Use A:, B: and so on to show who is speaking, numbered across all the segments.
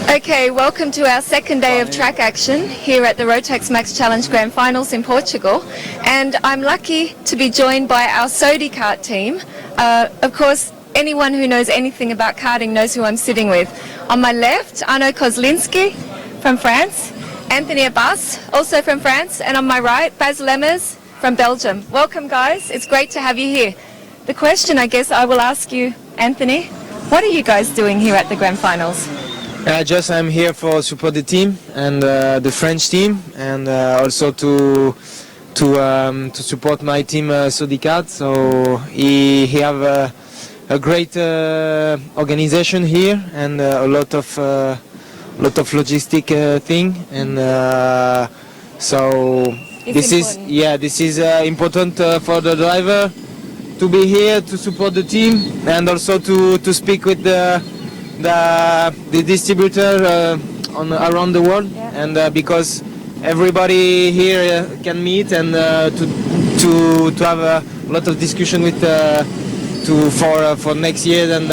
A: Okay, welcome to our second day of track action here at the Rotax Max Challenge Grand Finals in Portugal. And I'm lucky to be joined by our Sodi kart team. Of course, anyone who knows anything about karting knows who I'm sitting with. On my left, Arno Kozlinski from France, Anthony Abbas, also from France, and on my right, Baz Lemmers from Belgium. Welcome, guys. It's great to have you here. The question, I guess, I will ask you, Anthony, what are you guys doing here at the Grand Finals?
B: I'm here for support the team and the French team, and also to support my team Sodi Kart. So he have a great organization here and a lot of logistic thing, and so this is important for the driver to be here to support the team, and also to speak with the distributor around the world, and because everybody here can meet and to have a lot of discussion with for next year, and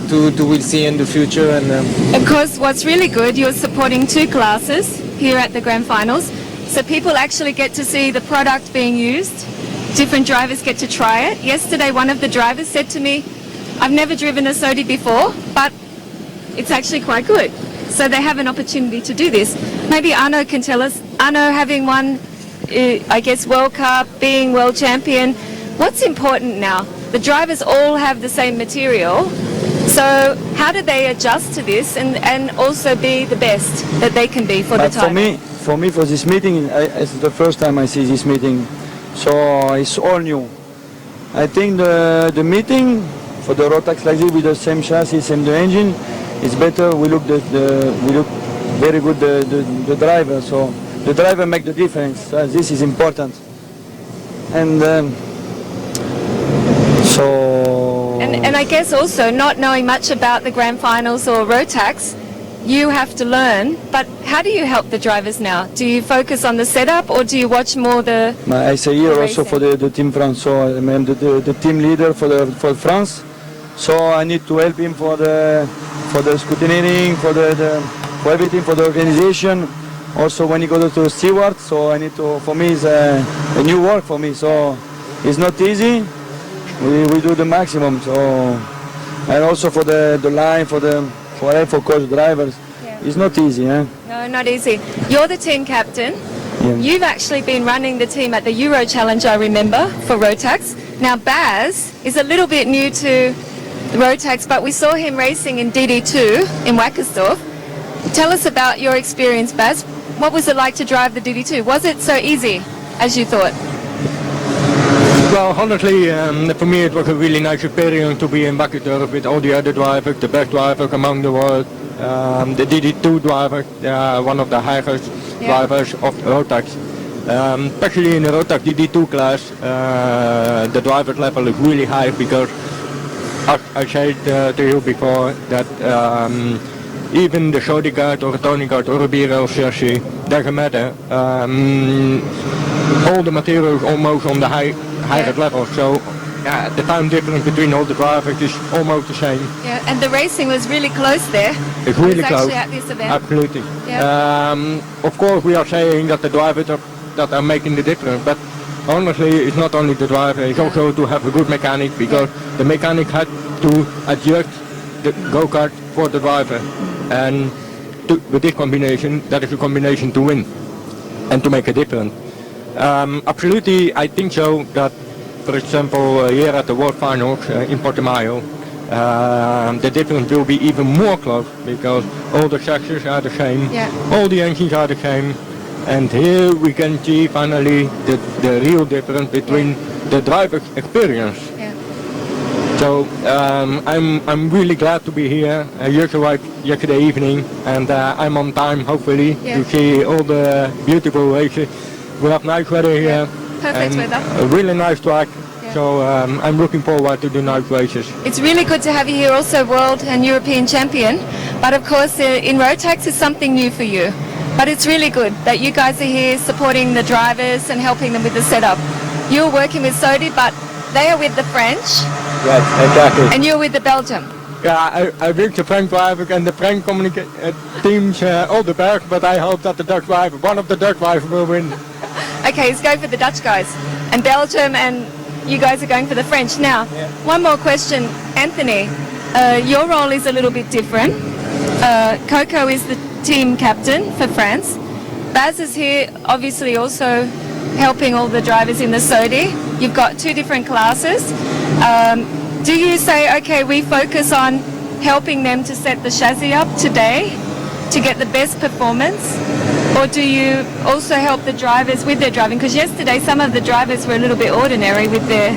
B: to we'll see in the future. And
A: of course, what's really good, you're supporting two classes here at the Grand Finals, so people actually get to see the product being used. Different drivers get to try it. Yesterday, one of the drivers said to me, "I've never driven a Sodi before, but it's actually quite good." So they have an opportunity to do this. Maybe Arno can tell us, Arno, having won, I guess, World Cup, being world champion, what's important now? The drivers all have the same material, so how do they adjust to this and also be the best that they can be for the time?
C: For this meeting, it's the first time I see this meeting, so it's all new. I think the meeting for the Rotax like this with the same chassis, same the engine, it's better. We look very good the driver, so the driver make the difference. This is important, and
A: and I guess also not knowing much about the Grand Finals or Rotax, you have to learn. But how do you help the drivers now? Do you focus on the setup, or do you watch more the?
C: I say here also for the team France, so I'm the team leader for France. So I need to help him for the scrutineering, for everything, for the organization. Also when he goes to steward, so I need to. For me, it's a new work for me. So it's not easy. We do the maximum. So and also for the line, for coach drivers, it's not easy. Eh?
A: No, not easy. You're the team captain.
C: Yeah.
A: You've actually been running the team at the Euro Challenge, I remember, for Rotax. Now Baz is a little bit new to Rotax, but we saw him racing in DD2 in Wackersdorf. Tell us about your experience, Baz. What was it like to drive the DD2? Was it so easy as you thought?
D: Well, honestly, for me it was a really nice experience to be in Wackersdorf with all the other drivers, the best drivers among the world. The DD2 driver, one of the highest drivers of Rotax. Especially in the Rotax DD2 class, the driver level is really high because, as I said to you before, that even the Sodi kart or a Tony kart or a BRL chassis doesn't matter. All the material is almost on the higher level, so the time difference between all the drivers is almost the same.
A: Yeah, and the racing was really close there.
D: It's really close.
A: Actually at this event.
D: Absolutely.
A: Yeah.
D: Of course, we are saying that the drivers that are making the difference, but honestly, it's not only the driver, it's also to have a good mechanic, because the mechanic had to adjust the go-kart for the driver, and with this combination, that is a combination to win and to make a difference. Absolutely, I think so that, for example, here at the World Finals in Portimao, the difference will be even more close, because all the chassis are the same, all the engines are the same, and here we can see finally the real difference between the driver's experience. So I'm really glad to be here. I just arrived yesterday evening, and I'm on time, hopefully, to see all the beautiful races. We have nice weather here.
A: Perfect weather.
D: A really nice track. So I'm looking forward to the nice races.
A: It's really good to have you here, also world and European champion. But of course, in Rotax is something new for you. But it's really good that you guys are here supporting the drivers and helping them with the setup. You're working with Sodi, but they are with the French.
D: Yes, exactly.
A: And you're with the Belgium.
D: Yeah, I wish the French driver and the French teams all the best, but I hope that the Dutch driver, one of the Dutch drivers will win.
A: Okay, let's go for the Dutch guys. And Belgium, and you guys are going for the French. Now, one more question. Anthony, your role is a little bit different. Coco is the team captain for France. Baz is here, obviously also helping all the drivers in the Sodi. You've got two different classes. Do you say, okay, we focus on helping them to set the chassis up today to get the best performance? Or do you also help the drivers with their driving? Because yesterday some of the drivers were a little bit ordinary with their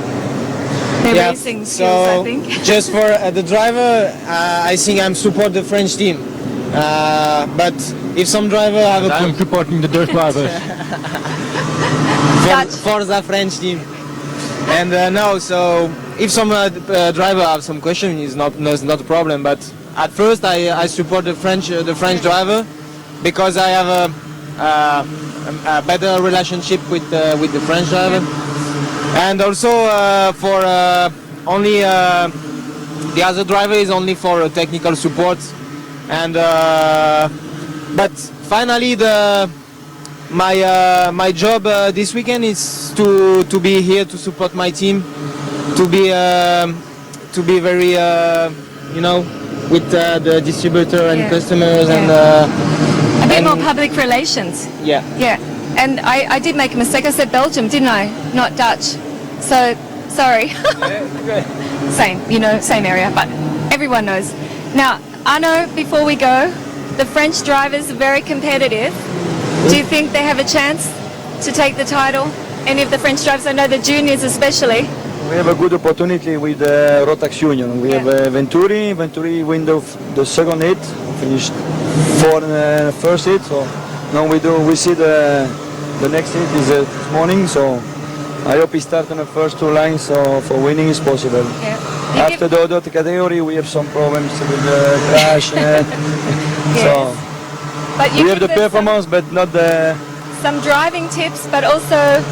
A: racing skills, I think.
B: Just for the driver, I think I'm support the French team. But if some driver have a
D: I'm supporting the Dutch drivers.
B: for the French team. And no, so if some driver have some question, it's not a problem. But at first, I support the French driver because I have a better relationship with the French driver, and also for only the other driver is only for technical support. And but finally my job this weekend is to be here to support my team, to be very with the distributor and customers and
A: a bit more public relations.
B: Yeah.
A: And I did make a mistake. I said Belgium, didn't I? Not Dutch. So sorry. Same area, but everyone knows. Now, Arno, before we go, the French drivers are very competitive. Do you think they have a chance to take the title? Any of the French drivers? I know the juniors especially.
C: We have a good opportunity with the Rotax Union. We have Venturi. Venturi win the second hit, finished fourth in the first hit. So now we see the next hit is this morning. So I hope he starts on the first two lines. So for winning is possible.
A: Yeah.
C: After the other category, we have some problems with the crash. So
A: but
C: we have the performance, but not the.
A: Some driving tips, but also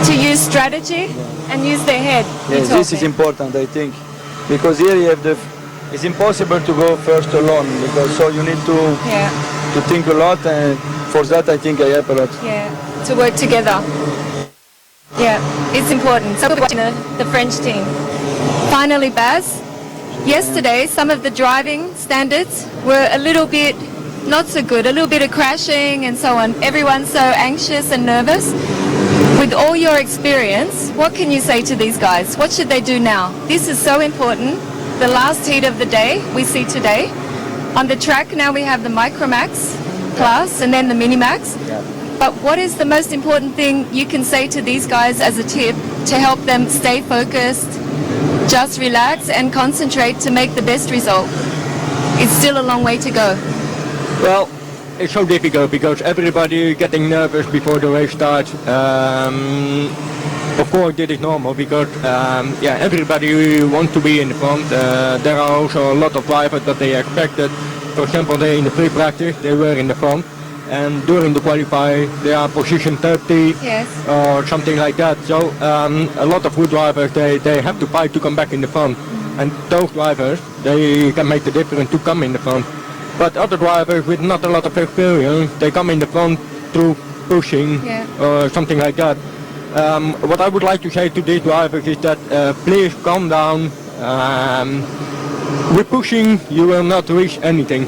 A: to use strategy and use their head.
C: Yes, this is important, I think, because here you have it's impossible to go first alone, because so you need to think a lot, and for that I think I help a lot.
A: Yeah, to work together. Yeah, it's important. So we're watching the French team. Finally, Baz, yesterday some of the driving standards were a little bit not so good, a little bit of crashing and so on. Everyone's so anxious and nervous. With all your experience, what can you say to these guys? What should they do now? This is so important. The last heat of the day we see today. On the track now we have the Micromax class and then the Minimax.
C: Yeah.
A: But what is the most important thing you can say to these guys as a tip to help them stay focused, just relax and concentrate to make the best result? It's still a long way to go.
D: Well, it's so difficult because everybody getting nervous before the race starts. Of course, this is normal because everybody wants to be in the front. There are also a lot of drivers that they expected. For example, they in the pre-practice they were in the front, and during the qualify they are position 30 or something like that. So a lot of good drivers they have to fight to come back in the front, and those drivers they can make the difference to come in the front. But other drivers with not a lot of experience, they come in the front through pushing or something like that. What I would like to say to these drivers is that please calm down. With pushing, you will not reach anything.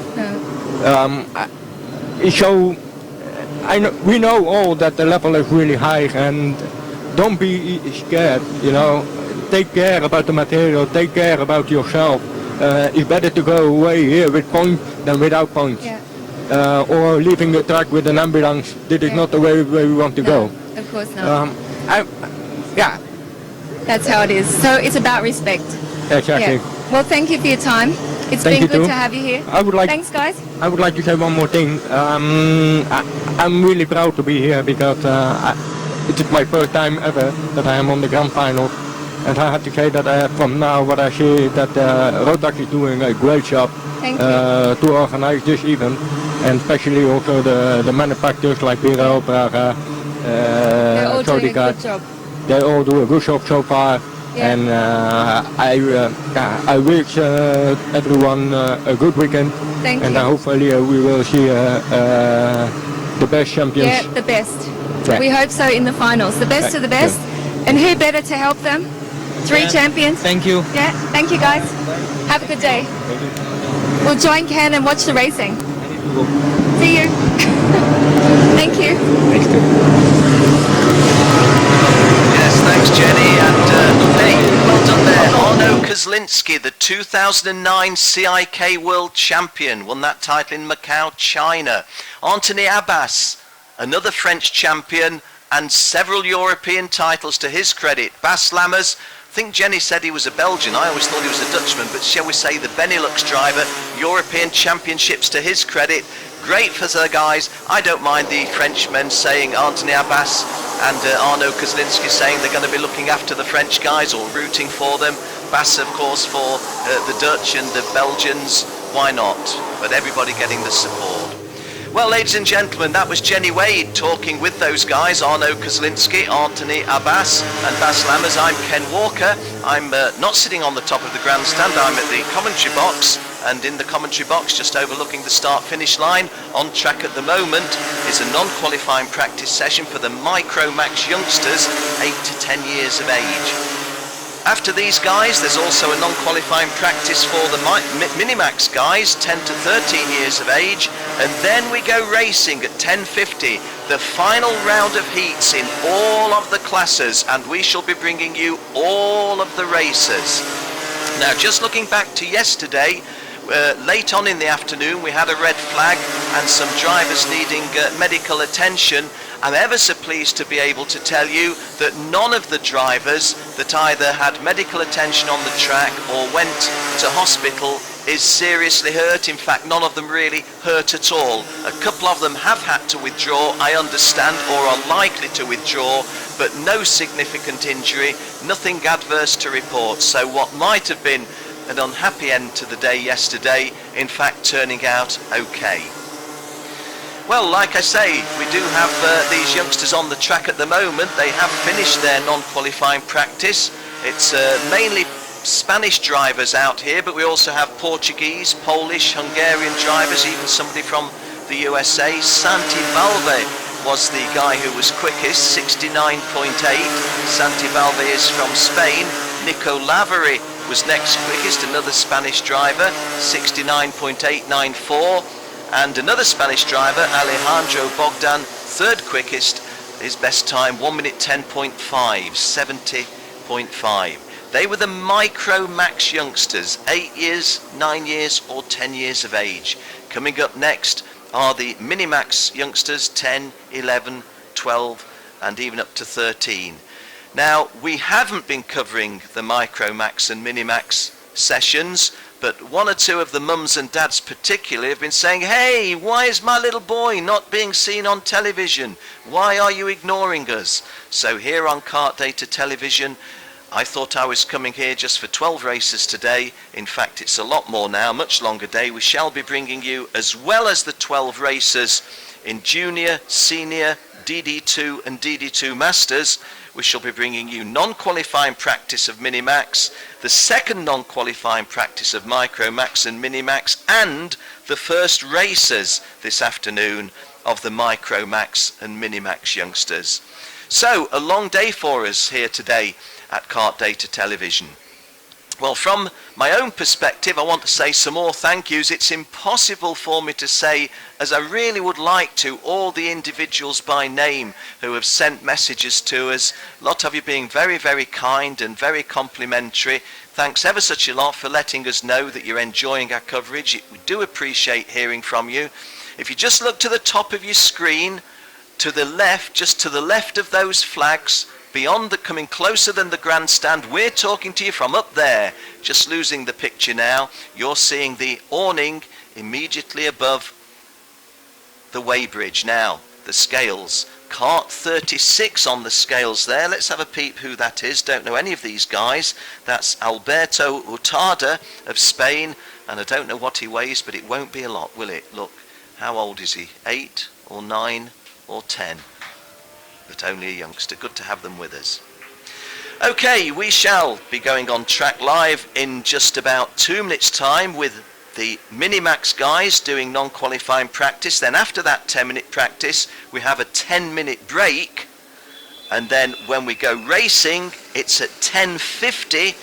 D: We know all that the level is really high, and don't be scared. Take care about the material, take care about yourself. It's better to go away here with points than without points. Or leaving the track with an ambulance. This is not the way we want to go.
A: Of course not.
D: Yeah.
A: That's how it is. So it's about respect.
D: Exactly.
A: Yeah. Well, thank you for your time. It's been good to have you here. Thanks, guys.
D: I would like to say one more thing. I'm really proud to be here because it is my first time ever that I am on the grand final. And I have to say that from now what I see that Rotax is doing a great job to organize this event, and especially also the manufacturers like Bira,
A: they're all doing a good job.
D: They all do a good job so far.
A: Yeah.
D: And I wish everyone a good weekend.
A: Thank
D: and
A: you.
D: hopefully we will see the best champions.
A: Yeah, the best.
D: Yeah.
A: We hope so in the finals. The best of the best. And who better to help them? Three champions.
B: Thank you.
A: Yeah, thank you guys. Have a good day. We'll join Ken and watch the racing. See you. Thank you.
E: Yes, thanks Jenny, and hey, well done there. Arno Kozlinski, the 2009 CIK World Champion, won that title in Macau, China. Anthony Abbas, another French champion, and several European titles to his credit. Bas Lammers, I think Jenny said he was a Belgian, I always thought he was a Dutchman, but shall we say the Benelux driver, European championships to his credit. Great for the guys. I don't mind the Frenchmen saying Anthony Abbas and Arno Kozlinski saying they're going to be looking after the French guys or rooting for them. Bas, of course, for the Dutch and the Belgians. Why not? But everybody getting the support. Well, ladies and gentlemen, that was Jenny Wade talking with those guys, Arno Kozlinski, Anthony Abbas and Bas Lammers. I'm Ken Walker. I'm not sitting on the top of the grandstand, I'm at the commentary box, and in the commentary box, just overlooking the start-finish line, on track at the moment, is a non-qualifying practice session for the Micromax youngsters, 8 to 10 years of age. After these guys, there's also a non-qualifying practice for the Minimax guys, 10 to 13 years of age, and then we go racing at 10:50, the final round of heats in all of the classes, and we shall be bringing you all of the races. Now, just looking back to yesterday, late on in the afternoon, we had a red flag and some drivers needing medical attention. I'm ever so pleased to be able to tell you that none of the drivers that either had medical attention on the track or went to hospital is seriously hurt. In fact, none of them really hurt at all. A couple of them have had to withdraw, I understand, or are likely to withdraw, but no significant injury, nothing adverse to report. So what might have been an unhappy end to the day yesterday, in fact, turning out okay. Well, like I say, we do have these youngsters on the track at the moment. They have finished their non-qualifying practice. It's mainly Spanish drivers out here, but we also have Portuguese, Polish, Hungarian drivers, even somebody from the USA. Santi Valve was the guy who was quickest, 69.8. Santi Valve is from Spain. Nico Lavery was next quickest, another Spanish driver, 69.894. And another Spanish driver, Alejandro Bogdan, third quickest, his best time 1 minute 10.5, 70.5. They were the Micromax youngsters, 8 years, 9 years or 10 years of age. Coming up next are the Minimax youngsters, 10, 11, 12 and even up to 13. Now, we haven't been covering the Micromax and Minimax sessions, but one or two of the mums and dads particularly have been saying, hey, why is my little boy not being seen on television? Why are you ignoring us? So here on KART-DATA television, I thought I was coming here just for 12 races today. In fact, it's a lot more now, much longer day. We shall be bringing you, as well as the 12 races in junior, senior, DD2 and DD2 Masters, we shall be bringing you non-qualifying practice of Minimax, the second non-qualifying practice of Micromax and Minimax, and the first races this afternoon of the Micromax and Minimax youngsters. So, a long day for us here today at KART-DATA television. Well, from my own perspective, I want to say some more thank yous. It's impossible for me to say, as I really would like to, all the individuals by name who have sent messages to us. A lot of you being very, very kind and very complimentary. Thanks ever such a lot for letting us know that you're enjoying our coverage. We do appreciate hearing from you. If you just look to the top of your screen, to the left, just to the left of those flags, beyond the, coming closer than the grandstand, we're talking to you from up there. Just losing the picture now. You're seeing the awning immediately above the weighbridge now, the scales. KART-36 on the scales there. Let's have a peep who that is. Don't know any of these guys. That's Alberto Hurtado of Spain, and I don't know what he weighs, but it won't be a lot, will it? Look, how old is he? 8 or 9 or 10? But only a youngster. Good to have them with us. Okay, we shall be going on track live in just about 2 minutes time with the Minimax guys doing non-qualifying practice. Then after that 10-minute practice we have a 10-minute break, and then when we go racing it's at 10:50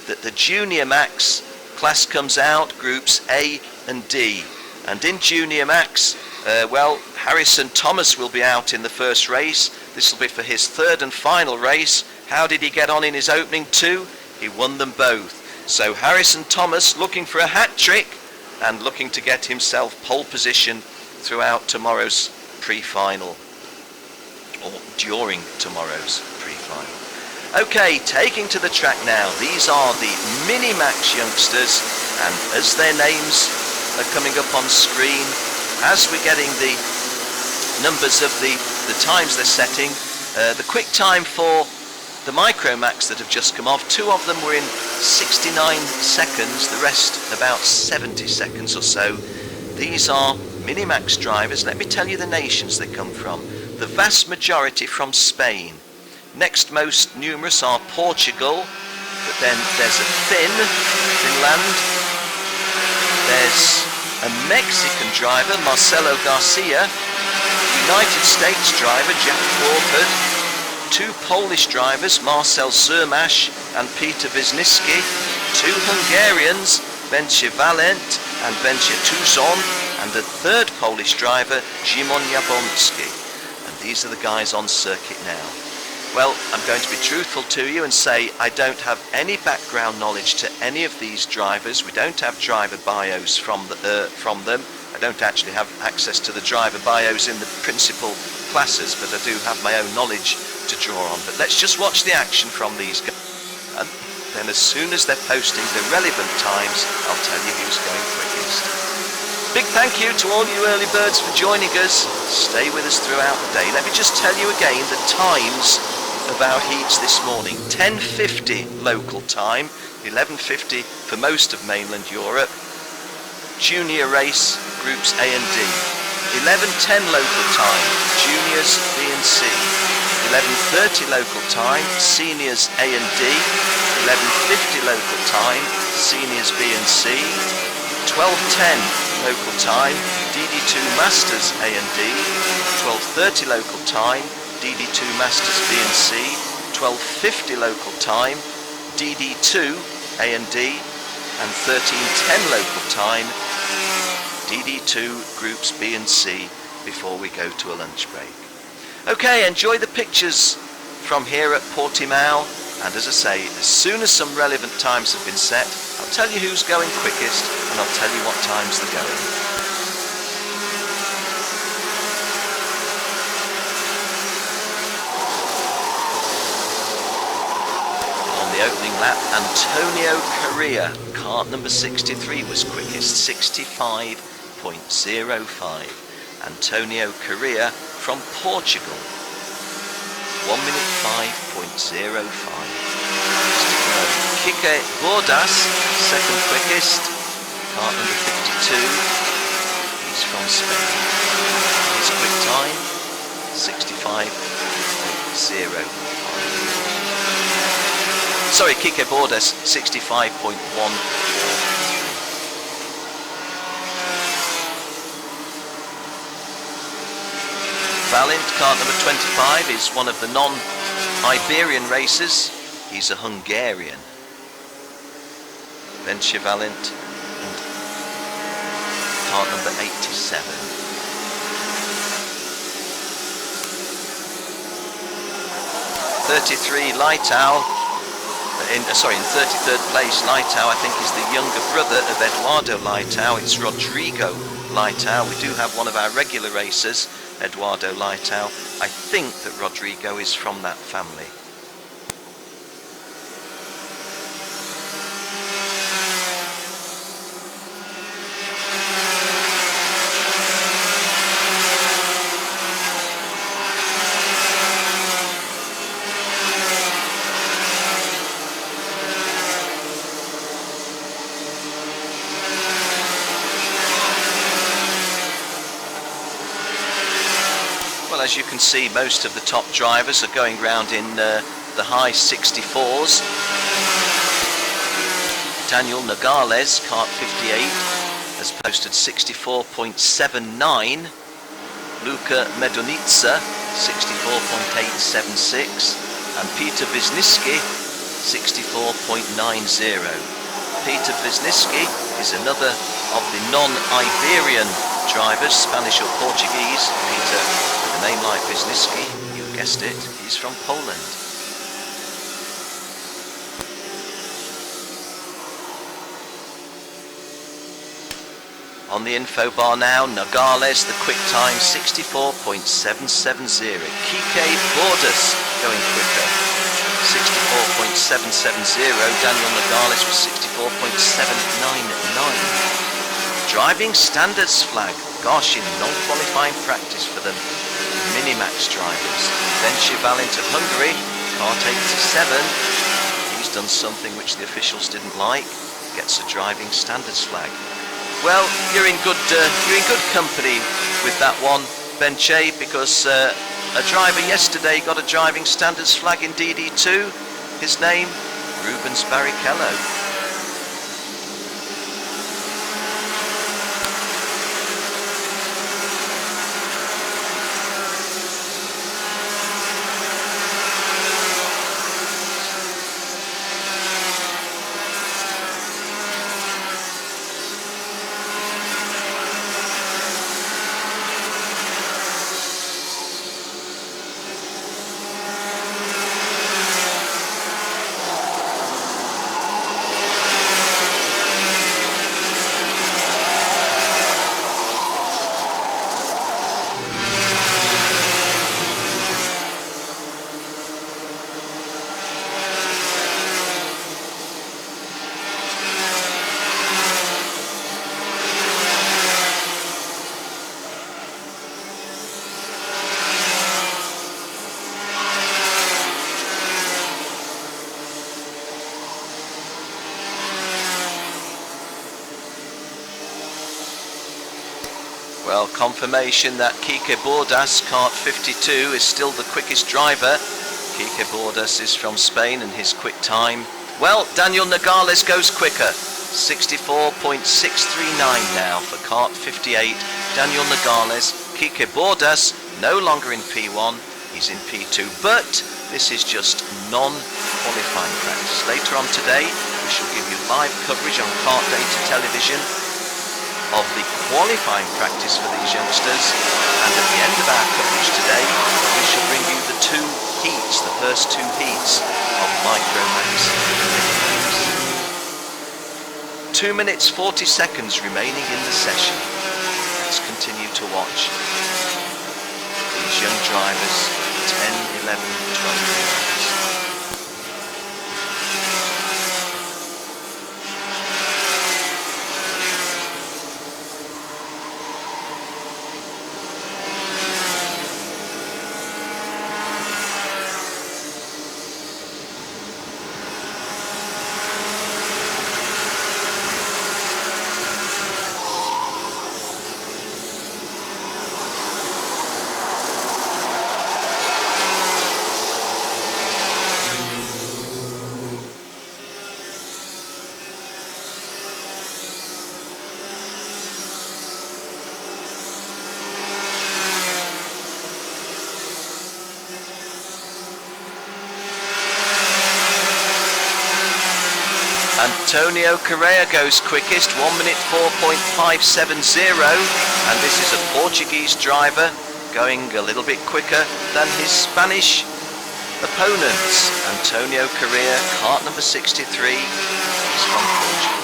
E: that the Junior Max class comes out, groups A and D. And in Junior Max, well, Harrison Thomas will be out in the first race. This will be for his third and final race. How did he get on in his opening two? He won them both. So Harrison Thomas looking for a hat trick and looking to get himself pole position throughout tomorrow's pre-final, or during tomorrow's pre-final. Okay, taking to the track now, these are the Minimax youngsters, and as their names are coming up on screen, as we're getting the numbers of the times they're setting, the quick time for the Micromax that have just come off, 2 of them were in 69 seconds, the rest about 70 seconds or so. These are Minimax drivers. Let me tell you the nations they come from. The vast majority from Spain. Next most numerous are Portugal, but then there's a Finland, there's a Mexican driver, Marcelo Garcia, United States driver, Jack Crawford, 2 Polish drivers, Marcel Zermash and Peter Wisniewski, 2 Hungarians, Bence Valent and Bence Tuzon, and a 3rd Polish driver, Szymon Jabłonski. And these are the guys on circuit now. Well, I'm going to be truthful to you and say I don't have any background knowledge to any of these drivers. We don't have driver bios from them. I don't actually have access to the driver bios in the principal classes, but I do have my own knowledge to draw on. But let's just watch the action from these guys, and then as soon as they're posting the relevant times, I'll tell you who's going quickest. Big thank you to all you early birds for joining us. Stay with us throughout the day. Let me just tell you again the times of our heats this morning. 10:50 local time, 11:50 for most of mainland Europe. Junior race, groups A and D. 11:10 local time, juniors B and C. 11:30 local time, seniors A and D. 11:50 local time, seniors B and C. 12:10 local time, DD2 Masters A and D. 12:30 local time, DD2 Masters B and C. 12:50 local time, DD2 A and D. And 13:10 local time, DD2 groups B and C, before we go to a lunch break. Okay, enjoy the pictures from here at Portimao, and as I say, as soon as some relevant times have been set, I'll tell you who's going quickest and I'll tell you what times they're going. On the opening lap, Antonio Correa, kart number 63, was quickest, 65.05. Antonio Correa from Portugal, 1 minute 5.05. Kike Bordas, second quickest, kart number 52, he's from Spain. His quick time, 65.05. Sorry, Kike Bordas, 65.1. Valent, kart number 25, is one of the non-Iberian racers. He's a Hungarian. Bence Valent, and kart number 87. '33 Lightau, in 33rd place, Lightau I think is the younger brother of Eduardo Lightau. It's Rodrigo Lightau. We do have one of our regular racers, Eduardo Lightau. I think that Rodrigo is from that family. As you can see, most of the top drivers are going round in the high 64s. Daniel Nogales, kart 58, has posted 64.79. Luka Medunitsa, 64.876. And Peter Wisniewski, 64.90. Peter Wisniewski is another of the non-Iberian drivers, Spanish or Portuguese. Peter, with a name like Wisniewski, you guessed it, he's from Poland. On the info bar now, Nogales, the quick time, 64.770. Kike Bordas going quicker, 64.770. Daniel Nogales was 64.799. Driving standards flag, gosh, in non-qualifying practice for the Minimax drivers. Ben Chivalent of Hungary, kart 87. He's done something which the officials didn't like, gets a driving standards flag. Well, you're in good company with that one, Benche, because a driver yesterday got a driving standards flag in DD2. His name, Rubens Barrichello. Well, confirmation that Kike Bordas, kart 52, is still the quickest driver. Kike Bordas is from Spain and his quick time. Well, Daniel Nogales goes quicker. 64.639 now for kart 58. Daniel Nogales. Kike Bordas, no longer in P1, he's in P2. But this is just non-qualifying practice. Later on today, we shall give you live coverage on KART-DATA television of the qualifying practice for these youngsters, and at the end of our coverage today we shall bring you the two heats, the first two heats of Micromax and Minimax. 2 minutes 40 seconds remaining in the session. Let's continue to watch these young drivers, 10, 11, 12 years. Antonio Correa goes quickest, 1 minute 4.570, and this is a Portuguese driver going a little bit quicker than his Spanish opponents. Antonio Correa, kart number 63, he's from Portugal.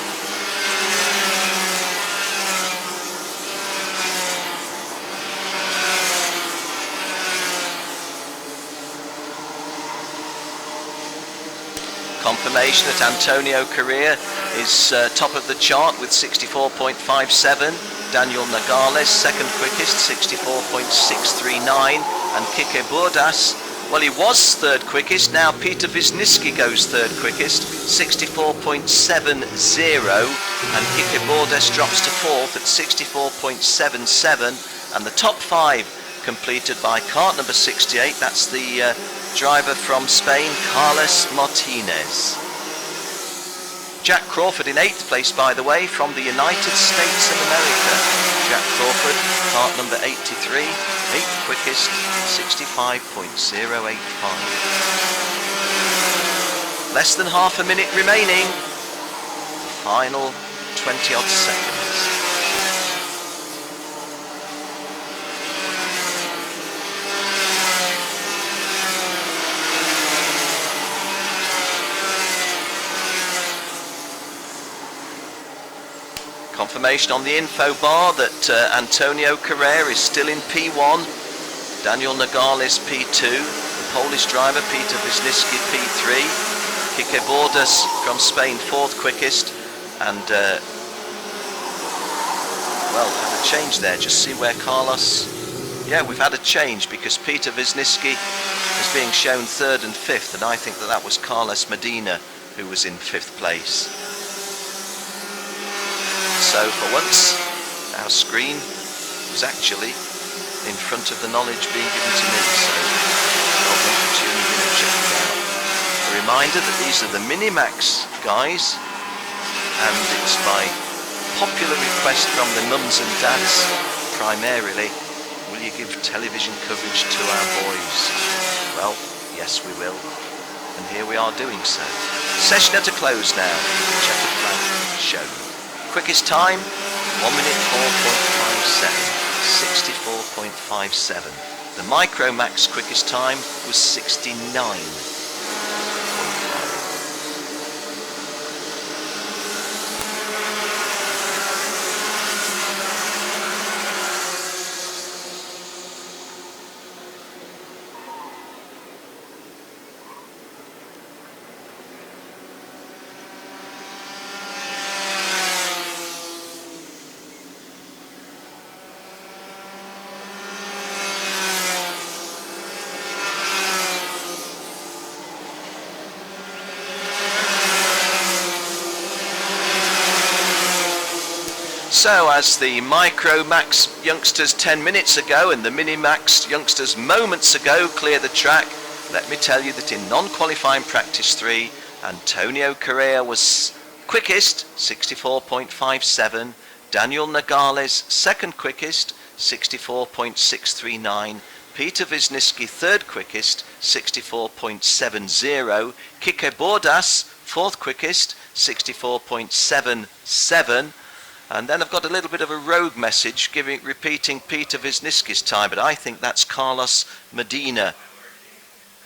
E: Confirmation that Antonio Correa is top of the chart with 64.57. Daniel Nogales, second quickest, 64.639. And Kike Bordas, well, he was third quickest. Now Peter Wisniewski goes third quickest, 64.70. And Kike Bordas drops to fourth at 64.77. And the top five completed by kart number 68. That's the driver from Spain, Carlos Martinez. Jack Crawford in 8th place, by the way, from the United States of America. Jack Crawford, kart number 83, 8th quickest, 65.085. Less than half a minute remaining. The final 20 odd seconds. Confirmation on the info bar that Antonio Carrera is still in P1, Daniel Nogales P2, the Polish driver Peter Wisniewski P3, Quique Bordas from Spain 4th quickest, and well, had a change there. Just see where Carlos, yeah, we've had a change because Peter Wisniewski is being shown 3rd and 5th, and I think that was Carlos Medina who was in 5th place. So for once, our screen was actually in front of the knowledge being given to me, so well done for tuning in and checking it out. A reminder that these are the Minimax guys, and it's by popular request from the mums and dads primarily, will you give television coverage to our boys? Well, yes we will, and here we are doing so. Session at a close now, checkered flag show. Quickest time, 1 minute 4.57, 64.57. The Micromax quickest time was 69.5. So as the Micromax youngsters 10 minutes ago and the Minimax youngsters moments ago clear the track, let me tell you that in non-qualifying practice 3, Antonio Correa was quickest, 64.57, Daniel Nogales second quickest, 64.639, Peter Wisniewski third quickest, 64.70, Quique Bordas fourth quickest, 64.77. And then I've got a little bit of a rogue message repeating Peter Wisniewski's time, but I think that's Carlos Medina.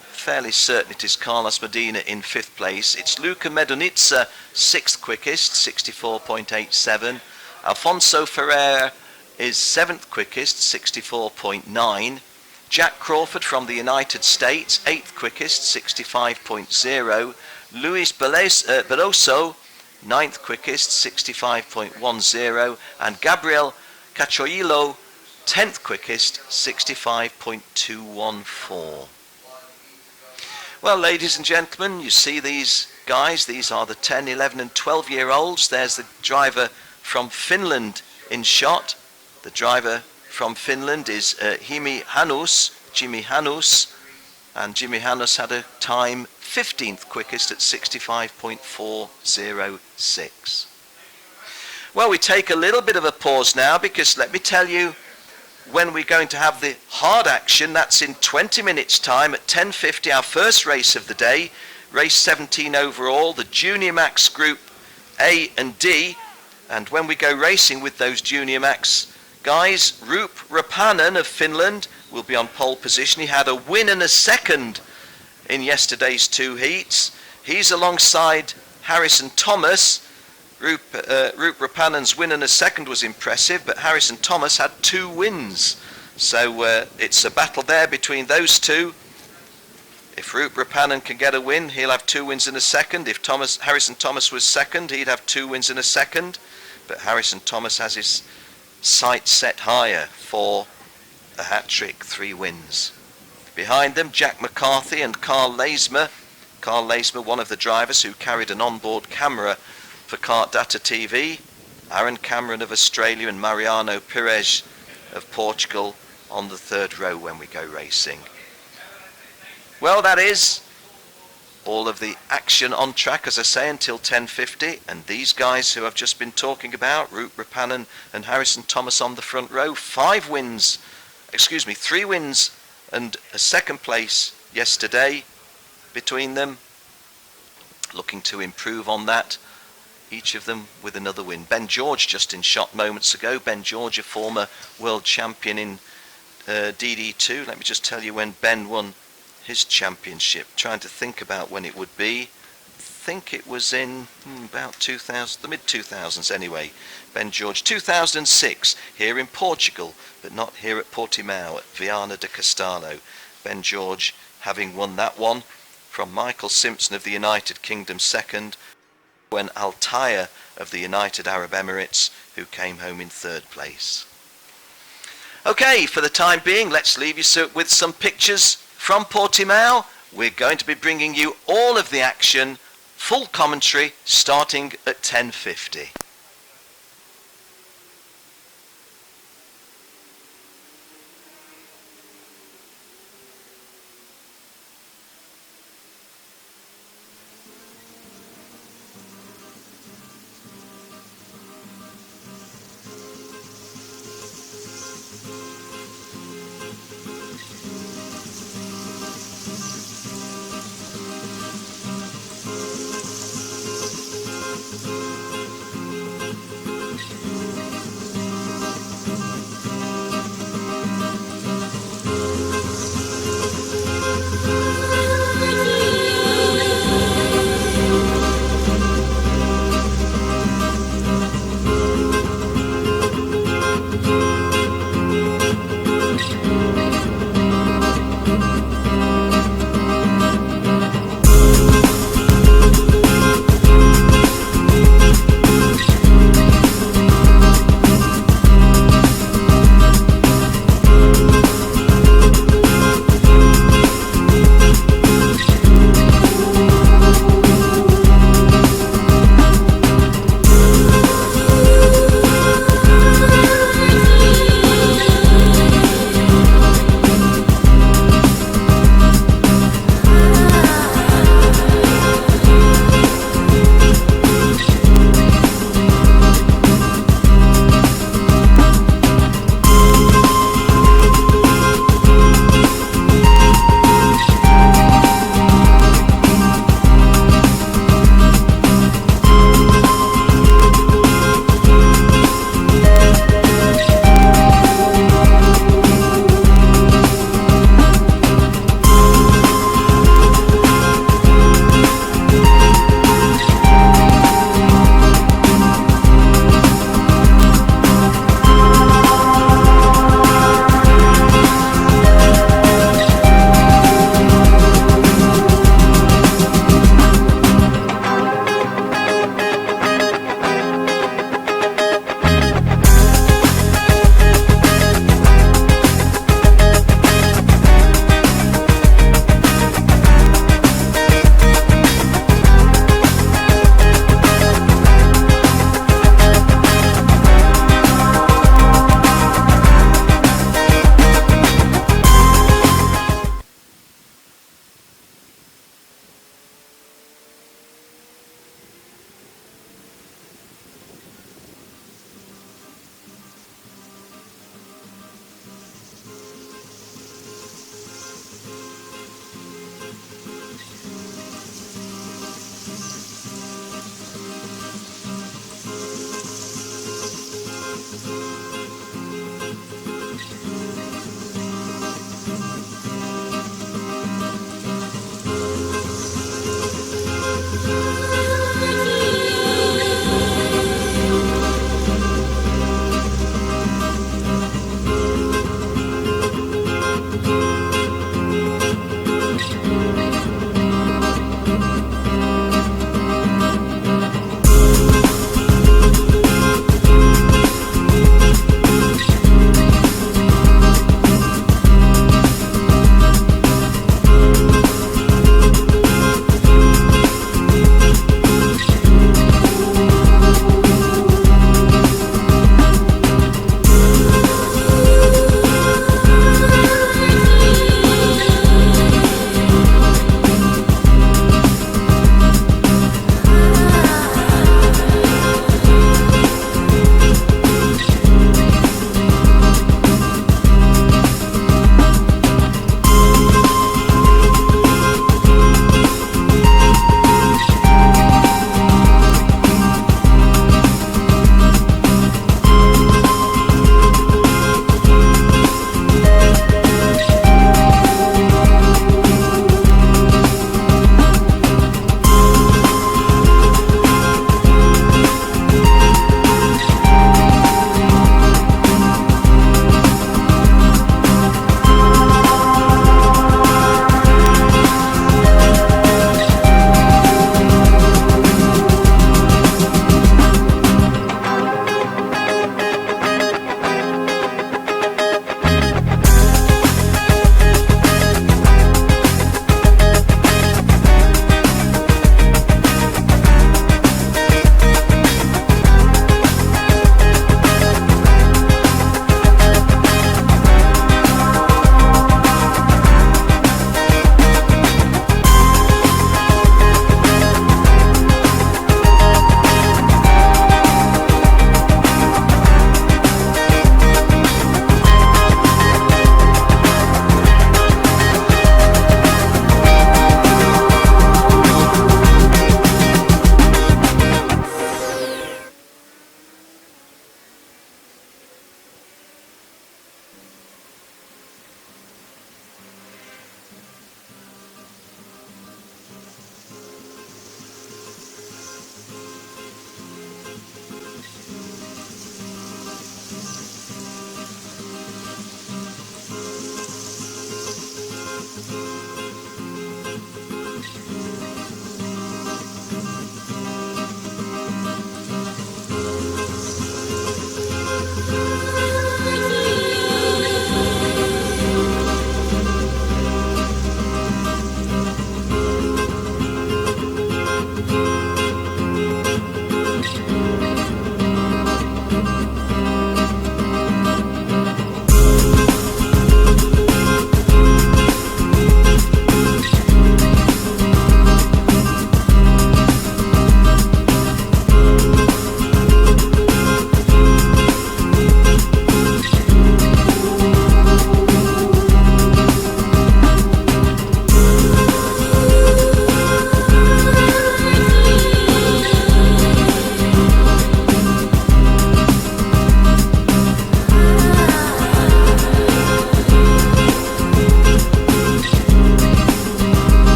E: Fairly certain it is Carlos Medina in 5th place. It's Luca Medunitza, 6th quickest, 64.87. Alfonso Ferrer is 7th quickest, 64.9. Jack Crawford from the United States, 8th quickest, 65.0. Luis Beloso, 9th quickest, 65.10, and Gabriel Cachoillo, 10th quickest, 65.214. Well, ladies and gentlemen, you see these guys, these are the 10, 11 and 12-year-olds. There's the driver from Finland in shot. The driver from Finland is Jimmy Hanus, and Jimmy Hanus had a time 15th quickest at 65.406. Well, we take a little bit of a pause now because let me tell you when we're going to have the hard action. That's in 20 minutes time at 10:50, our first race of the day, race 17 overall, the Junior Max Group A and D. And when we go racing with those Junior Max guys, Rup Rapanen of Finland will be on pole position. He had a win and a second in yesterday's 2 heats. He's alongside Harrison Thomas. Rup Rapanen's win and a second was impressive, but Harrison Thomas had 2 wins. So it's a battle there between those two. If Rup Rapanen can get a win, he'll have 2 wins and a second. If Harrison Thomas was second, he'd have 2 wins and a second. But Harrison Thomas has his sights set higher for a hat-trick, 3 wins. Behind them, Jack McCarthy and Carl Leismer. Carl Leismer, one of the drivers who carried an onboard camera for KART-DATA TV. Aaron Cameron of Australia and Mariano Pires of Portugal on the 3rd row when we go racing. Well, that is all of the action on track, as I say, until 10:50. And these guys who I've just been talking about, Root Rapanen and Harrison Thomas on the front row, 3 wins and a second place yesterday between them, looking to improve on that, each of them with another win. Ben George just in shot moments ago. Ben George, a former world champion in DD2. Let me just tell you when Ben won his championship. Trying to think about when it would be. I think it was in about 2000, the mid-2000s anyway. Ben George, 2006, here in Portugal, but not here at Portimao, at Viana de Castelo. Ben George having won that one from Michael Simpson of the United Kingdom second, when Altaya of the United Arab Emirates, who came home in third place. Okay, for the time being, let's leave you with some pictures from Portimao. We're going to be bringing you all of the action, full commentary, starting at 10:50.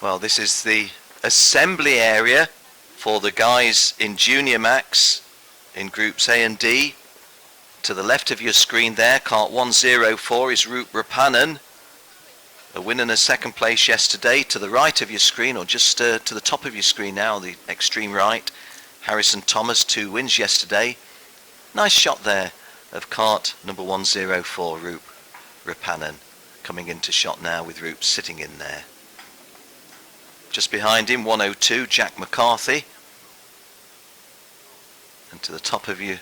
E: Well, this is the assembly area for the guys in Junior Max in groups A and D. To the left of your screen there, kart 104 is Roop Rapanen, a winner and a second place yesterday. To the right of your screen, or just to the top of your screen now, the extreme right, Harrison Thomas, 2 wins yesterday. Nice shot there of kart number 104, Roop Rapanen, coming into shot now with Roop sitting in there. Just behind him, 102, Jack McCarthy. And to the top of you,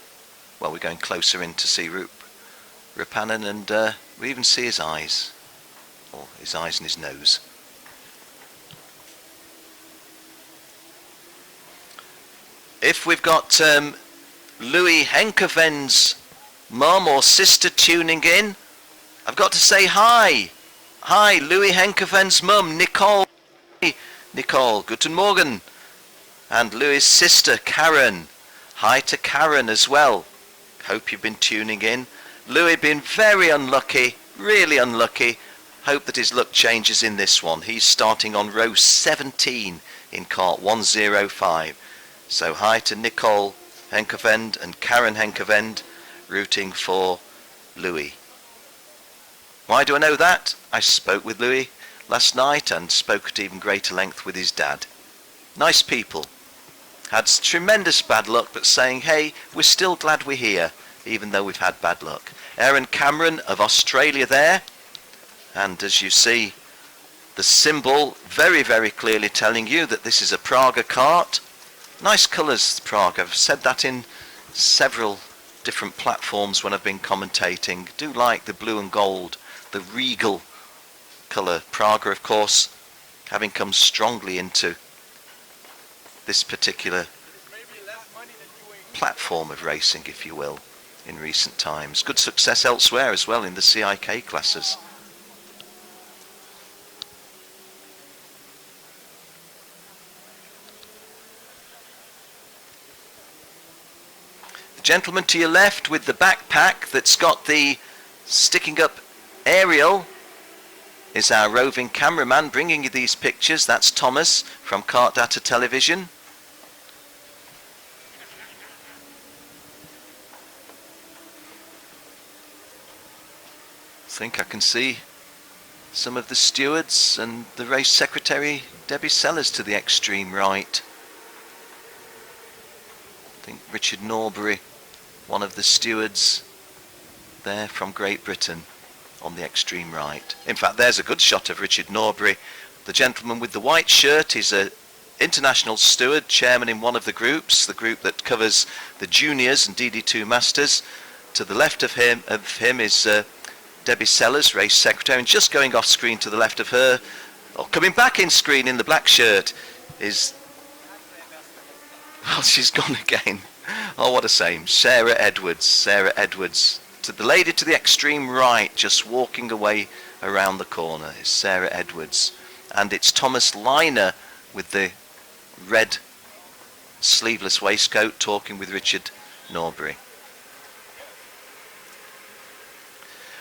E: well, we're going closer in to see Roop Rapanen, and we even see his eyes, or his eyes and his nose. If we've got Louis Henkeven's mum or sister tuning in, I've got to say hi. Hi, Louis Henkeven's mum, Nicole. Nicole, guten Morgen. And Louis' sister, Karen. Hi to Karen as well. Hope you've been tuning in. Louis been very unlucky, really unlucky. Hope that his luck changes in this one. He's starting on row 17 in kart 105. So hi to Nicole Henkevend and Karen Henkevend, rooting for Louis. Why do I know that? I spoke with Louis last night and spoke at even greater length with his dad. Nice people. Had tremendous bad luck, but saying, hey, we're still glad we're here, even though we've had bad luck. Aaron Cameron of Australia there. And as you see, the symbol very, very clearly telling you that this is a Praga kart. Nice colours, Prague. I've said that in several different platforms when I've been commentating. Do like the blue and gold, the regal colour. Praga, of course, having come strongly into this particular platform of racing, if you will, in recent times. Good success elsewhere as well in the CIK classes. The gentleman to your left with the backpack that's got the sticking up aerial is our roving cameraman bringing you these pictures. That's Thomas from KART-DATA television. I think I can see some of the stewards and the race secretary Debbie Sellers to the extreme right. I think Richard Norbury, one of the stewards there from Great Britain, on the extreme right. In fact, there's a good shot of Richard Norbury. The gentleman with the white shirt is a international steward, chairman in one of the groups, the group that covers the juniors and DD2 masters. To the left of him is Debbie Sellers, race secretary, and just going off screen to the left of her, or coming back in screen in the black shirt, is, well, she's gone again. Oh, what a shame. Sarah Edwards. Sarah Edwards. To the lady to the extreme right, just walking away around the corner, is Sarah Edwards. And it's Thomas Liner with the red sleeveless waistcoat talking with Richard Norbury.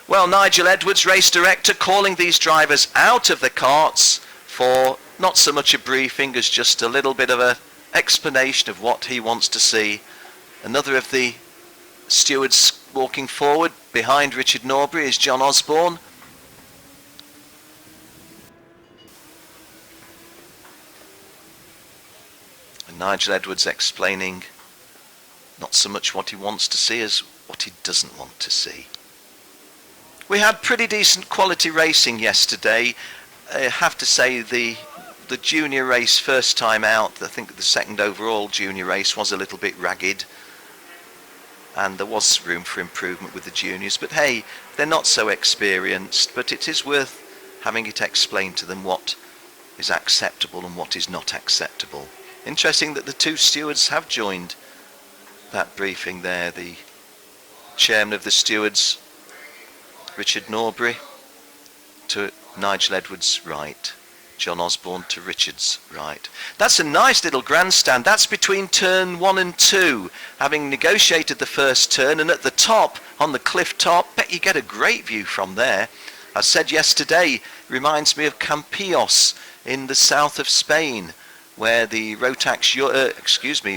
E: Well, Nigel Edwards, race director, calling these drivers out of the karts for not so much a briefing as just a little bit of an explanation of what he wants to see. Another of the stewards walking forward behind Richard Norbury is John Osborne. And Nigel Edwards explaining not so much what he wants to see as what he doesn't want to see. We had pretty decent quality racing yesterday. I have to say the junior race first time out, I think the second overall junior race was a little bit ragged. And there was room for improvement with the juniors. But hey, they're not so experienced. But it is worth having it explained to them what is acceptable and what is not acceptable. Interesting that the two stewards have joined that briefing there. The chairman of the stewards, Richard Norbury, to Nigel Edwards' right. John Osborne to Richard's right. That's a nice little grandstand. That's between turn 1 and 2, having negotiated the first turn, and at the top, on the cliff top, bet you get a great view from there. I said yesterday, reminds me of Campillos in the south of Spain, where the Rotax,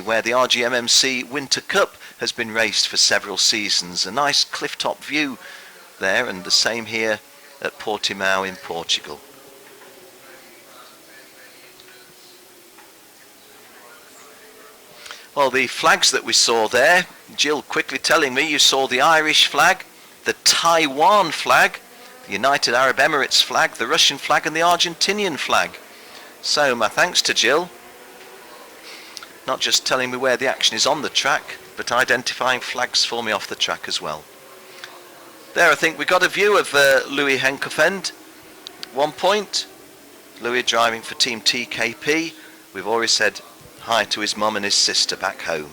E: where the RGMMC Winter Cup has been raced for several seasons. A nice cliff top view there, and the same here at Portimao in Portugal. Well, the flags that we saw there, Jill quickly telling me you saw the Irish flag, the Taiwan flag, the United Arab Emirates flag, the Russian flag and the Argentinian flag. So my thanks to Jill, not just telling me where the action is on the track, but identifying flags for me off the track as well. There, I think we got a view of Louis Henkofend. 1 point. Louis driving for Team TKP. We've already said hi to his mum and his sister back home.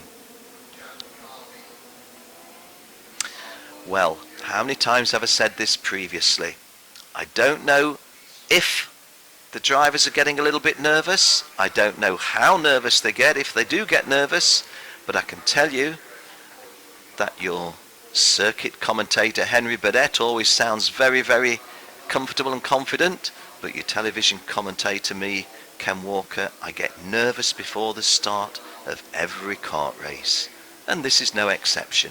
E: Well, how many times have I said this previously? I don't know if the drivers are getting a little bit nervous. I don't know how nervous they get, if they do get nervous, but I can tell you that your circuit commentator Henry Burdett always sounds very, very comfortable and confident, but your television commentator me, Ken Walker, I get nervous before the start of every kart race, and this is no exception.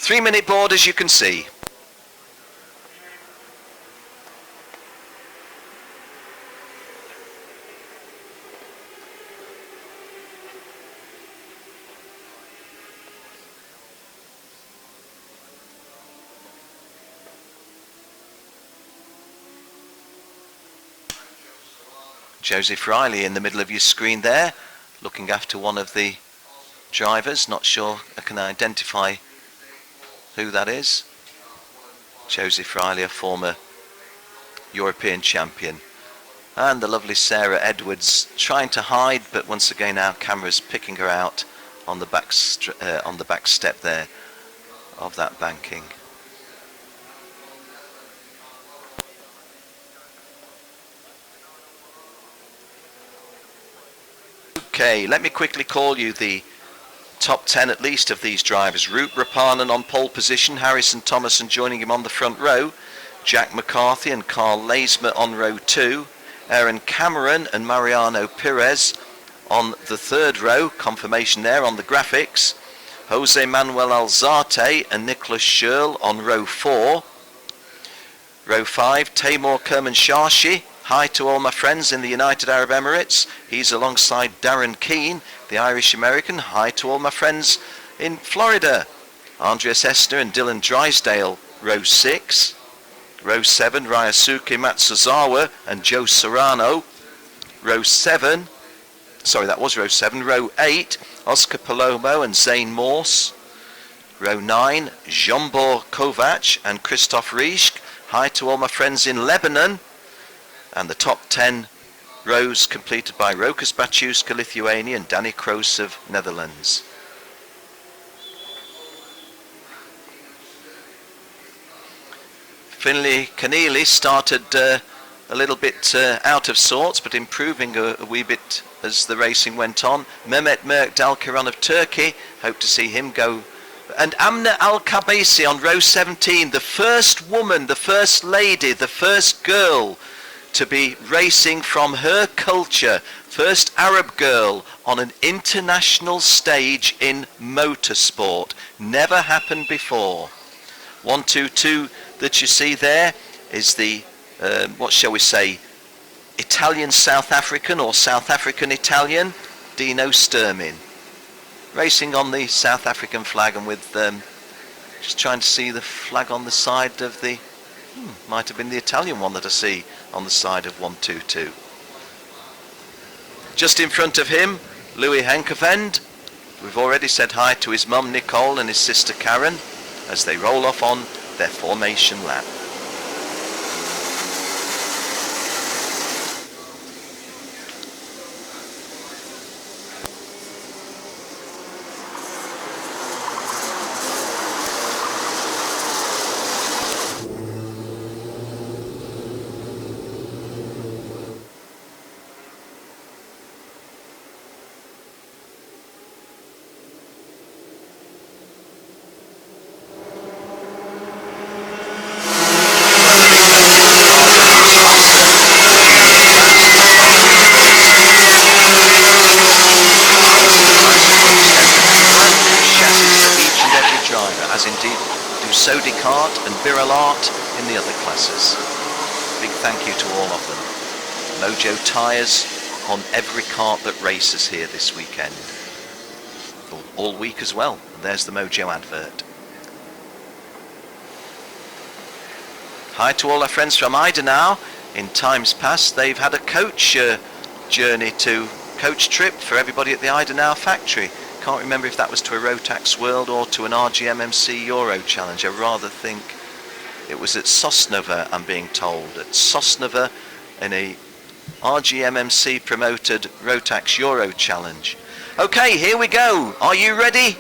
E: 3-minute board, as you can see. Joseph Riley in the middle of your screen there, looking after one of the drivers. Not sure I can identify who that is. Joseph Riley, a former European champion. And the lovely Sarah Edwards trying to hide, but once again our camera's picking her out on the back step there of that banking. Okay, let me quickly call you the top 10 at least of these drivers. Root Rapanen on pole position, Harrison Thomas and joining him on the front row, Jack McCarthy and Carl Leismer on row 2, Aaron Cameron and Mariano Perez on the third row, confirmation there on the graphics, Jose Manuel Alzate and Nicholas Schurl on row 4, row 5, Taimur Kermanshashi. Hi to all my friends in the United Arab Emirates. He's alongside Darren Keane, the Irish-American. Hi to all my friends in Florida. Andreas Estner and Dylan Drysdale, row 6. Row 7, Ryosuke Matsuzawa and Joe Serrano. Row 7, sorry, that was row 7. Row 8, Oscar Palomo and Zane Morse. Row 9, Jean-Bor Kovac and Christoph Riesch. Hi to all my friends in Lebanon. And the top 10 rows completed by Rokas Baciuska, Lithuania, and Danny Kroos of Netherlands. Finlay Keneally started a little bit out of sorts, but improving a wee bit as the racing went on. Mehmet Merk Dalkiran of Turkey, hope to see him go. And Amna Al-Kabisi on row 17, the first woman, the first lady, the first girl to be racing from her culture, first Arab girl on an international stage in motorsport. Never happened before. 122 that you see there is the, what shall we say, Italian-South African or South African-Italian, Dino Sturmin. Racing on the South African flag and with, just trying to see the flag on the side of the, might have been the Italian one that I see on the side of 122. Just in front of him, Louis Henkevend. We've already said hi to his mum Nicole and his sister Karen as they roll off on their formation lap. KART and Viral Art in the other classes. Big thank you to all of them. Mojo tyres on every kart that races here this weekend. All week as well. And there's the Mojo advert. Hi to all our friends from Idenau. In times past they've had a coach coach trip for everybody at the Idenau factory. Can't remember if that was to a Rotax World or to an RGMMC Euro Challenge. I rather think it was at Sosnova, I'm being told. At Sosnova in a RGMMC promoted Rotax Euro Challenge. Okay, here we go. Are you ready?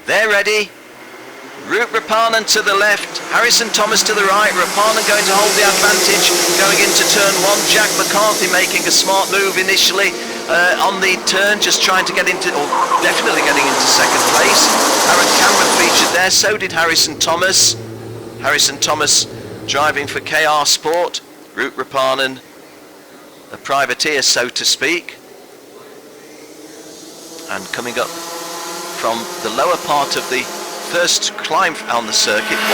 E: They're ready. Root Rapanen to the left, Harrison Thomas to the right. Rapanen going to hold the advantage going into turn 1. Jack McCarthy making a smart move initially on the turn, just trying to get into, or definitely getting into second place. Aaron Cameron featured there, so did Harrison Thomas. Harrison Thomas driving for KR Sport. Root Rapanen, a privateer so to speak. And coming up from the lower part of the first climb on the circuit, 1-0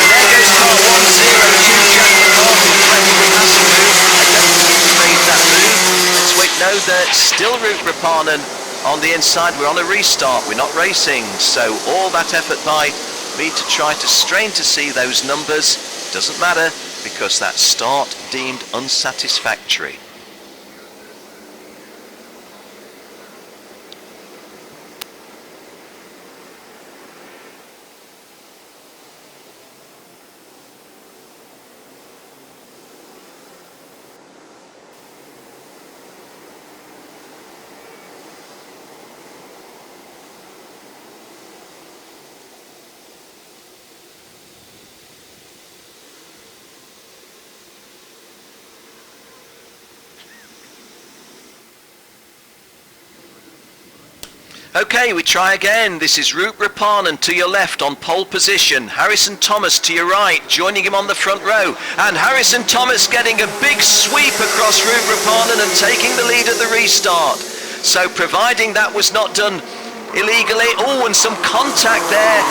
E: there goes car 1-0 to Jack McCarthy, incredibly massive move. I don't think he made that move. Let's wait, no, there's still Root Rapanen on the inside. We're on a restart, we're not racing, so all that effort by me to try to strain to see those numbers doesn't matter. because that start deemed unsatisfactory. Okay, we try again. This is Root Rapanen to your left on pole position. Harrison Thomas to your right, joining him on the front row. And Harrison Thomas getting a big sweep across Root Rapanen and taking the lead at the restart. So providing that was not done illegally. Oh, and some contact there.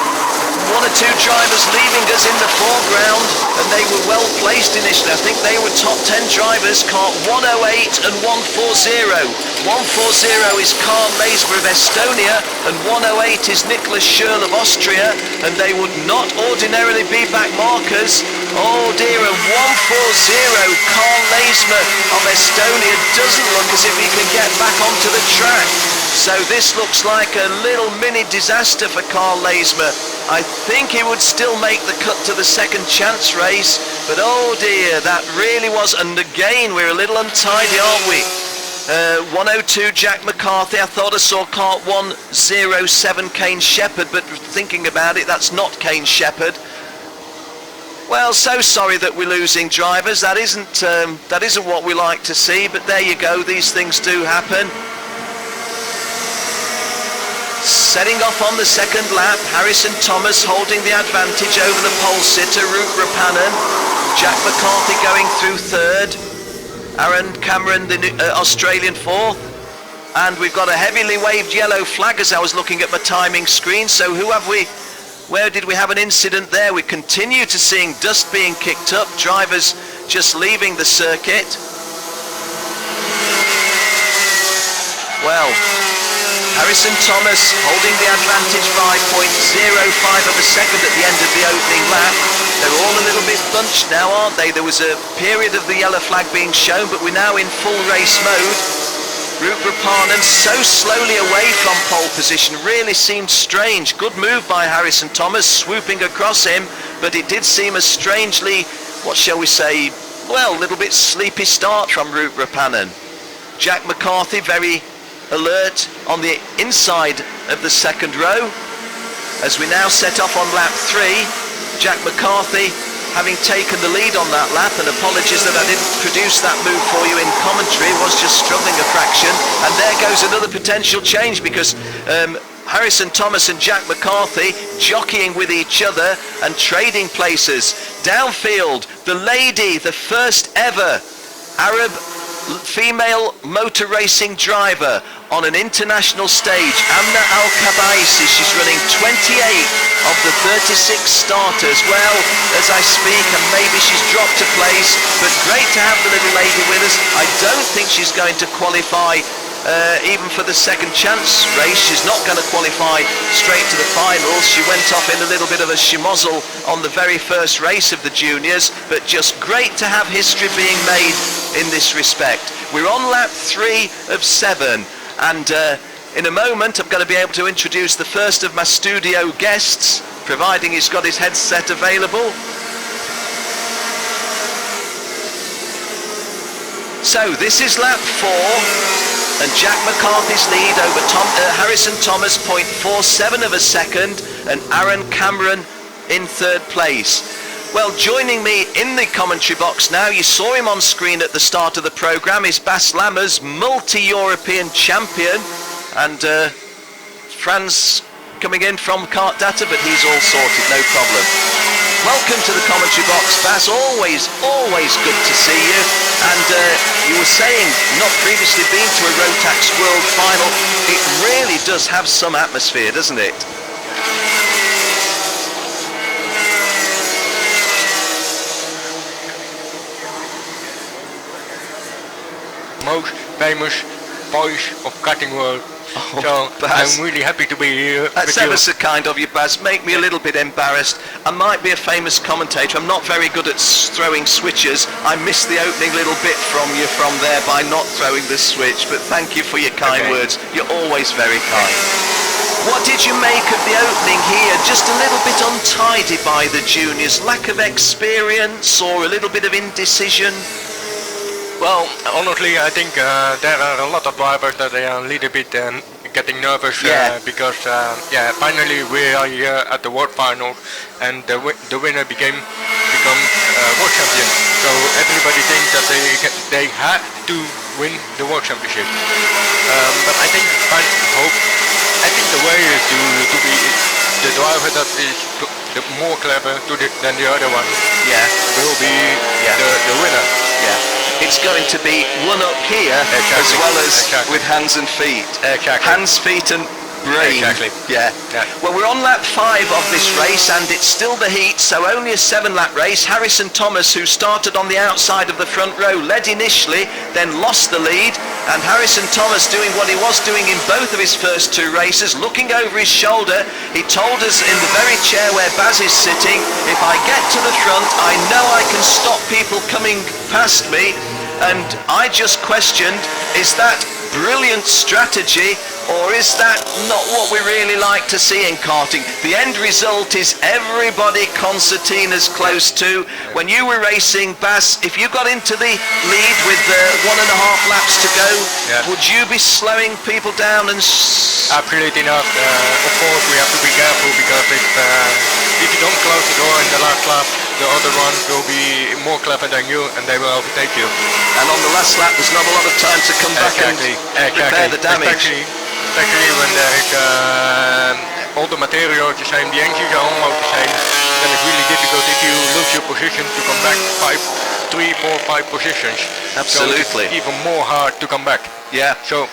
E: One or two drivers leaving us in the foreground, and they were well placed initially. I think they were top 10 drivers, KART 108 and 140. 140 is Karl Leismer of Estonia, and 108 is Niklas Schürl of Austria, and they would not ordinarily be back markers. Oh dear, and 140, Karl Leismer of Estonia doesn't look as if he can get back onto the track. So this looks like a little mini disaster for Karl Leismer. I think he would still make the cut to the second chance race, but oh dear, that really was, and again we're a little untidy, aren't we? 102 Jack McCarthy. I thought I saw KART 107 Kane Shepherd, but thinking about it, that's not Kane Shepherd. Well, so sorry that we're losing drivers. That isn't what we like to see, but there you go, these things do happen. Setting off on the second lap, Harrison Thomas holding the advantage over the pole sitter, Root Rapanen. Jack McCarthy going through third. Aaron Cameron, the Australian, fourth. And we've got a heavily waved yellow flag as I was looking at my timing screen. So who have we? Where did we have an incident there? We continue to seeing dust being kicked up, drivers just leaving the circuit. Well, Harrison Thomas holding the advantage by 0.05 of a second at the end of the opening lap. They're all a little bit bunched now, aren't they? There was a period of the yellow flag being shown, but we're now in full race mode. Root Rapanen so slowly away from pole position, really seemed strange. Good move by Harrison Thomas, swooping across him, but it did seem a strangely, what shall we say, well, a little bit sleepy start from Root Rapanen. Jack McCarthy very alert on the inside of the second row. As we now set off on lap 3, Jack McCarthy having taken the lead on that lap, and apologies that I didn't produce that move for you in commentary, was just struggling a fraction, and there goes another potential change because Harrison Thomas and Jack McCarthy jockeying with each other and trading places. Downfield, the lady, the first ever Arab female motor racing driver on an international stage, Amna Al-Kabaisi. She's running 28 of the 36 starters. Well, as I speak, and maybe she's dropped a place, but great to have the little lady with us. I don't think she's going to qualify even for the second chance race. She's not going to qualify straight to the finals. She went off in a little bit of a schmozzle on the very first race of the juniors, but just great to have history being made in this respect. We're on lap 3 of 7, and in a moment I'm going to be able to introduce the first of my studio guests, providing he's got his headset available. So this is lap 4, and Jack McCarthy's lead over Harrison Thomas, 0.47 of a second, and Aaron Cameron in third place. Well, joining me in the commentary box now, you saw him on screen at the start of the programme, is Bas Lammers, multi-European champion, and Franz coming in from KART-DATA, but he's all sorted, no problem. Welcome to the commentary box, Bas. Always good to see you. And you were saying, not previously been to a Rotax World Final. It really does have some atmosphere, doesn't it?
D: Most famous boys of karting world
E: Oh,
D: So
E: Baz.
D: I'm really happy to be here
E: That's
D: with you.
E: ever so kind of you, Baz. Make me a little bit embarrassed. I might be a famous commentator. I'm not very good at throwing switches. I missed the opening little bit from you from there by not throwing the switch. But thank you for your kind
D: Okay.
E: words. You're always very kind. What did you make of the opening here? Just a little bit untidy by the juniors. Lack of experience or a little bit of indecision?
D: Well, honestly, I think there are a lot of drivers that they are a little bit getting nervous
E: Yeah.
D: because finally we are here at the World Final, and the winner becomes World Champion. So everybody thinks that they have to win the World Championship. But I think I think the way is to be the driver that is the more clever than the other one.
E: Yeah.
D: Will be
E: Yeah.
D: the winner.
E: Yeah. It's going to be one up here as
D: Exactly.
E: well as
D: Exactly.
E: with hands and feet.
D: Exactly.
E: Hands, feet and brain.
D: Exactly.
E: Yeah.
D: Yeah.
E: Well, we're on lap 5 of this race and it's still the heat, so only a 7-lap race. Harrison Thomas, who started on the outside of the front row, led initially, then lost the lead. And Harrison Thomas doing what he was doing in both of his first 2 races, looking over his shoulder. He told us in the very chair where Baz is sitting, if I get to the front, I know I can stop people coming past me. And I just questioned, is that brilliant strategy or is that not what we really like to see in karting? The end result is everybody concertina's close to. When you were racing, Baz, if you got into the lead with 1.5 laps to go,
D: Yeah.
E: would you be slowing people down and...
D: Absolutely not. Of course, we have to be careful because if you don't close the door in the last lap, the other ones will be more clever than you and they will overtake you.
E: And on the last lap, there's not a lot of time to come back and repair the damage.
D: Especially when there is all the materials the same, the engines are almost the same, then it's really difficult if you lose your position to come back 3, 4, 5 positions.
E: Absolutely.
D: So it's even more hard to come back.
E: Yeah. So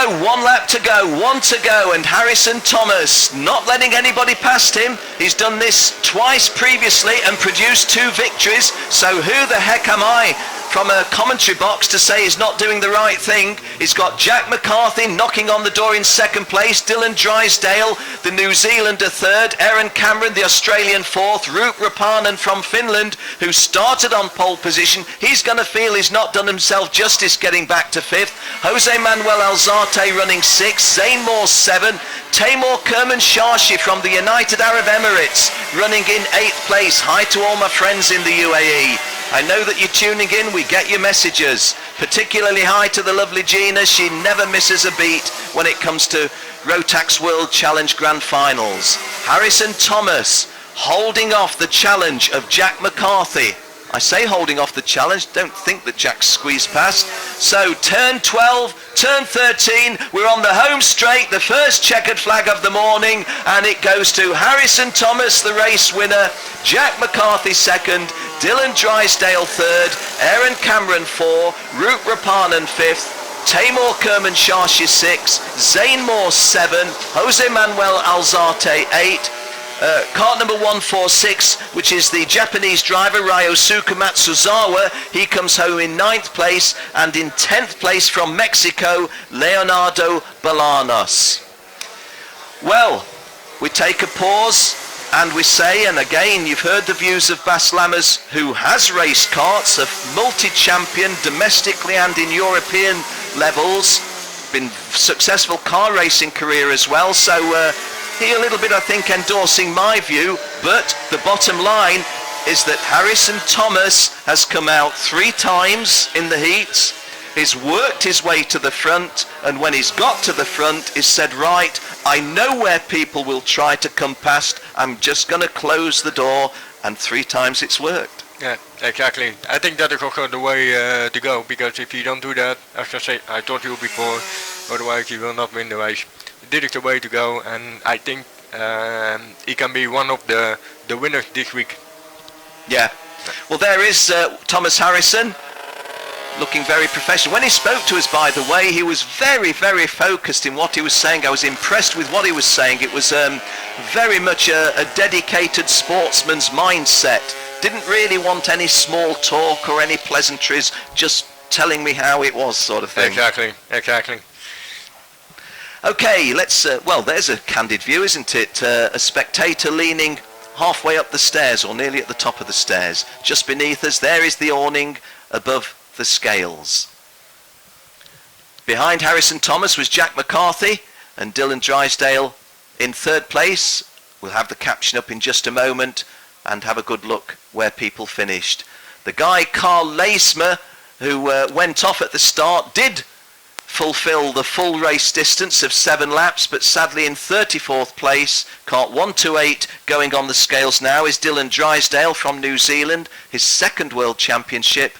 E: 1 lap to go, 1 to go, and Harrison Thomas not letting anybody past him. He's done this twice previously and produced 2 victories. So who the heck am I from a commentary box to say he's not doing the right thing? He's got Jack McCarthy knocking on the door in 2nd place, Dylan Drysdale, the New Zealander 3rd, Aaron Cameron, the Australian 4th, Roop Rapanen from Finland, who started on pole position. He's going to feel he's not done himself justice getting back to 5th. Jose Manuel Alzate running 6th, Zane Moore 7th, Taimur Kermanshashi from the United Arab Emirates running in 8th place. Hi to all my friends in the UAE. I know that you're tuning in, we get your messages. Particularly hi to the lovely Gina, she never misses a beat when it comes to Rotax World Challenge Grand Finals. Harrison Thomas holding off the challenge of Jack McCarthy. I say holding off the challenge, don't think that Jack squeezed past. So turn 12, turn 13, we're on the home straight, the first checkered flag of the morning, and it goes to Harrison Thomas, the race winner, Jack McCarthy 2nd, Dylan Drysdale 3rd, Aaron Cameron 4, Roop Rapanen 5th, Taimur Kermanshashi 6th, Zane Moore 7, Jose Manuel Alzate 8, kart number 146, which is the Japanese driver Ryosuke Matsuzawa, he comes home in 9th place, and in 10th place from Mexico, Leonardo Bolanos. Well, we take a pause and we say, and again you've heard the views of Bas Lammers, who has raced karts, a multi-champion domestically and in European levels, been successful car racing career as well, so he a little bit, I think, endorsing my view, but the bottom line is that Harrison Thomas has come out 3 times in the heats. He's worked his way to the front, and when he's got to the front, he's said, right, I know where people will try to come past, I'm just going to close the door, and 3 times it's worked.
D: Yeah, exactly. I think that is also the way to go, because if you don't do that, as I told you before, otherwise you will not win the race. This is the way to go, and I think he can be one of the winners this week.
E: Yeah. Well, there is Thomas Harrison, looking very professional. When he spoke to us, by the way, he was very, very focused in what he was saying. I was impressed with what he was saying. It was very much a dedicated sportsman's mindset. Didn't really want any small talk or any pleasantries, just telling me how it was, sort of thing.
D: Exactly, exactly.
E: Okay, let's, well, there's a candid view, isn't it? A spectator leaning halfway up the stairs, or nearly at the top of the stairs. Just beneath us, there is the awning above the scales. Behind Harrison Thomas was Jack McCarthy and Dylan Drysdale in third place. We'll have the caption up in just a moment and have a good look where people finished. The guy, Carl Leismer, who went off at the start, did fulfill the full race distance of 7 laps, but sadly in 34th place. KART 128 going on the scales now is Dylan Drysdale from New Zealand, his second World Championship.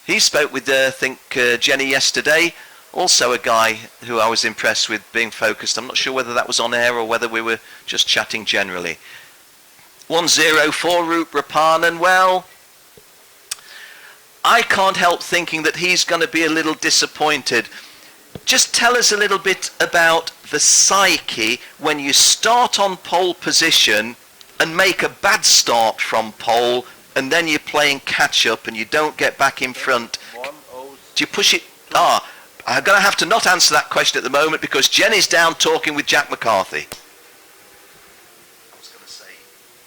E: He spoke with, I think, Jenny yesterday, also a guy who I was impressed with being focused. I'm not sure whether that was on air or whether we were just chatting generally. 104 Roop Rapanen, well, I can't help thinking that he's going to be a little disappointed. Just tell us a little bit about the psyche when you start on pole position and make a bad start from pole, and then you're playing catch up and you don't get back in front. Do you push it? I'm going to have to not answer that question at the moment because Jenny's down talking with Jack McCarthy. I was going to say,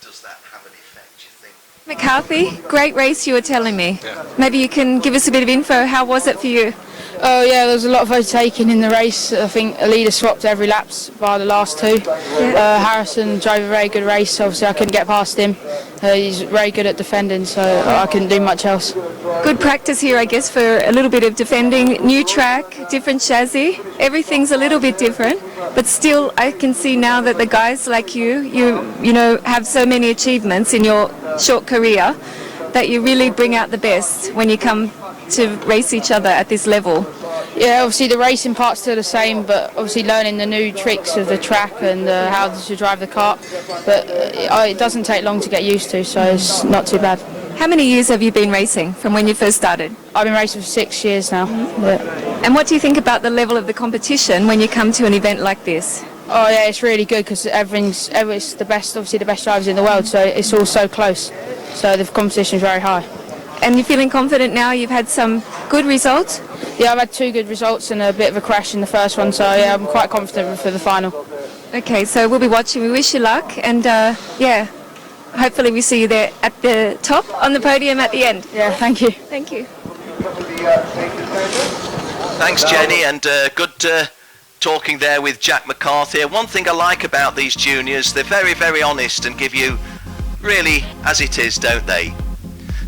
E: does that have an effect, you think?
A: McCarthy, great race you were telling me.
F: Yeah.
A: Maybe you can give us a bit of info. How was it for you?
F: Oh yeah, there was a lot of overtaking in the race. I think a leader swapped every laps by the last two. Harrison drove a very good race. Obviously I couldn't get past him. He's very good at defending, so I couldn't do much else.
A: Good practice here, I guess, for a little bit of defending. New track, different chassis. Everything's a little bit different, but still I can see now that the guys like you know, have so many achievements in your short career that you really bring out the best when you come to race each other at this level.
F: Yeah, obviously the racing part's still the same, but obviously learning the new tricks of the track and how to drive the kart. But it doesn't take long to get used to, so it's not too bad.
A: How many years have you been racing from when you first started?
F: I've been racing for 6 years now. Yeah.
A: And what do you think about the level of the competition when you come to an event like this?
F: Oh yeah, it's really good because it's the best, obviously the best drivers in the world, so it's all so close. So the competition is very high.
A: And you're feeling confident now? You've had some good results?
F: Yeah, I've had 2 good results and a bit of a crash in the first one, so yeah, I'm quite confident for the final.
A: Okay, so we'll be watching. We wish you luck, and yeah, hopefully we see you there at the top on the podium at the end.
F: Yeah, thank you.
A: Thank you.
E: Thanks, Jenny, and good talking there with Jack McCarthy. One thing I like about these juniors, they're very, very honest and give you really as it is, don't they?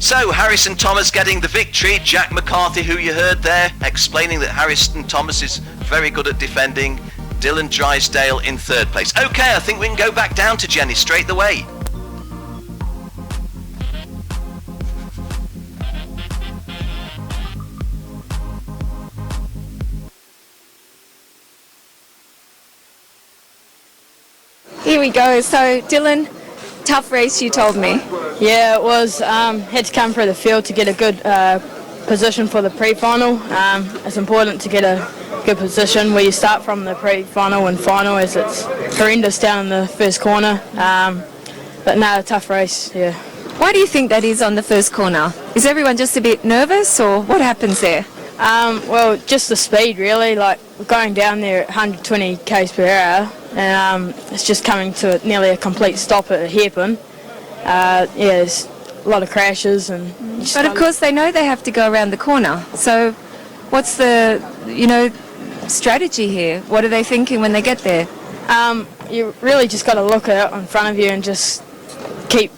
E: So, Harrison Thomas getting the victory. Jack McCarthy, who you heard there, explaining that Harrison Thomas is very good at defending. Dylan Drysdale in third place. Okay, I think we can go back down to Jenny straight away.
A: Here we go. So, Dylan, tough race you told me.
F: Yeah, it was. Had to come through the field to get a good position for the pre-final. It's important to get a good position where you start from the pre-final and final, as it's horrendous down in the first corner. But no, a tough race, yeah.
A: Why do you think that is on the first corner? Is everyone just a bit nervous, or what happens there?
F: Well, just the speed, really. Like, we're going down there at 120 k's per hour, and it's just coming to nearly a complete stop at a hairpin. Yeah, there's a lot of crashes, and.
A: But of course, they know they have to go around the corner. So, what's the, strategy here? What are they thinking when they get there?
F: You really just got to look out in front of you and just keep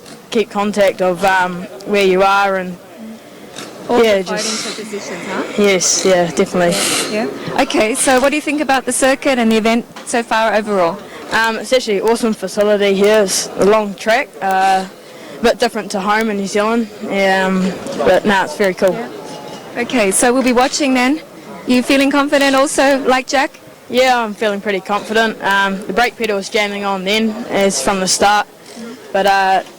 F: contact of where you are, and
A: Fighting for positions, huh?
F: Yes, yeah, definitely.
A: Yeah. Okay, so what do you think about the circuit and the event so far overall?
F: It's actually an awesome facility here. It's a long track, a bit different to home in New Zealand, but no, it's very cool.
A: Yeah. Okay, so we'll be watching then. You feeling confident also, like Jack?
F: Yeah, I'm feeling pretty confident. The brake pedal was jamming on then, as from the start, but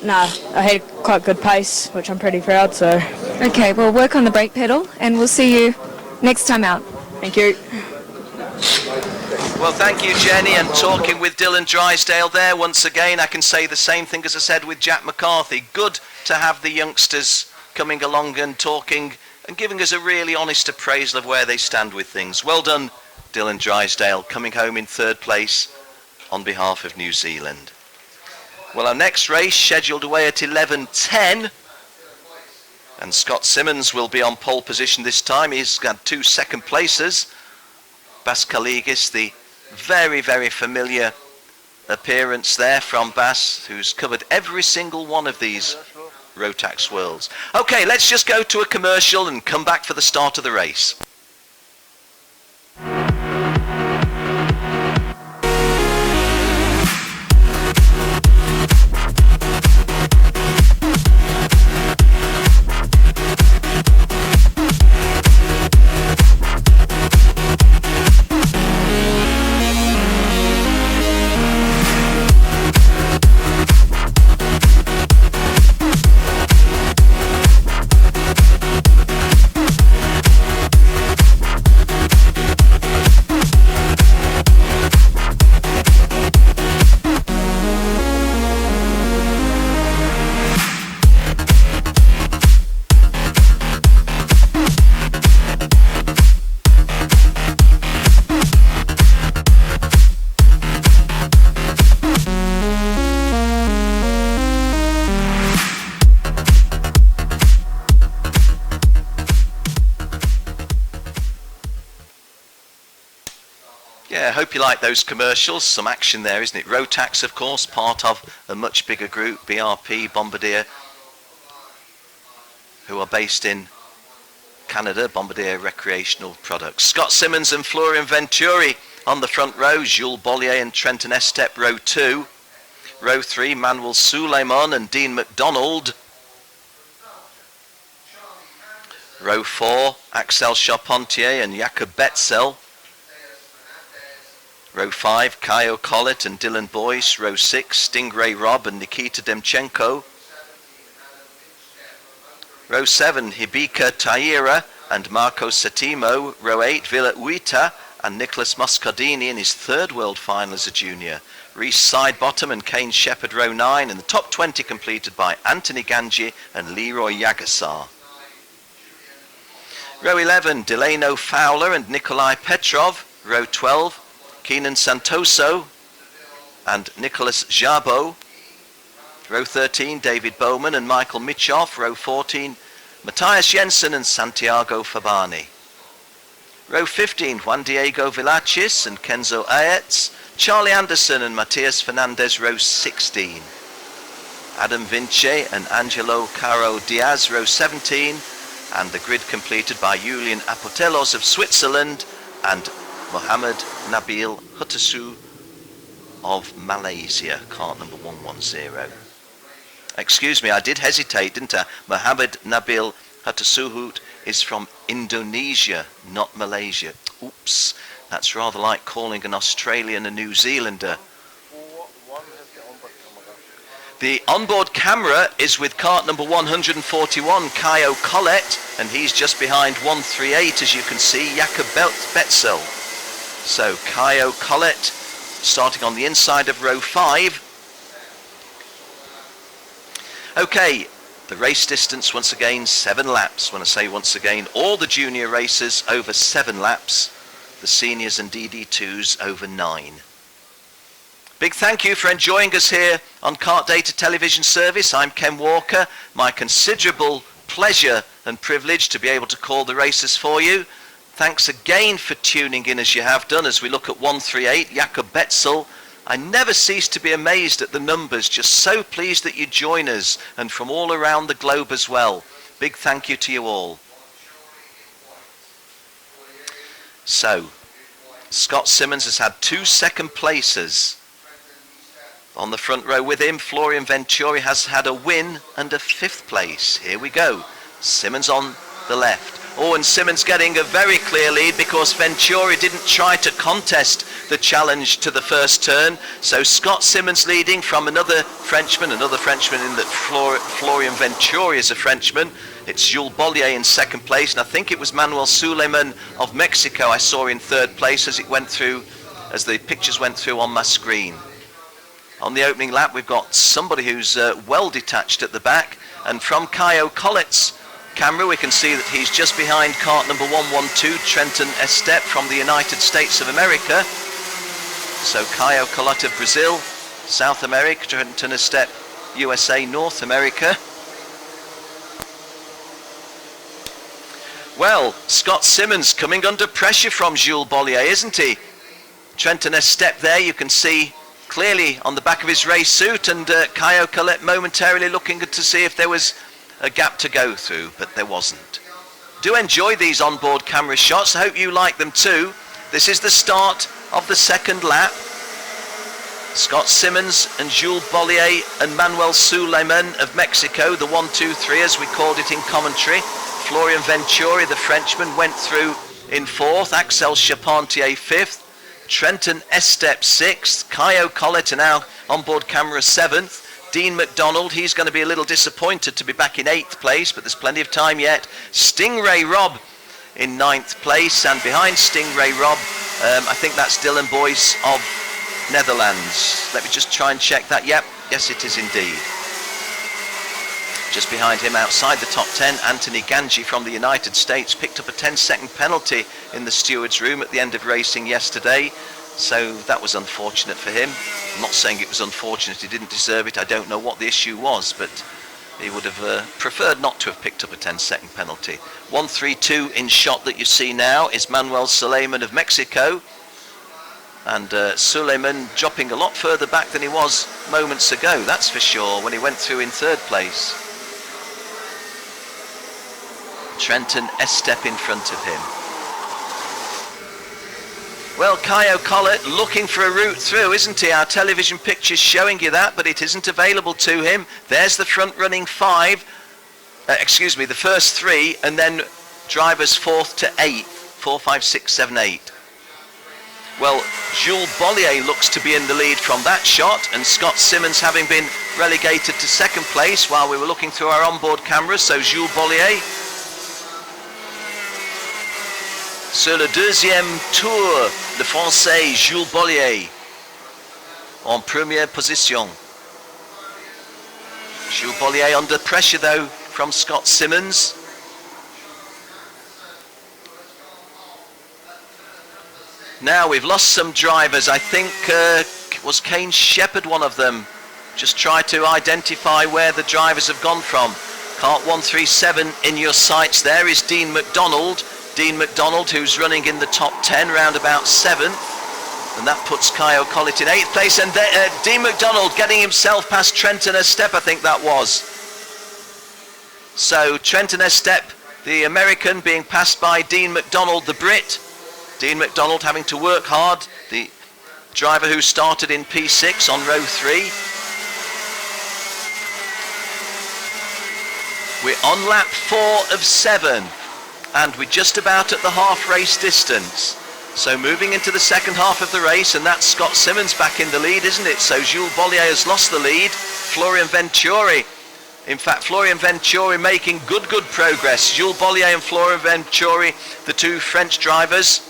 F: no, I had quite good pace, which I'm pretty proud, so.
A: Okay, we'll work on the brake pedal and we'll see you next time out.
F: Thank you.
E: Well, thank you, Jenny, and talking with Dylan Drysdale there. Once again, I can say the same thing as I said with Jack McCarthy. Good to have the youngsters coming along and talking and giving us a really honest appraisal of where they stand with things. Well done Dylan Drysdale coming home in third place on behalf of New Zealand. Well, our next race scheduled away at 11:10, and Scott Simmons will be on pole position this time. He's got 2 second places. Bas Kaligis, the very, very familiar appearance there from Bas, who's covered every single one of these Rotax Worlds. Okay, let's just go to a commercial and come back for the start of the race. Yeah, I hope you like those commercials. Some action there, isn't it? Rotax, of course, part of a much bigger group, BRP, Bombardier, who are based in Canada, Bombardier Recreational Products. Scott Simmons and Florian Venturi on the front row, Jules Bollier and Trenton Estep, row 2. Row 3, Manuel Suleiman and Dean McDonald. Row 4, Axel Charpentier and Jakob Betzel. Row 5, Kaio Collett and Dylan Boyce. Row 6, Stingray Rob and Nikita Demchenko. Row 7, Hibika Taira and Marco Settimo. Row 8, Villa Uita and Nicholas Moscardini in his third world final as a junior. Reece Sidebottom and Kane Shepherd, row 9, and the top 20 completed by Anthony Ganji and Leroy Yagasar. Row 11, Delano Fowler and Nikolai Petrov. Row 12, Keenan Santoso and Nicholas Jabo. Row 13, David Bowman and Michael Mitchoff. Row 14, Matthias Jensen and Santiago Fabani. Row 15, Juan Diego Vilachis and Kenzo Ayetz. Charlie Anderson and Matias Fernandez, row 16. Adam Vinci and Angelo Caro Diaz, row 17. And the grid completed by Julian Apotelos of Switzerland and Mohammed Nabil Hutasu of Malaysia, kart number 110. Excuse me, I did hesitate, didn't I? Mohammed Nabil Hutasuhut is from Indonesia, not Malaysia. Oops, that's rather like calling an Australian a New Zealander. The onboard camera is with kart number 141, Kaio Collett, and he's just behind 138, as you can see, Jakob Betzel. So Kaio Collett starting on the inside of row 5. Okay, the race distance once again 7 laps. When I say once again, all the junior racers over 7 laps, the seniors and DD2s over 9. Big thank you for enjoying us here on KART-DATA television service. I'm Ken Walker. My considerable pleasure and privilege to be able to call the races for you. Thanks again for tuning in as you have done as we look at 138, Jakob Betzel. I never cease to be amazed at the numbers, just so pleased that you join us and from all around the globe as well. Big thank you to you all. So, Scott Simmons has had 2 second places. On the front row with him, Florian Venturi has had a win and a 5th place. Here we go. Simmons on the left. Oh, and Simmons getting a very clear lead because Venturi didn't try to contest the challenge to the first turn. So Scott Simmons leading from another Frenchman in that Florian Venturi is a Frenchman. It's Jules Bollier in second place, and I think it was Manuel Suleiman of Mexico I saw in third place as the pictures went through on my screen. On the opening lap, we've got somebody who's well detached at the back, and from Kaio Collett's camera, we can see that he's just behind kart number 112, Trenton Estep from the United States of America. So Caio Collet of Brazil, South America, Trenton Estep, USA, North America. Well, Scott Simmons coming under pressure from Jules Bollier, isn't he? Trenton Estep there, you can see clearly on the back of his race suit, and Caio Collet momentarily looking to see if there was a gap to go through, but there wasn't. Do enjoy these onboard camera shots. I hope you like them too. This is the start of the second lap. Scott Simmons and Jules Bollier and Manuel Suleiman of Mexico, the 1-2-3 as we called it in commentary. Florian Venturi, the Frenchman, went through in 4th, Axel Charpentier 5th, Trenton Estep 6th, Caio Collet now onboard camera 7th, Dean McDonald, he's going to be a little disappointed to be back in 8th place, but there's plenty of time yet. Stingray Rob in 9th place, and behind Stingray Rob, I think that's Dylan Boyce of Netherlands. Let me just try and check that. Yep, yes it is indeed. Just behind him outside the top 10, Anthony Ganji from the United States picked up a 10-second penalty in the steward's room at the end of racing yesterday. So that was unfortunate for him. I'm not saying it was unfortunate, he didn't deserve it. I don't know what the issue was, but he would have preferred not to have picked up a 10-second penalty. 1-3-2 in shot that you see now is Manuel Suleiman of Mexico. And Suleiman dropping a lot further back than he was moments ago, that's for sure, when he went through in 3rd place. Trenton Estep in front of him. Well, Caio Collet looking for a route through, isn't he? Our television picture's showing you that, but it isn't available to him. There's the front running 5, the first 3, and then drivers 4th to 8th, 4, 5, 6, 7, 8. Well, Jules Bollier looks to be in the lead from that shot, and Scott Simmons having been relegated to 2nd place while we were looking through our onboard cameras. So Jules Bollier sur le 2e tour, le Français Jules Bollier en première position. Jules Bollier under pressure though from Scott Simmons. Now we've lost some drivers. I think was Kane Shepherd one of them. Just try to identify where the drivers have gone from. Kart 137 in your sights there is Dean McDonald. Dean McDonald, who's running in the top 10, round about 7th. And that puts Caio Collet in 8th place. And Dean McDonald getting himself past Trenton Estep, I think that was. So Trenton Estep, the American, being passed by Dean McDonald, the Brit. Dean McDonald having to work hard, the driver who started in P6 on row 3. We're on lap 4 of 7. And we're just about at the half race distance. So moving into the second half of the race, and that's Scott Simmons back in the lead, isn't it? So Jules Bollier has lost the lead. Florian Venturi, in fact, Florian Venturi making good progress. Jules Bollier and Florian Venturi, the 2 French drivers,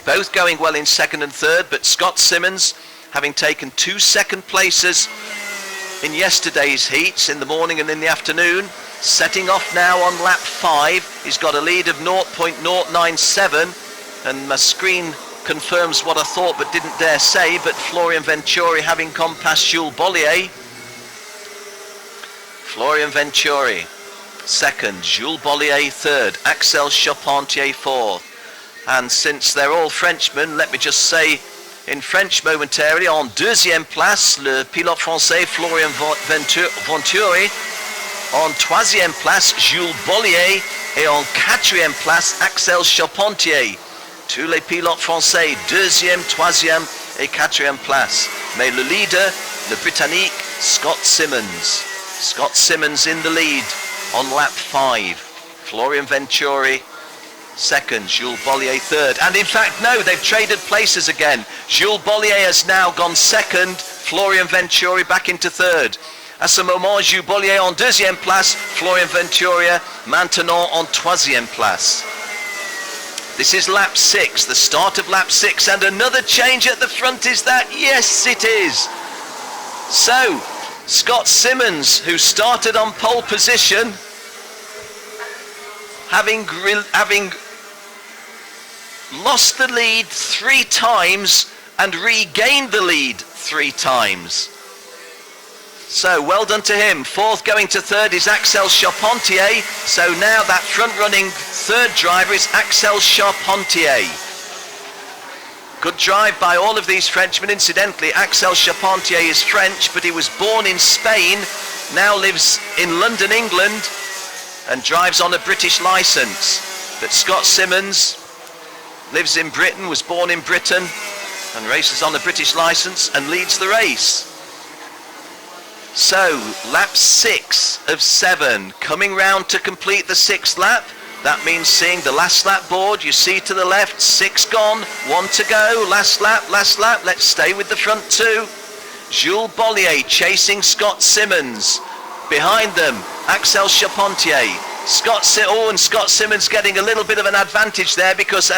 E: both going well in 2nd and 3rd, but Scott Simmons having taken 2 second places in yesterday's heats, in the morning and in the afternoon, setting off now on lap 5. He's got a lead of 0.097, and my screen confirms what I thought but didn't dare say, but Florian Venturi having gone past Jules Bollier. Florian Venturi 2nd, Jules Bollier 3rd, Axel Charpentier 4th. And since they're all Frenchmen, let me just say in French momentarily, en 2e place, le pilote français Florian Venturi. En 3e place, Jules Bollier, et en 4e place, Axel Charpentier. Tous les pilotes français, 2e, 3e et 4e place. Mais le leader, le Britannique, Scott Simmons. Scott Simmons in the lead on lap 5. Florian Venturi 2nd, Jules Bollier 3rd. And in fact, no, they've traded places again. Jules Bollier has now gone 2nd, Florian Venturi back into 3rd. À ce moment, Jules Bollier en 2e place, Florian Venturi maintenant en 3e place. This is lap 6, the start of lap 6, and another change at the front, is that? Yes, it is. So, Scott Simmons, who started on pole position, having lost the lead 3 times and regained the lead 3 times. So well done to him. Fourth going to third is Axel Charpentier. So now that front-running third driver is Axel Charpentier. Good drive by all of these Frenchmen. Incidentally, Axel Charpentier is French, but he was born in Spain, now lives in London, England, and drives on a British licence. But Scott Simmons lives in Britain, was born in Britain, and races on a British licence and leads the race. So, lap 6 of 7, coming round to complete the 6th lap. That means seeing the last lap board. You see to the left, 6 gone, 1 to go, last lap, let's stay with the front 2. Jules Bollier chasing Scott Simmons. Behind them, Axel Charpentier. Scott Simmons getting a little bit of an advantage there because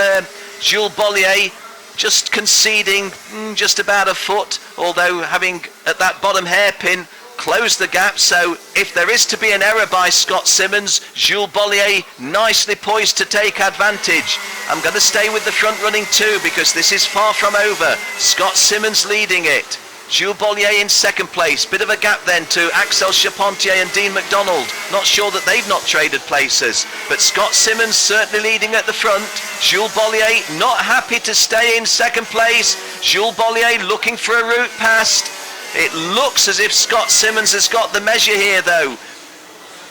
E: Jules Bollier just conceding just about a foot, although having at that bottom hairpin closed the gap. So if there is to be an error by Scott Simmons, Jules Bollier nicely poised to take advantage. I'm going to stay with the front running 2 because this is far from over. Scott Simmons leading it. Jules Bollier in second place. Bit of a gap then to Axel Charpentier and Dean McDonald. Not sure that they've not traded places. But Scott Simmons certainly leading at the front. Jules Bollier not happy to stay in second place. Jules Bollier looking for a route past. It looks as if Scott Simmons has got the measure here though.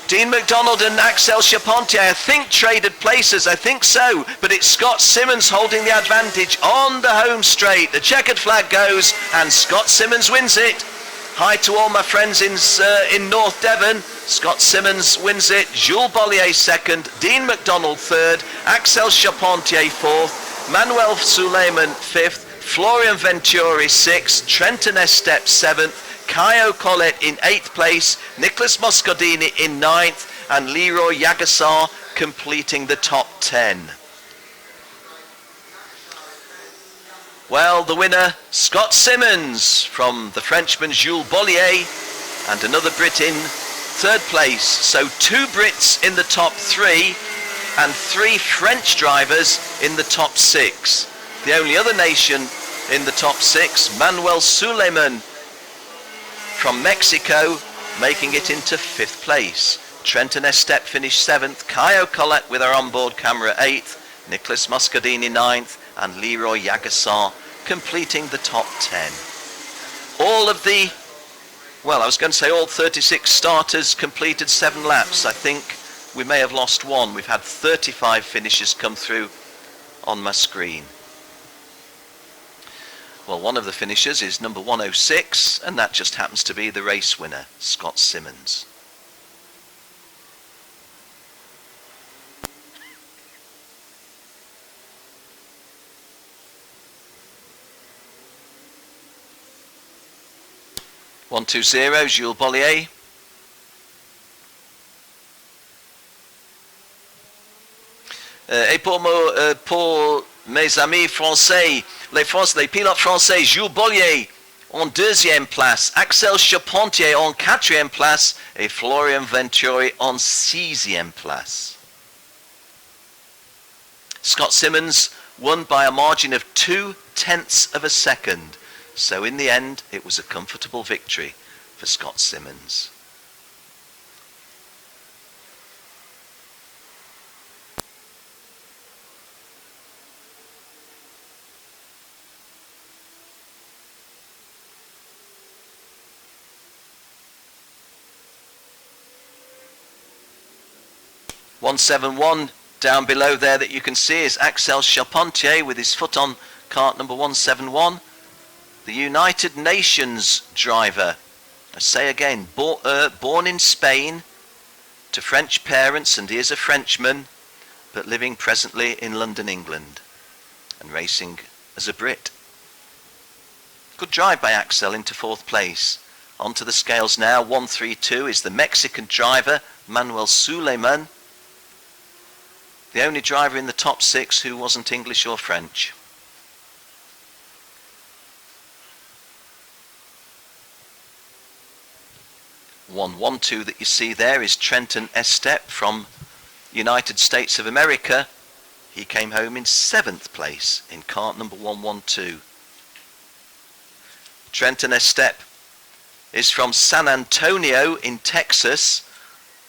E: Dean McDonald and Axel Charpentier, I think, traded places, I think so, but it's Scott Simmons holding the advantage on the home straight. The checkered flag goes and Scott Simmons wins it. Hi to all my friends in North Devon. Scott Simmons wins it. Jules Bollier second, Dean McDonald third, Axel Charpentier fourth, Manuel Suleiman fifth, Florian Venturi sixth, Trenton Estep seventh, Caio Collet in 8th place, Nicholas Moscardini in 9th, and Leroy Yagassar completing the top 10. Well, the winner, Scott Simmons from the Frenchman Jules Bollier, and another Brit in 3rd place. So 2 Brits in the top 3 and 3 French drivers in the top 6. The only other nation in the top 6, Manuel Suleiman from Mexico, making it into 5th place. Trenton Estep finished 7th, Caio Collet with our onboard camera 8th, Nicholas Moscardini 9th, and Leroy Yagassar completing the top 10. All of the, well, I was going to say all 36 starters completed 7 laps. I think we may have lost one. We've had 35 finishes come through on my screen. Well, one of the finishers is number 106, and that just happens to be the race winner, Scott Simmons. One, 2, 0, Jules Bollier. Et pour mes amis français, les pilotes français, Jules Bollier en 2e place, Axel Charpentier en 4e place et Florian Venturi en 6e place. Scott Simmons won by a margin of 0.2 of a second. So in the end, it was a comfortable victory for Scott Simmons. .171 down below there that you can see is Axel Charpentier with his foot on kart number 171. The United Nations driver, I say again, born in Spain to French parents, and he is a Frenchman, but living presently in London, England, and racing as a Brit. Good drive by Axel into 4th place. Onto the scales now, 132 is the Mexican driver, Manuel Suleiman, the only driver in the top 6 who wasn't English or French. One 1-2 that you see there is Trenton Estep from United States of America, he came home in 7th place in kart number 112. Trenton Estep is from San Antonio in Texas.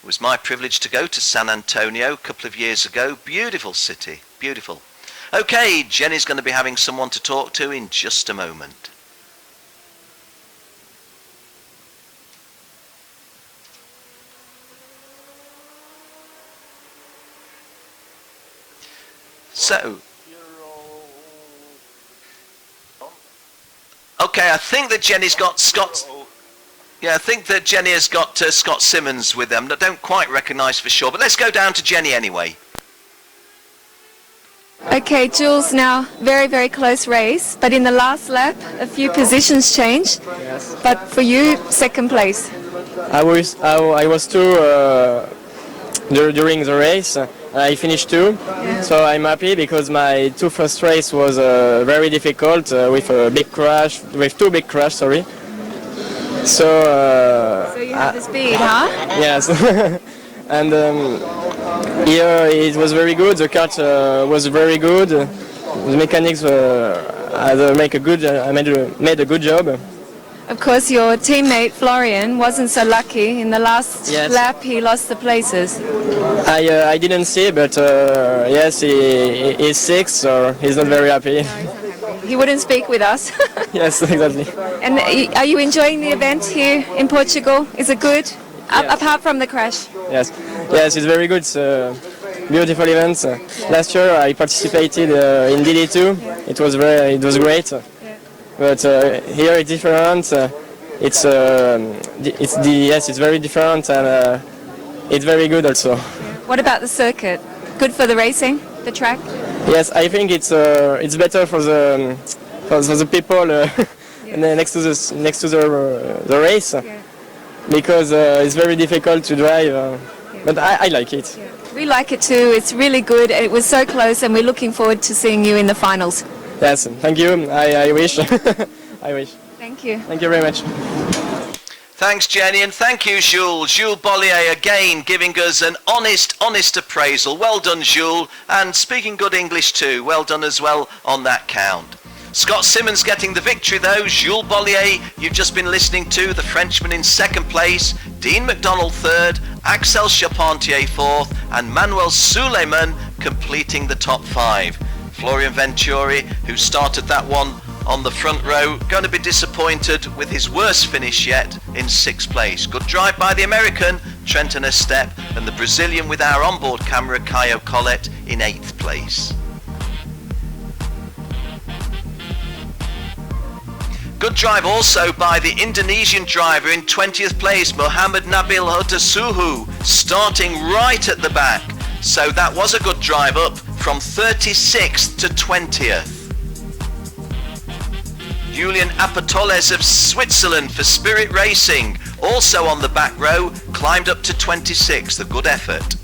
E: It was my privilege to go to San Antonio a couple of years ago. Beautiful city, beautiful. Okay, Jenny's going to be having someone to talk to in just a moment. So, okay, I think that Jenny's got Scott. Yeah, I think that Jenny has got Scott Simmons with them. I don't quite recognise for sure, but let's go down to Jenny anyway.
A: Okay, Jules, now very, very close race, but in the last lap, a few positions changed.
G: Yes.
A: But for you, 2nd place.
G: I was two during the race. I finished 2, so I'm happy because my 2 first race was very difficult with a big crash, with 2 big crashes. Sorry. So
A: you have the speed, huh?
G: yes. And here it was very good. The kart was very good. The mechanics made a good job.
A: Of course, your teammate Florian wasn't so lucky. In the last
G: Yes.
A: lap, he lost the places.
G: I didn't see, but yes, he's 6, so he's not very happy.
A: He wouldn't speak with us.
G: Yes, exactly.
A: And are you enjoying the event here in Portugal? Is it good? Apart from the crash?
G: Yes, yes, it's very good. It's a beautiful event. Last year I participated in DD2. It was great. But here it's different. It's very different, and it's very good also.
A: What about the circuit? Good for the racing, the track?
G: Yes, I think it's better for the people next to the race. Because it's very difficult to drive, but I like it.
A: We like it too. It's really good. It was so close, and we're looking forward to seeing you in the finals.
G: Yes, thank you. I wish. I wish.
A: Thank you.
G: Thank you very much.
E: Thanks, Jenny, and thank you, Jules. Jules Bollier again giving us an honest appraisal. Well done, Jules, and speaking good English too. Well done as well on that count. Scott Simmons getting the victory though. Jules Bollier, you've just been listening to, the Frenchman in 2nd place, Dean McDonald 3rd, Axel Charpentier 4th, and Manuel Suleiman completing the top 5. Florian Venturi, who started that one on the front row, going to be disappointed with his worst finish yet in 6th place. Good drive by the American, Trenton Estep, and the Brazilian with our onboard camera, Caio Collet, in 8th place. Good drive also by the Indonesian driver in 20th place, Muhammad Nabil Hotasuhu, starting right at the back. So that was a good drive up from 36th to 20th. Julian Apatoles of Switzerland for Spirit Racing, also on the back row, climbed up to 26th, a good effort.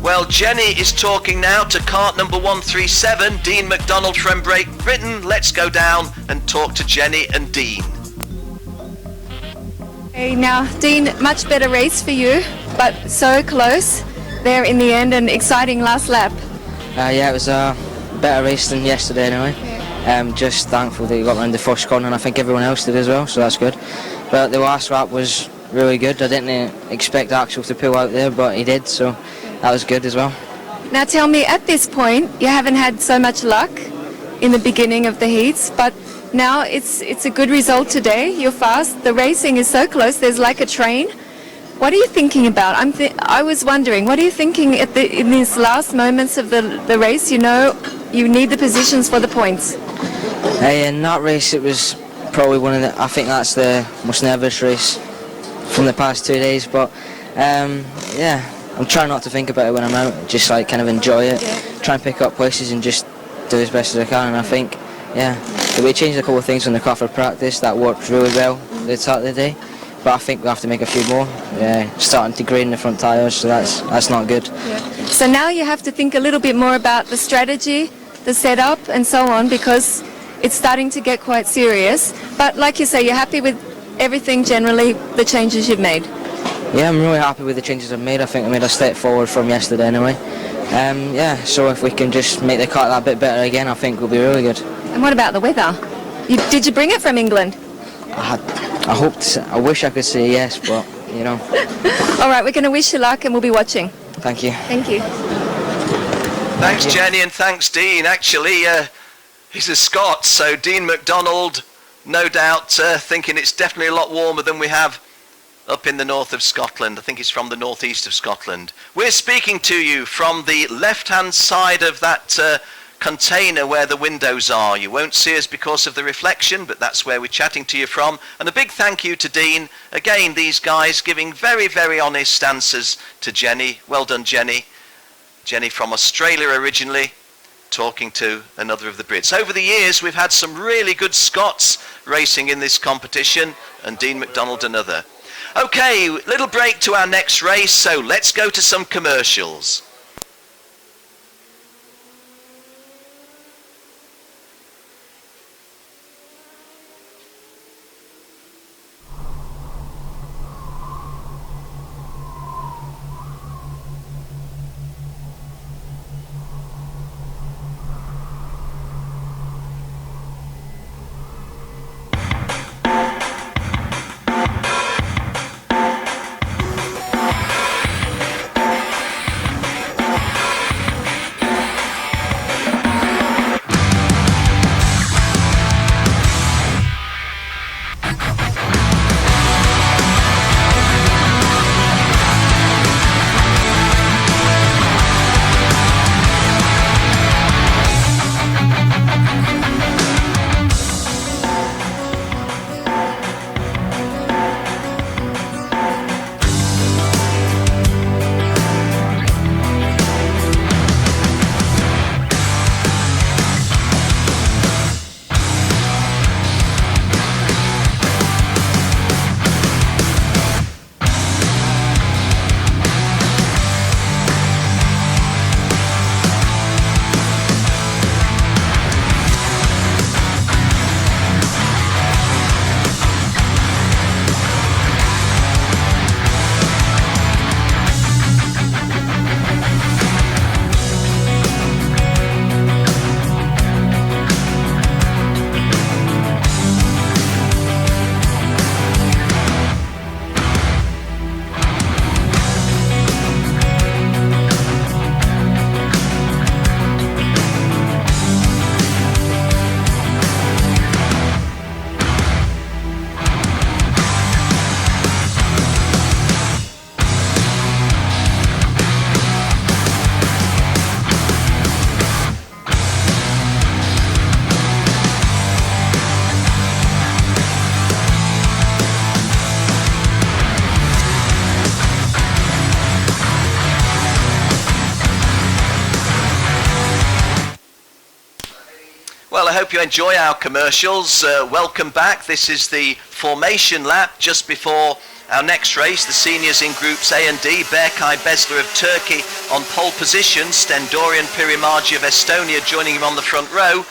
E: Well, Jenny is talking now to kart number 137, Dean McDonald from Great Britain. Let's go down and talk to Jenny and Dean.
A: Hey, now, Dean, much better race for you, but so close there in the end, an exciting last lap.
H: Yeah, it was a better race than yesterday anyway. Just thankful that you got around the first corner, and I think everyone else did as well, so that's good. But the last lap was really good. I didn't expect Axel to pull out there, but he did, so that was good as well.
A: Now tell me, at this point, you haven't had so much luck in the beginning of the heats, but now it's a good result today. You're fast. The racing is so close. There's like a train. What are you thinking about? I was wondering, what are you thinking in these last moments of the race? You know, you need the positions for the points.
H: In that race, it was probably I think that's the most nervous race from the past 2 days. But yeah, I'm trying not to think about it when I'm out. Just like kind of enjoy it, try and pick up places and just do as best as I can. And I think, yeah, we changed a couple of things on the car for practice. That worked really well at the start of the day. But I think we have to make a few more. Starting to green the front tyres, so that's not good.
A: Yeah. So now you have to think a little bit more about the strategy, the setup, and so on, because it's starting to get quite serious. But like you say, you're happy with everything generally, the changes you've made?
H: Yeah, I'm really happy with the changes I've made. I think I made a step forward from yesterday anyway. Yeah, so if we can just make the kart that bit better again, I think we'll be really good.
A: And what about the weather? Did you bring it from England?
H: I wish I could say yes, but, you know.
A: All right, we're going to wish you luck and we'll be watching.
H: Thank you.
A: Thank you.
E: Thanks, Jenny, and thanks, Dean. Actually, he's a Scot, so Dean MacDonald, no doubt, thinking it's definitely a lot warmer than we have up in the north of Scotland. I think he's from the northeast of Scotland. We're speaking to you from the left-hand side of that container where the windows are. You won't see us because of the reflection, but that's where we're chatting to you from. And a big thank you to Dean. Again, these guys giving very, very honest answers to Jenny. Well done, Jenny. Jenny from Australia originally, talking to another of the Brits. Over the years, we've had some really good Scots racing in this competition, and Dean MacDonald another. Okay, little break to our next race, so let's go to some commercials. Well, I hope you enjoy our commercials. Welcome back. This is the formation lap just before our next race. The seniors in groups A and D. Berkay Besler of Turkey on pole position. Stendorian Pirimarji of Estonia joining him on the front row.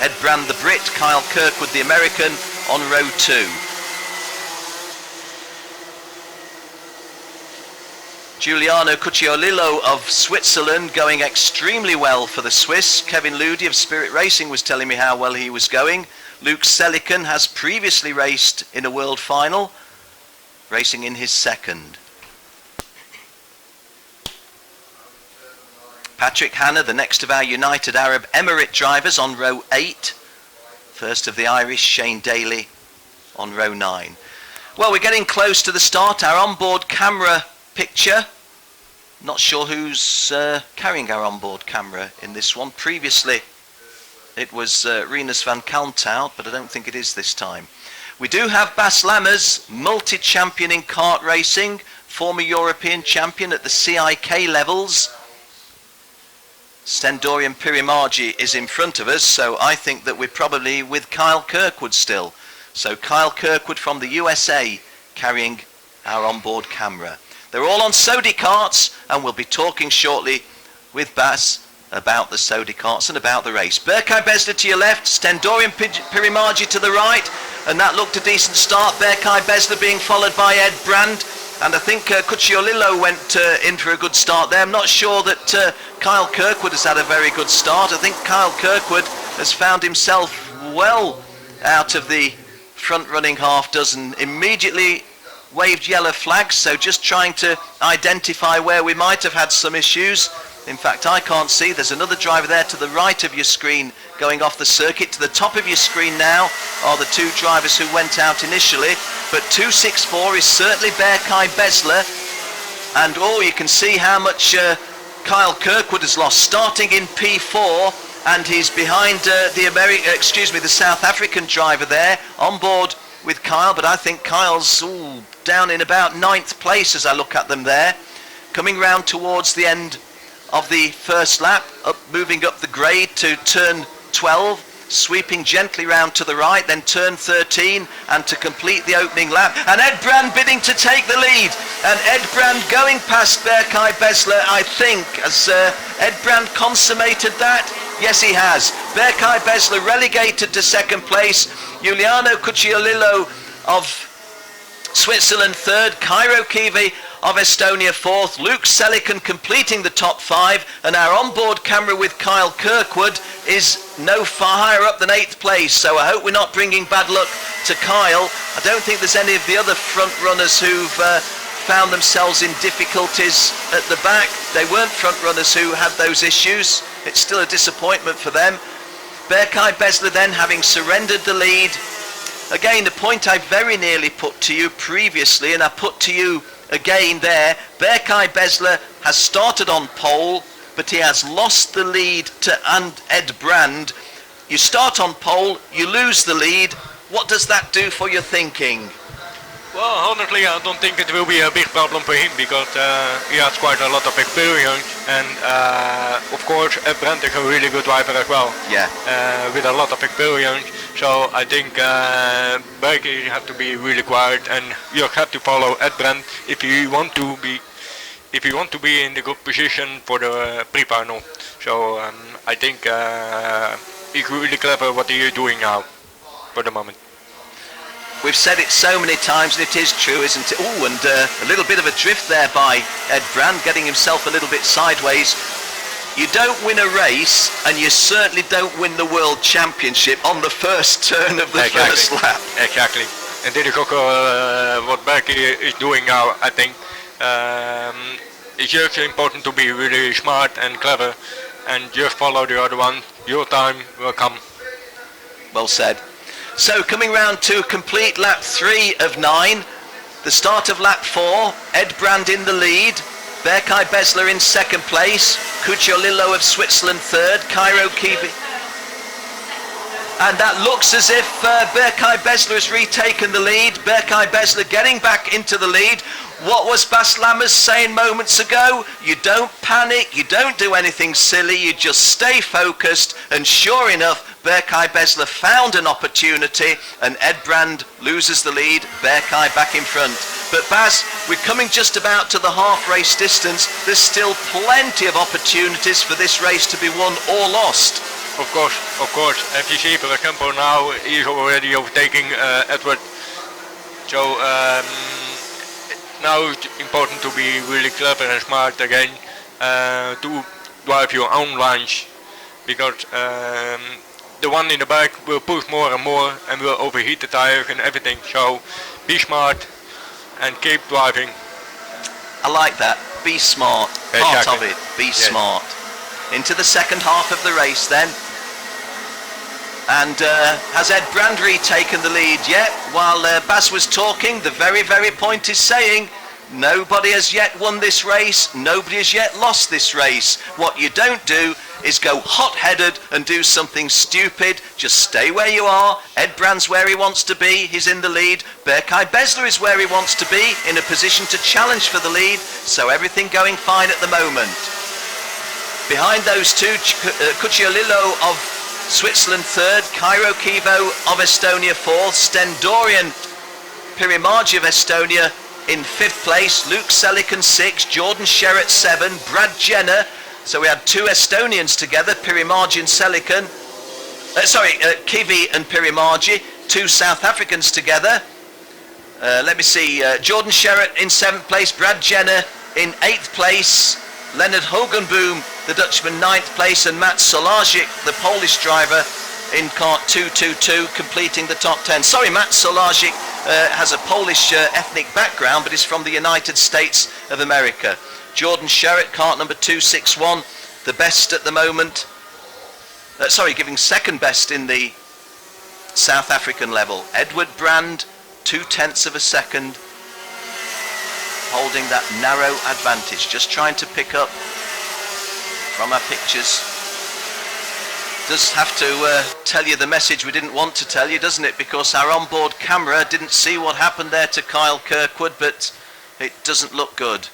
E: Ed Brand the Brit. Kyle Kirkwood the American on row 2. Giuliano Cucciolillo of Switzerland going extremely well for the Swiss. Kevin Ludi of Spirit Racing was telling me how well he was going. Luke Selican has previously raced in a world final, racing in his second. Patrick Hanna, the next of our United Arab Emirate drivers, on row 8. First of the Irish, Shane Daly on row 9. Well, we're getting close to the start. Our onboard camera picture. Not sure who's carrying our onboard camera in this one. Previously it was Rinus van Kalmthout, but I don't think it is this time. We do have Bas Lammers, multi-champion in kart racing, former European champion at the CIK levels. Stendorian Pirimarji is in front of us, so I think that we're probably with Kyle Kirkwood still. So Kyle Kirkwood from the USA carrying our onboard camera. They're all on Sodi karts, and we'll be talking shortly with Bas about the Sodi karts and about the race. Berkay Besler to your left, Stendorian Pirimarji to the right, and that looked a decent start. Berkay Besler being followed by Ed Brand, and I think Cucciolillo went in for a good start there. I'm not sure that Kyle Kirkwood has had a very good start. I think Kyle Kirkwood has found himself well out of the front running half dozen, immediately waved yellow flags, so just trying to identify where we might have had some issues. In fact, I can't see. There's another driver there to the right of your screen going off the circuit. To the top of your screen now are the two drivers who went out initially, but 264 is certainly Berkay Besler, and you can see how much Kyle Kirkwood has lost, starting in P4, and he's behind the South African driver there on board with Kyle, but I think Kyle's down in about 9th place as I look at them there, coming round towards the end of the first lap, moving up the grade to turn 12, sweeping gently round to the right, then turn 13, and to complete the opening lap, and Ed Brand bidding to take the lead, and Ed Brand going past Berkay Besler, I think. Has Ed Brand consummated that? Yes, he has. Berkay Besler relegated to second place, Giuliano Cucciolillo of Switzerland third, Kairo Kivi of Estonia fourth, Luke Selican completing the top 5, and our onboard camera with Kyle Kirkwood is no far higher up than 8th place, so I hope we're not bringing bad luck to Kyle. I don't think there's any of the other front runners who've found themselves in difficulties at the back. They weren't front runners who had those issues. It's still a disappointment for them. Berkay Besler then having surrendered the lead. Again, the point I very nearly put to you previously, and I put to you again there, Berkay Besler has started on pole, but he has lost the lead to Ed Brand. You start on pole, you lose the lead. What does that do for your thinking?
D: Well, honestly, I don't think it will be a big problem for him, because he has quite a lot of experience, and of course Ed Brand is a really good driver as well. Yeah. With a lot of experience, so I think Berkay have to be really quiet, and you have to follow Ed Brand if you want to be in the good position for the pre-final. So I think he's really clever what he is doing now for the moment.
E: We've said it so many times, and it is true, isn't it? And a little bit of a drift there by Ed Brand, getting himself a little bit sideways. You don't win a race, and you certainly don't win the World Championship on the first turn of the first lap.
D: Exactly. And dit is ook what Berkay is doing now, I think. It's just important to be really smart and clever, and just follow the other one. Your time will come.
E: Well said. So coming round to complete lap 3 of 9, the start of lap 4, Ed Brand in the lead, Berkay Besler in second place, Cucciolillo of Switzerland third, Kairo Kivi. And that looks as if Berkay Besler has retaken the lead. Berkay Besler getting back into the lead. What was Bas Lammers saying moments ago? You don't panic, you don't do anything silly, you just stay focused, and sure enough, Berkay Besler found an opportunity, and Ed Brand loses the lead, Berkay back in front. But Bas, we're coming just about to the half race distance. There's still plenty of opportunities for this race to be won or lost.
D: Of course. As you see, for example, now he's already overtaking Edward. So now it's important to be really clever and smart again, to drive your own lines, because the one in the back will push more and more and will overheat the tires and everything. So be smart and keep driving.
E: I like that. Be smart. Part of it. Be smart. Into the second half of the race then. And has Ed Brand retaken the lead yet? While Bas was talking, the very point is saying, nobody has yet won this race, nobody has yet lost this race. What you don't do is go hot-headed and do something stupid. Just stay where you are. Ed Brand's where he wants to be, he's in the lead. Berkay Besler is where he wants to be, in a position to challenge for the lead, so everything going fine at the moment. Behind those two, Cucciolillo of Switzerland third, Kairo Kivo of Estonia fourth, Stendorian Pirimarji of Estonia in 5th place, Luke Selican 6, Jordan Sherratt 7, Brad Jenner. So we had two Estonians together, Pirimarji and Selican. Kivi and Pirimarji. two South Africans together. Let me see, Jordan Sherratt in 7th place, Brad Jenner in 8th place, Leonard Hogenboom, the Dutchman, 9th place, and Matt Solarczyk, the Polish driver, in kart 222, completing the top 10. Sorry, Matt Solarczyk has a Polish ethnic background, but is from the United States of America. Jordan Sherratt, kart number 261, the best at the moment. Giving second best in the South African level. Edward Brand, 0.2 of a second, holding that narrow advantage. Just trying to pick up from our pictures. Does have to tell you the message we didn't want to tell you, doesn't it? Because our onboard camera didn't see what happened there to Kyle Kirkwood, but it doesn't look good.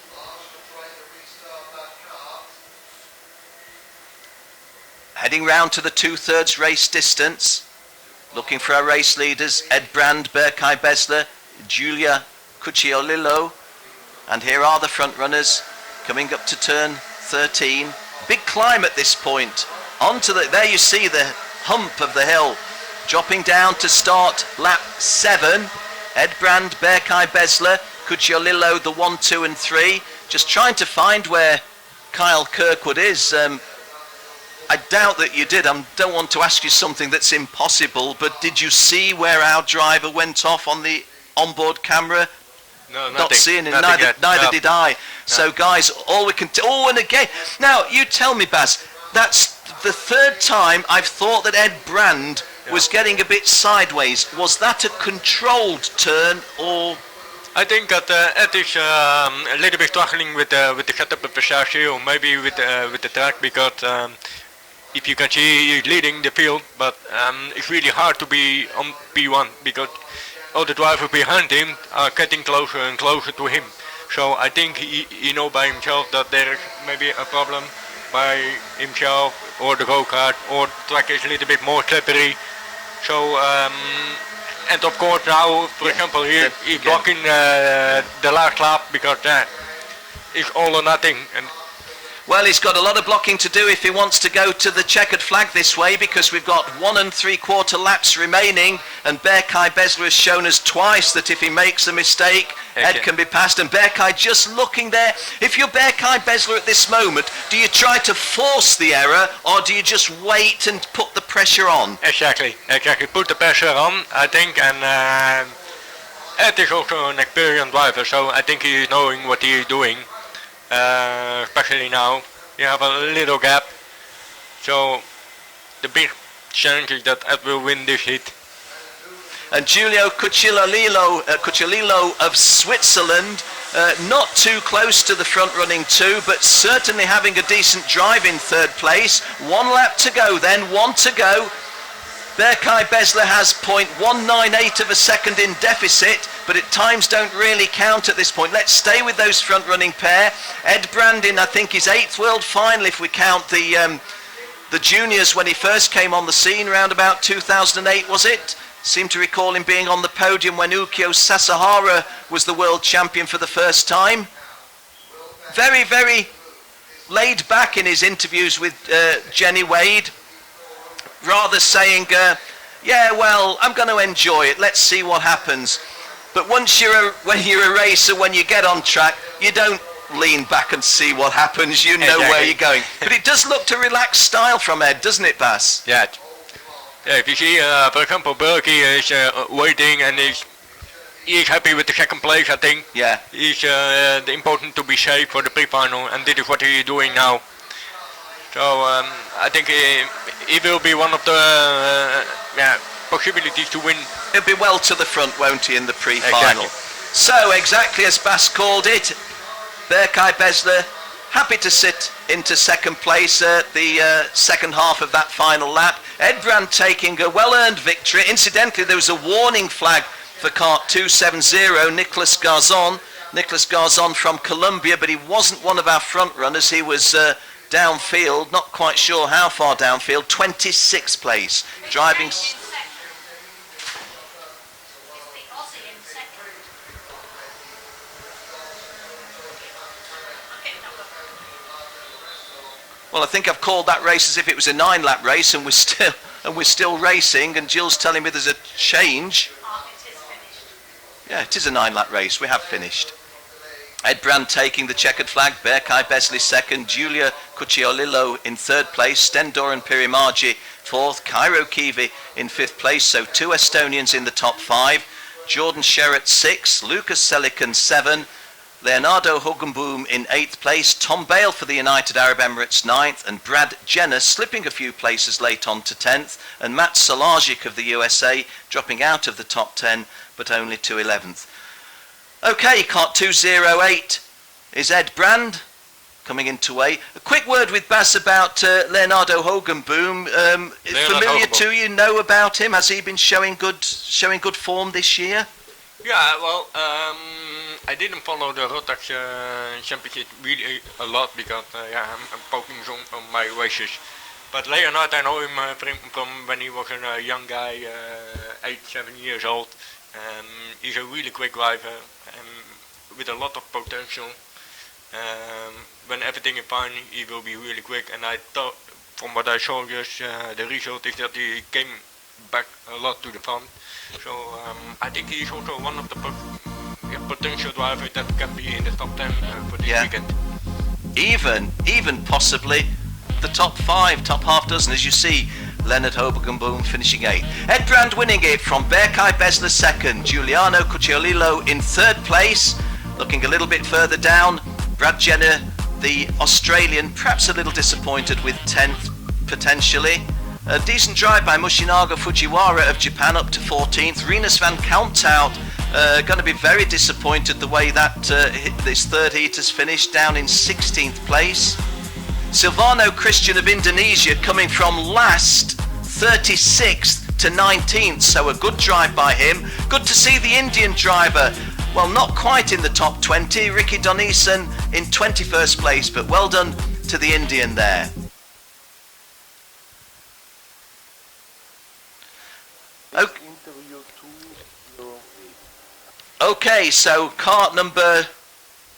E: Heading round to the 2/3 race distance. Looking for our race leaders, Ed Brand, Berkay Besler, Julia Cucciolillo. And here are the front runners coming up to turn 13. Big climb at this point. There you see the hump of the hill. Dropping down to start lap 7. Ed Brand, Berkay Besler, Cucciolillo, the 1, 2 and 3. Just trying to find where Kyle Kirkwood is. I doubt that you did. I don't want to ask you something that's impossible, but did you see where our driver went off on the onboard camera?
I: No, nothing.
E: Not seeing it.
I: Nothing
E: Neither
I: no.
E: did I.
I: No.
E: So guys, all we can... Oh, and again. Now, you tell me, Baz, that's the 3rd time I've thought that Ed Brand was getting a bit sideways. Was that a controlled turn, or...
I: I think that Ed is a little bit struggling with the setup of the chassis, or maybe with the track, because if you can see, he's leading the field, but it's really hard to be on P1 because all the drivers behind him are getting closer and closer to him. So I think he knows by himself that there is maybe a problem by himself, or the go-kart, or the track is a little bit more slippery. So and of course now, for example, he's blocking the last lap because it's all or nothing. And
E: well, he's got a lot of blocking to do if he wants to go to the checkered flag this way, because we've got 1 3/4 laps remaining, and Berkay Besler has shown us twice that if he makes a mistake, Ed can be passed. And Berkay just looking there. If you're Berkay Besler at this moment, do you try to force the error, or do you just wait and put the pressure on?
I: Exactly. Put the pressure on, I think, and Ed is also an experienced driver, so I think he is knowing what he is doing. Especially now, you have a little gap, so the big chance is that Ed will win this heat.
E: And Giulio Cucciolillo of Switzerland, not too close to the front running two, but certainly having a decent drive in 3rd place. 1 lap to go then, 1 to go. Berkay Besler has 0.198 of a second in deficit, but at times don't really count at this point. Let's stay with those front running pair. Ed Brand in, I think, his 8th world final, if we count the juniors when he first came on the scene around about 2008, was it? Seem to recall him being on the podium when Ukyo Sasahara was the world champion for the first time. Very, very laid back in his interviews with Jenny Wade. Rather saying, yeah, well, I'm going to enjoy it. Let's see what happens. But when you're a racer, when you get on track, you don't lean back and see what happens. You know where you're going. But it does look to relaxed style from Ed, doesn't it, Bas?
I: Yeah. If you see, for example, Berkey is waiting, and he's happy with the 2nd place, I think.
E: Yeah.
I: It's important to be safe for the pre-final, and this is what he's doing now. So I think he will be one of the possibilities to win.
E: He'll be well to the front, won't he, in the pre-final?
I: Exactly.
E: So, exactly as Bas called it, Berkay Besler happy to sit into 2nd place at the 2nd half of that final lap. Ed Brand taking a well-earned victory. Incidentally, there was a warning flag for kart 270, Nicolas Garzon from Colombia, but he wasn't one of our front runners. He was downfield, not quite sure how far downfield, 26th place, driving... Well, I think I've called that race as if it was a 9-lap race, and we're and we're still racing, and Jill's telling me there's a change. Yeah, it is a 9-lap race. We have finished. Ed Brand taking the checkered flag, Berkay Besley second, Giulia Cucciolillo in third place, Stendoran Pirimarji fourth, Cairo Kivi in fifth place, so 2 Estonians in the top 5, Jordan Sherratt 6, Lucas Selikan 7, Leonardo Hogenboom in 8th place, Tom Bale for the United Arab Emirates 9th, and Brad Jenner slipping a few places late on to 10th, and Matt Solajic of the USA dropping out of the top 10 but only to 11th. Okay, KART 208 is Ed Brand coming into A quick word with Bas about Leonardo Hogenboom. Familiar to you, know about him? Has he been showing good form this year?
I: Yeah, well, I didn't follow the Rotax championship really a lot because I'm poking on my races. But Leonard, I know him from when he was a young guy, 8-7 years old. He's a really quick driver with a lot of potential. When everything is fine, he will be really quick. And I thought, from what I saw, just the result is that he came back a lot to the front. So I think he's also one of the potential drivers that can be in the top 10 for this weekend. Even possibly the top 5, top half dozen, as you see. Leonard Hogenboom finishing 8th. Ed Brand winning it from Berkay Besley second, Giuliano Cucciolillo in third place. Looking a little bit further down, Brad Jenner, the Australian, perhaps a little disappointed with 10th potentially. A decent drive by Mushinaga Fujiwara of Japan up to 14th. Rinus van Kalmthout going to be very disappointed the way that this third heat has finished, down in 16th place. Silvano Christian of Indonesia coming from last, 36th to 19th, so a good drive by him. Good to see the Indian driver, well, not quite in the top 20, Ricky Donison in 21st place, but well done to the Indian there. Okay, so KART number,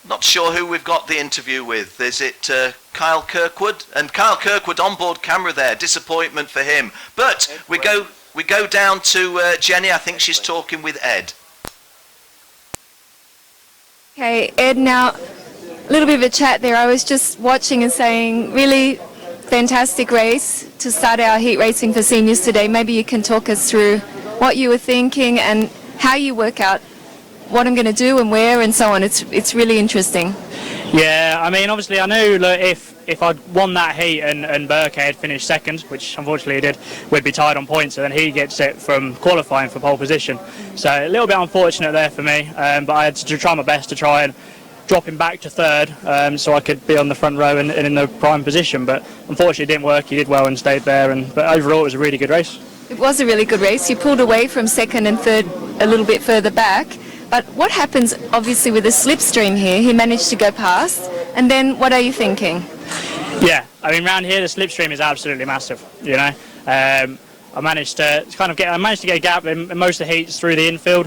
I: not sure who we've got the interview with. Is it Kyle Kirkwood? And Kyle Kirkwood on board camera there. Disappointment for him. But we go down to Jenny. I think she's talking with Ed.
A: Okay, Ed, now a little bit of a chat there. I was just watching and saying, really fantastic race to start our heat racing for seniors today. Maybe you can talk us through what you were thinking and how you work out what I'm going to do and where and so on. It's really interesting.
J: Yeah, I mean, obviously I knew that if I'd won that heat and Berkay had finished second, which unfortunately he did, we'd be tied on points, and then he gets it from qualifying for pole position. So a little bit unfortunate there for me, but I had to try my best to try and drop him back to third, so I could be on the front row and in the prime position. But unfortunately it didn't work. He did well and stayed there, but overall it was a really good race.
A: It was a really good race. You pulled away from second and third a little bit further back. But what happens, obviously, with the slipstream here? He managed to go past, and then what are you thinking?
J: Yeah, I mean, around here the slipstream is absolutely massive. You know, I managed to get a gap in most of the heats through the infield.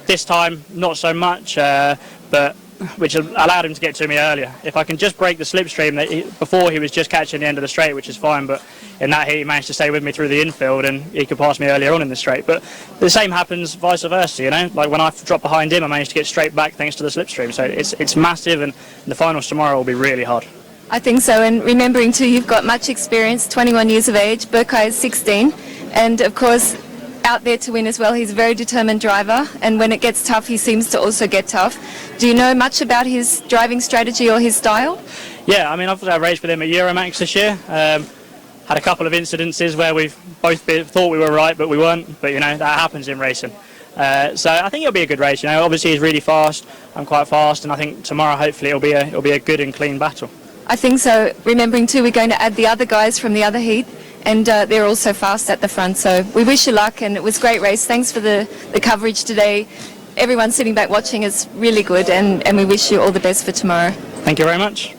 J: This time, not so much, but which allowed him to get to me earlier. If I can just break the slipstream, before he was just catching the end of the straight, which is fine, but in that heat he managed to stay with me through the infield and he could pass me earlier on in the straight. But the same happens vice versa, you know, like when I drop behind him I managed to get straight back thanks to the slipstream. So it's massive, and the finals tomorrow will be really hard.
A: I think so, and remembering too, you've got much experience, 21 years of age, Berkay is 16, and of course out there to win as well. He's a very determined driver, and when it gets tough he seems to also get tough. Do you know much about his driving strategy or his style? Yeah, I mean, I've raced with him at Euromax this year. Had a couple of incidences where we've both thought we were right but we weren't, but you know, that happens in racing. So I think it'll be a good race. You know, obviously he's really fast, I'm quite fast, and I think tomorrow hopefully it'll be a good and clean battle. I think so. Remembering too, we're going to add the other guys from the other heat, and they're also fast at the front. So we wish you luck, and it was a great race. Thanks for the coverage today. Everyone sitting back watching is really good, and we wish you all the best for tomorrow. Thank you very much.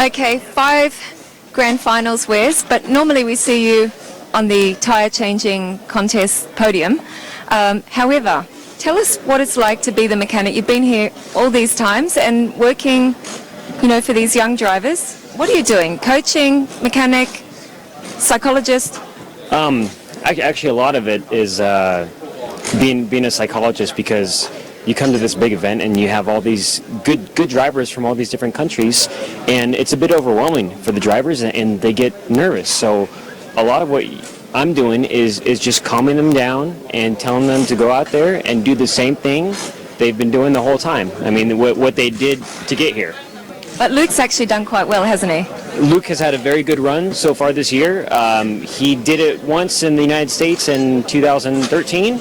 A: Okay, 5 grand finals, Wes, but normally we see you on the tyre changing contest podium. However, tell us what it's like to be the mechanic. You've been here all these times and working, you know, for these young drivers. What are you doing? Coaching, mechanic, psychologist?
K: Actually, a lot of it is being a psychologist, because you come to this big event and you have all these good drivers from all these different countries, and it's a bit overwhelming for the drivers, and they get nervous. So a lot of what I'm doing is just calming them down and telling them to go out there and do the same thing they've been doing the whole time. I mean, what they did to get here.
A: But Luke's actually done quite well, hasn't he?
K: Luke has had a very good run so far this year. He did it once in the United States in 2013,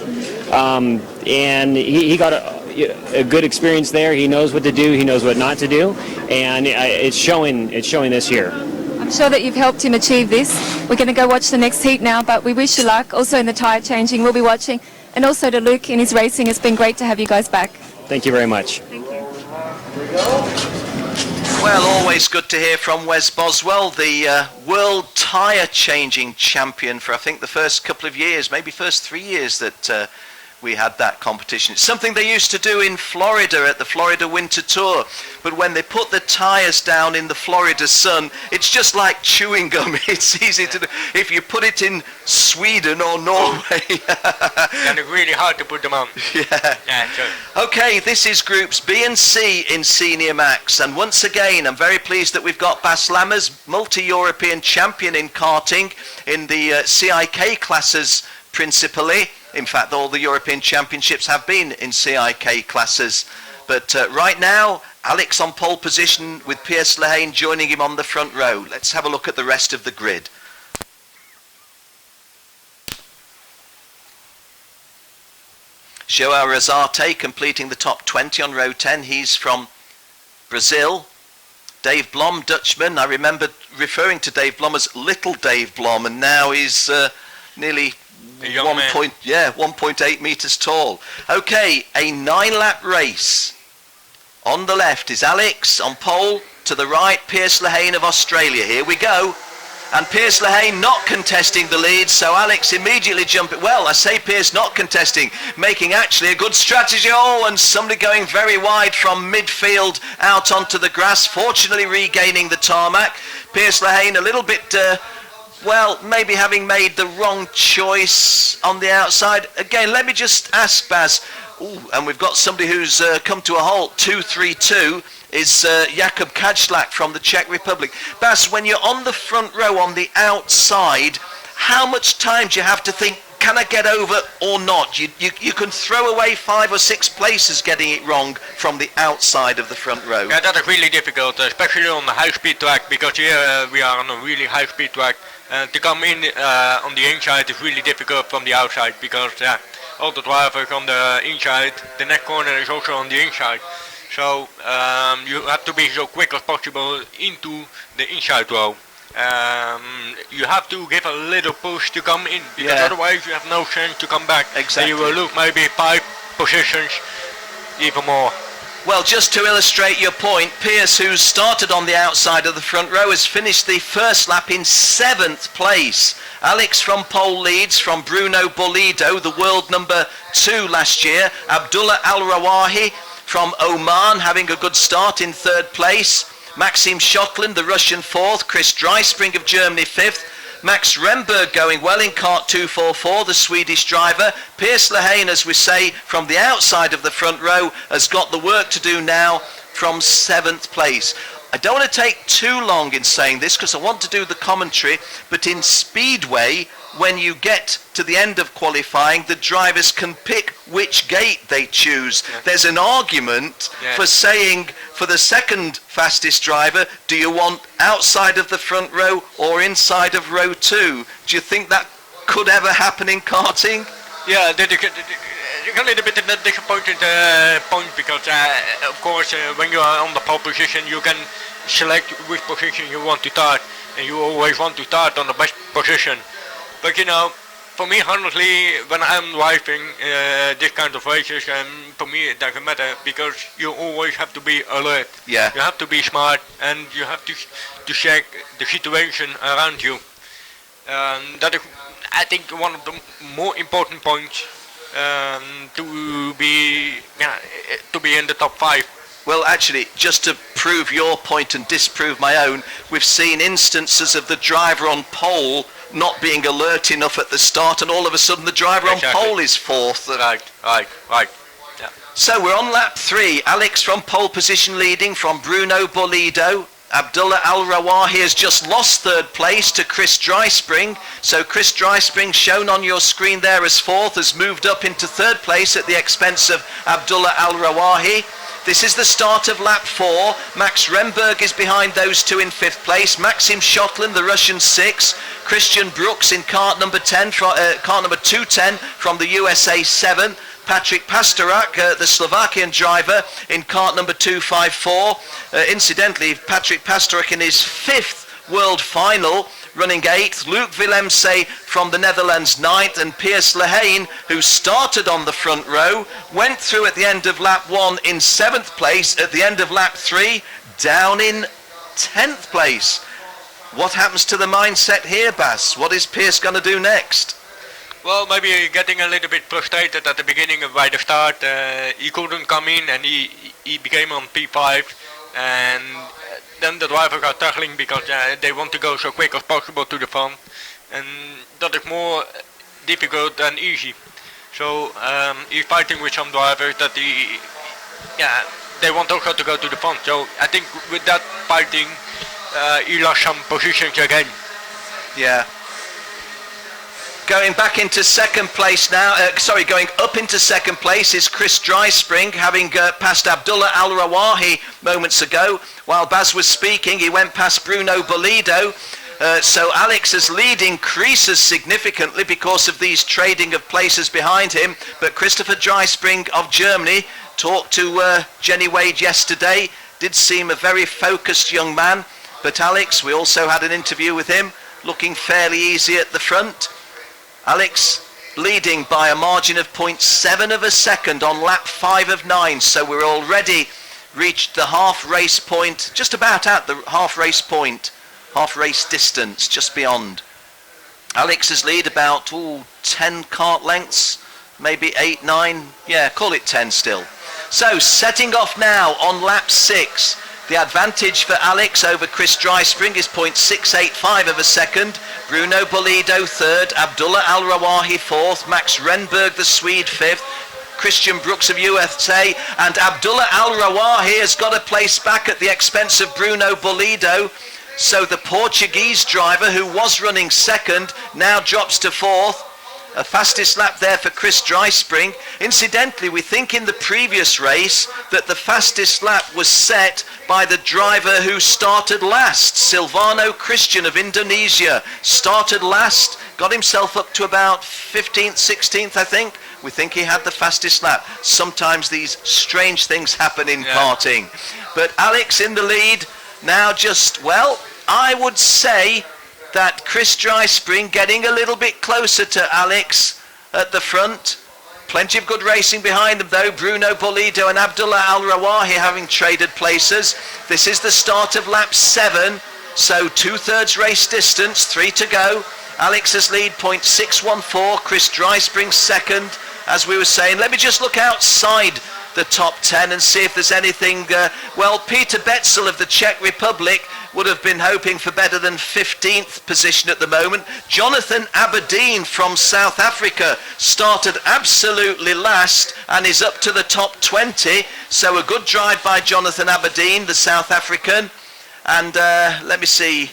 K: and he got a good experience there. He knows what to do, he knows what not to do, and it's showing this year.
A: I'm sure that you've helped him achieve this. We're going to go watch the next heat now, but we wish you luck. Also in the tyre changing, we'll be watching. And also to Luke in his racing, it's been great to have you guys back.
K: Thank you very much.
A: Thank you.
E: Well, always good to hear from Wes Boswell, the world tyre changing champion for I think the first couple of years, maybe first 3 years that we had that competition. It's something they used to do in Florida at the Florida Winter Tour, but when they put the tyres down in the Florida sun, it's just like chewing gum. It's easy to do. If you put it in Sweden or Norway,
I: And it's really hard to put them on.
E: Yeah, sure. Okay, this is groups B and C in Senior Max, and once again I'm very pleased that we've got Bas Lammers, multi-European champion in karting in the CIK classes principally. In fact, all the European Championships have been in CIK classes. But right now, Alex on pole position with Piers Lehane joining him on the front row. Let's have a look at the rest of the grid. Joao Rosate completing the top 20 on row 10. He's from Brazil. Dave Blom, Dutchman. I remember referring to Dave Blom as Little Dave Blom, and now he's nearly 1.8 meters tall. Okay, a 9-lap race. On the left is Alex on pole. To the right, Piers Lehane of Australia. Here we go. And Piers Lehane not contesting the lead, so Alex immediately jumping. Well, I say Piers not contesting, making actually a good strategy. Oh, and somebody going very wide from midfield out onto the grass, fortunately regaining the tarmac. Piers Lehane a little bit... well, maybe having made the wrong choice on the outside. Again, let me just ask Baz. Ooh, and we've got somebody who's come to a halt. 232 is Jakub Kajlak from the Czech Republic. Baz, when you're on the front row on the outside, how much time do you have to think, can I get over or not? You can throw away 5 or 6 places getting it wrong from the outside of the front row.
I: Yeah, that is really difficult, especially on the high-speed track, because here we are on a really high-speed track. To come in on the inside is really difficult from the outside, because all the drivers on the inside, the next corner is also on the inside. So you have to be so quick as possible into the inside row. You have to give a little push to come in, because otherwise you have no chance to come back.
E: Exactly.
I: And you will lose maybe 5 positions, even more.
E: Well, just to illustrate your point, Piers, who's started on the outside of the front row, has finished the first lap in 7th place. Alex from pole leads from Bruno Bolido, the world number 2 last year. Abdullah Al-Rawahi from Oman having a good start in 3rd place. Maxim Shotland, the Russian 4th. Chris Dreispring of Germany 5th. Max Remberg going well in kart 244, the Swedish driver. Piers Lehane, as we say, from the outside of the front row, has got the work to do now from 7th place. I don't want to take too long in saying this because I want to do the commentary, but in Speedway, when you get to the end of qualifying, the drivers can pick which gate they choose. There's an argument for saying, for the second fastest driver, do you want outside of the front row or inside of row 2? Do you think that could ever happen in karting?
I: Yeah, a little bit of a disappointed point, because of course when you are on the pole position you can select which position you want to start, and you always want to start on the best position. But you know, for me, honestly, when I'm driving this kind of races, for me it doesn't matter because you always have to be alert.
E: Yeah.
I: You have to be smart and you have to check the situation around you. That is, I think, one of the more important points to be in the top 5.
E: Well, actually, just to prove your point and disprove my own, we've seen instances of the driver on pole not being alert enough at the start, and all of a sudden the driver on pole is 4th.
I: Right. Yeah.
E: So we're on lap 3. Alex from pole position leading from Bruno Bolido. Abdullah Al-Rawahi has just lost 3rd place to Chris Dryspring. So Chris Dryspring, shown on your screen there as 4th, has moved up into 3rd place at the expense of Abdullah Al-Rawahi. This is the start of lap 4. Max Remberg is behind those two in 5th place. Maxim Shotland, the Russian, 6th. Christian Brooks in kart number 210 from the USA, 7th. Patrick Pastorak, the Slovakian driver, in kart number 254. Incidentally, Patrick Pastorak in his 5th World Final, running 8th. Luc Willemse from the Netherlands, 9th. And Piers Lehane, who started on the front row, went through at the end of lap 1 in 7th place. At the end of lap 3, down in 10th place. What happens to the mindset here, Bas? What is Piers going to do next?
I: Well, maybe getting a little bit frustrated at the beginning by the start. He couldn't come in and he became on P5, and then the driver got tackling because they want to go so quick as possible to the front, and that is more difficult than easy. So he's fighting with some drivers that they want also to go to the front. So I think with that fighting, he lost some positions again.
E: Yeah. Going back into 2nd place now, going up into 2nd place is Chris Dryspring, having passed Abdullah Al-Rawahi moments ago. While Baz was speaking, he went past Bruno Bolido. So Alex's lead increases significantly because of these trading of places behind him. But Christopher Dryspring of Germany talked to Jenny Wade yesterday, did seem a very focused young man. But Alex, we also had an interview with him, looking fairly easy at the front. Alex leading by a margin of 0.7 of a second on lap 5 of 9. So we're already reached the half race point, just about at the half race point, half race distance, just beyond. Alex's lead about 10 kart lengths, maybe 8, 9, yeah, call it 10 still. So setting off now on lap 6. The advantage for Alex over Chris Dryspring is 0.685 of a second. Bruno Bolido 3rd, Abdullah Al-Rawahi 4th, Max Renberg the Swede 5th, Christian Brooks of USA, and Abdullah Al-Rawahi has got a place back at the expense of Bruno Bolido. So the Portuguese driver, who was running 2nd, now drops to 4th. A fastest lap there for Chris Dryspring. Incidentally, we think in the previous race that the fastest lap was set by the driver who started last. Silvano Christian of Indonesia started last, got himself up to about 15th, 16th, I think. We think he had the fastest lap. Sometimes these strange things happen in karting. But Alex in the lead now, just, well, I would say that Chris Dryspring getting a little bit closer to Alex at the front. Plenty of good racing behind them though. Bruno Bolido and Abdullah Al-Rawahi having traded places. This is the start of lap 7, so 2/3 race distance, 3 to go. Alex's lead 0.614, Chris Dryspring 2nd. As we were saying, let me just look outside the top 10 and see if there's anything. Well, Peter Betzel of the Czech Republic would have been hoping for better than 15th position at the moment. Jonathan Aberdeen from South Africa started absolutely last and is up to the top 20. So a good drive by Jonathan Aberdeen, the South African. And let me see,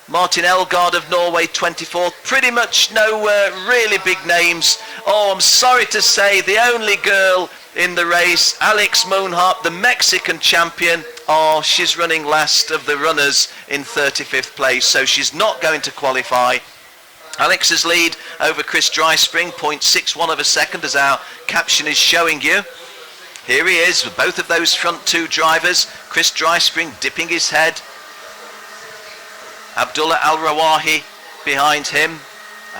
E: Martin Elgaard of Norway, 24th. Pretty much no really big names. Oh, I'm sorry to say, the only girl in the race, Alex Moonhart, the Mexican champion. Oh, she's running last of the runners in 35th place, so she's not going to qualify. Alex's lead over Chris Dryspring, 0.61 of a second, as our caption is showing you. Here he is with both of those front two drivers. Chris Dryspring dipping his head. Abdullah Al-Rawahi behind him.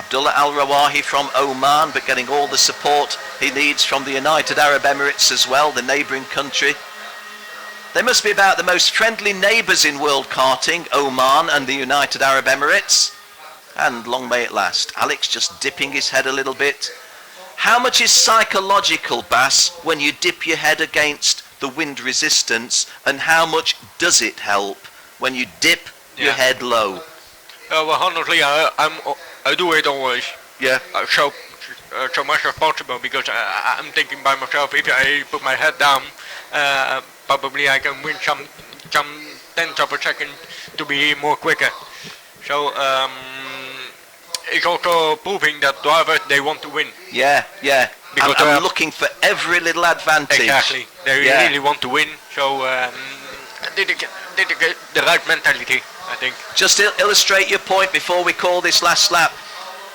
E: Abdullah Al Rawahi from Oman, but getting all the support he needs from the United Arab Emirates as well, the neighbouring country. They must be about the most friendly neighbours in world karting, Oman and the United Arab Emirates. And long may it last. Alex just dipping his head a little bit. How much is psychological, Bas, when you dip your head against the wind resistance, and how much does it help when you dip your head low?
I: Well, honestly, I do it always.
E: Yeah.
I: So much as possible, because I'm thinking by myself, if I put my head down, probably I can win some tenths of a second to be more quicker. So it's also proving that drivers, they want to win.
E: Yeah.
I: Because
E: I'm looking for every little advantage.
I: Exactly. They really want to win. So did the right mentality, I think.
E: Just to illustrate your point before we call this last lap,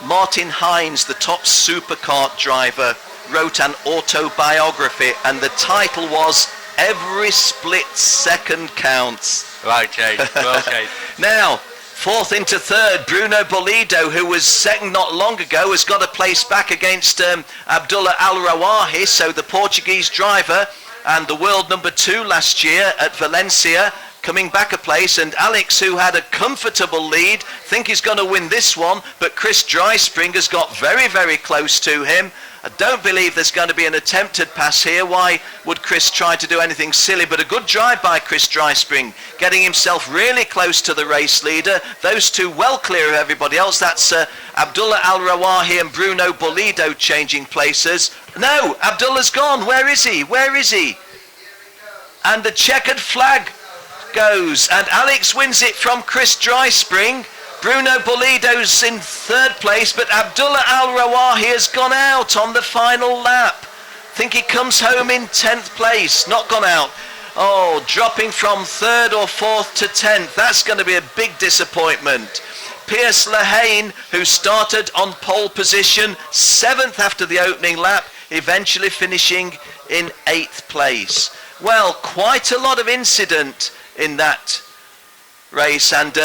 E: Martin Hines, the top superkart driver, wrote an autobiography, and the title was "Every Split Second Counts."
I: Right, Jay. Well said.
E: Now, fourth into third, Bruno Bolido, who was second not long ago, has got a place back against Abdullah Al Rawahi, so the Portuguese driver and the world number 2 last year at Valencia, coming back a place. And Alex, who had a comfortable lead, think he's going to win this one, but Chris Dryspring has got very, very close to him. I don't believe there's going to be an attempted pass here. Why would Chris try to do anything silly? But a good drive by Chris Dryspring, getting himself really close to the race leader. Those two well clear of everybody else. That's Abdullah Al Rawahi and Bruno Bolido changing places. No, Abdullah's gone. Where is he? Where is he? And the checkered flag goes, and Alex wins it from Chris Dryspring. Bruno Bolido's in third place, but Abdullah Al Rawahi has gone out on the final lap. Think he comes home in 10th place, not gone out. Oh, dropping from third or fourth to 10th. That's going to be a big disappointment. Piers Lehane, who started on pole position, 7th after the opening lap, eventually finishing in 8th place. Well, quite a lot of incident in that race, and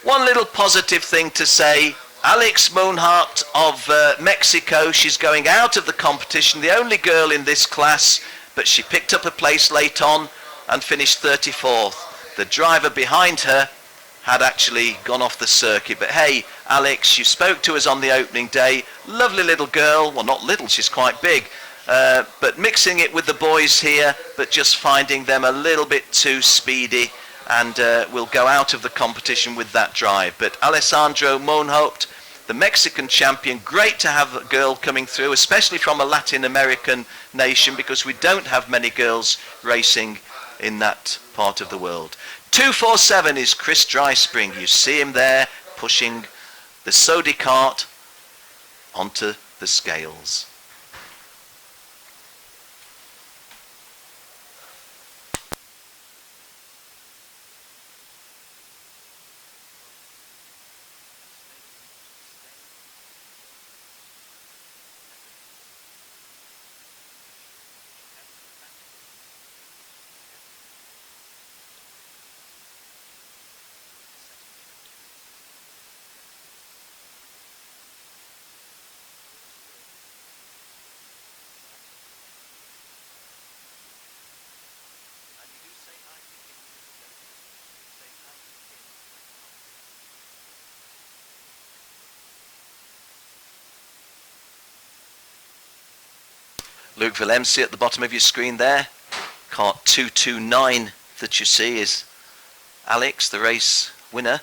E: one little positive thing to say, Alex Moonhart of Mexico, she's going out of the competition, the only girl in this class, but she picked up a place late on and finished 34th. The driver behind her had actually gone off the circuit. But hey, Alex, you spoke to us on the opening day, lovely little girl, well not little, she's quite big, but mixing it with the boys here, but just finding them a little bit too speedy, and will go out of the competition with that drive. But Alessandro Monhaupt, the Mexican champion, great to have a girl coming through, especially from a Latin American nation, because we don't have many girls racing in that part of the world. 247 is Chris Dryspring. You see him there pushing the Sodi kart onto the scales. Luke Villemsi at the bottom of your screen there. Kart 229 that you see is Alex, the race winner.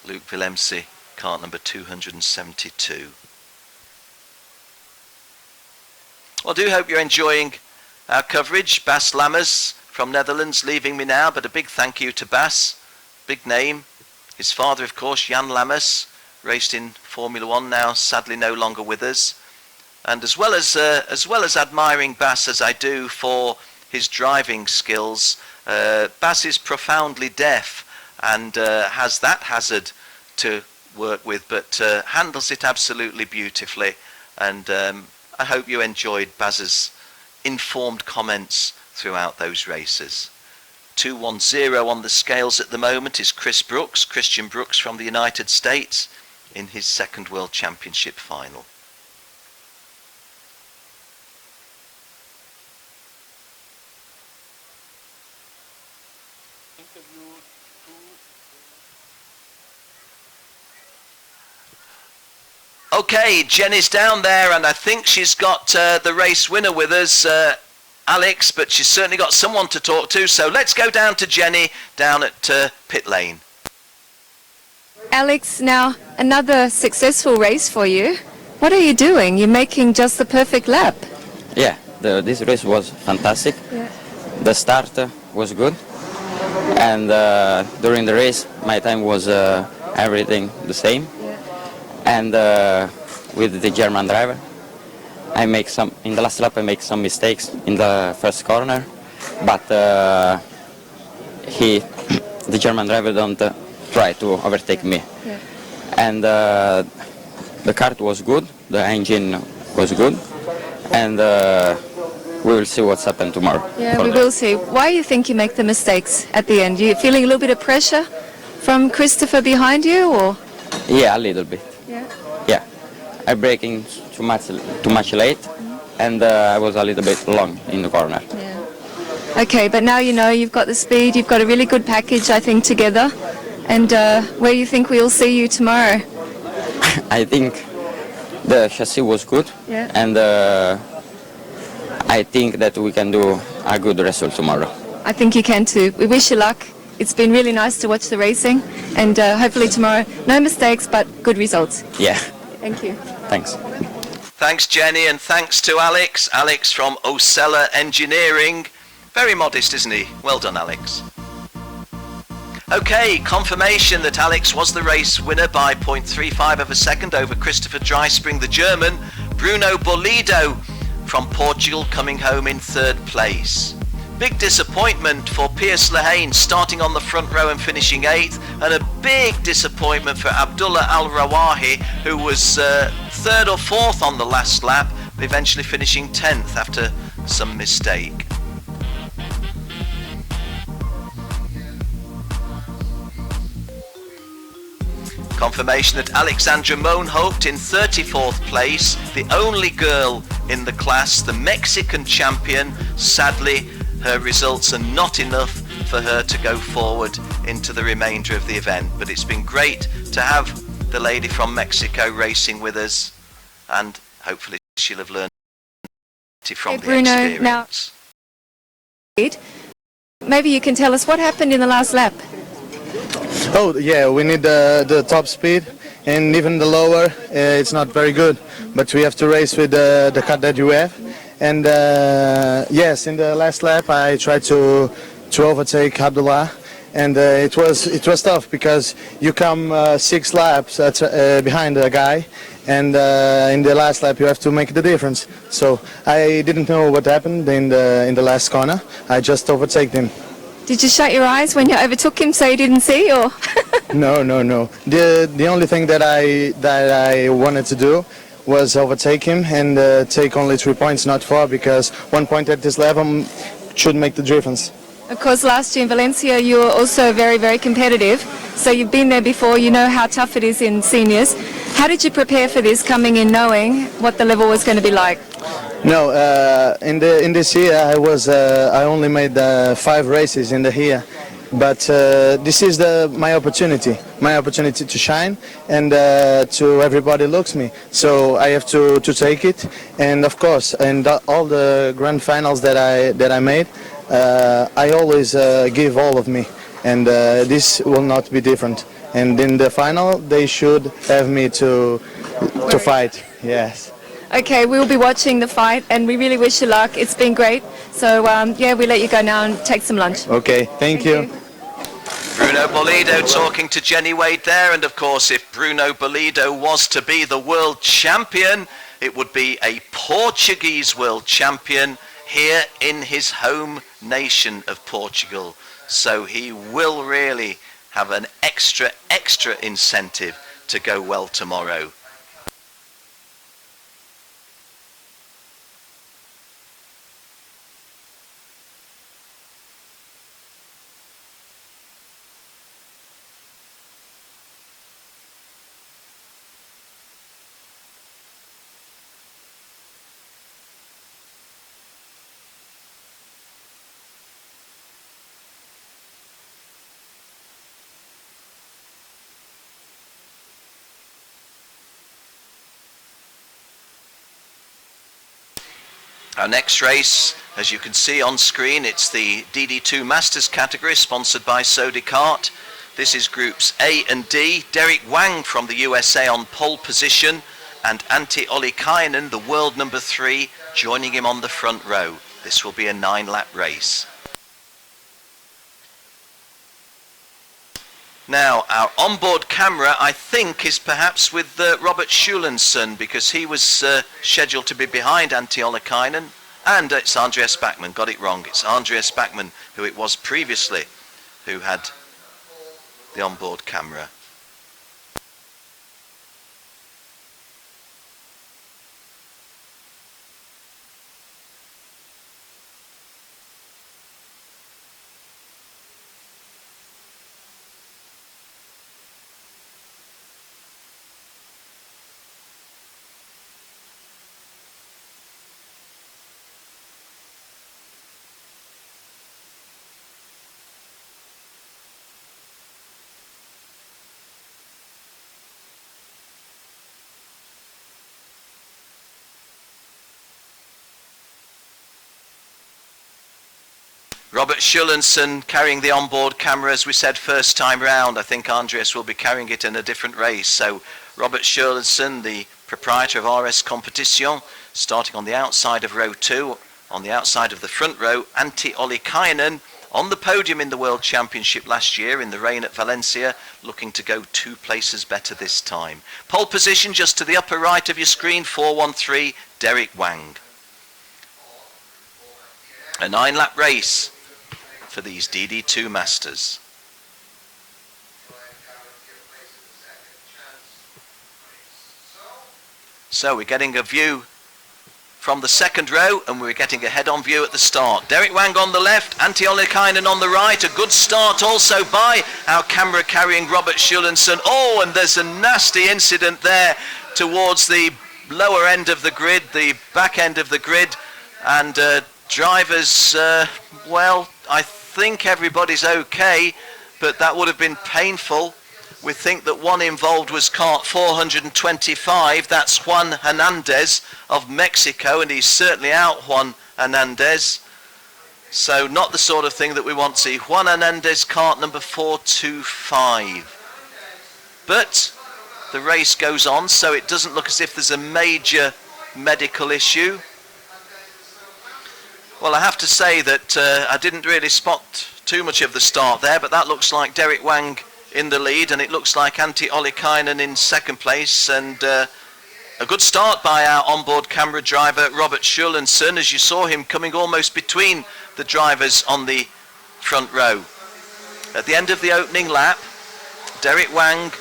E: Luke Villemsi, kart number 272. Well, I do hope you're enjoying our coverage. Bas Lammers from Netherlands leaving me now, but a big thank you to Bas, big name. His father, of course, Jan Lammers, raced in Formula One, now sadly no longer with us. And as well as admiring Bas as I do for his driving skills, Bas is profoundly deaf and has that hazard to work with, but handles it absolutely beautifully. And I hope you enjoyed Bas's informed comments throughout those races. 2-1-0 on the scales at the moment is Christian Brooks from the United States in his second World Championship final. Okay, Jenny's down there, and I think she's got the race winner with us, Alex, but she's certainly got someone to talk to, so let's go down to Jenny down at pit lane.
A: Alex, now another successful race for you. What are you doing? You're making just the perfect lap.
L: Yeah, this race was fantastic.
A: Yeah.
L: The start was good, and during the race my time was everything the same. And with the German driver, in the last lap I make some mistakes in the first corner, but the German driver don't try to overtake me.
A: Yeah.
L: And the kart was good, the engine was good, and we will see what's happened tomorrow.
A: Yeah, we will see. Why do you think you make the mistakes at the end? You feeling a little bit of pressure from Christopher behind you, or?
L: Yeah, a little bit.
A: Yeah.
L: Yeah, I'm braking too much late, and I was a little bit long in the corner.
A: Yeah. Okay, but now you know you've got the speed, you've got a really good package, I think, together. And where you think we'll see you tomorrow?
L: I think the chassis was good,
A: Yeah.
L: and I think that we can do a good result tomorrow.
A: I think you can too. We wish you luck. It's been really nice to watch the racing, and hopefully tomorrow, no mistakes, but good results.
L: Yeah.
A: Thank you.
L: Thanks.
E: Thanks, Jenny, and thanks to Alex. Alex from Osella Engineering. Very modest, isn't he? Well done, Alex. Okay, confirmation that Alex was the race winner by 0.35 of a second over Christopher Dreispring, the German. Bruno Bolido from Portugal coming home in third place. Big disappointment for Piers Lehane starting on the front row and finishing 8th, and a big disappointment for Abdullah Al-Rawahi, who was 3rd or 4th on the last lap, eventually finishing 10th after some mistake. Confirmation that Alexandra Mohnhaupt in 34th place, the only girl in the class, the Mexican champion. Sadly, her results are not enough for her to go forward into the remainder of the event, but it's been great to have the lady from Mexico racing with us, and hopefully she'll have learned from the
A: Bruno,
E: experience.
A: Now, maybe you can tell us what happened in the last lap.
C: Oh yeah, we need the top speed, and even the lower it's not very good, but we have to race with the car that you have. And yes, in the last lap I tried to overtake Abdullah, and it was tough because you come 6 laps behind the guy, and in the last lap you have to make the difference. So I didn't know what happened in the last corner. I just overtake him.
A: Did you shut your eyes when you overtook him so you didn't see, or?
C: No. The only thing that I wanted to do was overtake him and take only 3 points, not 4, because 1 point at this level should make the difference.
A: Of course, last year in Valencia you were also very, very competitive. So you've been there before, you know how tough it is in seniors. How did you prepare for this, coming in knowing what the level was going to be like?
C: No, in this year I only made 5 races in the year, but this is my opportunity to shine, and to everybody looks me. So I have to take it, and of course, and all the grand finals that I made, I always give all of me, and this will not be different. And in the final, they should have me to fight. Yes.
A: Okay, we'll be watching the fight, and we really wish you luck. It's been great. So, yeah, we let you go now and take some lunch.
C: Okay, thank you.
E: Bruno Bolido talking to Jenny Wade there, and of course if Bruno Bolido was to be the world champion, it would be a Portuguese world champion here in his home nation of Portugal. So he will really have an extra incentive to go well tomorrow. Our next race, as you can see on screen, it's the DD2 Masters category, sponsored by KART. This is groups A and D. Derek Wang from the USA on pole position, and Antti Ollikainen, the world number 3, joining him on the front row. This will be a 9-lap race. Now, our onboard camera, I think, is perhaps with Robert Schulenson, because he was scheduled to be behind Antti Ollikainen. And it's Andreas Backman, got it wrong. It's Andreas Backman, who it was previously, who had the onboard camera. Robert Schulenson carrying the onboard camera, as we said, first time round. I think Andreas will be carrying it in a different race. So Robert Schulenson, the proprietor of RS Competition, starting on the outside of row 2, on the outside of the front row, Antti Ollikainen on the podium in the World Championship last year in the rain at Valencia, looking to go 2 places better this time. Pole position just to the upper right of your screen, 413, Derek Wang. A 9-lap race for these DD2 Masters. So we're getting a view from the second row, and we're getting a head-on view at the start. Derek Wang on the left, Antti Ollikainen on the right. A good start also by our camera carrying Robert Schulenson. Oh, and there's a nasty incident there towards the lower end of the grid, the back end of the grid, and drivers, well, I think everybody's okay, but that would have been painful. We think that one involved was KART 425. That's Juan Hernandez of Mexico, and he's certainly out, Juan Hernandez. So not the sort of thing that we want to see. Juan Hernandez, KART number 425. But the race goes on, so it doesn't look as if there's a major medical issue. Well, I have to say that I didn't really spot too much of the start there, but that looks like Derek Wang in the lead, and it looks like Antti Ollikainen in second place, and a good start by our onboard camera driver Robert Schulenson, as you saw him coming almost between the drivers on the front row. At the end of the opening lap, Derek Wang,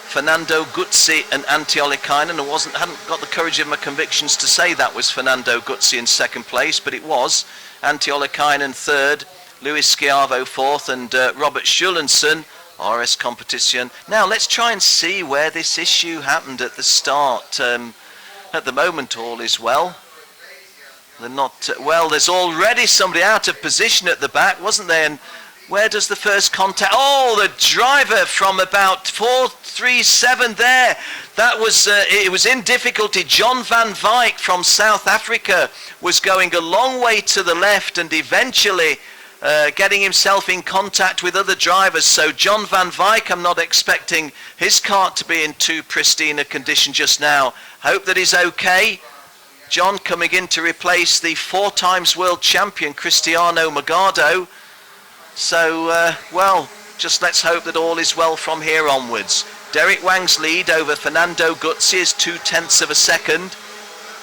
E: Fernando Guzzi and Antti Ollikainen, and hadn't got the courage of my convictions to say that was Fernando Guzzi in second place, but it was. Antti Ollikainen third, Luis Schiavo fourth, and Robert Schulenson, RS Competition. Now let's try and see where this issue happened at the start. At the moment all is well. They're not, well, there's already somebody out of position at the back, wasn't there? And where does the first contact? Oh, the driver from about 437 there. That was, it was in difficulty. John van Wyk from South Africa was going a long way to the left and eventually getting himself in contact with other drivers. So John van Wyk, I'm not expecting his kart to be in too pristine a condition just now. Hope that he's okay. John coming in to replace the 4-time world champion Cristiano Magado. So, well, just let's hope that all is well from here onwards. Derek Wang's lead over Fernando Guzzi is 0.2 of a second.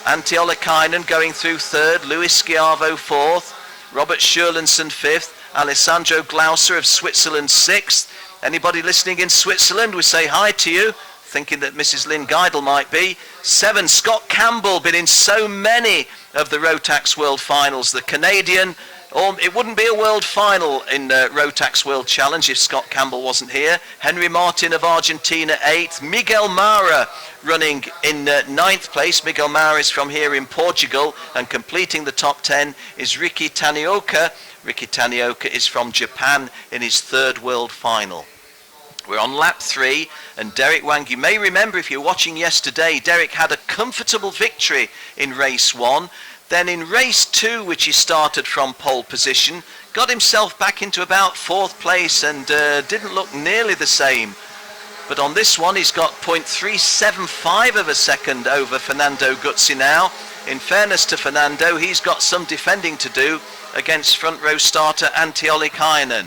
E: Antti Ollikainen going through third, Luis Schiavo fourth, Robert Schulenson fifth, Alessandro Glauser of Switzerland sixth. Anybody listening in Switzerland, we say hi to you, thinking that Mrs. Lynn Geidel might be. 7, Scott Campbell, been in so many of the Rotax World Finals. The Canadian, or it wouldn't be a world final in Rotax World Challenge if Scott Campbell wasn't here. Henry Martin of Argentina 8th. Miguel Mara running in 9th place. Miguel Mara is from here in Portugal, and completing the top 10 is Ricky Tanioka. Ricky Tanioka is from Japan in his 3rd world final. We're on lap 3, and Derek Wang, you may remember if you're watching yesterday, Derek had a comfortable victory in race 1. Then in race 2, which he started from pole position, got himself back into about 4th place and didn't look nearly the same. But on this one, he's got 0.375 of a second over Fernando Guzzi now. In fairness to Fernando, he's got some defending to do against front row starter Antti Ollikainen.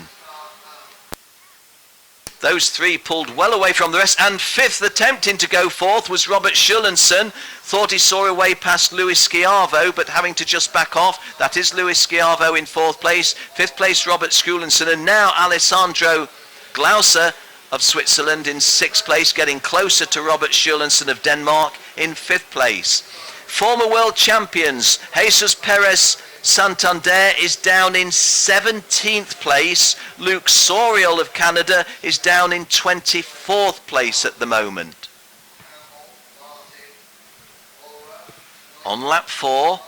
E: Those three pulled well away from the rest, and 5th attempting to go 4th was Robert Schulenson. Thought he saw a way past Luis Schiavo, but having to just back off. That is Luis Schiavo in 4th place. 5th place Robert Schulenson, and now Alessandro Glauser of Switzerland in 6th place, getting closer to Robert Schulenson of Denmark in 5th place. Former world champions Jesus Perez Santander is down in 17th place. Luke Soriol of Canada is down in 24th place at the moment. On lap 4,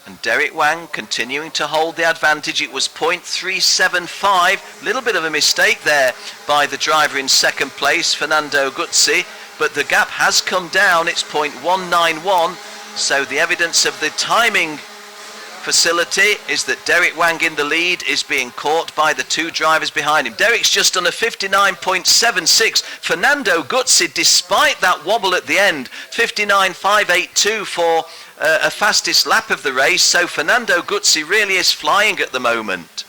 E: and Derek Wang continuing to hold the advantage. It was 0.375, little bit of a mistake there by the driver in 2nd place, Fernando Guzzi, but the gap has come down. It's 0.191, so the evidence of the timing facility is that Derek Wang in the lead is being caught by the 2 drivers behind him. Derek's just done a 59.76. Fernando Guzzi, despite that wobble at the end, 59.582 for a fastest lap of the race. So Fernando Guzzi really is flying at the moment.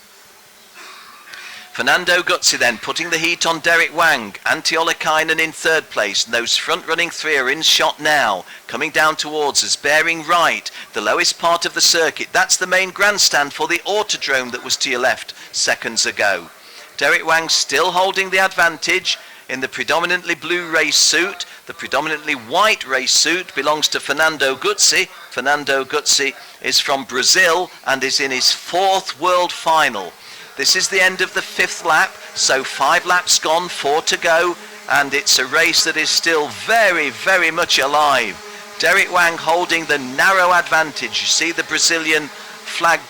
E: Fernando Guzzi then putting the heat on Derek Wang. Antti Ollikainen in 3rd place. And those front-running 3 are in shot now. Coming down towards us, bearing right. The lowest part of the circuit. That's the main grandstand for the Autodrome that was to your left seconds ago. Derek Wang still holding the advantage in the predominantly blue race suit. The predominantly white race suit belongs to Fernando Guzzi. Fernando Guzzi is from Brazil and is in his 4th world final. This is the end of the 5th lap, so 5 laps gone, 4 to go, and it's a race that is still very, very much alive. Derek Wang holding the narrow advantage. You see the Brazilian flag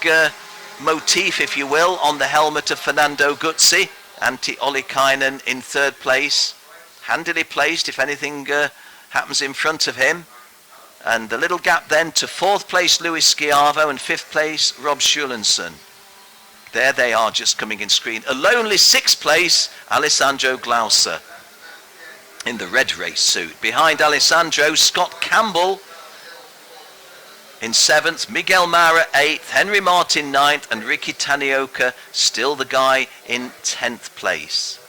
E: motif, if you will, on the helmet of Fernando Guzzi. Antti Ollikainen in 3rd place, handily placed if anything happens in front of him. And the little gap then to 4th place Luis Schiavo and 5th place Rob Schulenson. There they are just coming in screen. A lonely 6th place, Alessandro Glauser in the red race suit. Behind Alessandro, Scott Campbell in 7th, Miguel Mara 8th, Henry Martin 9th, and Ricky Tanioka still the guy in 10th place.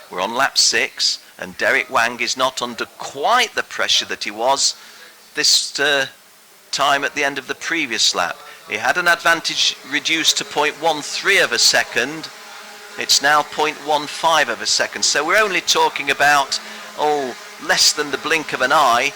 E: We're on lap 6, and Derek Wang is not under quite the pressure that he was this time at the end of the previous lap. He had an advantage reduced to 0.13 of a second. It's now 0.15 of a second. So we're only talking about, less than the blink of an eye.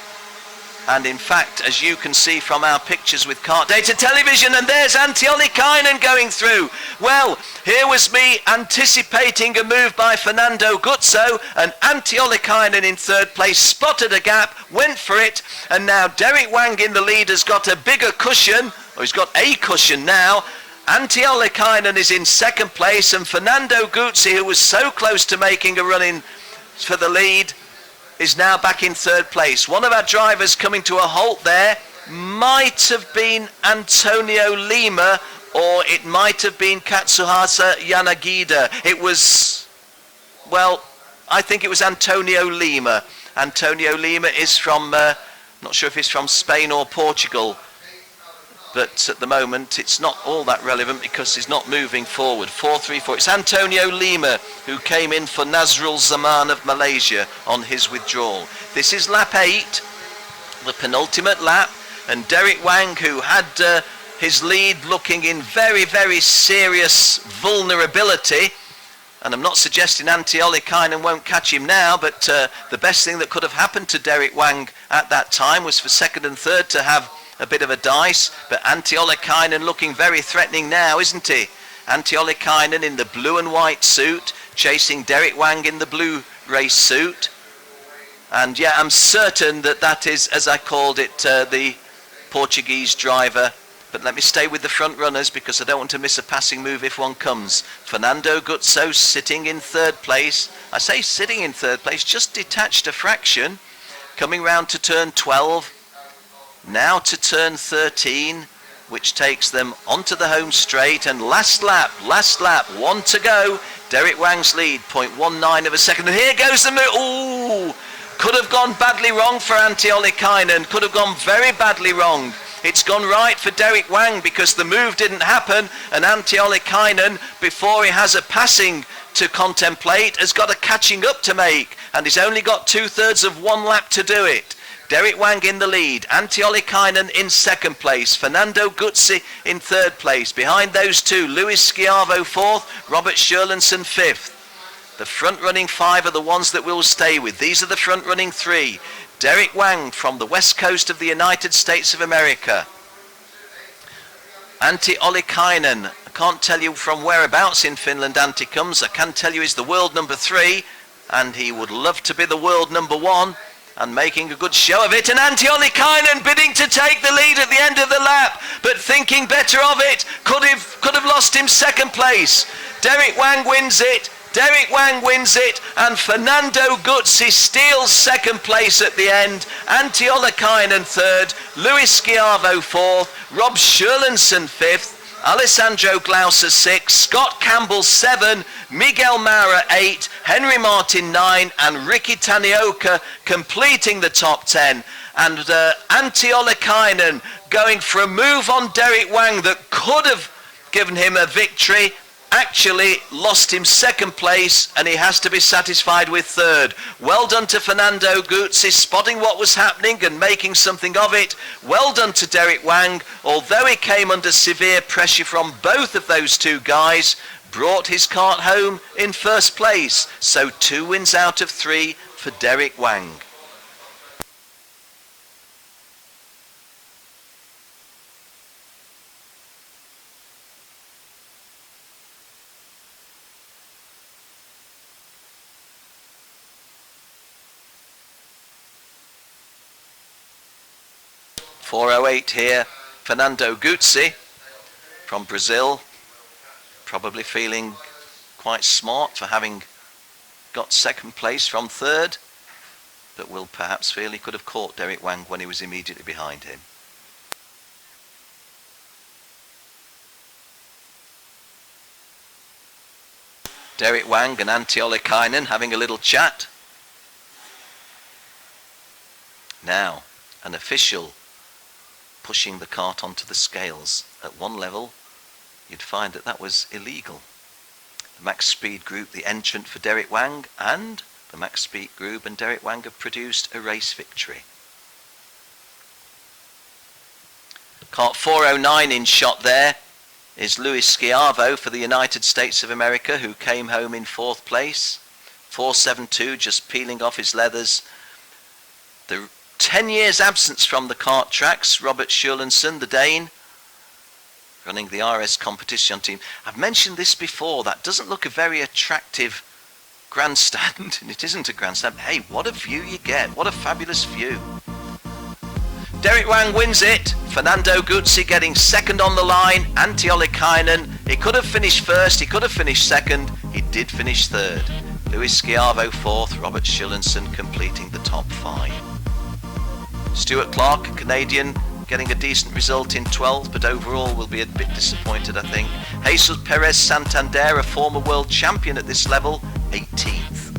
E: And in fact, as you can see from our pictures with KART-DATA television, and there's Antti Ollikainen going through. Well, here was me anticipating a move by Fernando Guzzi, and Antti Ollikainen in 3rd place spotted a gap, went for it, and now Derek Wang in the lead has got a bigger cushion, or he's got a cushion now. Antti Ollikainen is in 2nd place, and Fernando Guzzi, who was so close to making a run in for the lead, is now back in 3rd place. One of our drivers coming to a halt there might have been Antonio Lima, or it might have been Katsuhisa Yanagida. It was, well, I think it was Antonio Lima. Antonio Lima is from, not sure if he's from Spain or Portugal, but at the moment it's not all that relevant because he's not moving forward. 4-3-4. It's Antonio Lima who came in for Nazrul Zaman of Malaysia on his withdrawal. This is lap 8, the penultimate lap, and Derek Wang, who had his lead looking in very, very serious vulnerability, and I'm not suggesting Antti Ollikainen won't catch him now, but the best thing that could have happened to Derek Wang at that time was for 2nd and 3rd to have a bit of a dice. But Antti Ollikainen looking very threatening now, isn't he? Antti Ollikainen in the blue and white suit, chasing Derek Wang in the blue race suit. And yeah, I'm certain that that is, as I called it, the Portuguese driver. But let me stay with the front runners because I don't want to miss a passing move if one comes. Fernando Guzzi sitting in 3rd place. I say sitting in 3rd place, just detached a fraction. Coming round to turn 12. now to turn 13, which takes them onto the home straight, and last lap, 1 to go. Derek Wang's lead, 0.19 of a second, and here goes the move. Ooh, could have gone badly wrong for Antti Ollikainen, could have gone very badly wrong. It's gone right for Derek Wang because the move didn't happen, and Antti Ollikainen, before he has a passing to contemplate, has got a catching up to make, and he's only got 2/3 of 1 lap to do it. Derek Wang in the lead, Antti Ollikainen in second place, Fernando Guzzi in third place. Behind those two, Luis Schiavo fourth, Robert Scherlensen fifth. The front-running 5 are the ones that we'll stay with. These are the front-running 3. Derek Wang from the west coast of the United States of America. Antti Ollikainen, I can't tell you from whereabouts in Finland Antti comes. I can tell you he's the world number 3, and he would love to be the world number 1. And making a good show of it, and Antti Ollikainen bidding to take the lead at the end of the lap, but thinking better of it, could have lost him second place. Derek Wang wins it, and Fernando Guzzi steals second place at the end. Antti Ollikainen third, Luis Schiavo fourth, Rob Scherlensen fifth, Alessandro Glauser 6, Scott Campbell 7, Miguel Mara 8, Henry Martin 9, and Ricky Tanioka completing the top 10. And Antti Ollikainen going for a move on Derek Wang that could have given him a victory, actually lost him second place, and he has to be satisfied with third. Well done to Fernando Guzzi, spotting what was happening and making something of it. Well done to Derek Wang, although he came under severe pressure from both of those two guys, brought his kart home in first place. So 2 wins out of 3 for Derek Wang. .408 here, Fernando Guzzi from Brazil, probably feeling quite smart for having got second place from third, but will perhaps feel he could have caught Derek Wang when he was immediately behind him. Derek Wang and Antti Ollikainen having a little chat. Now, an official pushing the kart onto the scales. At one level, you'd find that that was illegal. The Max Speed Group, the entrant for Derek Wang, and the Max Speed Group and Derek Wang have produced a race victory. Kart 409 in shot there is Luis Schiavo for the United States of America, who came home in 4th place. 472, just peeling off his leathers. The 10 years absence from the kart tracks, Robert Scherlensen, the Dane, running the RS competition team. I've mentioned this before, that doesn't look a very attractive grandstand, and it isn't a grandstand. Hey, what a view you get, what a fabulous view. Derek Wang wins it, Fernando Guzzi getting second on the line, Antti Ollikainen, he could have finished first, he could have finished second, he did finish third. Luis Schiavo 4th, Robert Scherlensen completing the top 5. Stuart Clark, a Canadian, getting a decent result in 12th, but overall will be a bit disappointed, I think. Jesus Perez Santander, a former world champion at this level, 18th.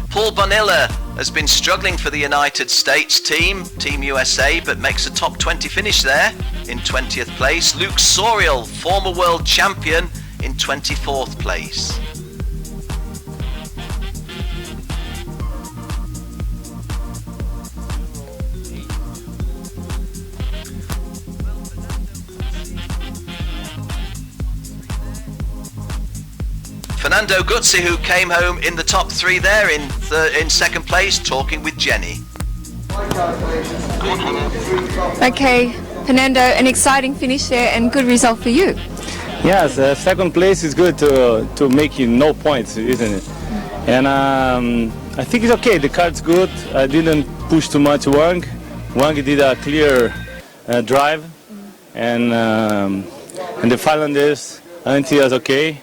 E: Paul Bonilla has been struggling for the United States team, Team USA, but makes a top 20 finish there in 20th place. Luke Soriel, former world champion, in 24th place. Fernando Guzzi, who came home in the top 3 there in second place, talking with Jenny.
A: Okay, Fernando, an exciting finish there and good result for you.
C: Yes, second place is good to make no points, isn't it? And I think it's okay. The kart's good. I didn't push too much Wang. Wang did a clear drive, and the Finlanders, Antti was okay.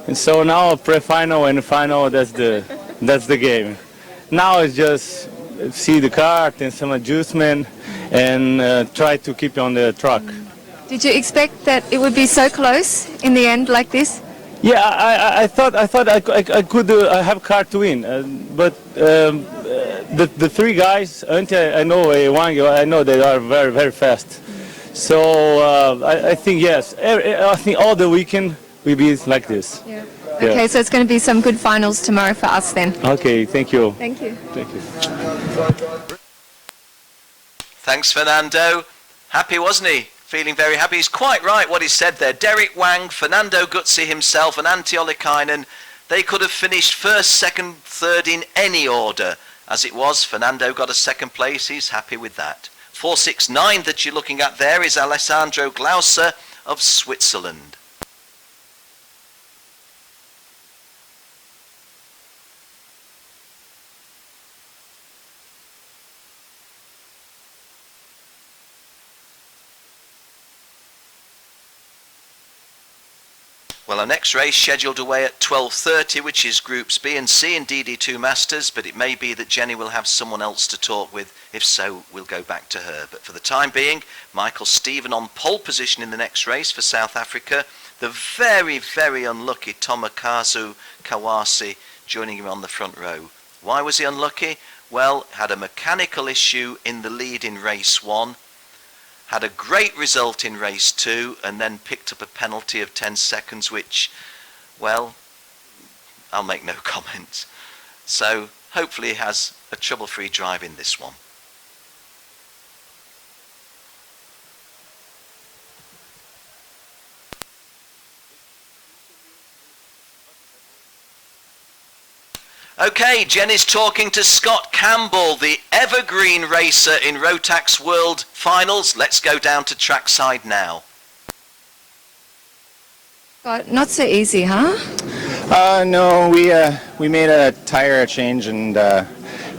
C: And so now pre-final and final, that's the game. Now it's just see the kart and some adjustment, and try to keep on the track.
A: Did you expect that it would be so close in the end like this?
C: Yeah, I thought I could have kart to win, but the three guys, I know Wang, I know they are very fast. So I think yes, I think all the weekend will be like this.
A: Yeah. Okay, so it's going to be some good finals tomorrow for us then.
C: Okay, thank you.
A: Thank you.
C: Thank you.
E: Thanks, Fernando. Happy, wasn't he? Feeling very happy. He's quite right what he said there. Derek Wang, Fernando Guzzi himself and Antti Ollikainen, they could have finished first, second, third in any order. As it was, Fernando got a second place. He's happy with that. 469 that you're looking at there is Alessandro Glauser of Switzerland. Well, our next race scheduled away at 12:30, which is Groups B and C in DD2 Masters, but it may be that Jenny will have someone else to talk with. If so, we'll go back to her. But for the time being, Michael Stephen on pole position in the next race for South Africa. The very, very unlucky Tomokazu Kawase joining him on the front row. Why was he unlucky? Well, had a mechanical issue in the lead in race 1. Had a great result in race 2 and then picked up a penalty of 10 seconds, which, well, I'll make no comment. So hopefully he has a trouble-free drive in this one. Okay, Jenny's talking to Scott Campbell, the evergreen racer in Rotax World Finals. Let's go down to trackside now.
A: Not so easy, huh?
M: No, we made a tire change and it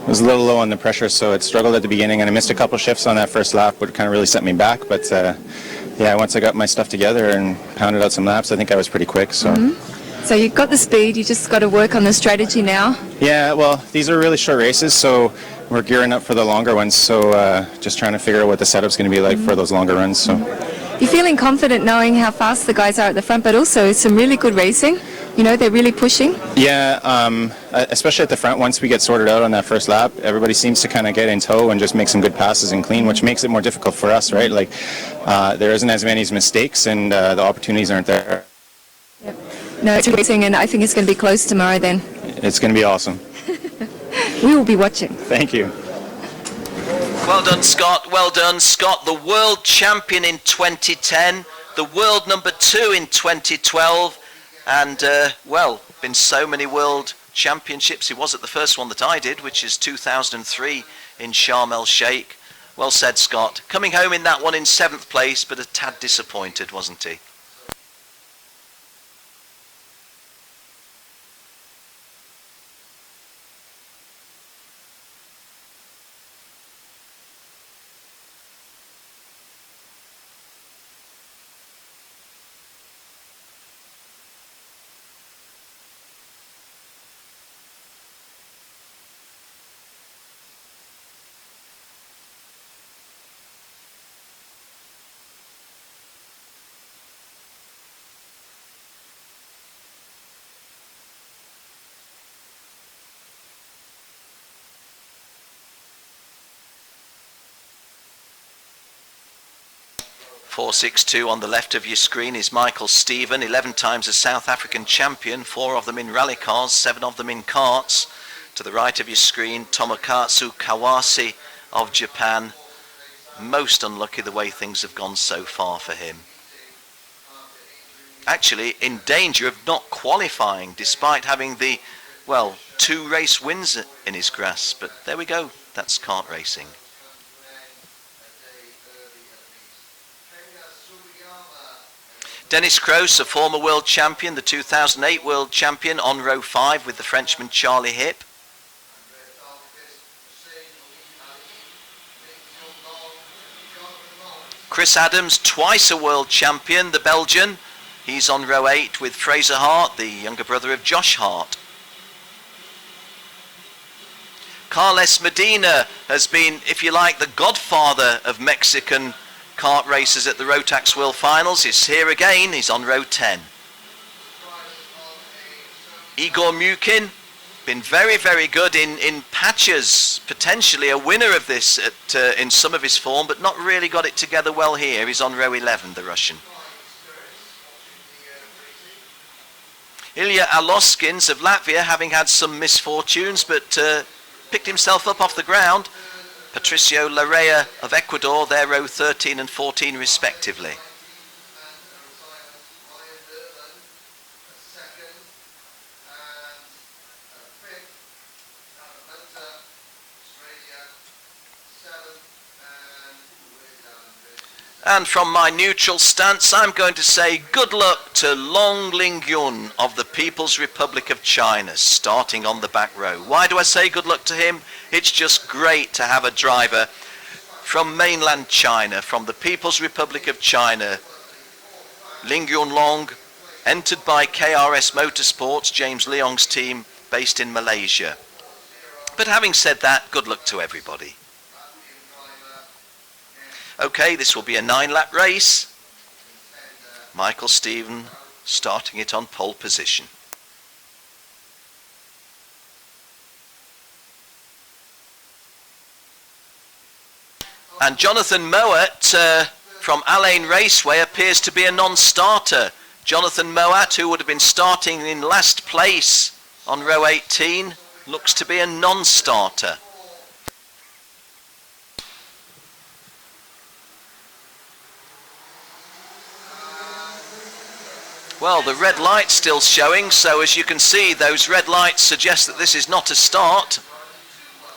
M: was a little low on the pressure, so it struggled at the beginning, and I missed a couple shifts on that first lap, which kind of really set me back. But yeah, once I got my stuff together and pounded out some laps, I think I was pretty quick. So.
A: So you've got the speed, you just got to work on the strategy now.
M: Yeah, well, these are really short races, so we're gearing up for the longer ones. So just trying to figure out what the setup's going to be like for those longer runs. So.
A: You're feeling confident knowing how fast the guys are at the front, but also some really good racing. You know, they're really pushing.
M: Yeah, especially at the front, once we get sorted out on that first lap, everybody seems to kind of get in tow and just make some good passes and clean, which makes it more difficult for us, right? Like, there isn't as many mistakes and the opportunities aren't there.
A: Yep. No, it's racing, and I think it's going to be close tomorrow then.
M: It's going to be awesome.
A: We will be watching.
M: Thank you.
E: Well done, Scott. Well done, Scott. The world champion in 2010, the world number 2 in 2012, and, well, been so many world championships. He was at the first one that I did, which is 2003 in Sharm el-Sheikh. Well said, Scott. Coming home in that one in 7th place, but a tad disappointed, wasn't he? .462 on the left of your screen is Michael Stephen, 11 times a South African champion, 4 of them in rally cars, 7 of them in karts. To the right of your screen, Tomokazu Kawase of Japan. Most unlucky the way things have gone so far for him. Actually in danger of not qualifying despite having the, well, 2 race wins in his grasp. But there we go, that's kart racing. Dennis Kroos, a former world champion, the 2008 world champion, on row 5 with the Frenchman Charlie Hipp. Chris Adams, twice a world champion, the Belgian. He's on row 8 with Fraser Hart, the younger brother of Josh Hart. Carles Medina has been, if you like, the godfather of Mexican kart racers at the Rotax World Finals. He's here again. He's on row 10. Igor Mukin, been very, very good in patches, potentially a winner of this in some of his form, but not really got it together well here. He's on row 11, the Russian. Ilya Aloskins of Latvia, having had some misfortunes, but picked himself up off the ground. Patricio Larrea of Ecuador, they're row 13 and 14 respectively. And from my neutral stance, I'm going to say good luck to Long Lingyun of the People's Republic of China, starting on the back row. Why do I say good luck to him? It's just great to have a driver from mainland China, from the People's Republic of China. Lingyun Long, entered by KRS Motorsports, James Leong's team, based in Malaysia. But having said that, good luck to everybody. Okay, this will be a 9-lap race. Michael Stephen starting it on pole position. And Jonathan Moat from Alain Raceway appears to be a non-starter. Jonathan Moat, who would have been starting in last place on row 18, looks to be a non-starter. Well, the red light's still showing, so as you can see, those red lights suggest that this is not a start.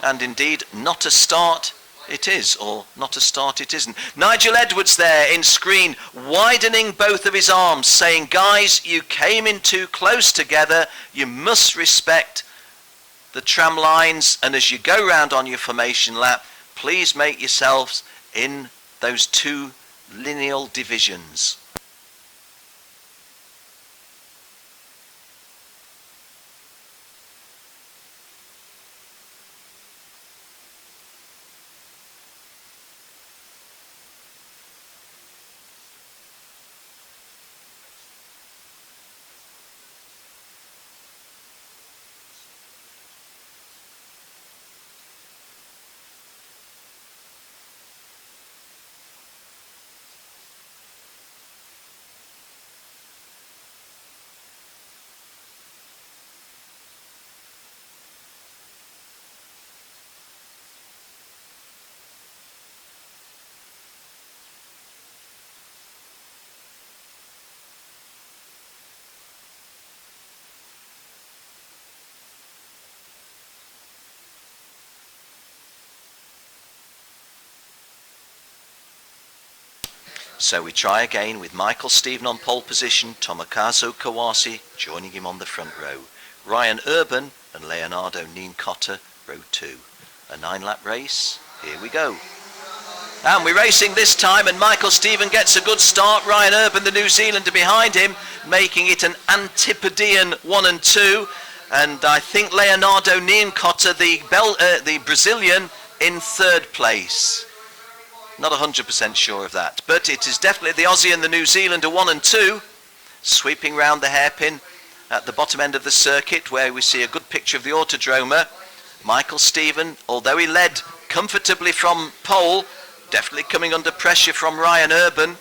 E: And indeed, not a start it is, or not a start it isn't. Nigel Edwards there in screen, widening both of his arms, saying, guys, you came in too close together, you must respect the tram lines, and as you go round on your formation lap, please make yourselves in those two lineal divisions. So we try again with Michael Stephen on pole position, Tomokazu Kawase joining him on the front row. Ryan Urban and Leonardo Nienkotter, row 2. A 9-lap race, here we go. And we're racing this time, and Michael Stephen gets a good start. Ryan Urban, the New Zealander, behind him, making it an Antipodean 1 and 2. And I think Leonardo Nienkotter, the Brazilian, in 3rd place. Not 100% sure of that, but it is definitely the Aussie and the New Zealander 1 and 2, sweeping round the hairpin at the bottom end of the circuit, where we see a good picture of the Autodromer. Michael Stephen, although he led comfortably from pole, definitely coming under pressure from Ryan Urban.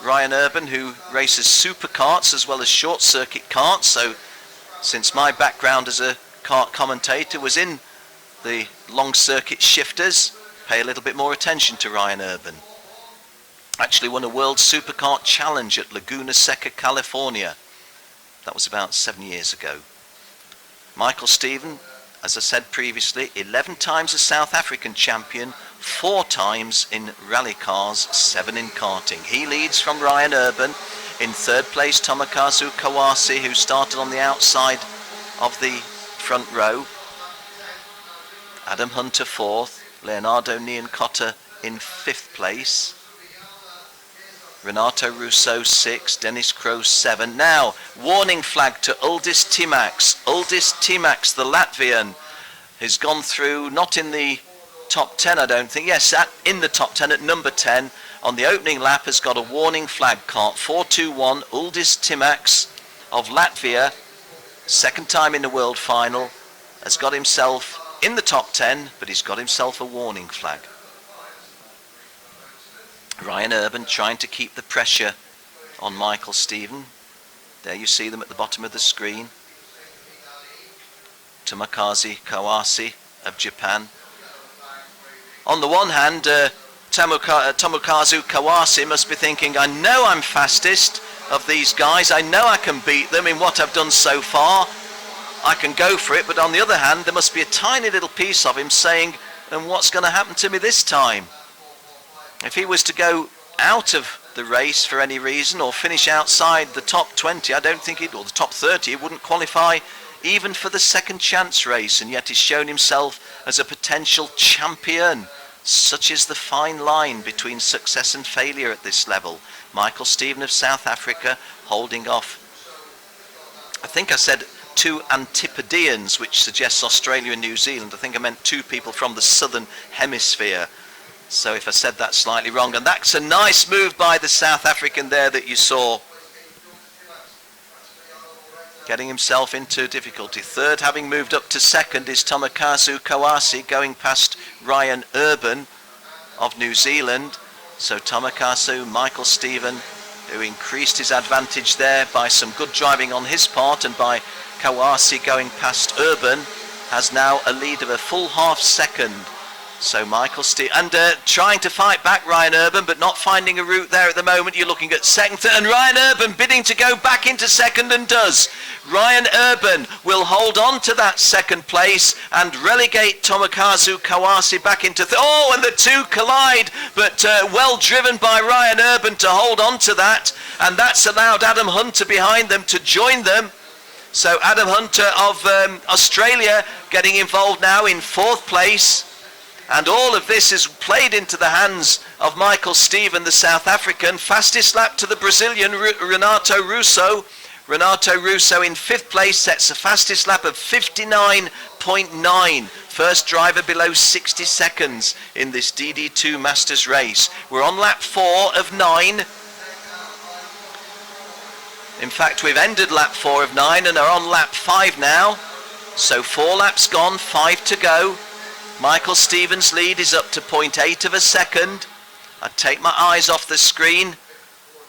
E: Ryan Urban, who races supercarts as well as short circuit karts, so since my background as a kart commentator was in the long circuit shifters, pay a little bit more attention to Ryan Urban. Actually won a World Superkart Challenge at Laguna Seca, California. That was about 7 years ago. Michael Stephen, as I said previously, 11 times a South African champion, 4 times in rally cars, 7 in karting. He leads from Ryan Urban. In 3rd place, Tomokazu Kawase, who started on the outside of the front row. Adam Hunter 4th. Leonardo Nienkotter in 5th place. Renato Russo 6, Dennis Crowe 7. Now, warning flag to Uldis Timax. Uldis Timax, the Latvian, who's gone through, not in the top 10 I don't think, yes, in the top 10 at number 10 on the opening lap, has got a warning flag. Kart 421, Uldis Timacs of Latvia, second time in the world final, has got himself in the top 10, but he's got himself a warning flag. Ryan Urban trying to keep the pressure on Michael Stephen. There you see them at the bottom of the screen. Tomokazu Kawase of Japan. On the one hand, Tomokazu Kawase must be thinking, I know I'm fastest of these guys, I know I can beat them in what I've done so far, I can go for it, but on the other hand there must be a tiny little piece of him saying, and what's going to happen to me this time? If he was to go out of the race for any reason or finish outside the top 20, I don't think or the top 30, he wouldn't qualify even for the second chance race, and yet he's shown himself as a potential champion. Such is the fine line between success and failure at this level. Michael Stephen of South Africa holding off, I think I said 2 Antipodeans, which suggests Australia and New Zealand. I think I meant 2 people from the southern hemisphere. So if I said that slightly wrong, and that's a nice move by the South African there that you saw. Getting himself into difficulty. Third, having moved up to second, is Tomokazu Kawase, going past Ryan Urban of New Zealand. So Tomokazu, Michael Stephen, who increased his advantage there by some good driving on his part, and by Kawase going past Urban, has now a lead of a full half second. So Michael Stephen, and trying to fight back Ryan Urban, but not finding a route there at the moment. You're looking at second, and Ryan Urban bidding to go back into second, and does. Ryan Urban will hold on to that second place and relegate Tomokazu Kawase back into oh, and the two collide, but well driven by Ryan Urban to hold on to that, and that's allowed Adam Hunter behind them to join them. So Adam Hunter of Australia getting involved now in fourth place. And all of this is played into the hands of Michael Stephen, the South African. Fastest lap to the Brazilian, Renato Russo. Renato Russo in fifth place sets a fastest lap of 59.9. First driver below 60 seconds in this DD2 Masters race. We're on lap 4 of 9. In fact, we've ended lap 4 of 9 and are on lap 5 now. So 4 laps gone, 5 to go. Michael Stephen's lead is up to 0.8 of a second. I'd take my eyes off the screen.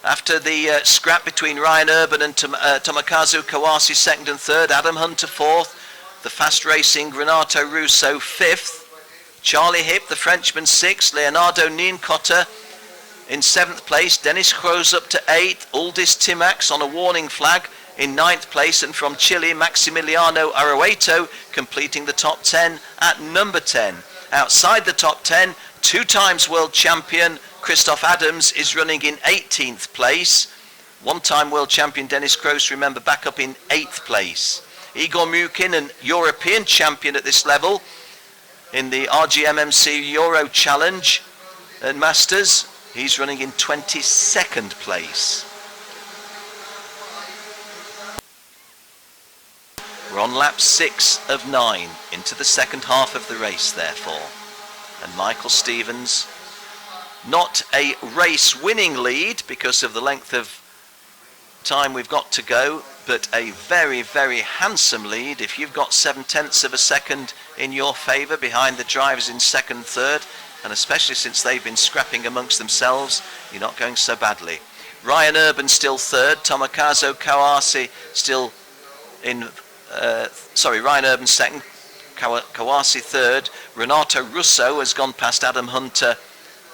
E: After the scrap between Ryan Urban and Tomokazu Kawase second and third, Adam Hunter fourth, the fast racing Renato Russo fifth, Charlie Hipp, the Frenchman, sixth, Leonardo Nienkotter in seventh place, Dennis Kroos up to eighth, Uldis Timacs on a warning flag in ninth place, and from Chile, Maximiliano Araújo completing the top 10 at number 10. Outside the top 10, 2 times world champion Christoph Adams is running in 18th place. 1-time world champion Dennis Kroos, remember, back up in 8th place. Igor Mukin, an European champion at this level in the RGMMC Euro Challenge and Masters, he's running in 22nd place. We're on lap 6 of 9, into the second half of the race therefore. And Michael Stevens, not a race winning lead because of the length of time we've got to go, but a very, very handsome lead. If you've got 7/10 of a second in your favour behind the drivers in second, third, and especially since they've been scrapping amongst themselves, you're not going so badly. Ryan Urban still third, Tomokazu Kawase still in Ryan Urban second, Kawase third. Renato Russo has gone past Adam Hunter,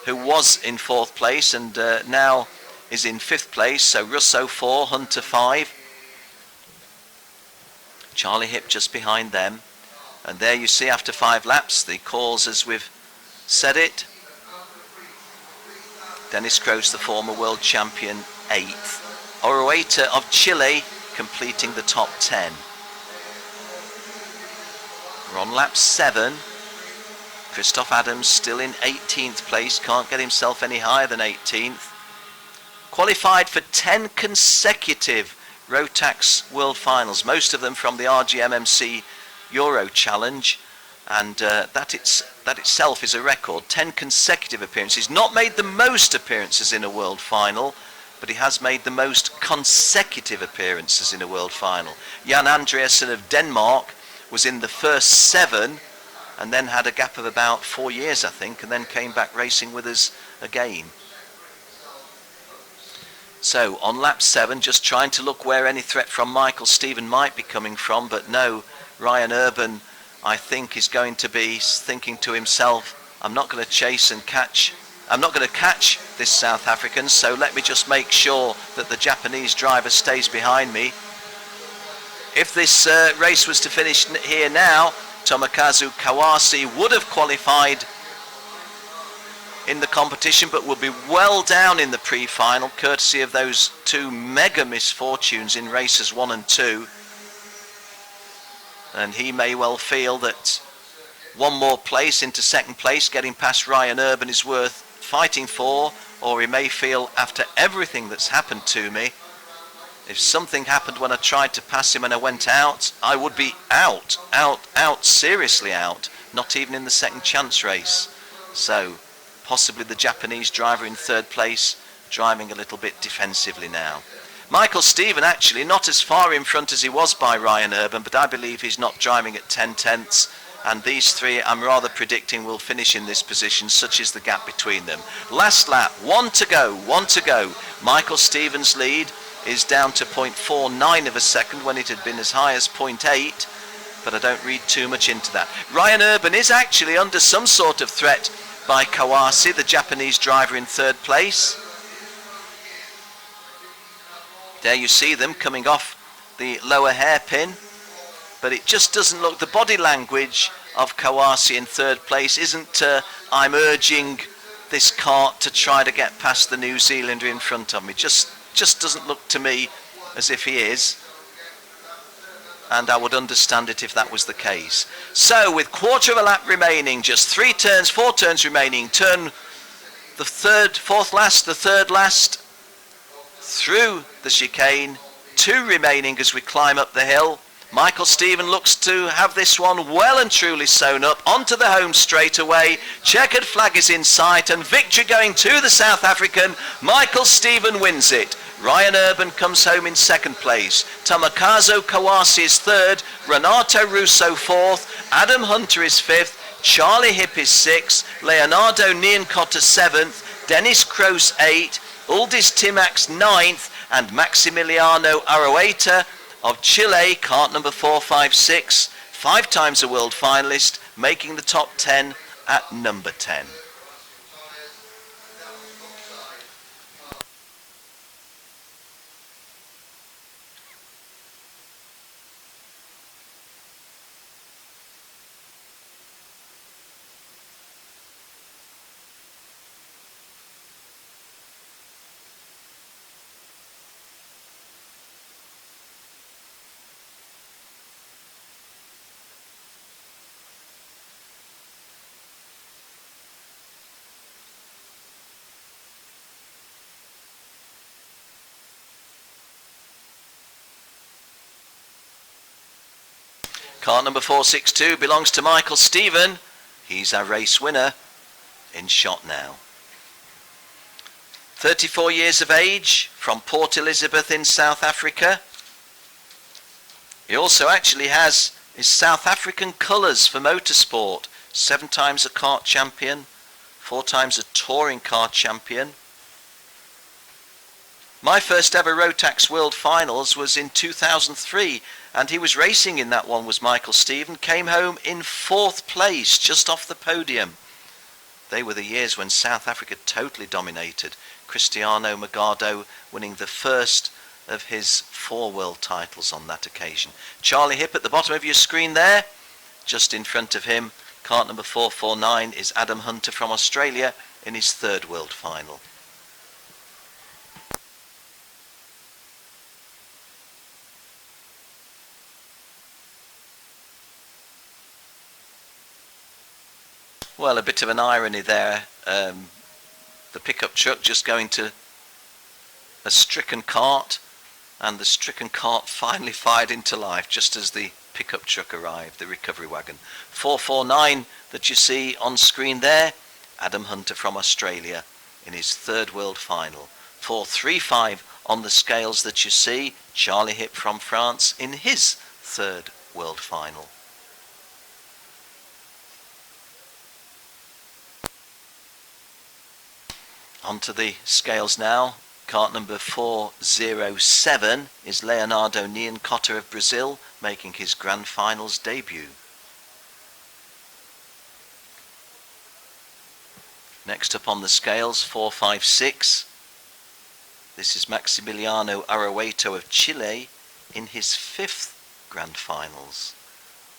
E: who was in fourth place and now is in fifth place. So Russo 4, Hunter 5. Charlie Hipp just behind them. And there you see after 5 laps the calls as we've said it. Dennis Kroos, the former world champion, 8th. Araújo of Chile completing the top 10. We're on lap 7. Christoph Adams still in 18th place, can't get himself any higher than 18th. Qualified for 10 consecutive Rotax World Finals, most of them from the RGMMC Euro Challenge. and that itself is a record. 10 consecutive appearances. Not made the most appearances in a world final, but he has made the most consecutive appearances in a world final. Jan Andreasen of Denmark was in the first 7 and then had a gap of about 4 years, I think, and then came back racing with us again. So on lap 7, just trying to look where any threat from Michael Stephen might be coming from, but no, Ryan Urban, I think, is going to be thinking to himself, I'm not going to chase and catch, I'm not going to catch this South African, so let me just make sure that the Japanese driver stays behind me. If this race was to finish here now, Tomokazu Kawase would have qualified in the competition, but will be well down in the pre-final, courtesy of those 2 mega misfortunes in races 1 and 2. And he may well feel that one more place into second place, getting past Ryan Urban, is worth fighting for, or he may feel, after everything that's happened to me, if something happened when I tried to pass him and I went out, I would be out, seriously out, not even in the second chance race. So possibly the Japanese driver in 3rd place, driving a little bit defensively now. Michael Stephen actually not as far in front as he was by Ryan Urban, but I believe he's not driving at 10 tenths, and these 3 I'm rather predicting will finish in this position, such is the gap between them. Last lap, 1 to go. Michael Stephen's lead is down to 0.49 of a second when it had been as high as 0.8, but I don't read too much into that. Ryan Urban is actually under some sort of threat by Kawase, the Japanese driver in 3rd place. There you see them coming off the lower hairpin, but it just doesn't look, the body language of Kawase in 3rd place isn't I'm urging this kart to try to get past the New Zealander in front of me. Just doesn't look to me as if he is, and I would understand it if that was the case. So with quarter of a lap remaining, just 4 turns remaining, turn the 4th last, the 3rd last, through the chicane, 2 remaining as we climb up the hill. Michael Stephen looks to have this one well and truly sewn up onto the home straightaway. Checkered flag is in sight, and victory going to the South African. Michael Stephen wins it. Ryan Urban comes home in 2nd place. Tomokazu Kawase is 3rd. Renato Russo 4th. Adam Hunter is 5th. Charlie Hipp is 6th. Leonardo Niancota 7th. Dennis Kroos 8th. Uldis Timax 9th. And Maximiliano Aroeta of Chile, kart number 456, 5 times a world finalist, making the top 10 at number 10. Car number 462 belongs to Michael Stephen. He's our race winner in shot now. 34 years of age, from Port Elizabeth in South Africa. He also actually has his South African colours for motorsport. 7 times a kart champion, 4 times a touring car champion. My first ever Rotax World Finals was in 2003, and he was racing in that one, was Michael Stephen. Came home in 4th place, just off the podium. They were the years when South Africa totally dominated. Cristiano Magado winning the first of his 4 world titles on that occasion. Charlie Hipp at the bottom of your screen there. Just in front of him, kart number 449, is Adam Hunter from Australia in his 3rd world final. Well, a bit of an irony there. The pickup truck just going to a stricken kart, and the stricken kart finally fired into life just as the pickup truck arrived, the recovery wagon. 449 that you see on screen there, Adam Hunter from Australia in his third world final. 435 on the scales that you see, Charlie Hipp from France in his third world final. Onto the scales now. Kart number 407 is Leonardo Nian-Cotta of Brazil, making his Grand Finals debut. Next up on the scales, 456. This is Maximiliano Araújo of Chile in his fifth Grand Finals.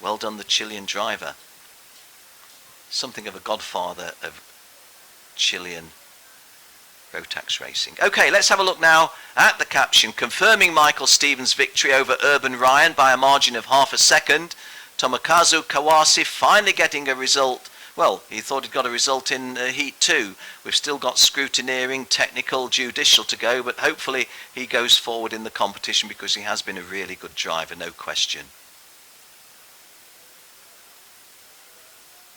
E: Well done, the Chilean driver. Something of a godfather of Chilean Rotax racing. Okay, let's have a look now at the caption. Confirming Michael Stevens' victory over Urban Ryan by a margin of half a second. Tomokazu Kawase finally getting a result. Well, he thought he'd got a result in Heat 2. We've still got scrutineering, technical, judicial to go, but hopefully he goes forward in the competition because he has been a really good driver, no question.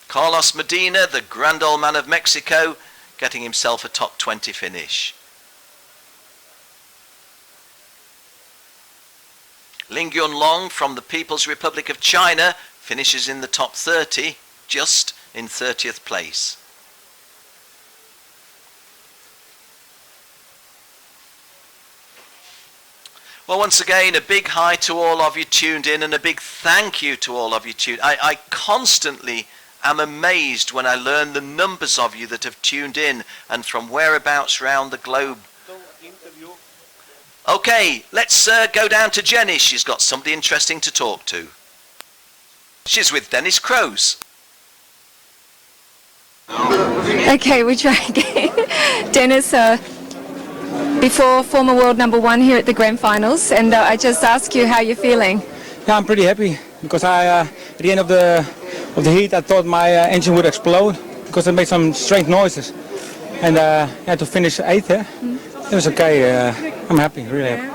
E: Carlos Medina, the grand old man of Mexico, getting himself a top 20 finish. Ling Yunlong from the People's Republic of China finishes in the top 30, just in 30th place. Well, once again, a big hi to all of you tuned in, and a big thank you to all of you tuned in. I constantly am amazed when I learn the numbers of you that have tuned in and from whereabouts around the globe. Okay, let's go down to Jenny. She's got somebody interesting to talk to. She's with Dennis Kroes.
A: Okay, we try again. Dennis, before former world #1 here at the Grand Finals, and I just ask you how you're feeling.
N: Yeah, I'm pretty happy because at the end of the heat I thought my engine would explode because it made some strange noises, and I had to finish 8th there. It was okay. I'm happy, really happy.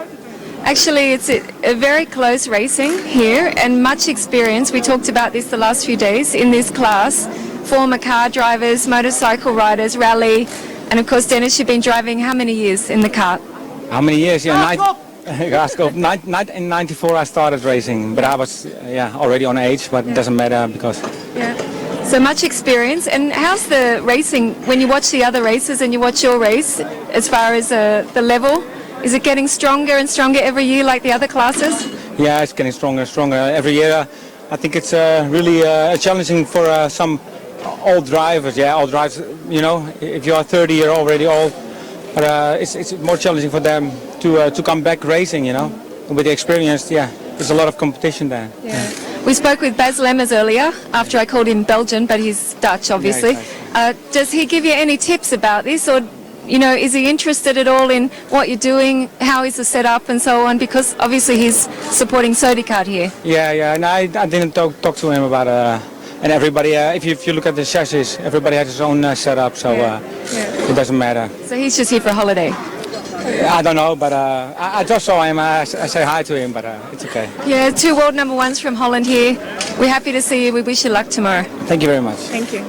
A: Actually, it's a very close racing here and much experience. We talked about this the last few days in this class. Former car drivers, motorcycle riders, rally, and of course, Dennis, you've been driving how many years in the kart?
N: How many years? Yeah, in '94 I started racing, but I was already on age, but it doesn't matter because.
A: Yeah. So much experience. And how's the racing when you watch the other races and you watch your race? As far as the level, is it getting stronger and stronger every year, like the other classes?
N: Yeah, it's getting stronger and stronger every year. I think it's really challenging for some old drivers. Yeah, old drivers. You know, if you are 30, you're already old. But it's more challenging for them to come back racing, you know. With the experience, yeah, there's a lot of competition there.
A: Yeah. We spoke with Bas Lemmers earlier, after I called him Belgian, but he's Dutch, obviously.
N: Yeah, exactly.
A: Does he give you any tips about this, or, you know, is he interested at all in what you're doing, how is the setup and so on? Because obviously he's supporting Sodikart here.
N: Yeah, and I didn't talk to him about and everybody, if you look at the chassis, everybody has his own setup, so it doesn't matter.
A: So he's just here for a holiday?
N: I don't know, but I just saw him. I say hi to him, but it's okay.
A: Yeah, 2 world #1s from Holland here. We're happy to see you. We wish you luck tomorrow.
N: Thank you very much.
A: Thank you.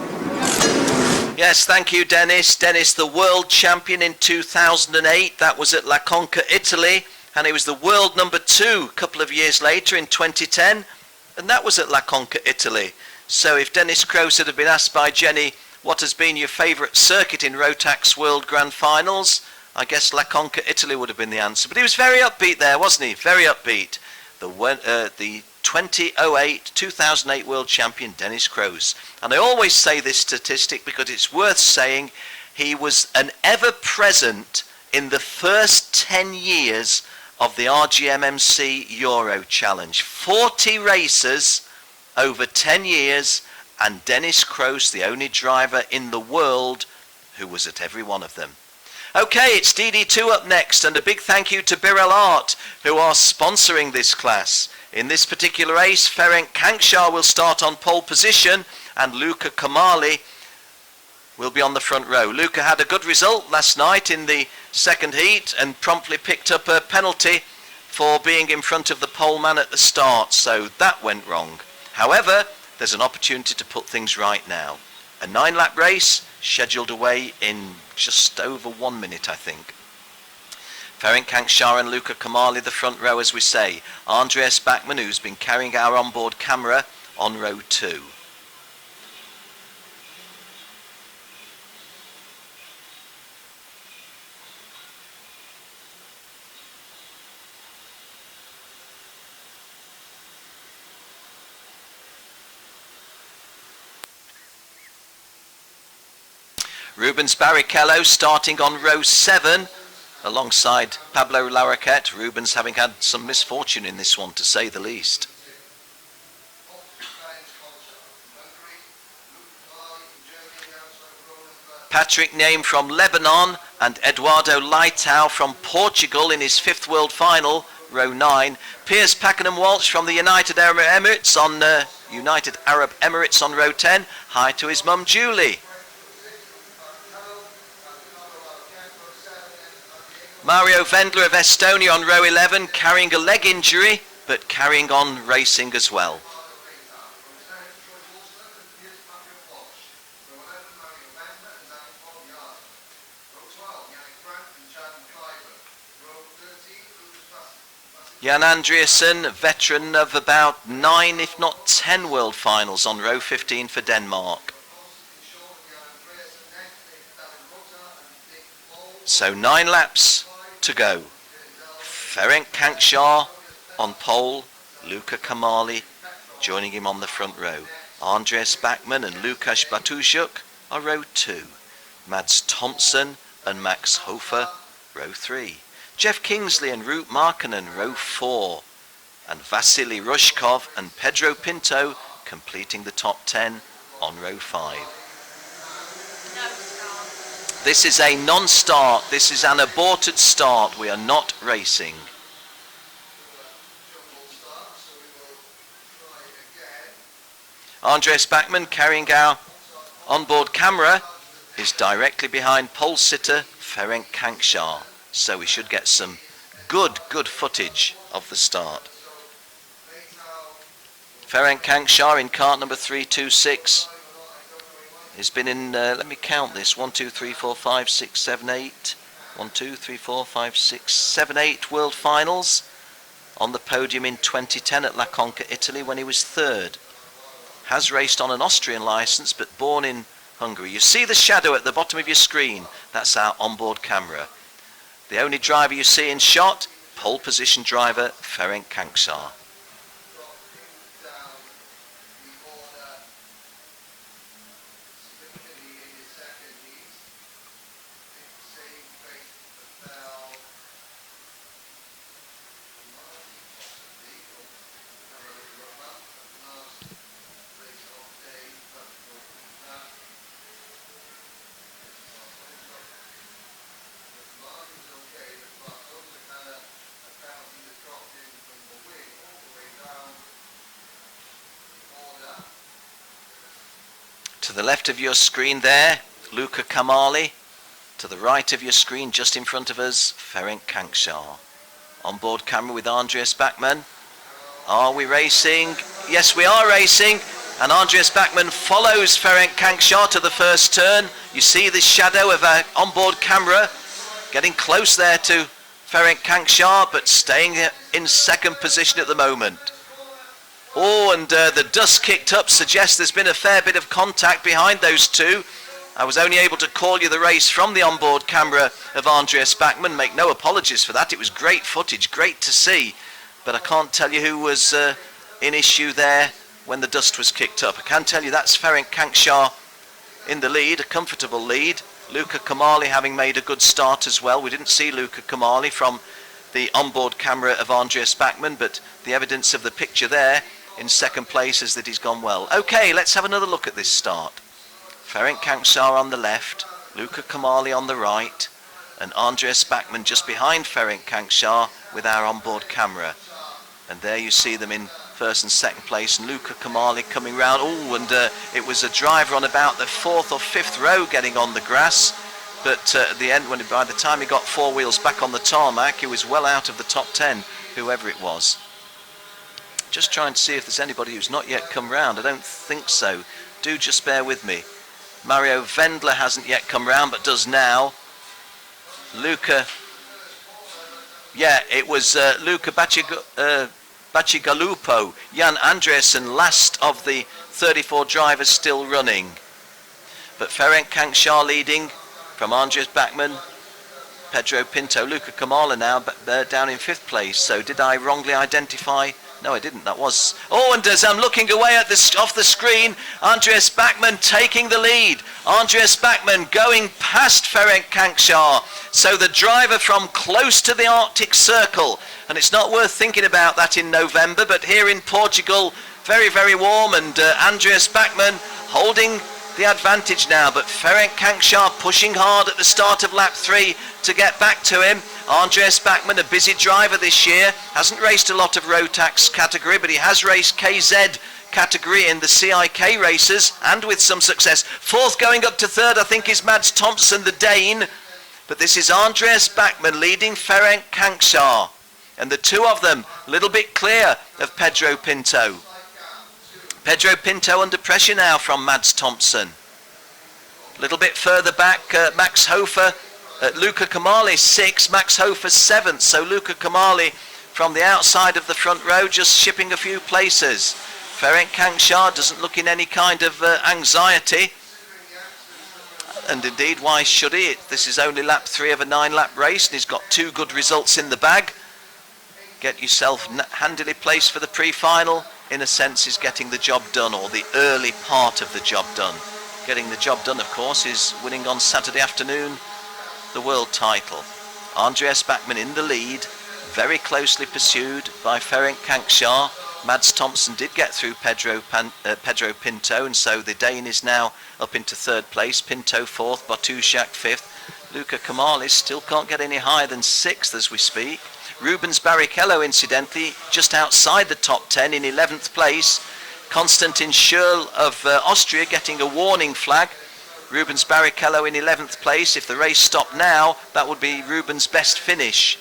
E: Yes, thank you, Dennis. Dennis, the world champion in 2008. That was at La Conca, Italy. And he was the world #2 a couple of years later in 2010. And that was at La Conca, Italy. So if Dennis Kroes had been asked by Jenny, what has been your favourite circuit in Rotax World Grand Finals, I guess La Conca, Italy would have been the answer. But he was very upbeat there, wasn't he? Very upbeat. The 2008 World Champion, Dennis Kroes. And I always say this statistic because it's worth saying. He was an ever-present in the first 10 years of the RGMMC Euro Challenge. 40 races over 10 years, and Dennis Kroes, the only driver in the world who was at every one of them. Okay, it's DD2 up next, and a big thank you to Birel Art, who are sponsoring this class. In this particular race, Ferenc Kankshar will start on pole position, and Luca Kamali will be on the front row. Luca had a good result last night in the second heat, and promptly picked up a penalty for being in front of the pole man at the start, so that went wrong. However, there's an opportunity to put things right now. A 9-lap race scheduled away in just over 1 minute, I think. Ferenc Kankshar and Luca Kamali the front row, as we say. Andreas Bachmann, who's been carrying our onboard camera, on row 2. Rubens Barrichello starting on row 7 alongside Pablo Larroquette. Rubens having had some misfortune in this one, to say the least. Patrick Name from Lebanon and Eduardo Leitao from Portugal in his 5th World Final, row 9. Piers Pakenham-Walsh from the United Arab Emirates on row 10. Hi to his mum Julie. Mario Wendler of Estonia on row 11, carrying a leg injury, but carrying on racing as well. Jan Andreasen, veteran of about 9 if not 10 World Finals, on row 15 for Denmark. So 9 laps to go. Ferenc Kankshar on pole, Luca Kamali joining him on the front row. Andreas Bachmann and Lukáš Batušuk are row 2. Mads Thompson and Max Hofer, row 3. Jeff Kingsley and Root Markkanen, row 4. And Vasily Rushkov and Pedro Pinto completing the top 10 on row 5. This is a non-start. This is an aborted start. We are not racing. Andreas Bachmann, carrying our onboard camera, is directly behind pole sitter Ferenc Kankshar. So we should get some good footage of the start. Ferenc Kankshar in kart number 326. He's been in, let me count this, 1, 2, 3, 4, 5, 6, 7, 8. 1, 2, 3, 4, 5, 6, 7, 8 World Finals. On the podium in 2010 at La Conca, Italy, when he was 3rd. Has raced on an Austrian licence, but born in Hungary. You see the shadow at the bottom of your screen? That's our onboard camera. The only driver you see in shot, pole position driver Ferenc Kankshar. To the left of your screen there, Luca Kamali. To the right of your screen, just in front of us, Ferenc Kankshar. Onboard camera with Andreas Bachmann. Are we racing? Yes, we are racing. And Andreas Bachmann follows Ferenc Kankshar to the first turn. You see the shadow of our onboard camera getting close there to Ferenc Kankshar, but staying in second position at the moment. Oh, and the dust kicked up suggests there's been a fair bit of contact behind those two. I was only able to call you the race from the onboard camera of Andreas Bachmann. Make no apologies for that. It was great footage, great to see. But I can't tell you who was in issue there when the dust was kicked up. I can tell you that's Ferenc Kankshar in the lead, a comfortable lead. Luca Kamali having made a good start as well. We didn't see Luca Kamali from the onboard camera of Andreas Bachmann, but the evidence of the picture there in second place is that he's gone well. Okay, let's have another look at this start. Ferenc Kankshar on the left, Luca Kamali on the right, and Andreas Bachmann just behind Ferenc Kankshar with our onboard camera. And there you see them in first and second place, and Luca Kamali coming round. Oh, and it was a driver on about the 4th or 5th row getting on the grass, but at the end, by the time he got 4 wheels back on the tarmac, he was well out of the top 10, whoever it was. Just trying to see if there's anybody who's not yet come round. I don't think so. Do just bear with me. Mario Wendler hasn't yet come round, but does now. Luca. Yeah, it was Luca Bacigalupo. Jan Andresen, last of the 34 drivers still running. But Ferenc Kankshar leading from Andres Bachmann, Pedro Pinto, Luca Kamala now down in 5th place. So did I wrongly identify? No, I didn't. That was... Oh, and as I'm looking away at this off the screen, Andres Bachmann taking the lead. Andres Bachmann going past Ferenc Kankshar. So the driver from close to the Arctic Circle. And it's not worth thinking about that in November, but here in Portugal, very, very warm. And Andres Bachmann holding the advantage now. But Ferenc Kankshar pushing hard at the start of lap 3 to get back to him. Andres Bachmann, a busy driver this year, hasn't raced a lot of Rotax category, but he has raced KZ category in the CIK races, and with some success. 4th going up to 3rd, I think, is Mads Thompson, the Dane. But this is Andres Bachmann leading Ferenc Kankshar. And the two of them, a little bit clear of Pedro Pinto. Pedro Pinto under pressure now from Mads Thompson. A little bit further back, Max Hofer. Luca Kamali 6th, Max Hofer 7th. So Luca Kamali from the outside of the front row just shipping a few places. Ferenc Kankshar doesn't look in any kind of anxiety. And indeed, why should he? This is only lap 3 of a 9-lap race, and he's got 2 good results in the bag. Get yourself handily placed for the pre-final. In a sense, is getting the job done, or the early part of the job done. Getting the job done, of course, is winning on Saturday afternoon the world title. Andreas Bachmann in the lead, very closely pursued by Ferenc Kankshar. Mads Thompson did get through Pedro Pinto, and so the Dane is now up into 3rd place. Pinto 4th, Bartusiak 5th. Luca Kamali still can't get any higher than 6th as we speak. Rubens Barrichello, incidentally, just outside the top 10 in 11th place. Konstantin Schürrle of Austria getting a warning flag. Rubens Barrichello in 11th place. If the race stopped now, that would be Rubens' best finish.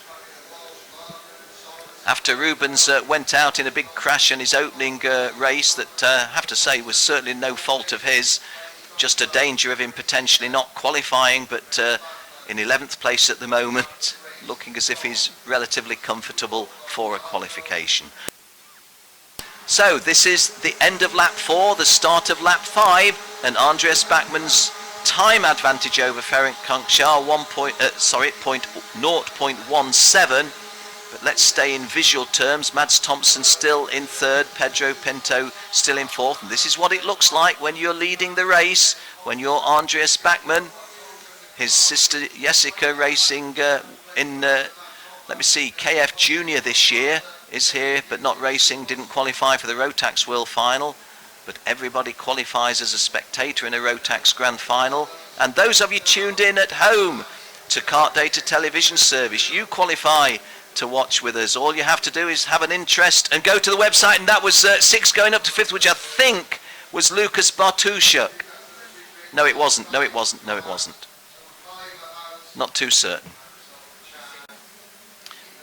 E: After Rubens went out in a big crash in his opening race that, I have to say, was certainly no fault of his. Just a danger of him potentially not qualifying, but in 11th place at the moment, looking as if he's relatively comfortable for a qualification. So this is the end of lap 4, the start of lap 5, and Andreas Bachmann's time advantage over Ferenc Kankshar 0.17. But let's stay in visual terms. Mads Thompson still in 3rd, Pedro Pinto still in 4th, and this is what it looks like when you're leading the race, when you're Andreas Bachmann. His sister Jessica racing in, let me see, KF Junior this year, is here but not racing, didn't qualify for the Rotax World Final, but everybody qualifies as a spectator in a Rotax Grand Final. And those of you tuned in at home to KART-DATA television service, you qualify to watch with us. All you have to do is have an interest and go to the website, and that was 6th going up to 5th, which I think was Lucas Bartusiak. No, it wasn't. No, it wasn't. No, it wasn't. Not too certain.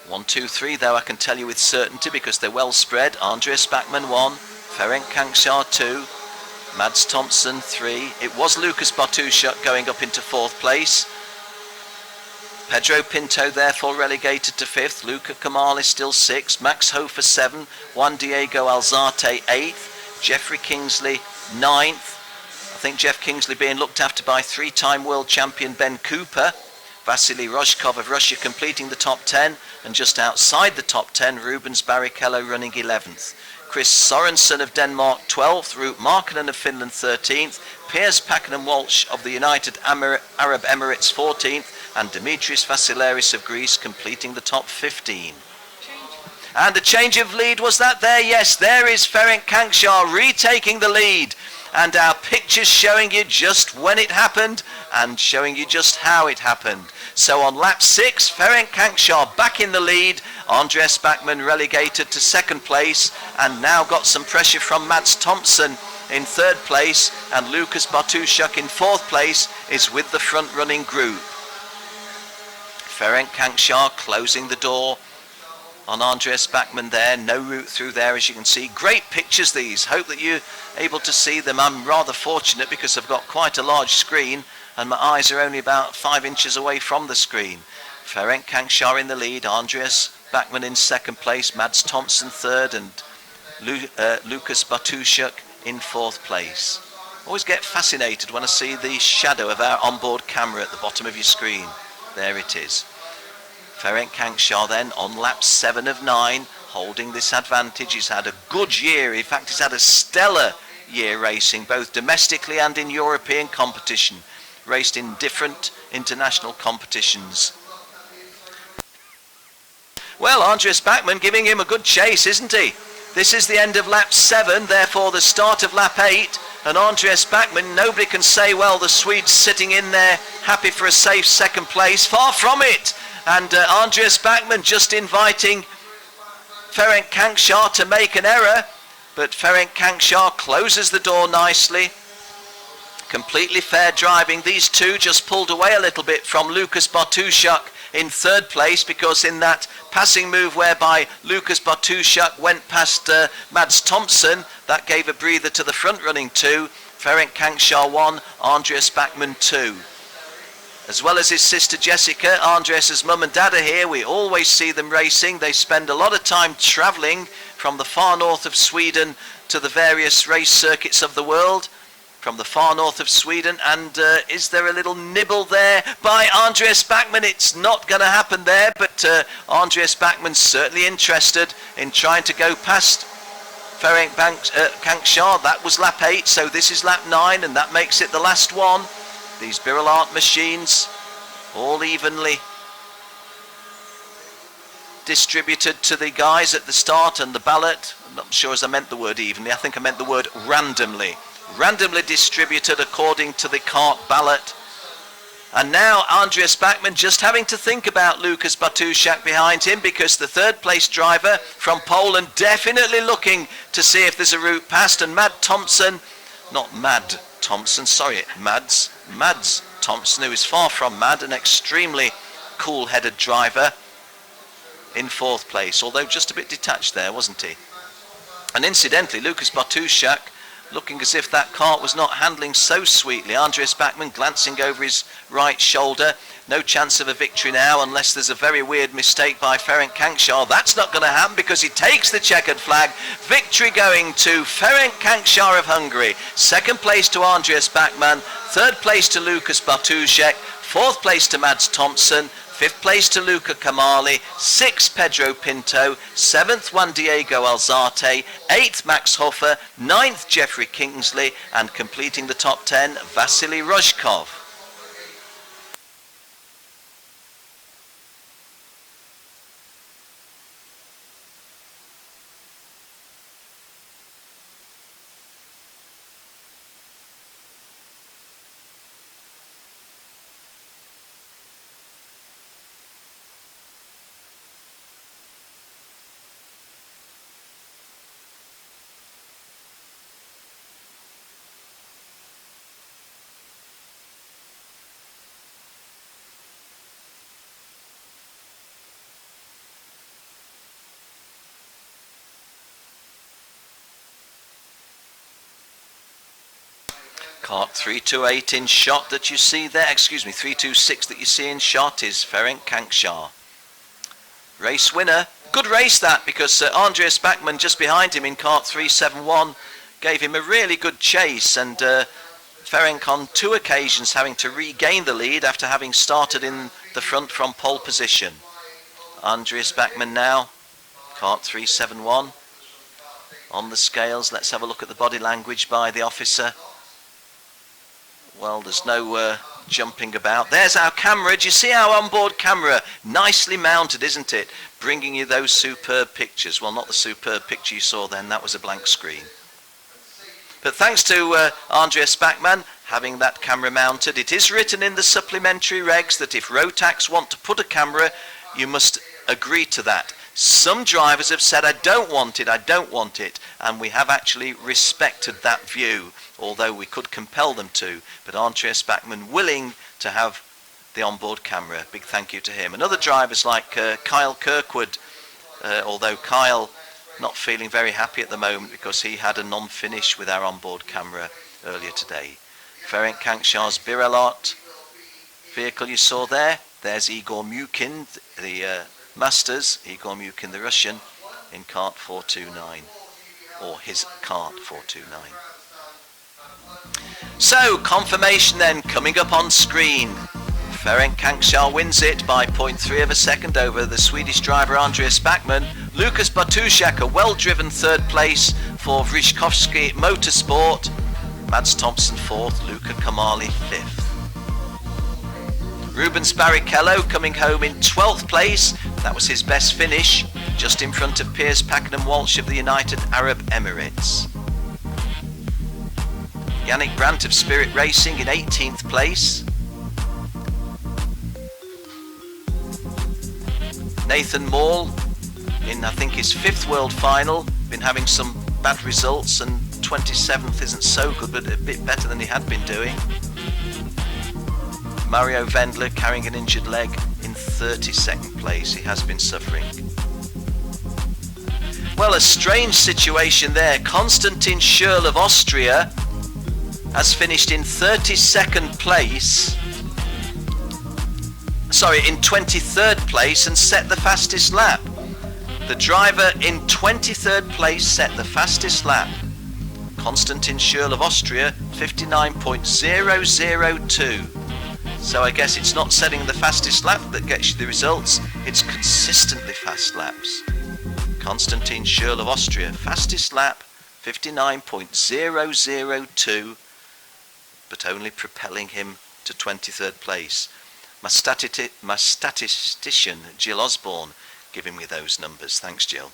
E: 1, 2, 3 though I can tell you with certainty because they're well spread. Andreas Bachmann 1, Ferenc Kankshar 2, Mads Thompson 3. It was Lucas Bartusiak going up into 4th place. Pedro Pinto therefore relegated to 5th. Luca Kamali still 6th. Max Hofer 7. Juan Diego Alzate 8th. Jeffrey Kingsley 9th. I think Jeff Kingsley being looked after by 3-time world champion Ben Cooper. Vasily Rozhkov of Russia completing the top 10, and just outside the top 10, Rubens Barrichello running 11th. Chris Sorensen of Denmark 12th, Ruud Markkanen of Finland 13th, Piers Packenen-Walsh of the United Arab Emirates 14th, and Dimitris Vasileris of Greece completing the top 15. And a change of lead, was that there? Yes, there is Ferenc Kankshar retaking the lead. And our pictures showing you just when it happened and showing you just how it happened. So on lap 6, Ferenc Kankshar back in the lead. Andreas Bachmann relegated to 2nd place and now got some pressure from Mads Thompson in 3rd place, and Lucas Bartusiak in 4th place is with the front running group. Ferenc Kankshar closing the door on Andreas Bachmann there. No route through there, as you can see. Great pictures these. Hope that you're able to see them. I'm rather fortunate because I've got quite a large screen and my eyes are only about 5 inches away from the screen. Ferenc Kanksha in the lead, Andreas Bachmann in second place, Mads Thompson third, and Lukas Bartuszuk in fourth place. Always get fascinated when I see the shadow of our onboard camera at the bottom of your screen. There it is. Ferenc Kanksha then on lap 7 of 9, holding this advantage. He's had a good year. In fact, he's had a stellar year racing, both domestically and in European competition. Raced in different international competitions. Well, Andreas Bachmann giving him a good chase, isn't he? This is the end of lap 7, therefore the start of lap 8. And Andreas Bachmann, nobody can say, well, the Swede's sitting in there, happy for a safe second place. Far from it. And Andreas Bachmann just inviting Ferenc Kanksha to make an error. But Ferenc Kanksha closes the door nicely. Completely fair driving. These two just pulled away a little bit from Lukas Bartuszuk in third place, because in that passing move whereby Lukas Bartuszuk went past Mads Thompson, that gave a breather to the front running two. Ferenc Kanksha 1, Andreas Bachmann 2. As well as his sister Jessica, Andreas's mum and dad are here. We always see them racing. They spend a lot of time travelling from the far north of Sweden to the various race circuits of the world. From the far north of Sweden, and is there a little nibble there by Andreas Bachmann? It's not going to happen there, but Andreas Bachmann's certainly interested in trying to go past Ferenc Kanksha. That was lap 8, so this is lap 9, and that makes it the last one. These Birrell machines all evenly distributed to the guys at the start and the ballot. I'm not sure as I meant the word evenly, I think I meant the word randomly. Randomly distributed according to the KART ballot. And now Andreas Bachmann just having to think about Lukas Bartuszuk behind him, because the third place driver from Poland definitely looking to see if there's a route past. And Mads Thompson, who is far from mad, an extremely cool-headed driver, in fourth place, although just a bit detached there, wasn't he? And incidentally, Lukas Bartuszuk looking as if that cart was not handling so sweetly. Andreas Bachmann glancing over his right shoulder. No chance of a victory now unless there's a very weird mistake by Ferenc Kanksha. That's not going to happen because he takes the checkered flag. Victory going to Ferenc Kanksha of Hungary. Second place to Andreas Bachmann. Third place to Lukas Bartuszuk. Fourth place to Mads Thompson. Fifth place to Luca Kamali, sixth Pedro Pinto, seventh Juan Diego Alzate, eighth Max Hofer, ninth Jeffrey Kingsley, and completing the top 10, Vasily Rozhkov. KART 328 in shot that you see there, 326 that you see in shot is Ferenc Kanksha. Race winner, good race that, because Andreas Bachmann just behind him in KART 371 gave him a really good chase, and Ferenc on two occasions having to regain the lead after having started in the front from pole position. Andreas Bachmann now, KART 371 on the scales. Let's have a look at the body language by the officer. Well, there's no jumping about. There's our camera. Do you see our onboard camera? Nicely mounted, isn't it? Bringing you those superb pictures. Well, not the superb picture you saw then. That was a blank screen. But thanks to Andreas Bachmann having that camera mounted. It is written in the supplementary regs that if Rotax want to put a camera, you must agree to that. Some drivers have said, I don't want it, and we have actually respected that view, although we could compel them to. But Andreas Bachmann willing to have the onboard camera. Big thank you to him. And other drivers like Kyle Kirkwood although Kyle not feeling very happy at the moment because he had a non-finish with our onboard camera earlier today. Ferenc Kankshar's Birelot vehicle you saw there, there's Igor Mukin, the Masters, Igor Mukin the Russian, in KART 429, or his KART 429. So, confirmation then coming up on screen. Ferenc Kankshar wins it by 0.3 of a second over the Swedish driver Andreas Backman. Lukas Bartusiak a well-driven third place for Vrishkovsky Motorsport. Mads Thompson fourth, Luca Kamali fifth. Rubens Barrichello coming home in 12th place. That was his best finish, just in front of Piers Pakenham Walsh of the United Arab Emirates. Yannick Brandt of Spirit Racing in 18th place. Nathan Maul in, I think, his 5th world final, been having some bad results, and 27th isn't so good, but a bit better than he had been doing. Mario Wendler carrying an injured leg in 32nd place. He has been suffering. Well, a strange situation there. Konstantin Schürrle of Austria has finished in 32nd place. Sorry, in 23rd place and set the fastest lap. The driver in 23rd place set the fastest lap. Konstantin Schürrle of Austria, 59.002. So I guess it's not setting the fastest lap that gets you the results, it's consistently fast laps. Konstantin Schürrle of Austria, fastest lap, 59.002, but only propelling him to 23rd place. My statistician, Jill Osborne, giving me those numbers. Thanks, Jill.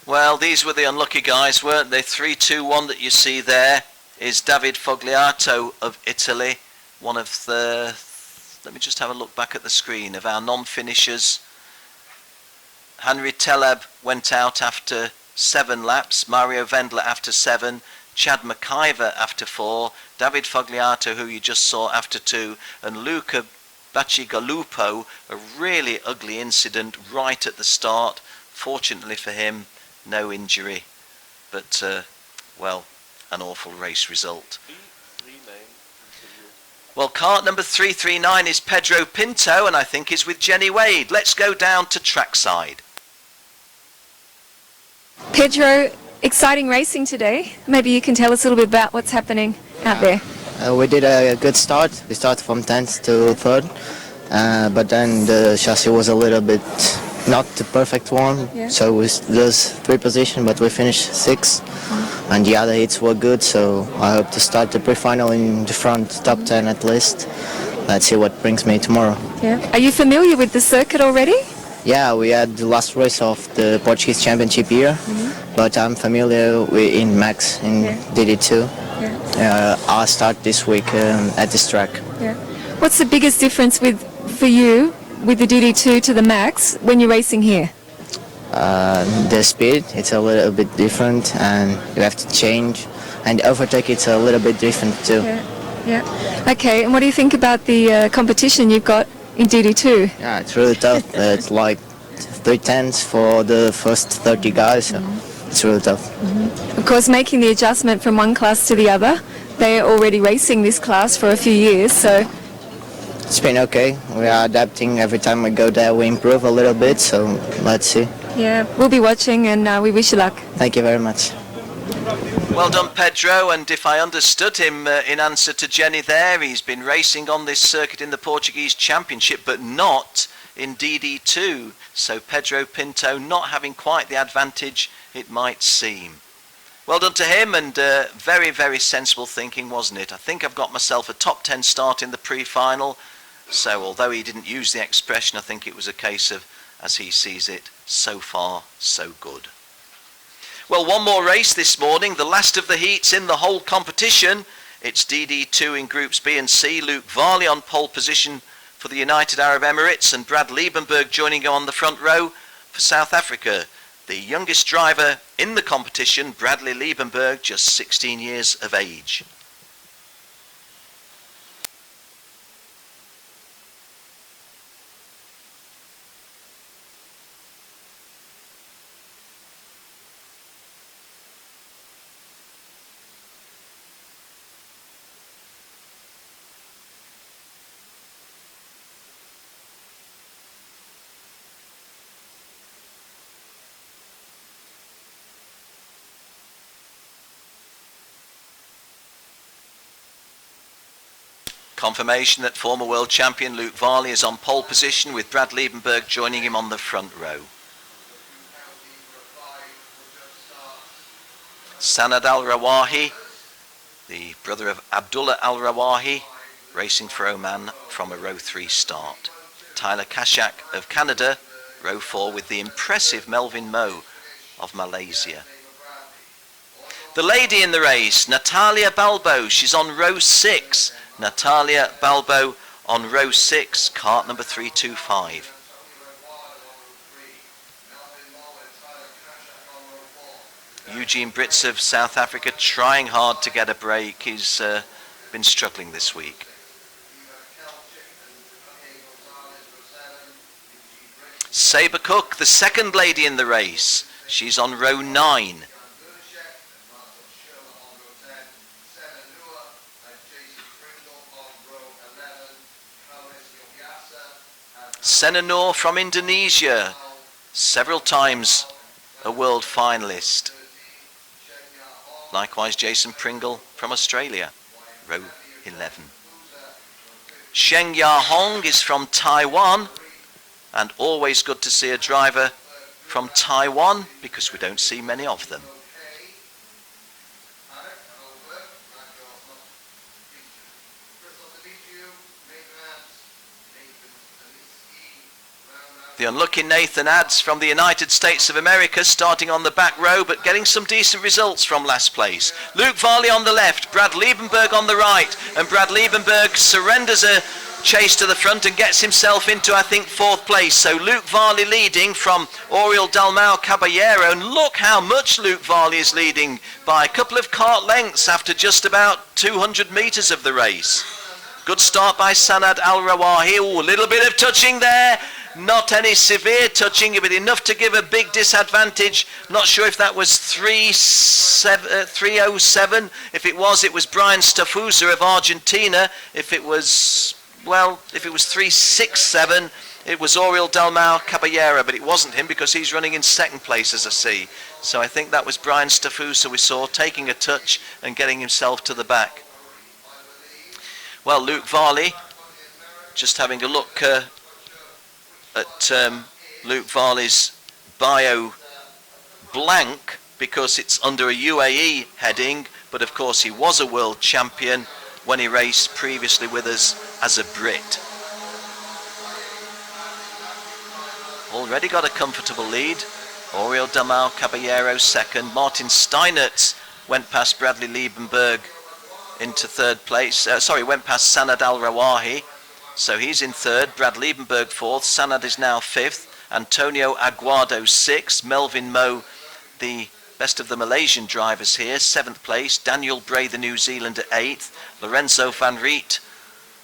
E: Well, these were the unlucky guys, weren't they? 3-2-1 that you see there is David Fogliato of Italy, one of the, let me just have a look back at the screen, of our non-finishers. Henry Teleb went out after 7 laps, Mario Wendler after 7, Chad McIver after 4, David Fogliato, who you just saw, after 2, and Luca Bacigalupo, a really ugly incident right at the start. Fortunately for him, no injury, but well, an awful race result. Well, kart number 339 is Pedro Pinto, and I think is with Jenny Wade. Let's go down to trackside.
A: Pedro, exciting racing today. Maybe you can tell us a little bit about what's happening out there.
O: We did a good start. We started from 10th to 3rd, but then the chassis was a little bit not the perfect one, so we lost 3 positions, but we finished 6th, and the other hits were good, so I hope to start the pre-final in the front, top 10 at least. Let's see what brings me tomorrow.
A: Yeah. Are you familiar with the circuit already?
O: Yeah, we had the last race of the Portuguese Championship here, but I'm familiar with in Max in DD2. I'll start this week at this track.
A: Yeah. What's the biggest difference for you with the DD2 to the Max when you're racing here?
O: The speed, it's a little bit different, and you have to change, and overtake, it's a little bit different too.
A: Yeah. Okay, and what do you think about the competition you've got in DD2?
O: Yeah, it's really tough. It's like 3/10 for the first 30 guys, so it's really tough.
A: Of course, making the adjustment from one class to the other, they're already racing this class for a few years, so
O: it's been okay. We are adapting. Every time we go there, we improve a little bit, so let's see.
A: yeah, we'll be watching, and we wish you luck.
O: Thank you very much.
E: Well done, Pedro, and if I understood him in answer to Jenny there, he's been racing on this circuit in the Portuguese Championship, but not in DD2. So Pedro Pinto not having quite the advantage it might seem. Well done to him, and very, very sensible thinking, wasn't it? I think I've got myself a top 10 start in the pre-final. So although he didn't use the expression, I think it was a case of, as he sees it, so far, so good. Well, one more race this morning, the last of the heats in the whole competition. It's DD2 in Groups B and C. Luke Varley on pole position for the United Arab Emirates, and Brad Liebenberg joining him on the front row for South Africa. The youngest driver in the competition, Bradley Liebenberg, just 16 years of age. Confirmation that former world champion Luke Varley is on pole position, with Brad Liebenberg joining him on the front row. Sanad Al-Rawahi, the brother of Abdullah Al-Rawahi, racing for Oman from a row 3 start. Tyler Kashak of Canada, row 4, with the impressive Melvin Moe of Malaysia. The lady in the race, Natalia Balbo, she's on row 6. Natalia Balbo on row 6, cart number 325. Eugene Brits of South Africa trying hard to get a break. He's been struggling this week. Sabre Cook, the second lady in the race. She's on row 9. Senanor from Indonesia, several times a world finalist. Likewise, Jason Pringle from Australia, row 11. Sheng Ya Hong is from Taiwan, and always good to see a driver from Taiwan because we don't see many of them. The unlucky Nathan Adds from the United States of America, starting on the back row but getting some decent results from last place. Luke Varley on the left, Brad Liebenberg on the right, and Brad Liebenberg surrenders a chase to the front and gets himself into, I think, 4th place. So Luke Varley leading from Oriol Dalmau Caballero, and look how much Luke Varley is leading, by a couple of kart lengths after just about 200 metres of the race. Good start by Sanad Al-Rawahi. Ooh, a little bit of touching there. Not any severe touching, but enough to give a big disadvantage. Not sure if that was 307. If it was Brian Staffusa of Argentina. If it was 367, it was Oriol Dalmau Caballero, but it wasn't him because he's running in 2nd place, as I see. So I think that was Brian Staffusa we saw taking a touch and getting himself to the back. Well, Luke Varley, just having a look at Luke Varley's bio blank because it's under a UAE heading, but of course he was a world champion when he raced previously with us as a Brit. Already got a comfortable lead. Oriol Dalmau Caballero 2nd. Martin Steinertz went past Bradley Liebenberg into 3rd place. Went past Sanad Al-Rawahi. So he's in 3rd, Brad Liebenberg 4th, Sanad is now 5th, Antonio Aguado 6th, Melvin Moe, the best of the Malaysian drivers here, 7th place, Daniel Bray, the New Zealander 8th, Lorenzo van Riet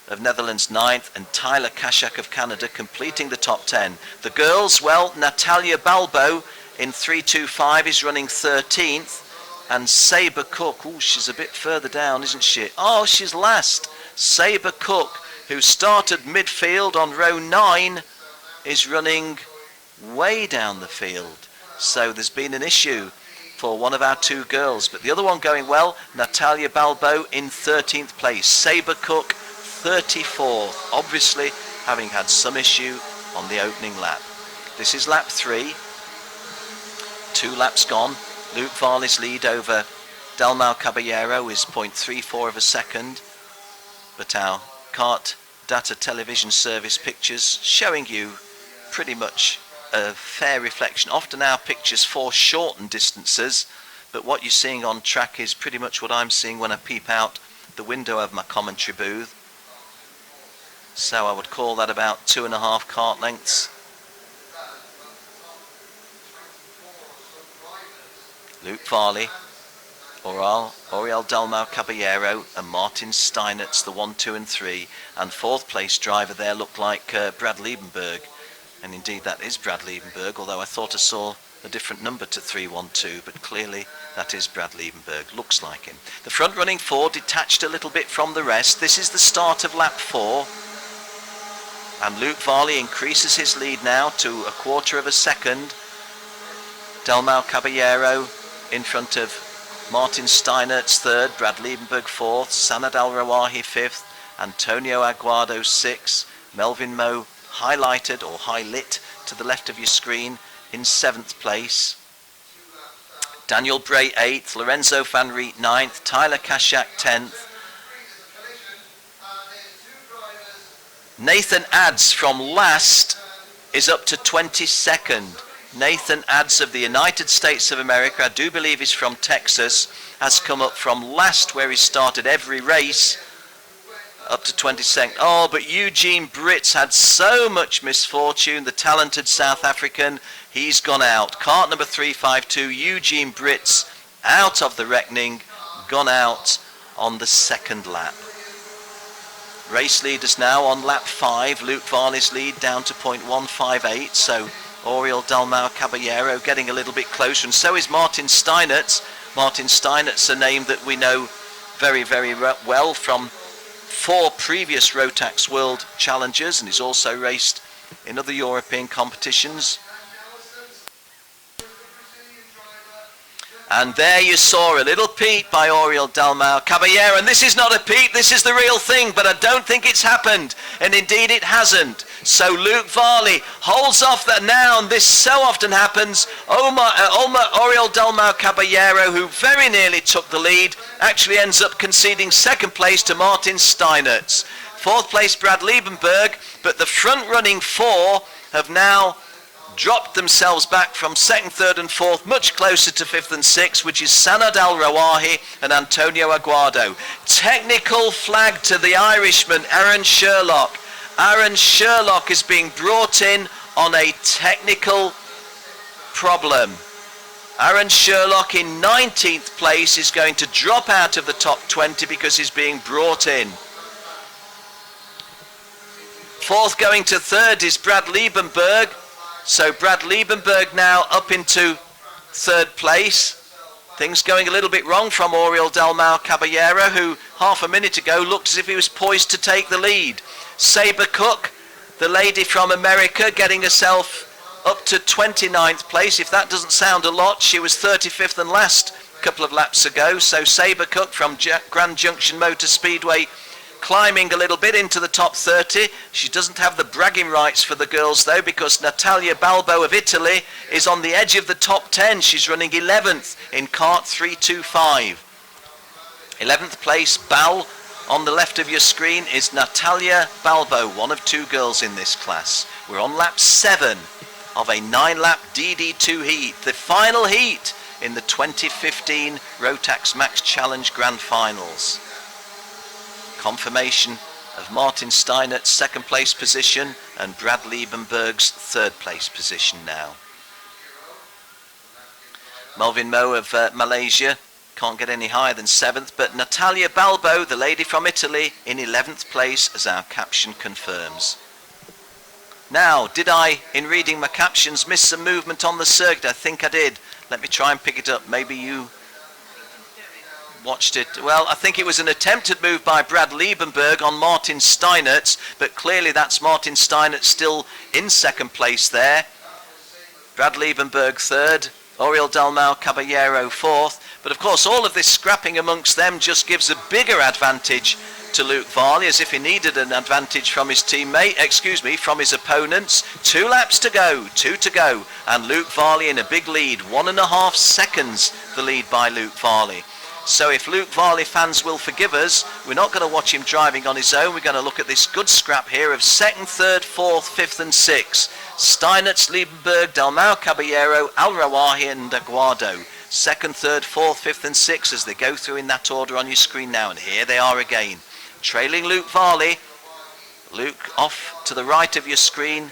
E: of Netherlands 9th, and Tyler Kashak of Canada completing the top 10. The girls, well, Natalia Balbo in 325 is running 13th, and Sabre Cook, she's a bit further down, isn't she? Oh, she's last. Sabre Cook, who started midfield on row 9, is running way down the field. So there's been an issue for one of our 2 girls, but the other one going well, Natalia Balbo in 13th place. Sabre Cook 34th, obviously having had some issue on the opening lap. This is lap 3, 2 laps gone. Luke Varley's lead over Dalmau Caballero is 0.34 of a second, but our KART-DATA television service pictures showing you pretty much a fair reflection. Often our pictures foreshorten distances, but what you're seeing on track is pretty much what I'm seeing when I peep out the window of my commentary booth. So I would call that about 2.5 kart lengths. Luke Varley, Oriol Dalmau Caballero and Martin Steinertz, the 1, 2 and 3, and 4th place driver there looked like Brad Liebenberg, and indeed that is Brad Liebenberg, although I thought I saw a different number to 312, but clearly that is Brad Liebenberg, looks like him. The front running 4 detached a little bit from the rest. This is the start of lap 4, and Luke Varley increases his lead now to 1/4 of a second. Dalmau Caballero in front of Martin Steinertz 3rd, Brad Liebenberg 4th, Sanad Al-Rawahi 5th, Antonio Aguado 6, Melvin Moe highlighted or highlit to the left of your screen in 7th place. Daniel Bray 8th, Lorenzo Van Riet 9th, Tyler Kashak 10th. Nathan Adds from last is up to 22nd. Nathan Adds of the United States of America, I do believe he's from Texas, has come up from last where he started every race up to 22nd. Oh, but Eugene Britz had so much misfortune, the talented South African. He's gone out. Kart number 352, Eugene Britz, out of the reckoning, gone out on the 2nd lap. Race leaders now on lap 5. Luke Varley's lead down to 0.158, so Oriol Dalmau Caballero getting a little bit closer, and so is Martin Steinertz. Martin Steinertz, a name that we know very, very well from 4 previous Rotax World Challengers, and he's also raced in other European competitions. And there you saw a little peep by Oriol Dalmau Caballero, and this is not a peep, this is the real thing, but I don't think it's happened, and indeed it hasn't. So Luke Varley holds off that now, and this so often happens. Oriol Dalmau Caballero, who very nearly took the lead, actually ends up conceding 2nd place to Martin Steinertz. 4th place Brad Liebenberg, but the front running 4 have now dropped themselves back from 2nd, 3rd and 4th, much closer to 5th and 6th, which is Sanad Al-Rawahi and Antonio Aguado. Technical flag to the Irishman, Aaron Sherlock. Aaron Sherlock is being brought in on a technical problem. Aaron Sherlock in 19th place is going to drop out of the top 20 because he's being brought in. 4th going to 3rd is Brad Liebenberg. So Brad Liebenberg now up into 3rd place. Things going a little bit wrong from Oriol Dalmau Caballero, who half a minute ago looked as if he was poised to take the lead. Sabre Cook, the lady from America, getting herself up to 29th place. If that doesn't sound a lot, she was 35th and last a couple of laps ago. So Sabre Cook from Grand Junction Motor Speedway climbing a little bit into the top 30. She doesn't have the bragging rights for the girls though, because Natalia Balbo of Italy is on the edge of the top 10. She's running 11th in Kart 325. 11th place Bal on the left of your screen is Natalia Balbo, one of 2 girls in this class. We're on lap 7 of a 9-lap DD2 heat, the final heat in the 2015 Rotax Max Challenge Grand Finals. Confirmation of Martin Steinert's 2nd place position and Brad Liebenberg's 3rd place position now. Melvin Moe of Malaysia can't get any higher than 7th, but Natalia Balbo, the lady from Italy, in 11th place, as our caption confirms. Now, did I, in reading my captions, miss some movement on the circuit? I think I did. Let me try and pick it up. Maybe you watched it. Well, I think it was an attempted move by Brad Liebenberg on Martin Steinertz, but clearly that's Martin Steinertz still in 2nd place there. Brad Liebenberg 3rd, Oriol Dalmau Caballero 4th, but of course all of this scrapping amongst them just gives a bigger advantage to Luke Varley, as if he needed an advantage from his from his opponents. 2 laps to go, 2 to go, and Luke Varley in a big lead, 1.5 seconds the lead by Luke Varley. So if Luke Varley fans will forgive us, we're not going to watch him driving on his own. We're going to look at this good scrap here of 2nd, 3rd, 4th, 5th and 6th. Steinertz, Liebenberg, Dalmau Caballero, Al-Rawahi and Aguado. 2nd, 3rd, 4th, 5th and 6th as they go through in that order on your screen now. And here they are again. Trailing Luke Varley. Luke off to the right of your screen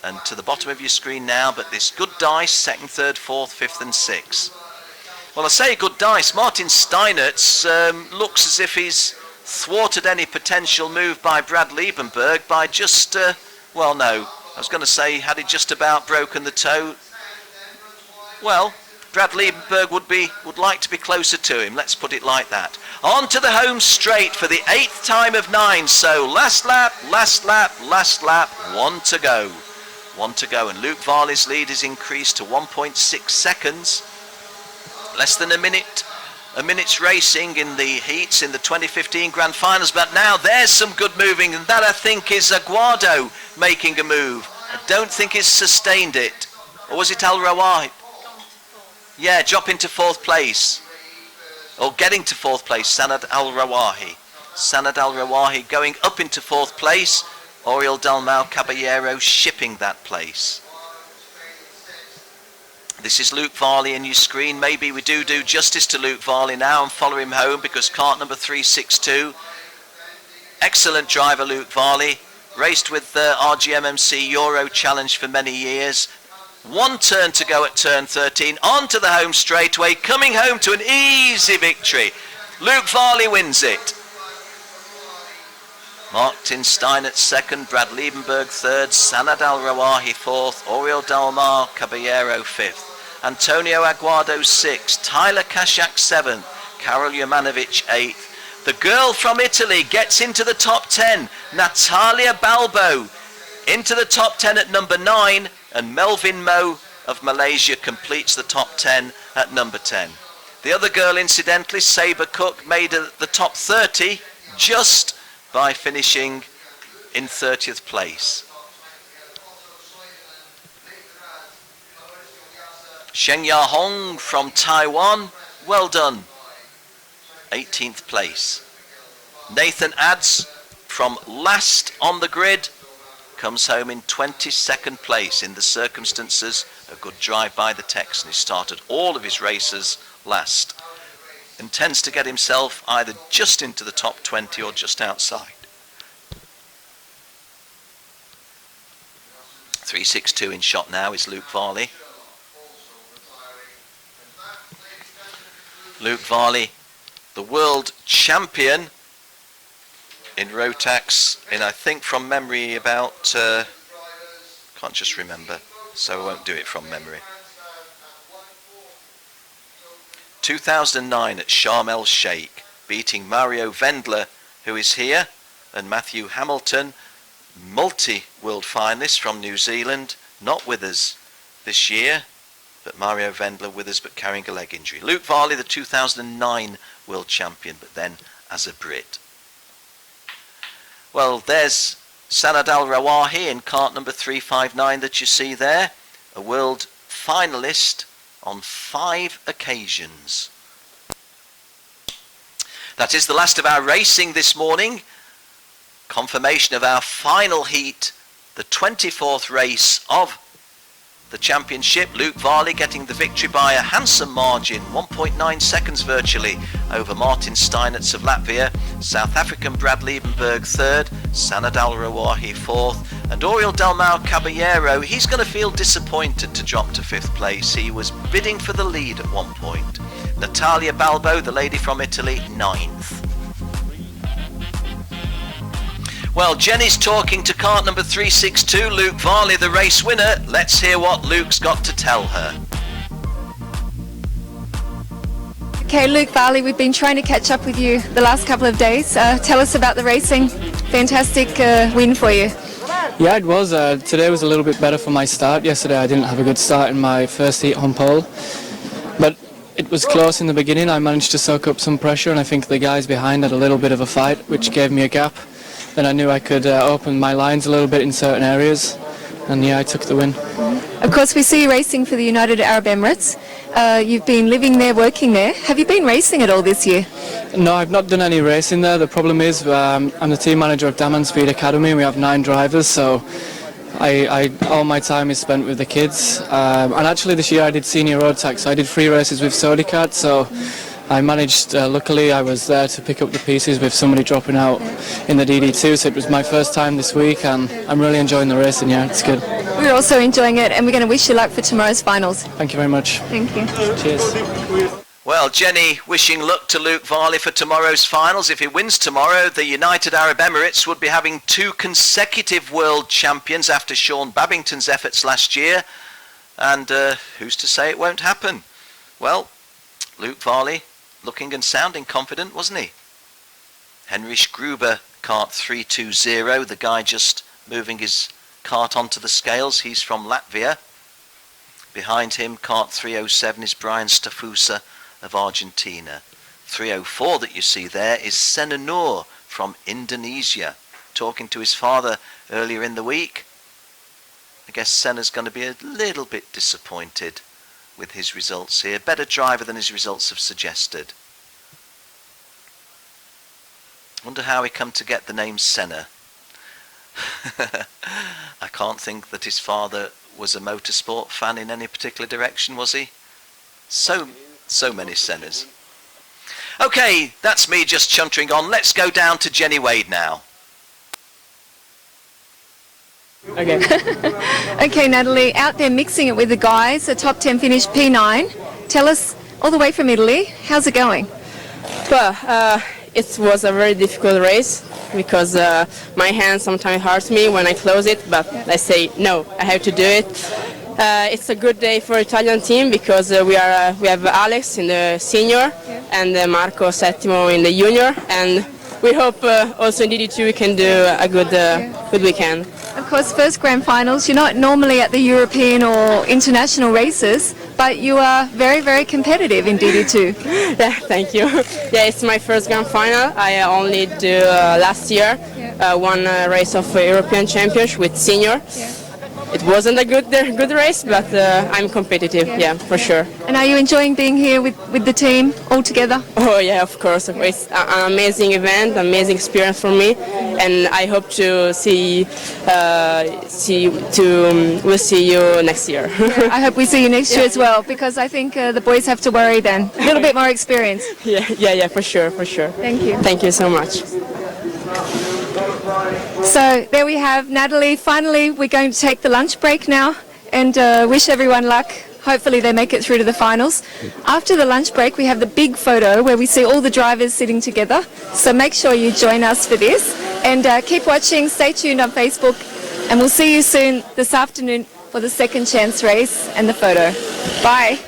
E: and to the bottom of your screen now. But this good dice, 2nd, 3rd, 4th, 5th and 6th. Well, I say good dice. Martin Steinertz looks as if he's thwarted any potential move by Brad Liebenberg by just, well, no. I was going to say, had he just about broken the toe? Well, Brad Liebenberg would like to be closer to him. Let's put it like that. On to the home straight for the 8th time of 9. So last lap, last lap, last lap. 1 to go. 1 to go. And Luke Varley's lead is increased to 1.6 seconds. Less than a minute a minute's racing in the heats in the 2015 Grand Finals, but now there's some good moving, and that I think is Aguado making a move. I don't think he's sustained it. Or was it Al Rawahi? Yeah, drop into fourth place. Or getting to fourth place, Sanad Al Rawahi. Sanad Al Rawahi going up into fourth place. Oriol Dalmau Caballero shipping that place. This is Luke Varley in your screen. Maybe we do justice to Luke Varley now and follow him home, because cart number 362. Excellent driver Luke Varley. Raced with the RGMMC Euro Challenge for many years. One turn to go at turn 13. Onto the home straightaway. Coming home to an easy victory. Luke Varley wins it. Martin Steinert second, Brad Liebenberg third, Sanad Al Rawahi fourth, Oriol Dalmau Caballero fifth, Antonio Aguado sixth, Tyler Kashak seventh, Karol Jumanovic eighth. The girl from Italy gets into the top 10, Natalia Balbo into the top 10 at number 9, and Melvin Mo of Malaysia completes the top 10 at number 10. The other girl, incidentally, Saber Cook, made the top 30 just by finishing in 30th place. Sheng Ya Hong from Taiwan, well done, 18th place. Nathan Ads from last on the grid comes home in 22nd place. In the circumstances, a good drive by the Texan. He started all of his races last and tends to get himself either just into the top 20 or just outside. 362 in shot now is Luke Varley. Luke Varley, the world champion in Rotax in, I think from memory, about, can't just remember, so I won't do it from memory. 2009 at Sharm el Sheikh, beating Mario Wendler, who is here, and Matthew Hamilton, multi-world finalist from New Zealand, not with us this year, but Mario Wendler with us but carrying a leg injury. Luke Varley, the 2009 world champion, but then as a Brit. Well, there's Sanad Al Rawahi in cart number 359 that you see there, a world finalist on 5 occasions. That is the last of our racing this morning. Confirmation of our final heat, the 24th race of the championship. Luke Varley getting the victory by a handsome margin, 1.9 seconds virtually, over Martin Steinerts of Latvia. South African Brad Liebenberg third, Sanad Al Rawahi fourth, and Oriol Dalmau Caballero, he's going to feel disappointed to drop to 5th place. He was bidding for the lead at one point. Natalia Balbo, the lady from Italy, 9th. Well, Jenny's talking to cart number 362, Luke Varley, the race winner. Let's hear what Luke's got to tell her.
A: Okay, Luke Varley, we've been trying to catch up with you the last couple of days. Tell us about the racing. Fantastic win for you.
P: Yeah, it was. Today was a little bit better for my start. Yesterday I didn't have a good start in my first heat on pole. But it was close in the beginning. I managed to soak up some pressure, and I think the guys behind had a little bit of a fight, which gave me a gap. Then I knew I could open my lines a little bit in certain areas, and yeah, I took the win.
A: Of course, we see you racing for the United Arab Emirates. You've been living there, working there. Have you been racing at all this year?
P: No, I've not done any racing there. The problem is I'm the team manager of Daman Speed Academy, and we have 9 drivers, so all my time is spent with the kids. And actually this year I did senior road tax, so I did 3 races with Sodicat, so I managed, luckily I was there to pick up the pieces with somebody dropping out in the DD2, so it was my first time this week, and I'm really enjoying the racing. Yeah, it's good.
A: We're also enjoying it, and we're going to wish you luck for tomorrow's finals.
P: Thank you very much.
A: Thank you.
P: Cheers.
E: Well, Jenny wishing luck to Luke Varley for tomorrow's finals. If he wins tomorrow, the United Arab Emirates would be having 2 consecutive world champions after Sean Babington's efforts last year, and who's to say it won't happen? Well, Luke Varley looking and sounding confident, wasn't he? Henrich Gruber, cart 320, the guy just moving his cart onto the scales. He's from Latvia. Behind him, cart 307, is Brian Stafusa of Argentina. 3:04 that you see there is Senna Nur from Indonesia, talking to his father earlier in the week. I guess Senna's going to be a little bit disappointed with his results here. Better driver than his results have suggested. Wonder how he come to get the name Senna. I can't think that his father was a motorsport fan in any particular direction, was he? So many Sennas. Okay, that's me just chuntering on. Let's go down to Jenny Wade now.
F: Okay.
A: Okay, Natalie, out there mixing it with the guys, a top 10 finish P9. Tell us, all the way from Italy, how's it going?
F: Well, it was a very difficult race because my hand sometimes hurts me when I close it, but I say no, I have to do it. It's a good day for Italian team because we have Alex in the senior and Marco Settimo in the junior, and we hope also in DD2 we can do a good weekend.
A: Of course, first grand finals, you're not normally at the European or international races, but you are very, very competitive in DD2.
F: Yeah, thank you. Yeah, it's my first grand final. I only do last year one race of European Championship with senior. It wasn't a good race, but I'm competitive, yeah, for sure.
A: And are you enjoying being here with the team all together?
F: Oh yeah, of course. It's an amazing event, amazing experience for me, and I hope to we'll see you next year.
A: I hope we see you next year as well, because I think the boys have to worry then. A little bit more experience.
F: Yeah, for sure.
A: Thank you.
F: Thank you so much.
A: So there we have Natalie. Finally, we're going to take the lunch break now and wish everyone luck. Hopefully they make it through to the finals. After the lunch break, we have the big photo where we see all the drivers sitting together. So make sure you join us for this. And keep watching, stay tuned on Facebook, and we'll see you soon this afternoon for the second chance race and the photo. Bye.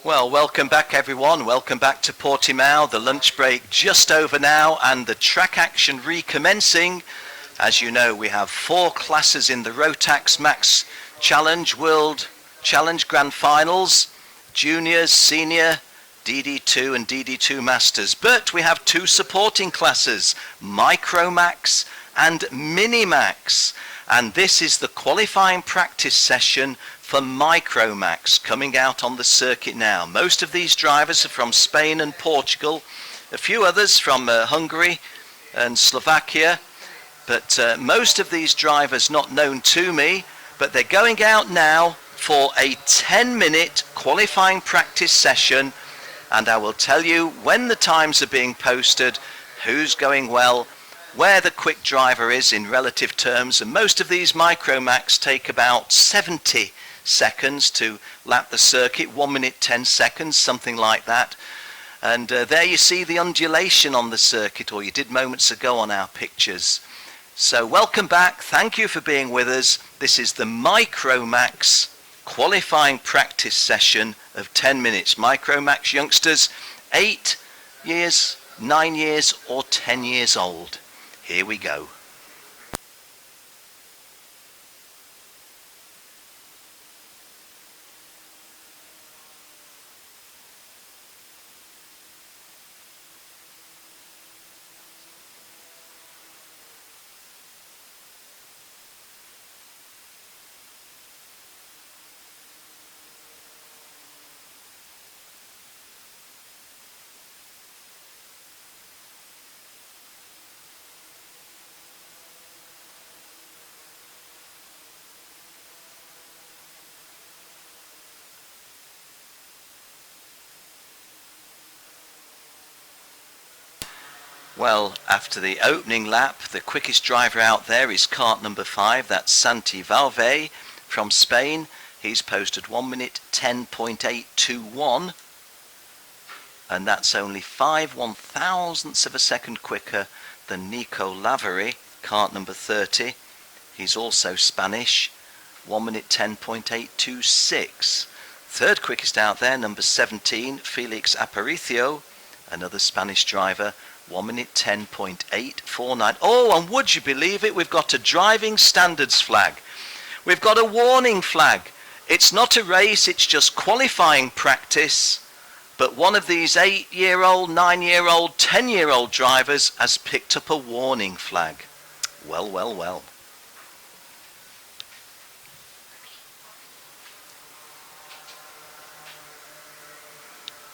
E: Well, welcome back everyone, welcome back to Portimao, the lunch break just over now and the track action recommencing. As you know, we have 4 classes in the Rotax Max Challenge World Challenge Grand Finals, Juniors, Senior, DD2 and DD2 Masters. But we have 2 supporting classes, Micro Max and Mini Max. And this is the qualifying practice session for Micro Max coming out on the circuit now. Most of these drivers are from Spain and Portugal, a few others from Hungary and Slovakia, but most of these drivers not known to me, but they're going out now for a 10-minute qualifying practice session, and I will tell you when the times are being posted, who's going well, where the quick driver is in relative terms, and most of these Micro Max take about 70 seconds to lap the circuit, 1 minute 10 seconds, something like that. And there you see the undulation on the circuit, or you did moments ago on our pictures. So welcome back, thank you for being with us. This is the Micro Max qualifying practice session of 10 minutes. Micro Max youngsters, 8 years, 9 years or 10 years old. Here we go. Well, after the opening lap, the quickest driver out there is kart number 5. That's Santi Valve from Spain. He's posted 1 minute 10.821. And that's only 5/1000ths of a second quicker than Nico Lavery, kart number 30. He's also Spanish. 1 minute 10.826. Third quickest out there, number 17, Felix Aparicio, another Spanish driver. 1 minute 10.849. Oh, and would you believe it? We've got a driving standards flag. We've got a warning flag. It's not a race, it's just qualifying practice. But one of these 8-year-old, 9-year-old, 10-year-old drivers has picked up a warning flag. Well, well, well.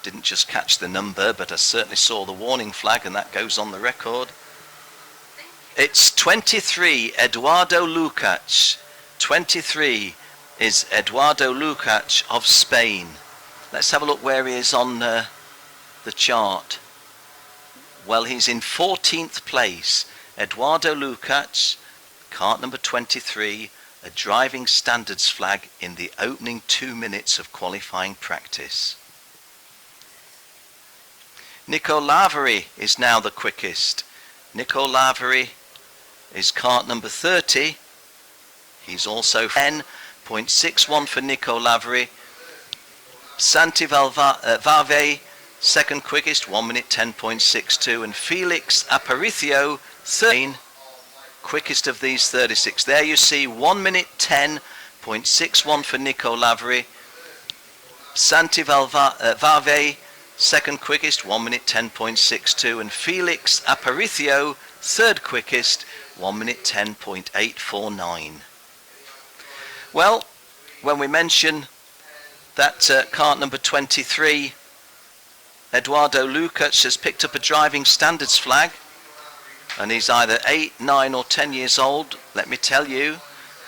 E: Didn't just catch the number, but I certainly saw the warning flag, and that goes on the record. It's 23, Eduardo Lukács. 23 is Eduardo Lukács of Spain. Let's have a look where he is on the chart. Well, he's in 14th place. Eduardo Lukács, kart number 23, a driving standards flag in the opening 2 minutes of qualifying practice. Nico Lavery is now the quickest. Nico Lavery is kart number 30. He's also 10.61 for Nico Lavery. Santi Valve, second quickest, 1 minute 10.62. And Felix Aparicio, 13, quickest of these 36. There you see 1 minute 10.61 for Nico Lavery. Santi Valve, second quickest, 1 minute 10.62, and Felix Aparicio, third quickest, 1 minute 10.849. Well, when we mention that kart number 23, Eduardo Lukács has picked up a driving standards flag, and he's either 8, 9 or 10 years old. Let me tell you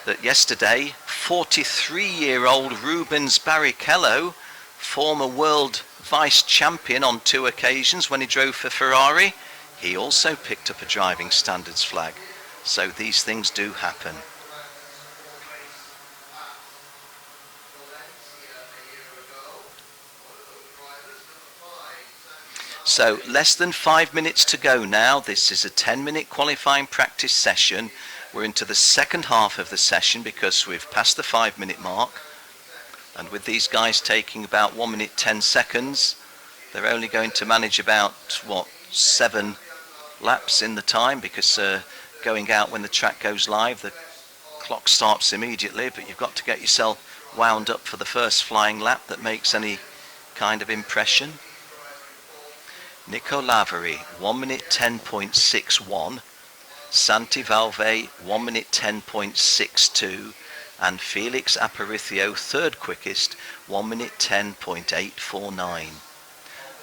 E: that yesterday, 43-year-old Rubens Barrichello, former world vice champion on 2 occasions when he drove for Ferrari, he also picked up a driving standards flag. So these things do happen. So less than 5 minutes to go now. This is a 10-minute qualifying practice session. We're into the second half of the session because we've passed the 5-minute mark. And with these guys taking about 1 minute 10 seconds, they're only going to manage about, 7 laps in the time, because going out when the track goes live, the clock starts immediately, but you've got to get yourself wound up for the first flying lap that makes any kind of impression. Nico Lavery, 1 minute 10.61. Santi Valve, 1 minute 10.62. And Felix Aparicio, third quickest, 1 minute 10.849.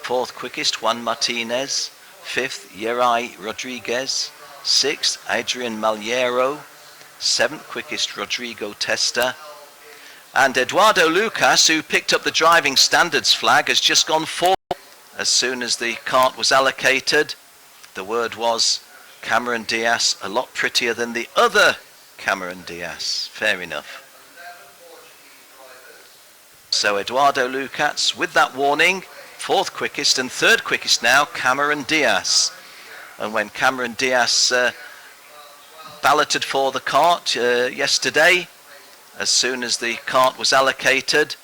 E: Fourth quickest, Juan Martinez. Fifth, Yeray Rodriguez. Sixth, Adrian Maliero. Seventh quickest, Rodrigo Testa. And Eduardo Lucas, who picked up the driving standards flag, has just gone fourth. As soon as the kart was allocated, the word was Cameron Diaz, a lot prettier than the other Cameron Diaz. Fair enough. So Eduardo Lucas, with that warning, fourth quickest, and third quickest now, Cameron Diaz. And when Cameron Diaz balloted for the kart yesterday, as soon as the kart was allocated,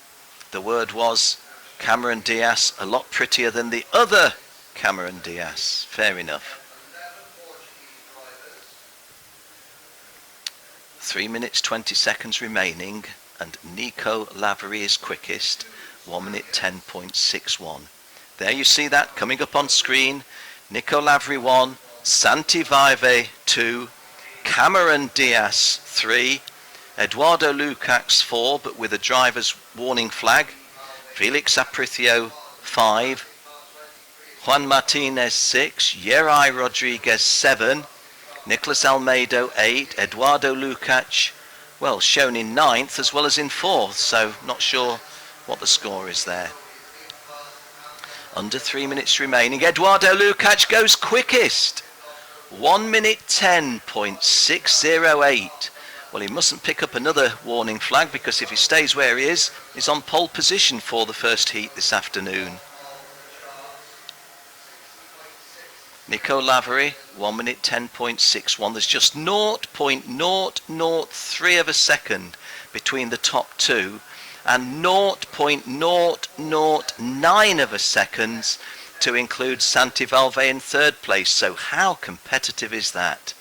E: the word was Cameron Diaz, a lot prettier than the other Cameron Diaz. Fair enough. 3 minutes 20 seconds remaining, and Nico Lavery is quickest, 1 minute 10.61. There you see that coming up on screen. Nico Lavery 1, Santi Valve 2, Cameron Diaz 3, Eduardo Lucas 4, but with a driver's warning flag, Felix Aparicio 5, Juan Martinez 6, Yeray Rodriguez 7, Nicolas Almeida 8, Eduardo Lucas, well, shown in 9th as well as in 4th, so not sure what the score is there. Under 3 minutes remaining, Eduardo Lucas goes quickest, 1 minute 10.608. Well, he mustn't pick up another warning flag, because if he stays where he is, he's on pole position for the first heat this afternoon. Nico Lavery, 1 minute 10.61. There's just 0.003 of a second between the top two, and 0.009 of a second to include Santi Valve in third place. So how competitive is that?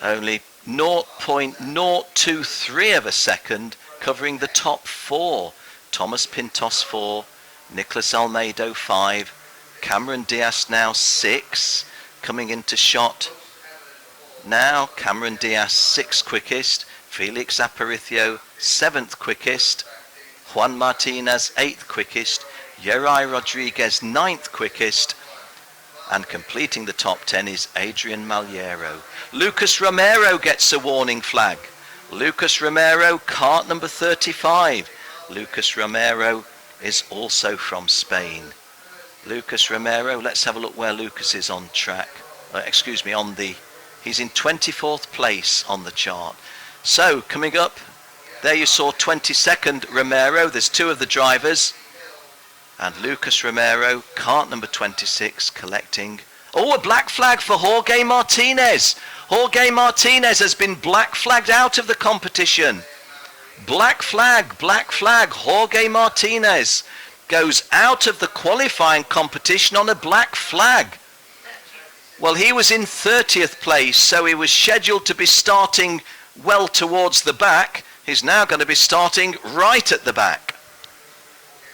E: Only 0.023 of a second covering the top four. Thomas Pintos 4, Nicolas Almeida 5, Cameron Diaz now 6, coming into shot now. Cameron Diaz 6th quickest, Felix Aparicio 7th quickest, Juan Martinez 8th quickest, Yeray Rodriguez 9th quickest, and completing the top 10 is Adrian Maliero. Lucas Romero gets a warning flag. Lucas Romero, kart number 35. Lucas Romero is also from Spain. Lucas Romero, let's have a look where Lucas is on track. He's in 24th place on the chart. So, coming up, there you saw 22nd Romero. There's two of the drivers. And Lucas Romero, kart number 26, collecting. Oh, a black flag for Jorge Martinez. Jorge Martinez has been black flagged out of the competition. Black flag. Jorge Martinez goes out of the qualifying competition on a black flag. Well, he was in 30th place, so he was scheduled to be starting well towards the back. He's now going to be starting right at the back.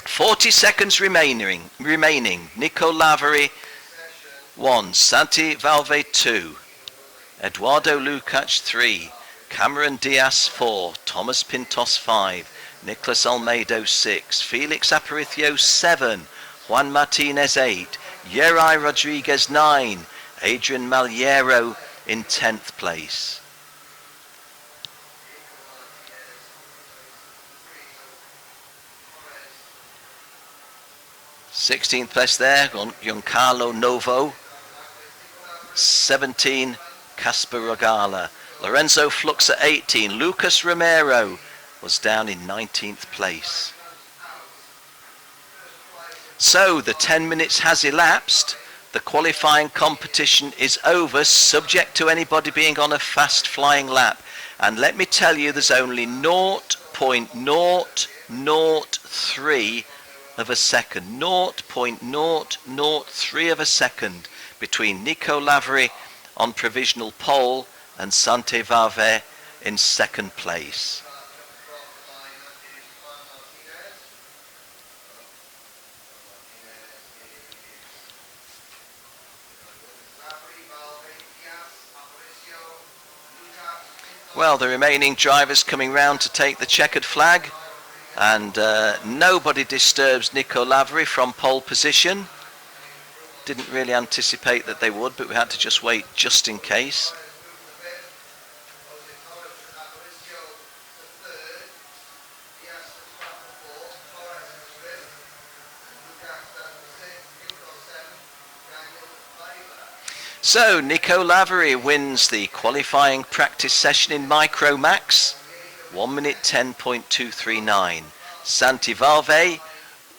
E: 40 seconds remaining. Nico Lavery 1, Santi Valve 2, Eduardo Lucas 3, Cameron Diaz 4, Thomas Pintos 5, Nicolas Almeida 6, Felix Aparicio 7, Juan Martinez 8, Yeray Rodriguez 9, Adrian Maliero in 10th place. Sixteenth place there, Giancarlo Novo. 17, Casper Rogala. Lorenzo Flux at 18. Lucas Romero was down in 19th place. So the 10 minutes has elapsed. The qualifying competition is over, subject to anybody being on a fast flying lap. And let me tell you, there's only 0.003 of a second, 0.003 of a second between Nico Lavery on provisional pole and Sante Varve in second place. Well, the remaining drivers coming round to take the checkered flag, and nobody disturbs Nico Lavery from pole position. Didn't really anticipate that they would, but we had to just wait just in case. So Nico Lavery wins the qualifying practice session in Micro Max, 1 minute 10.239. Santi Valve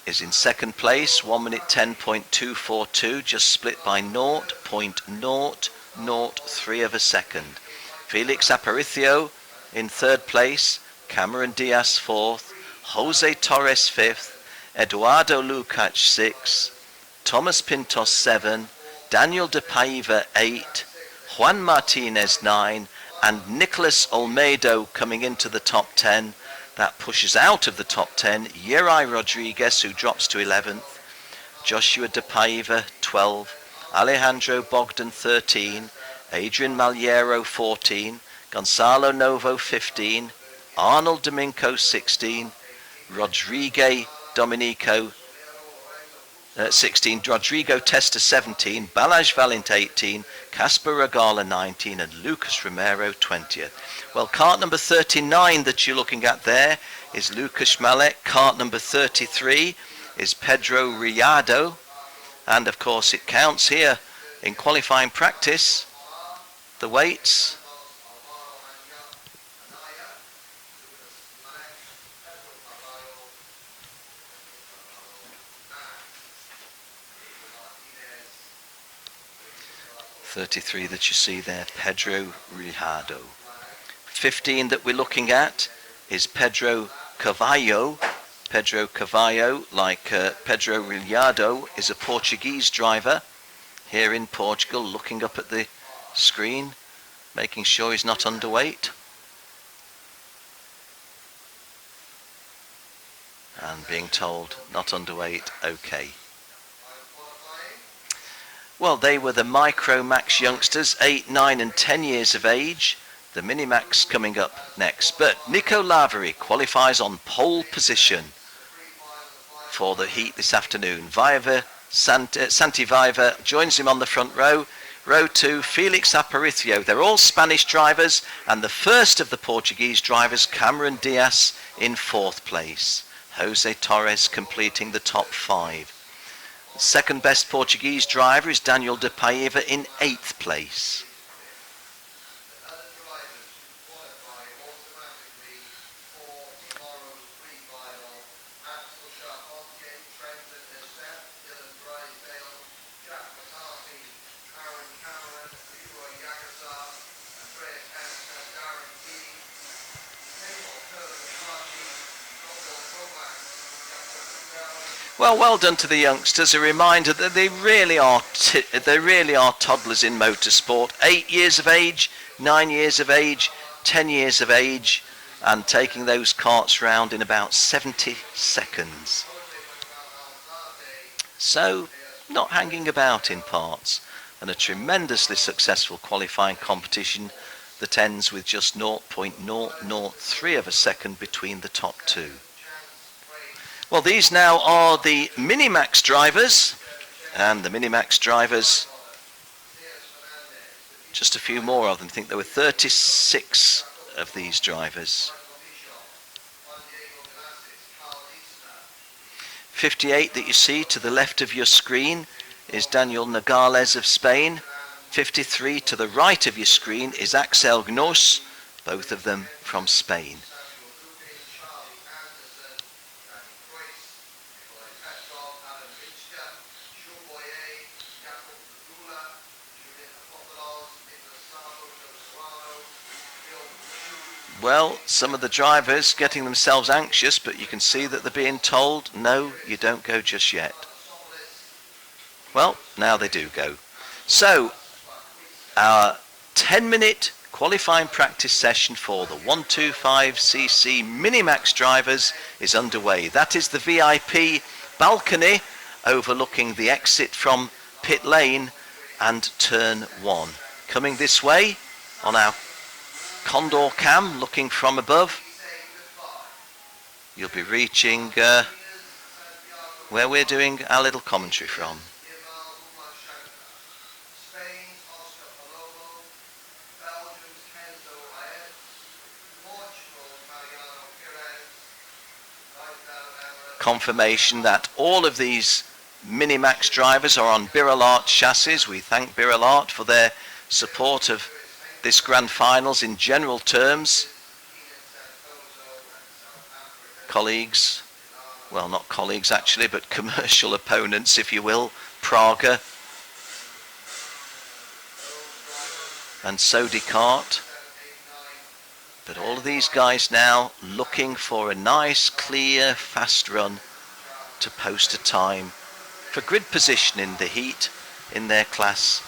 E: is in second place, 1 minute 10.242, just split by 0.003 of a second. Felix Aparicio in third place, Cameron Diaz fourth, Jose Torres fifth, Eduardo Lukács sixth, Thomas Pintos 7, Daniel de Paiva 8, Juan Martinez 9, and Nicolas Olmedo coming into the top 10. That pushes out of the top 10 Yuri Rodriguez, who drops to 11th, Joshua de Paiva 12, Alejandro Bogdan 13, Adrian Maliero 14, Gonzalo Novo 15, Arnold Domingo 16, Rodrigo Dominico 16, Rodrigo Testa 17, Balázs Valint 18, Casper Regala 19, and Lucas Romero 20th. Well, kart number 39 that you're looking at there is Lucas Malek. Kart number 33 is Pedro Riado. And of course it counts here in qualifying practice. The weights. .33 that you see there, Pedro Rijado. 15 that we're looking at is Pedro Carvalho. Pedro Carvalho, like Pedro Rijado, is a Portuguese driver here in Portugal, looking up at the screen, making sure he's not underweight. And being told not underweight, okay. Well, they were the Micro Max youngsters, 8, 9 and 10 years of age. The Mini Max coming up next. But Nico Lavery qualifies on pole position for the heat this afternoon. Santi Vaiva joins him on the front row. Row 2, Felix Aparicio. They're all Spanish drivers, and the first of the Portuguese drivers, Cameron Diaz, in 4th place. Jose Torres completing the top 5. Second best Portuguese driver is Daniel de Paiva in 8th place. Well done to the youngsters. A reminder that they really are toddlers in motorsport. 8 years of age, 9 years of age, 10 years of age, and taking those karts round in about 70 seconds. So, not hanging about in parts, and a tremendously successful qualifying competition that ends with just 0.003 of a second between the top 2. Well, these now are the Minimax drivers, and the Minimax drivers, just a few more of them. I think there were 36 of these drivers. 58 that you see to the left of your screen is Daniel Nogales of Spain. 53 to the right of your screen is Axel Gnos, both of them from Spain. Well, some of the drivers getting themselves anxious, but you can see that they're being told, no, you don't go just yet. Well, now they do go. So, our 10-minute qualifying practice session for the 125cc Minimax drivers is underway. That is the VIP balcony overlooking the exit from pit lane and turn 1. Coming this way on our Condor cam, looking from above, you'll be reaching where we're doing our little commentary from. Confirmation that all of these Minimax drivers are on Birolart chassis. We thank Birolart for their support of this Grand Finals in general terms. Colleagues, well, not colleagues actually, but commercial opponents, if you will, Praga and Sodi KART. But all of these guys now looking for a nice, clear, fast run to post a time for grid position in the heat in their class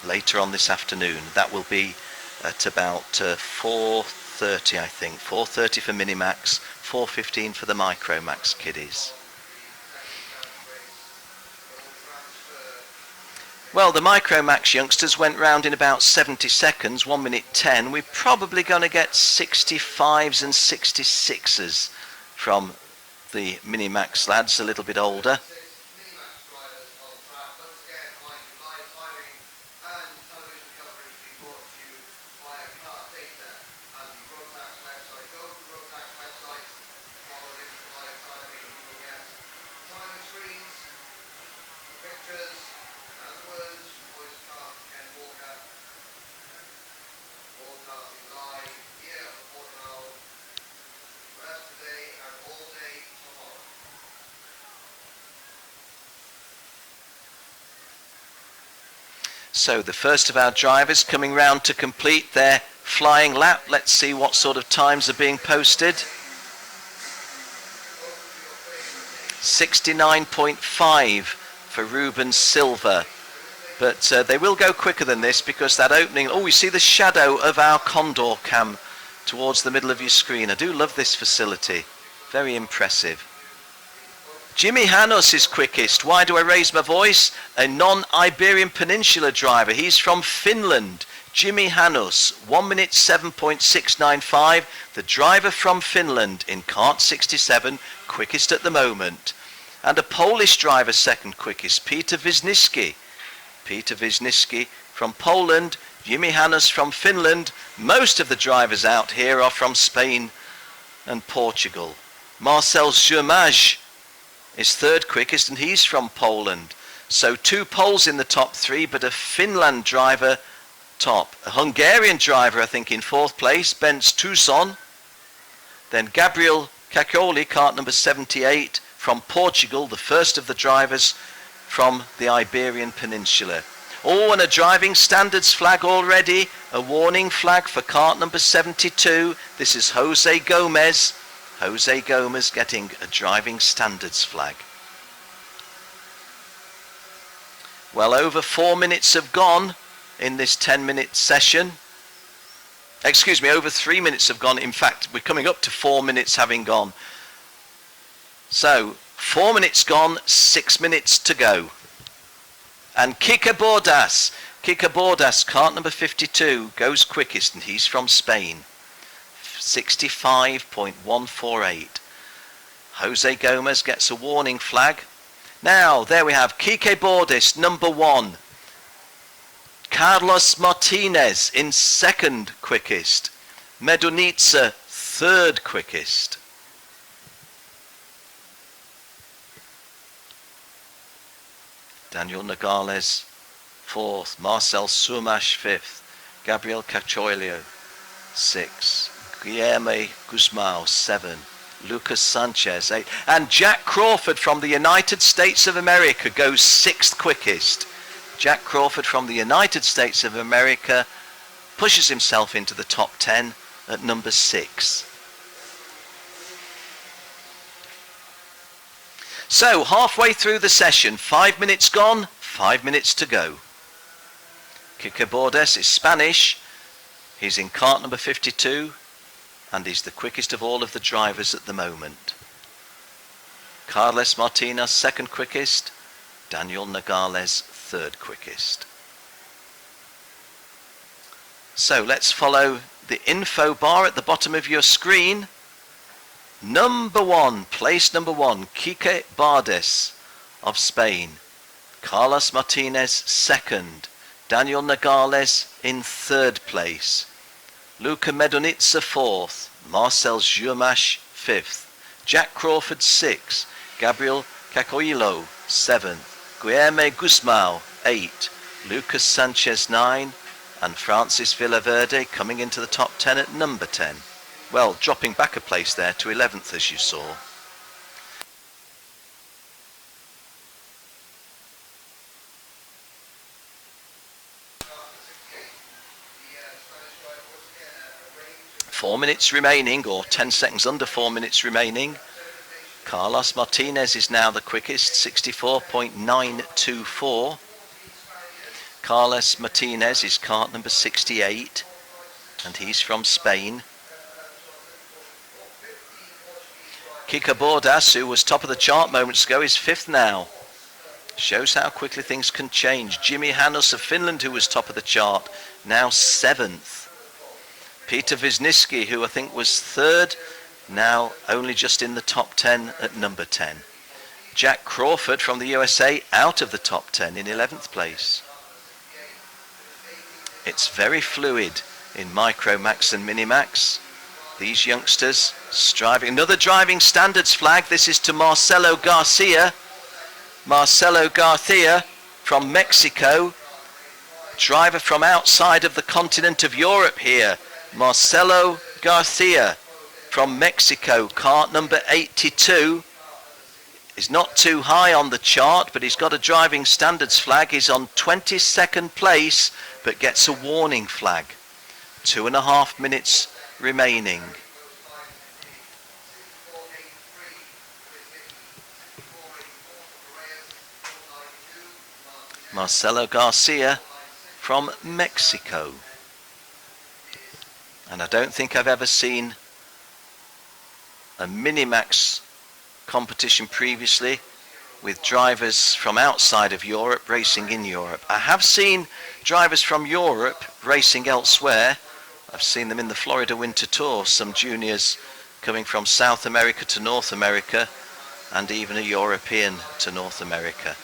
E: later on this afternoon. That will be at about 4:30, I think. 4:30 for Minimax, 4:15 for the Micromax kiddies. Well, the Micromax youngsters went round in about 70 seconds, 1 minute 10. We're probably going to get 65s and 66s from the Minimax lads, a little bit older. So the first of our drivers coming round to complete their flying lap. Let's see what sort of times are being posted. 69.5 for Ruben Silva. But they will go quicker than this because that opening... Oh, we see the shadow of our Condor cam towards the middle of your screen. I do love this facility. Very impressive. Jimmy Hanos is quickest. Why do I raise my voice? A non-Iberian Peninsula driver. He's from Finland. Jimmy Hanos, 1 minute 7.695. The driver from Finland in KART-67, quickest at the moment. And a Polish driver second quickest, Peter Wisniewski. Peter Wisniewski from Poland, Jimmy Hanos from Finland. Most of the drivers out here are from Spain and Portugal. Marcel Jurmaj is third quickest and he's from Poland. So 2 Poles in the top 3, but a Finland driver top. A Hungarian driver, I think, in 4th place, Benz Tucson. Then Gabriel Caccioli, kart number 78, from Portugal, the first of the drivers from the Iberian Peninsula. Oh, and a driving standards flag already, a warning flag for kart number 72. This is Jose Gomez. Jose Gomez getting a driving standards flag. Well, over 4 minutes have gone in this 10-minute session. Excuse me, over 3 minutes have gone. In fact, we're coming up to 4 minutes having gone. So, 4 minutes gone, 6 minutes to go. And Kike Bordas, kart number 52, goes quickest, and he's from Spain. 65.148. Jose Gomez gets a warning flag. Now, there we have Kike Bordas, number 1. Carlos Martinez in second quickest. Medunitsa, third quickest. Daniel Nogales, 4th. Marcel Sumash, 5th. Gabriel Cacciolio, 6th. Guillermo Guzmao, 7. Lucas Sanchez, 8. And Jack Crawford from the United States of America goes 6th quickest. Jack Crawford from the United States of America pushes himself into the top 10 at number 6. So halfway through the session, 5 minutes gone, 5 minutes to go. Kike Bordes is Spanish. He's in kart number 52 and he's the quickest of all of the drivers at the moment. Carles Martinez second quickest, Daniel Nogales third quickest. So let's follow the info bar at the bottom of your screen. Number 1, place number 1, Kike Bordes of Spain. Carlos Martinez second. Daniel Nogales in third place. Luca Medunitsa fourth. Marcel Jurmash fifth. Jack Crawford sixth. Gabriel Cacoilo seventh. Guilherme Guzmão 8. Lucas Sanchez 9. And Francis Villaverde coming into the top 10 at number 10. Well, dropping back a place there to 11th as you saw. Four minutes remaining, or 10 seconds under 4 minutes remaining. Carlos Martinez is now the quickest, 64.924. Carlos Martinez is kart number 68, and he's from Spain. Kike Bordas, who was top of the chart moments ago, is 5th now. Shows how quickly things can change. Jimmy Hanus of Finland, who was top of the chart, now 7th. Peter Wisniewski, who I think was 3rd, now only just in the top 10 at number 10. Jack Crawford from the USA out of the top 10 in 11th place. It's very fluid in Micromax and Minimax. These youngsters striving. Another driving standards flag. This is to Marcelo Garcia. Marcelo Garcia from Mexico. Driver from outside of the continent of Europe here. Marcelo Garcia from Mexico. Kart number 82. He's not too high on the chart, but he's got a driving standards flag. He's on 22nd place, but gets a warning flag. 2.5 minutes remaining. Marcelo Garcia from Mexico. And I don't think I've ever seen a Minimax competition previously with drivers from outside of Europe racing in Europe. I have seen drivers from Europe racing elsewhere. I've seen them in the Florida Winter Tour, some juniors coming from South America to North America, and even a European to North America.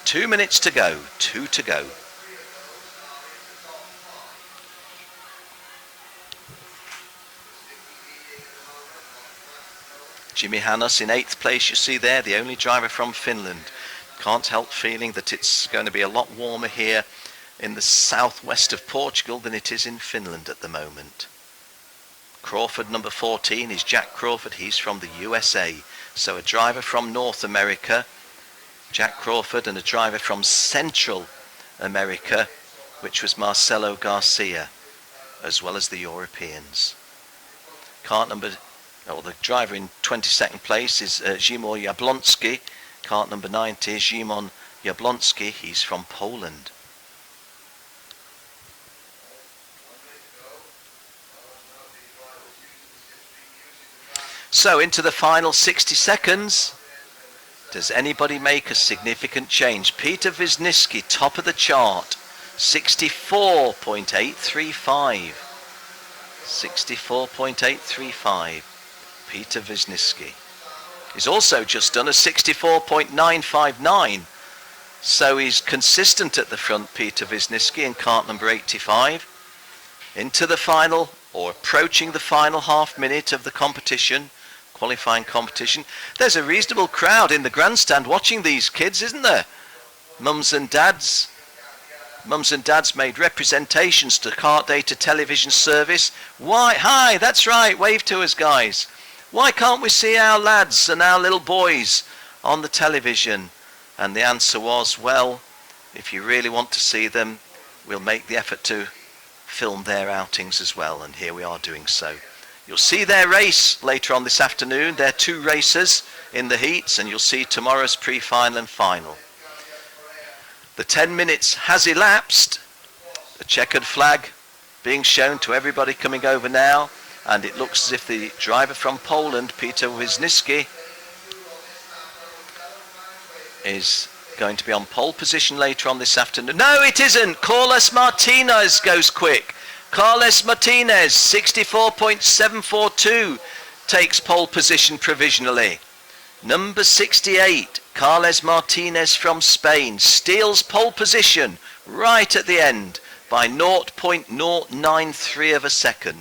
E: 2 minutes to go, 2 to go. Jimmy Hanus in 8th place, you see there, the only driver from Finland. Can't help feeling that it's going to be a lot warmer here in the southwest of Portugal than it is in Finland at the moment. Crawford number 14 is Jack Crawford. He's from the USA. So a driver from North America, Jack Crawford, and a driver from Central America, which was Marcelo Garcia, as well as the Europeans. The driver in 22nd place is Szymon Jablonski. Kart number 90 is Szymon Jablonski. He's from Poland. So into the final 60 seconds. Does anybody make a significant change? Peter Wisniewski, top of the chart, 64.835. 64.835. Peter Wisniewski. He's also just done a 64.959. So he's consistent at the front, Peter Wisniewski, in kart number 85. Into the final, or approaching the final half minute of the competition, qualifying competition. There's a reasonable crowd in the grandstand watching these kids, isn't there? Mums and dads. Mums and dads made representations to KART-DATA television service. Why? Hi, that's right, wave to us, guys. Why can't we see our lads and our little boys on the television? And the answer was, well, if you really want to see them, we'll make the effort to film their outings as well, and here we are doing so. You'll see their race later on this afternoon. There are 2 races in the heats, and you'll see tomorrow's pre-final and final. The 10 minutes has elapsed. The checkered flag being shown to everybody coming over now, and it looks as if the driver from Poland, Peter Wisniewski, is going to be on pole position later on this afternoon. No, it isn't. Carlos Martinez goes quick. Carlos Martinez, 64.742, takes pole position provisionally. Number 68, Carlos Martinez from Spain, steals pole position right at the end by 0.093 of a second.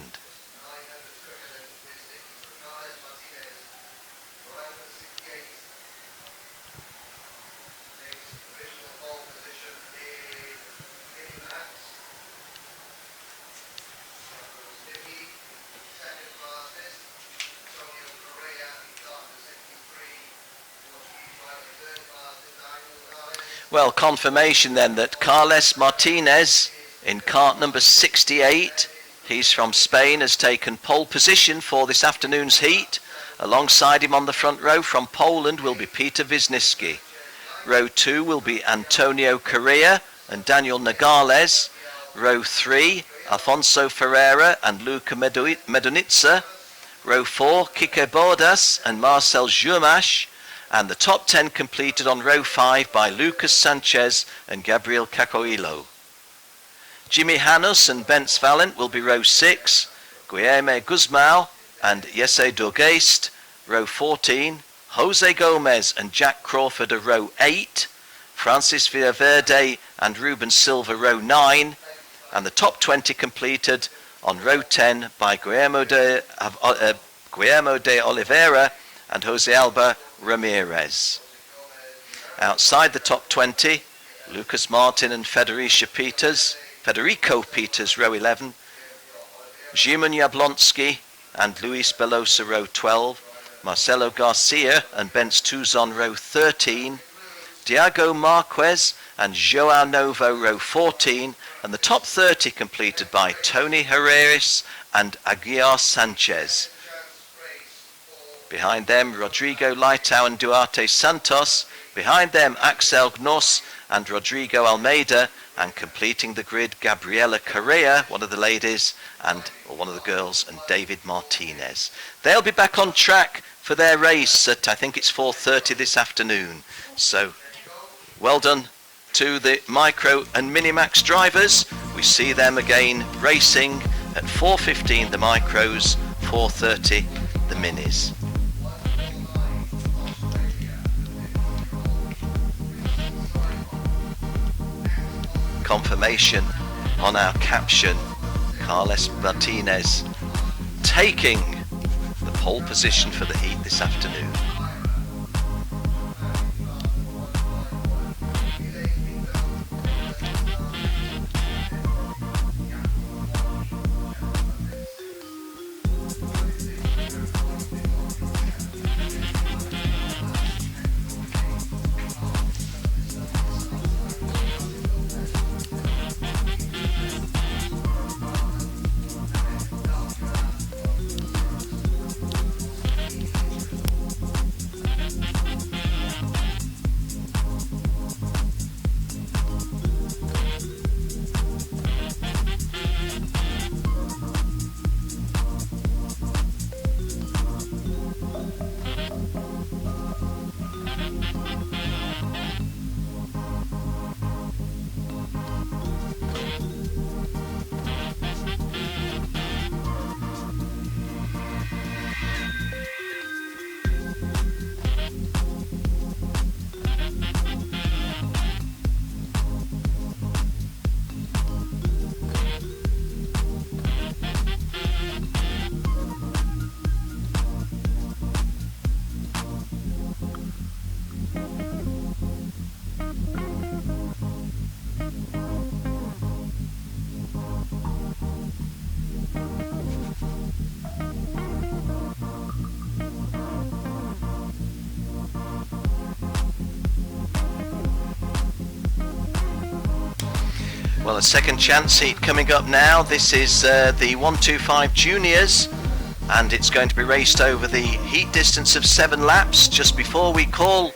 E: Well, confirmation then that Carlos Martinez in kart number 68, he's from Spain, has taken pole position for this afternoon's heat. Alongside him on the front row from Poland will be Peter Wisniewski. Row 2 will be Antonio Correa and Daniel Nogales. Row 3, Alfonso Ferreira and Luca Medunitsa. Row 4, Kike Bordas and Marcel Jurmash. And the top 10 completed on row 5 by Lucas Sanchez and Gabriel Cacoilo. Jimmy Hanus and Bence Valent will be row 6, Guilherme Guzmão and Jesse Durgeest, row 14, Jose Gomez and Jack Crawford are row 8, Francis Villaverde and Ruben Silva row 9, and the top 20 completed on row 10 by Guillermo de Oliveira and Jose Alba Ramirez. Outside the top 20, Lucas Martin and Federico Peters, row 11, Szymon Jablonski and Luis Belosa, row 12, Marcelo Garcia and Bence Tuzon, row 13, Diego Marquez and Joao Novo, row 14, and the top 30 completed by Tony Herreris and Aguiar Sanchez. Behind them, Rodrigo Leitao and Duarte Santos. Behind them, Axel Gnos and Rodrigo Almeida. And completing the grid, Gabriela Correa, one of the ladies, or one of the girls, and David Martinez. They'll be back on track for their race at, I think it's 4:30 this afternoon. So, well done to the Micro and Minimax drivers. We see them again racing at 4:15 the Micros, 4:30 the Minis. Confirmation on our caption, Carlos Martinez taking the pole position for the heat this afternoon. Well, a second chance heat coming up now. This is the 125 juniors, and it's going to be raced over the heat distance of 7 laps. Just before we call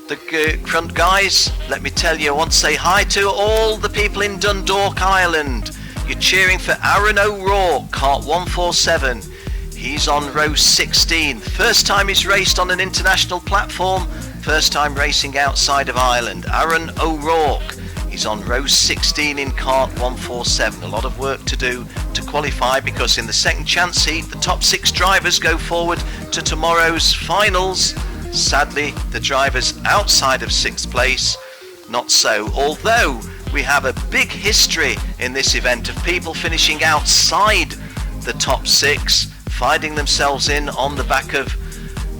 E: the front guys, let me tell you, I want to say hi to all the people in Dundalk, Ireland. You're cheering for Aaron O'Rourke, kart 147. He's on row 16. First time he's raced on an international platform, first time racing outside of Ireland. Aaron O'Rourke, he's on row 16 in kart 147. A lot of work to do to qualify, because in the second chance heat, the top 6 drivers go forward to tomorrow's finals. Sadly, the drivers outside of 6th place, not so. Although we have a big history in this event of people finishing outside the top 6, finding themselves in on the back of,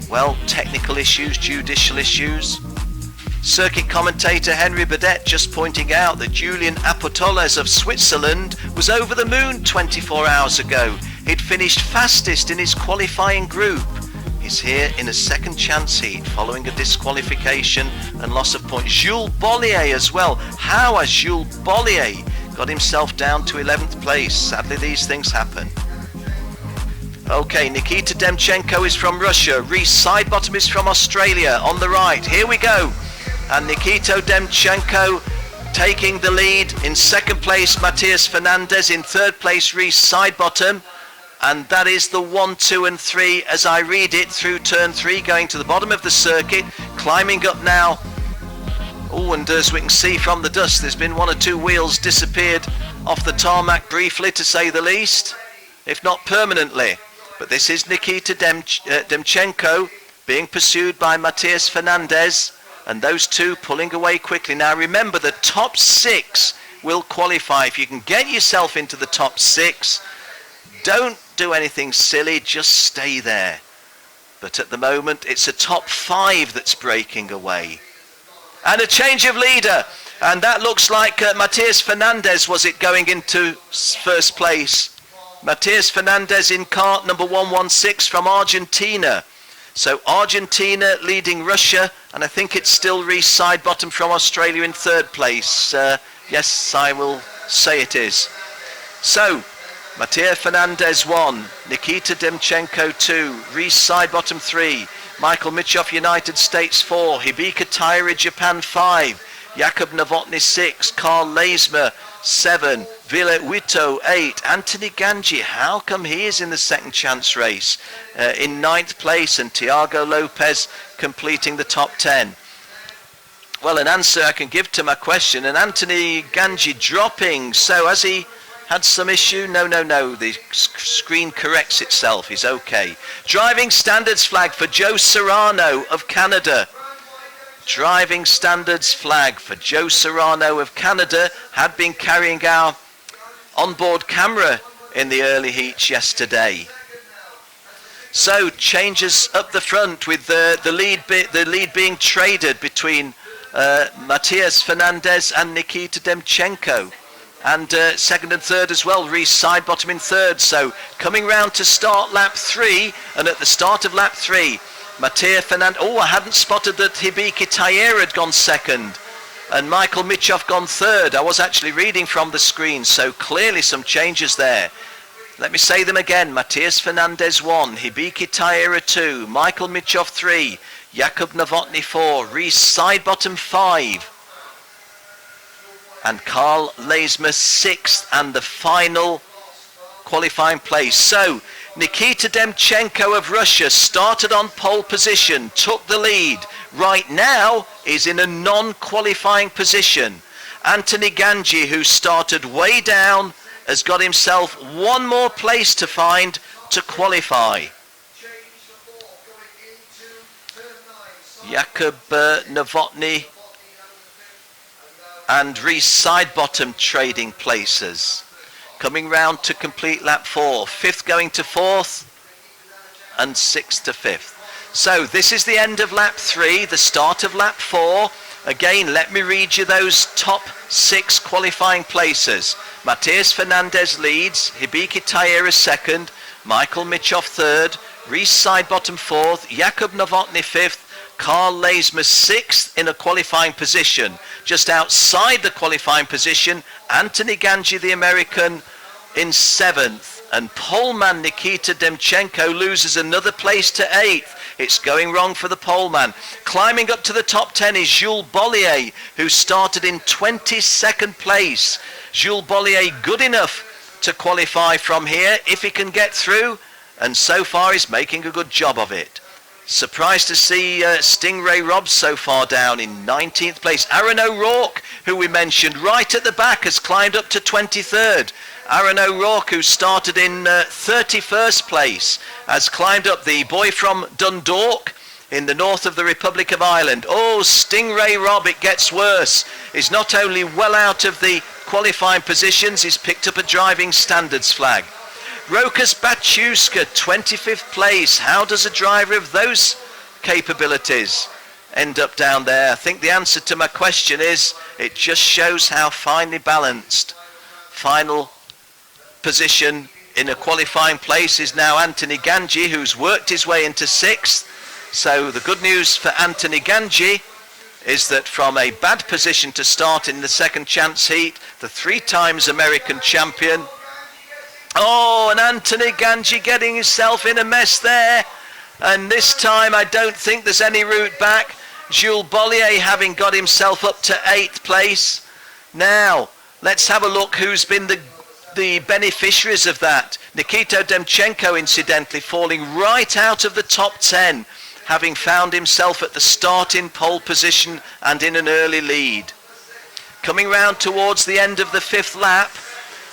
E: well, technical issues, judicial issues. Circuit commentator Henry Burdett just pointing out that Julian Apostoles of Switzerland was over the moon 24 hours ago. He'd finished fastest in his qualifying group. He's here in a second chance heat following a disqualification and loss of points. Jules Bollier as well. How has Jules Bollier got himself down to 11th place? Sadly, these things happen. Okay, Nikita Demchenko is from Russia. Reese Sidebottom is from Australia on the right. Here we go. And Nikita Demchenko taking the lead. In second place, Matthias Fernandez. In third place, Reese Sidebottom. And that is the 1, 2 and 3 as I read it through turn 3, going to the bottom of the circuit, climbing up now. Oh, and as we can see from the dust, there's been 1 or 2 wheels disappeared off the tarmac briefly, to say the least, if not permanently. But this is Nikita Demchenko being pursued by Matthias Fernandez, and those two pulling away quickly. Now remember, the top 6 will qualify. If you can get yourself into the top 6, don't do anything silly, just stay there. But at the moment, it's a top 5 that's breaking away. And a change of leader, and that looks like Matthias Fernandez, was it, going into first place. Matthias Fernandez in kart number 116 from Argentina. So Argentina leading Russia, and I think it's still Reese Sidebottom from Australia in third place. Yes, I will say it is. So Matthias Fernandez 1, Nikita Demchenko 2, Reese Sidebottom 3, Michael Mitchoff United States 4, Hibika Taira Japan 5, Jakub Novotny 6, Carl Leismer 7, Ville Wito 8, Anthony Ganji, how come he is in the second chance race, in 9th place, and Thiago Lopez completing the top 10. Well, an answer I can give to my question, and Anthony Ganji dropping, so has he had some issue? No, the screen corrects itself, he's okay. Driving standards flag for Joe Serrano of Canada. Driving standards flag for Joe Serrano of Canada. Had been carrying our onboard camera in the early heats yesterday. So changes up the front with the lead being traded between Matthias Fernandez and Nikita Demchenko. And second and third as well, Reese Sidebottom in third. So coming round to start lap 3, and at the start of lap 3, Matthias Fernandez, oh, I hadn't spotted that Hibiki Taira had gone second, and Michael Mitchoff gone third. I was actually reading from the screen, so clearly some changes there. Let me say them again. Matthias Fernandez 1, Hibiki Taira 2, Michael Mitchoff 3, Jakub Novotny 4, Reese Sidebottom 5, and Carl Leismer 6th, and the final qualifying place. So Nikita Demchenko of Russia started on pole position, took the lead. Right now is in a non-qualifying position. Anthony Ganji, who started way down, has got himself 1 more place to find to qualify. Jakub Novotny and Reese Sidebottom trading places. Coming round to complete lap 4. 5th going to 4th and 6th to 5th. So this is the end of lap 3, the start of lap 4. Again, let me read you those top 6 qualifying places. Matthias Fernandez leads, Hibiki Taira 2nd, Michael Mitchoff 3rd, Reese Sidebottom 4th, Jakub Novotny 5th, Karl Leismer 6th in a qualifying position. Just outside the qualifying position, Anthony Ganji, the American, in 7th. And poleman Nikita Demchenko loses another place to 8th. It's going wrong for the poleman. Climbing up to the top 10 is Jules Bollier, who started in 22nd place. Jules Bollier good enough to qualify from here if he can get through, and so far he's making a good job of it. Surprised to see Stingray Robb so far down in 19th place. Aaron O'Rourke, who we mentioned right at the back, has climbed up to 23rd. Aaron O'Rourke, who started in 31st place, has climbed up. The boy from Dundalk in the north of the Republic of Ireland. Oh, Stingray Robb, it gets worse. He's not only well out of the qualifying positions, he's picked up a driving standards flag. Rokas Baciuska, 25th place. How does a driver of those capabilities end up down there? I think the answer to my question is, it just shows how finely balanced. Final position in a qualifying place is now Anthony Ganji, who's worked his way into 6th. So the good news for Anthony Ganji is that from a bad position to start in the second chance heat, the 3 times American champion. Oh, and Anthony Ganji getting himself in a mess there. And this time I don't think there's any route back. Jules Bollier having got himself up to 8th place. Now, let's have a look who's been the beneficiaries of that. Nikita Demchenko, incidentally, falling right out of the top 10, having found himself at the start in pole position and in an early lead. Coming round towards the end of the 5th lap,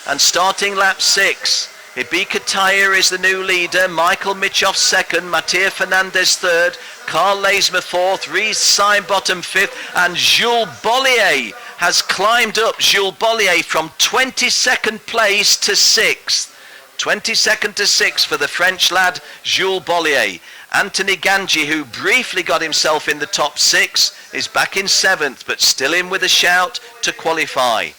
E: and starting lap 6, Ibica Tayer is the new leader, Michael Mitchoff 2nd, Mattia Fernandez 3rd, Karl Leismer 4th, Reece Sidebottom 5th, and Jules Bollier has climbed up. Jules Bollier from 22nd place to 6th. 22nd to 6th for the French lad, Jules Bollier. Anthony Ganji, who briefly got himself in the top 6, is back in 7th, but still in with a shout to qualify.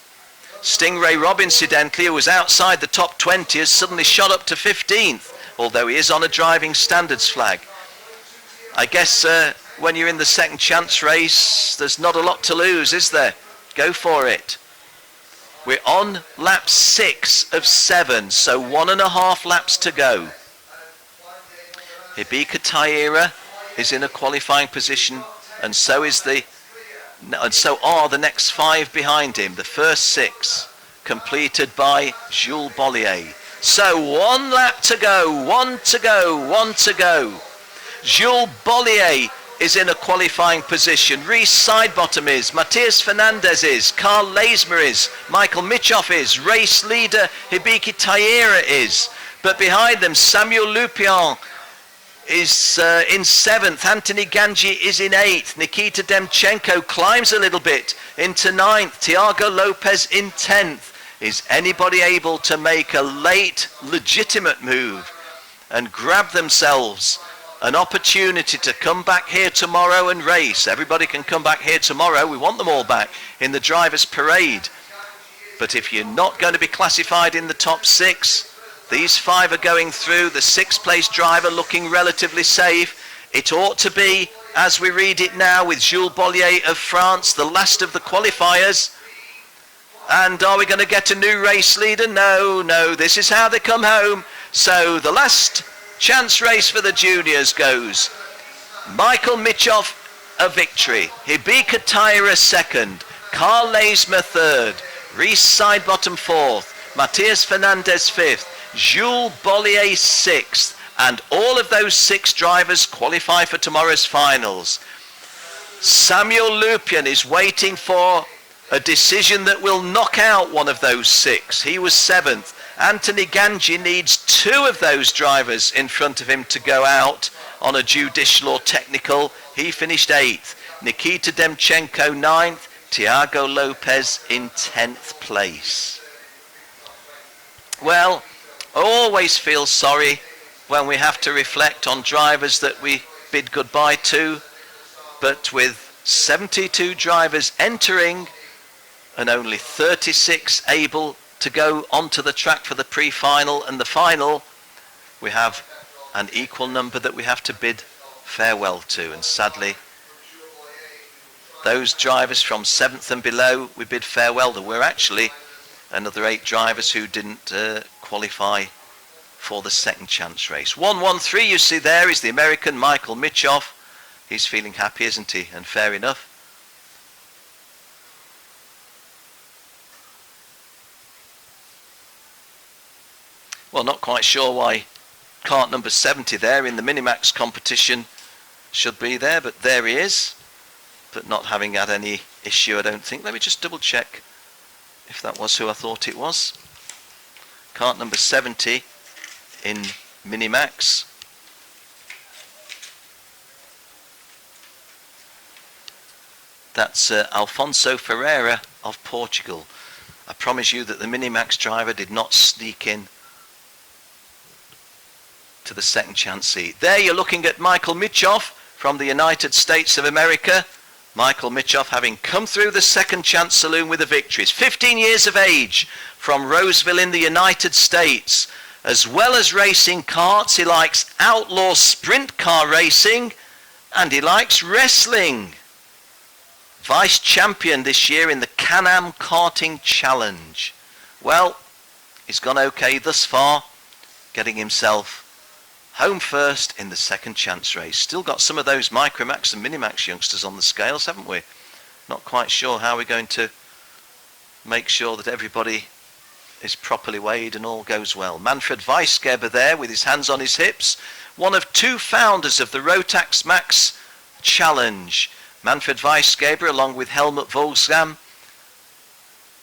E: Stingray Robb, incidentally, who was outside the top 20, has suddenly shot up to 15th, although he is on a driving standards flag. I guess when you're in the second chance race, there's not a lot to lose, is there? Go for it. We're on lap 6 of 7, so 1.5 laps to go. Ibica Tayer is in a qualifying position, and so are the next 5 behind him. The first 6 completed by Jules Bollier. So 1 lap to go, 1 to go, 1 to go. Jules Bollier is in a qualifying position. Reece Sidebottom is, Matthias Fernandez is, Karl Leismer is, Michael Mitchoff is, race leader Ibica Tayer is. But behind them, Samuel Lupion is in 7th, Anthony Ganji is in 8th, Nikita Demchenko climbs a little bit into 9th, Tiago Lopez in 10th. Is anybody able to make a late, legitimate move and grab themselves an opportunity to come back here tomorrow and race? Everybody can come back here tomorrow. We want them all back in the drivers' parade. But if you're not going to be classified in the top 6, these 5 are going through. The 6th place driver looking relatively safe. It ought to be, as we read it now, with Jules Bollier of France, the last of the qualifiers. And are we going to get a new race leader? No, this is how they come home. So the last chance race for the juniors goes Michael Mitchoff a victory, Ibica Tayer a 2nd, Karl Leismer 3rd, Reece Sidebottom 4th, Matthias Fernandez 5th, Jules Bollier 6th, and all of those 6 drivers qualify for tomorrow's finals. Samuel Lupion is waiting for a decision that will knock out one of those 6. He was 7th. Anthony Ganji needs 2 of those drivers in front of him to go out on a judicial or technical. He finished 8th. Nikita Demchenko 9th. Tiago Lopez in 10th place. Well, I always feel sorry when we have to reflect on drivers that we bid goodbye to, but with 72 drivers entering and only 36 able to go onto the track for the pre-final and the final, we have an equal number that we have to bid farewell to, and sadly Those drivers from 7th and below, we bid farewell. There were actually another 8 drivers who didn't qualify for the second chance race. 113 you see there is the American Michael Mitchoff. He's feeling happy, isn't he? And fair enough. Well, not quite sure why kart number 70 there in the Minimax competition should be there, but there he is. But not having had any issue, I don't think. Let me just double check if that was who I thought it was. Kart number 70 in Minimax. That's Alfonso Ferreira of Portugal. I promise you that the Minimax driver did not sneak in to the second chance seat. There you're looking at Michael Mitchoff from the United States of America. Michael Mitchoff having come through the second chance saloon with a victory. He's 15 years of age from Roseville in the United States. As well as racing karts, he likes outlaw sprint car racing and he likes wrestling. Vice champion this year in the Can-Am Karting Challenge. Well, he's gone okay thus far, getting himself home first in the second chance race. Still got some of those Micromax and Minimax youngsters on the scales, haven't we? Not quite sure how we're going to make sure that everybody is properly weighed and all goes well. Manfred Weisgerber there with his hands on his hips. One of 2 founders of the Rotax Max Challenge. Manfred Weisgerber along with Helmut Volksam,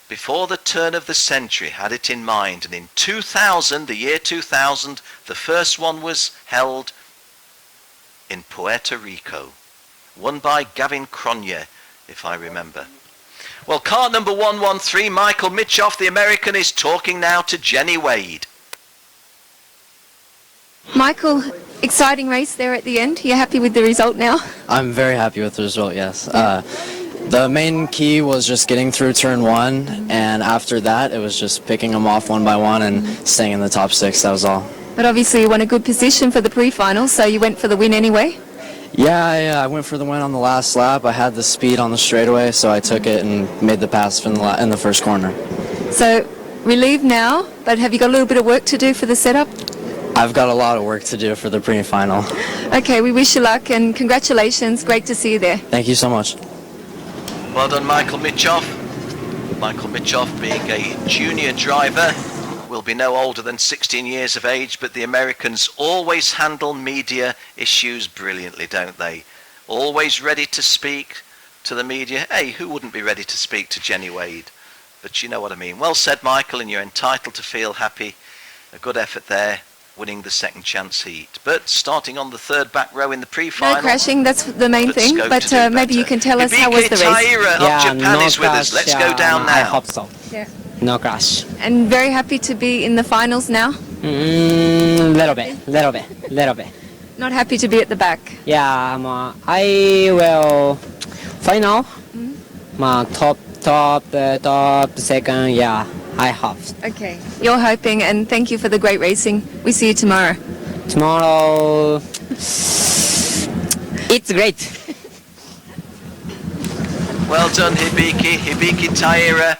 E: before the turn of the century, had it in mind. And in 2000, the year 2000, the first one was held in Puerto Rico. Won by Gavin Cronje, if I remember. Well, kart number 113, Michael Mitchoff, the American, is talking now to Jenny Wade.
A: Michael, exciting race there at the end. You're happy with the result now?
Q: I'm very happy with the result, yes. The main key was just getting through turn 1, and after that it was just picking them off one by one and staying in the top 6, that was all.
A: But obviously you won a good position for the pre-final, so you went for the win anyway?
Q: Yeah, I went for the win on the last lap. I had the speed on the straightaway, so I took it and made the pass in the first corner.
A: So, relieved now, but have you got a little bit of work to do for the setup?
Q: I've got a lot of work to do for the pre-final.
A: Okay, we wish you luck and congratulations. Great to see you there.
Q: Thank you so much.
E: Well done, Michael Mitchoff. Michael Mitchoff being a junior driver, will be no older than 16 years of age, but the Americans always handle media issues brilliantly, don't they? Always ready to speak to the media. Hey, who wouldn't be ready to speak to Jenny Wade? But you know what I mean. Well said, Michael, and you're entitled to feel happy. A good effort there, winning the second chance heat. But starting on the 3rd back row in the pre-final.
A: No crashing, that's the main thing, but maybe you can tell us how was the race.
E: Taira of Japan is with us. Let's go down now.
R: I hope so.
A: Yeah.
R: No crash.
A: And very happy to be in the finals now?
R: Little bit.
A: Not happy to be at the back?
R: Yeah, I will final. Top second, yeah, I hope.
A: Okay, you're hoping, and thank you for the great racing. We see you tomorrow.
R: Tomorrow, it's great.
E: Well done, Hibiki Taira.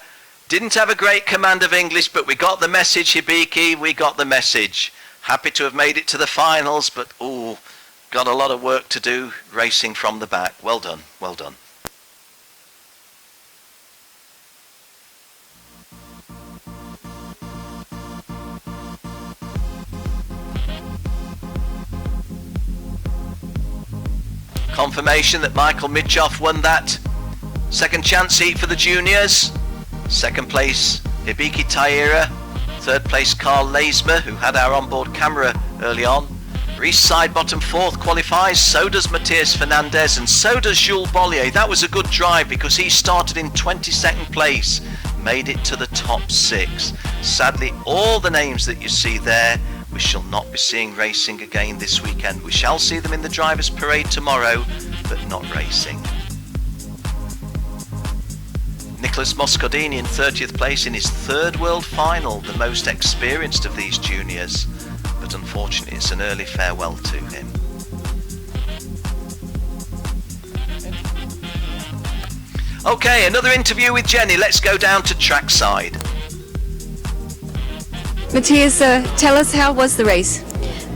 E: Didn't have a great command of English, but we got the message, Hibiki. We got the message. Happy to have made it to the finals, but got a lot of work to do racing from the back. Well done, well done. Confirmation that Michael Mitchoff won that second chance heat for the juniors. Second place, Hibiki Taira. Third place, Carl Leismer, who had our onboard camera early on. Reese Sidebottom fourth qualifies, so does Matias Fernandez, and so does Jules Bollier. That was a good drive because he started in 22nd place, made it to the top 6. Sadly, all the names that you see there, we shall not be seeing racing again this weekend. We shall see them in the Drivers' Parade tomorrow, but not racing. Nicholas Moscardini in 30th place in his 3rd World Final, the most experienced of these juniors, but unfortunately it's an early farewell to him. Okay, another interview with Jenny. Let's go down to trackside.
A: Matthias, tell us, how was the race?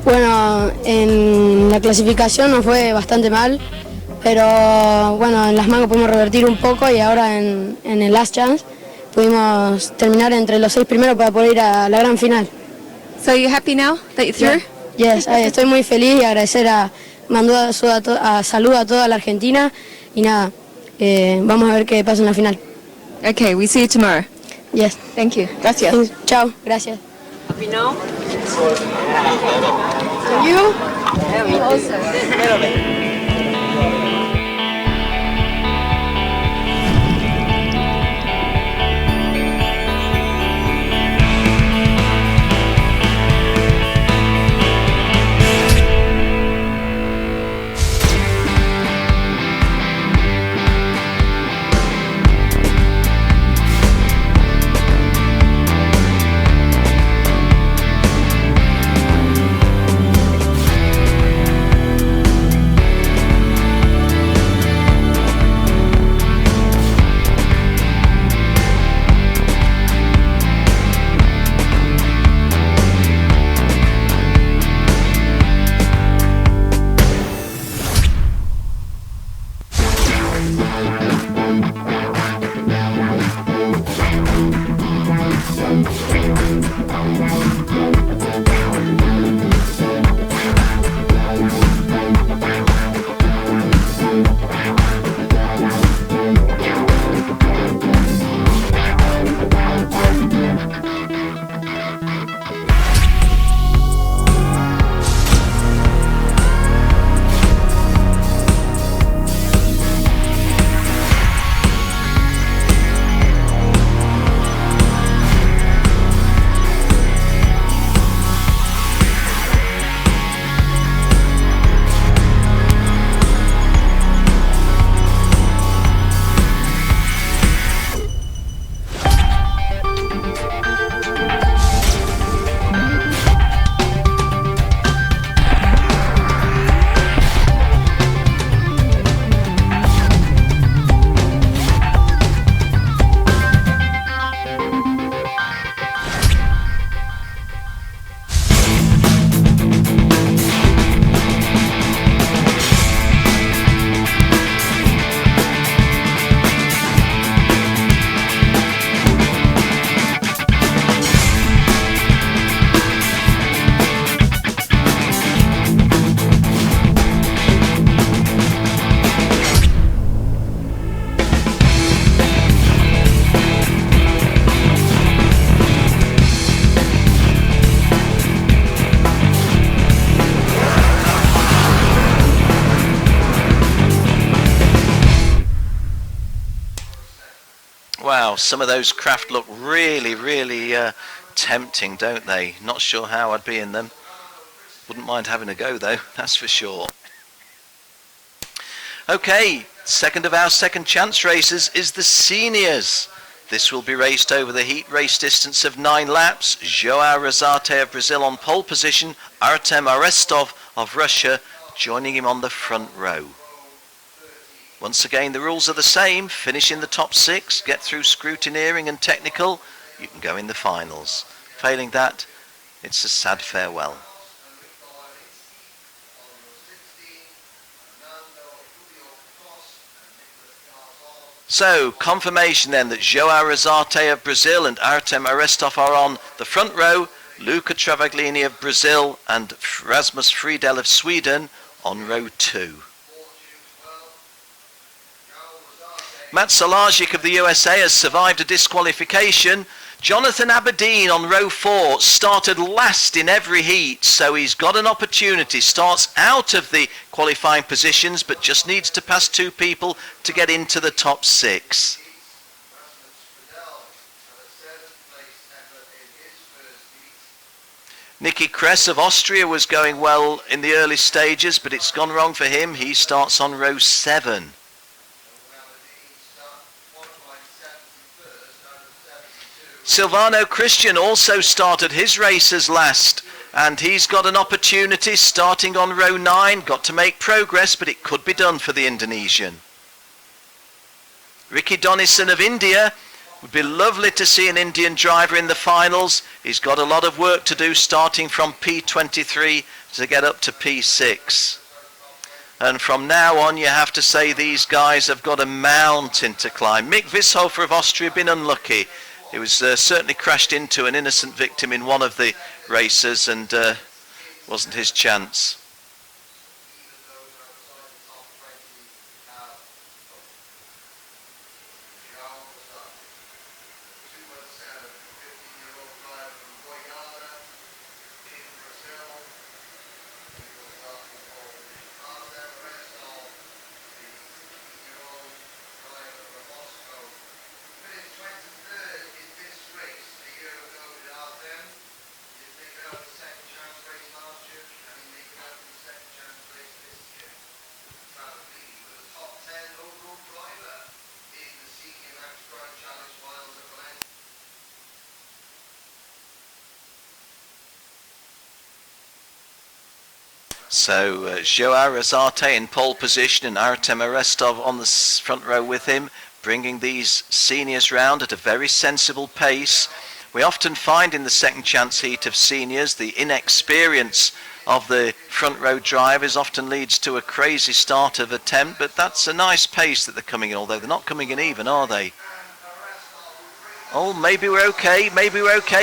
S: Bueno, en la clasificación nos fue bastante mal, pero bueno, en las mangas pudimos revertir un poco y ahora en el Last Chance pudimos terminar entre los 6 primeros para poder ir a la gran final.
A: So you happy now that you're through?
S: Yes, estoy muy feliz y agradecer mandó saludo a toda la Argentina y nada, vamos a ver qué pasa en la final.
A: Okay, we see you tomorrow.
S: Yes.
A: Thank you. Gracias.
S: Chao, gracias.
A: Happy now?
S: You?
A: Yeah, me also. A little bit.
E: Wow, some of those craft look really tempting, don't they? Not sure how I'd be in them. Wouldn't mind having a go though, that's for sure. Okay, second of our second chance races is the seniors. This will be raced over the heat race distance of 9 laps. Joao Rosate of Brazil on pole position, Artem Arestov of Russia joining him on the front row. Once again, the rules are the same. Finish in the top 6, get through scrutineering and technical, you can go in the finals. Failing that, it's a sad farewell. So, confirmation then that Joao Rosate of Brazil and Artem Arestov are on the front row, Luca Travaglini of Brazil and Rasmus Friedel of Sweden on row 2. Matt Salajic of the USA has survived a disqualification. Jonathan Aberdeen on row 4 started last in every heat, so he's got an opportunity. Starts out of the qualifying positions, but just needs to pass 2 people to get into the top 6. Nicky Kress of Austria was going well in the early stages, but it's gone wrong for him. He starts on row 7. Silvano Christian also started his races last, and he's got an opportunity starting on row 9. Got to make progress, but it could be done for the Indonesian. Ricky Donison of India. Would be lovely to see an Indian driver in the finals. He's got a lot of work to do starting from P23 to get up to P6. And from now on, you have to say these guys have got a mountain to climb. Mick Vishofer of Austria been unlucky. He was certainly crashed into an innocent victim in one of the races and wasn't his chance. So Joao Razate in pole position and Artem Arestov on the front row with him, bringing these seniors round at a very sensible pace. We often find in the second chance heat of seniors the inexperience of the front row drivers often leads to a crazy start of attempt, but that's a nice pace that they're coming in, although they're not coming in even, are they? Oh, maybe we're okay,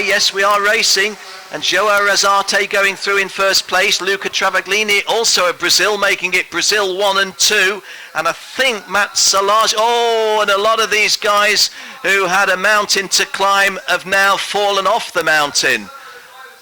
E: yes we are racing. And Joao Razate going through in first place, Luca Travaglini also of Brazil, making it Brazil 1 and 2. And I think Matt Salage, and a lot of these guys who had a mountain to climb have now fallen off the mountain,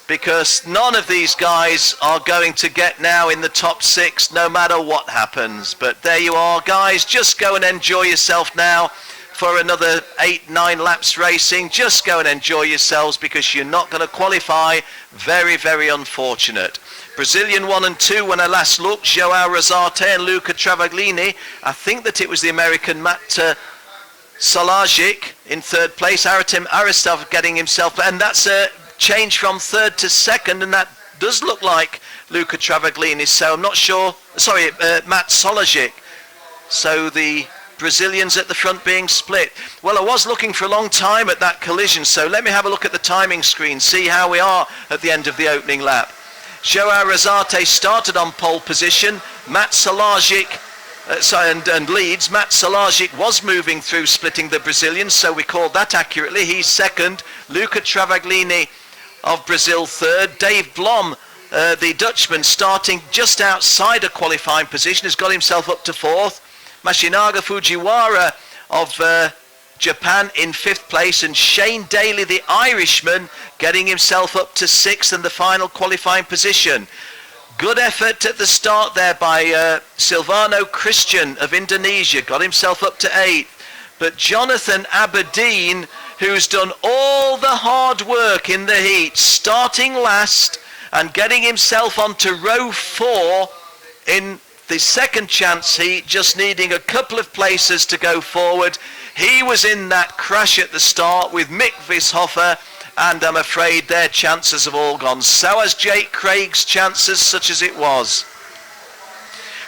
E: because none of these guys are going to get now in the top 6 no matter what happens. But there you are, guys, just go and enjoy yourself now. For another 8-9 laps racing, just go and enjoy yourselves, because you're not going to qualify. Very, very unfortunate. Brazilian 1 and 2 when I last looked, Joao Razate and Luca Travaglini. I think that it was the American Matt Salajic in third place, Artem Aristov getting himself, and that's a change from third to second, and that does look like Luca Travaglini, so I'm not sure, sorry, Matt Salajic. So the Brazilians at the front being split. Well, I was looking for a long time at that collision, so let me have a look at the timing screen, see how we are at the end of the opening lap. Joao Razate started on pole position. Matt Salajic, and leads. Matt Salajic was moving through, splitting the Brazilians, so we called that accurately. He's second. Luca Travaglini of Brazil third. Dave Blom, the Dutchman, starting just outside a qualifying position, has got himself up to fourth. Mashinaga Fujiwara of Japan in fifth place, and Shane Daly, the Irishman, getting himself up to sixth in the final qualifying position. Good effort at the start there by Silvano Christian of Indonesia, got himself up to eighth. But Jonathan Aberdeen, who's done all the hard work in the heat, starting last and getting himself onto row 4 in the second chance heat, just needing a couple of places to go forward. He was in that crash at the start with Mick Vishofer, and I'm afraid their chances have all gone. So has Jake Craig's chances, such as it was.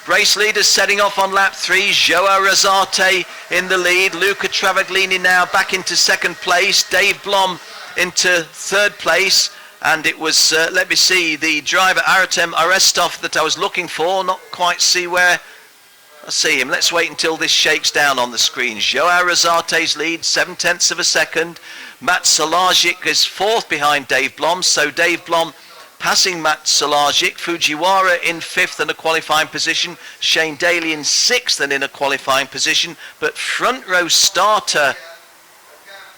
E: Race leaders setting off on lap 3. Joao Razate in the lead. Luca Travaglini now back into second place. Dave Blom into third place. And it was, let me see, the driver Artem Arestov that I was looking for. Not quite see where I see him. Let's wait until this shakes down on the screen. Joao Razate's lead, 0.7 of a second. Matt Salajic is fourth behind Dave Blom. So Dave Blom passing Matt Salajic. Fujiwara in fifth in a qualifying position. Shane Daly in sixth and in a qualifying position. But front row starter,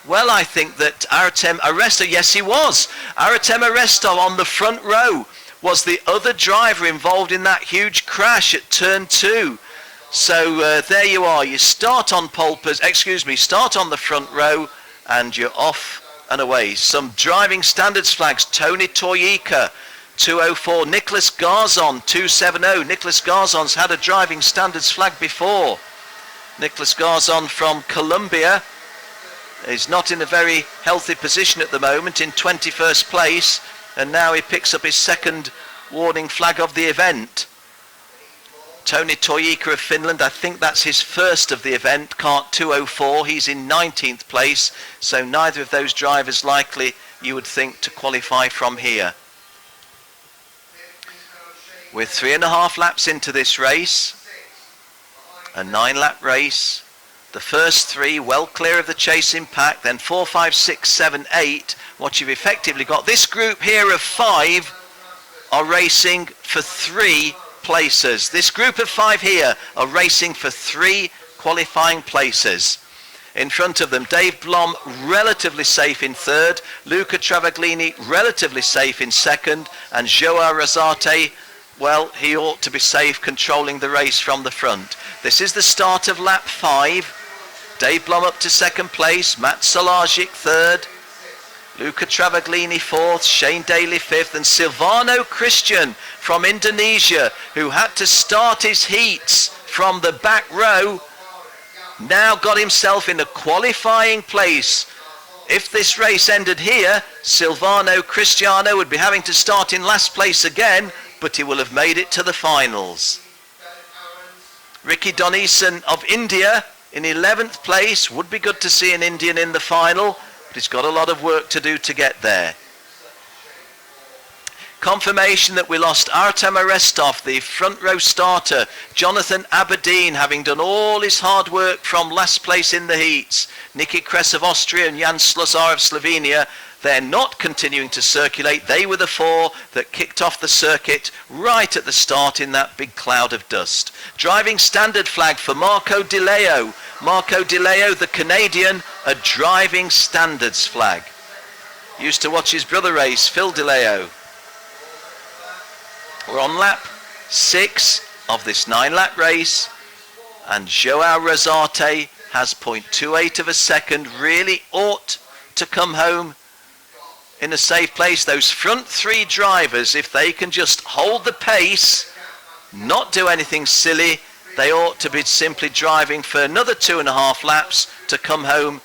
E: well, I think that Artem Arestov, yes he was. Artem Arestov on the front row was the other driver involved in that huge crash at turn 2. So there you are. You start on start on the front row and you're off and away. Some driving standards flags. Tony Toyika, 204. Nicholas Garzon, 270. Nicholas Garzon's had a driving standards flag before. Nicholas Garzon from Colombia is not in a very healthy position at the moment, in 21st place, and now he picks up his second warning flag of the event. Tony Toyika of Finland, I think that's his first of the event, KART 204. He's in 19th place, so neither of those drivers likely, you would think, to qualify from here. We're 3.5 laps into this race, a 9-lap race. The first 3 well clear of the chasing pack, then 4, 5, 6, 7, 8. What you've effectively got, this group here of 5 are racing for 3 places. This group of 5 here are racing for 3 qualifying places. In front of them, Dave Blom relatively safe in 3rd, Luca Travaglini relatively safe in 2nd, and Joao Rosate, well, he ought to be safe controlling the race from the front. This is the start of lap 5. Dave Blom up to 2nd place, Matt Salajic 3rd, Luca Travaglini 4th, Shane Daly 5th, and Silvano Christian from Indonesia, who had to start his heats from the back row, now got himself in a qualifying place. If this race ended here, Silvano Cristiano would be having to start in last place again, but he will have made it to the finals. Ricky Donison of India in 11th place. Would be good to see an Indian in the final, but he's got a lot of work to do to get there. Confirmation that we lost Artem Arestov, the front row starter. Jonathan Aberdeen, having done all his hard work from last place in the heats. Niki Kress of Austria and Jan Slazar of Slovenia, they're not continuing to circulate. They were the 4 that kicked off the circuit right at the start in that big cloud of dust. Driving standard flag for Marco Di Leo. Marco Di Leo, the Canadian, a driving standards flag. Used to watch his brother race, Phil Di Leo. We're on lap 6 of this 9-lap race, and Joao Rosate has 0.28 of a second. Really ought to come home in a safe place. Those front 3 drivers, if they can just hold the pace, not do anything silly, they ought to be simply driving for another 2.5 laps to come home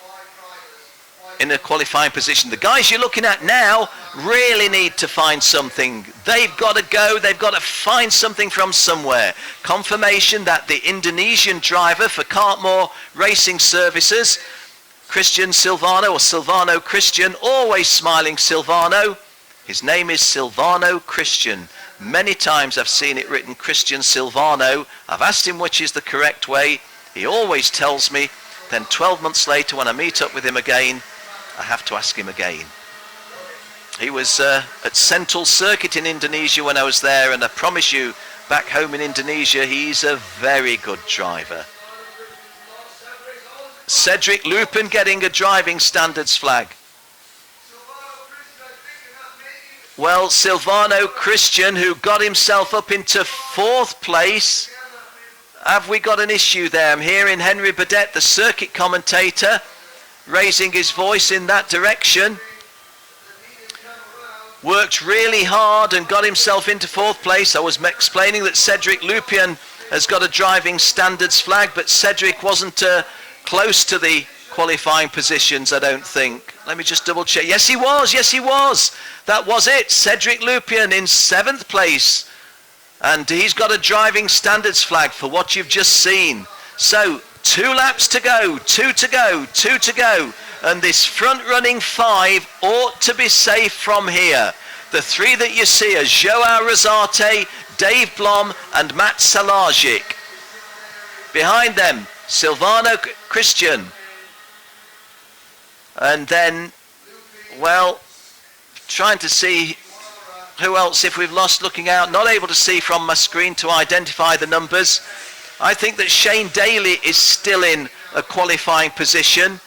E: in a qualifying position. The guys you're looking at now really need to find something. They've got to go, they've got to find something from somewhere. Confirmation that the Indonesian driver for Cartmore Racing Services, Christian Silvano, or Silvano Christian, always smiling Silvano. His name is Silvano Christian. Many times I've seen it written Christian Silvano. I've asked him which is the correct way. He always tells me. Then 12 months later, when I meet up with him again, I have to ask him again. He was at Sentul Circuit in Indonesia when I was there, and I promise you, back home in Indonesia, he's a very good driver. Cedric Lupin getting a driving standards flag. Well, Silvano Christian, who got himself up into 4th place. Have we got an issue there? I'm hearing Henry Burdett, the circuit commentator, raising his voice in that direction. Worked really hard and got himself into 4th place. I was explaining that Cedric Lupin has got a driving standards flag, but Cedric wasn't close to the qualifying positions, I don't think. Let me just double check. Yes, he was. Yes, he was. That was it. Cedric Lupin in 7th place. And he's got a driving standards flag for what you've just seen. So 2 laps to go, 2 to go, 2 to go. And this front running 5 ought to be safe from here. The 3 that you see are Joao Rosate, Dave Blom and Matt Salajic. Behind them, Silvano Christian. And then, well, trying to see who else, if we've lost looking out, not able to see from my screen to identify the numbers. I think that Shane Daly is still in a qualifying position.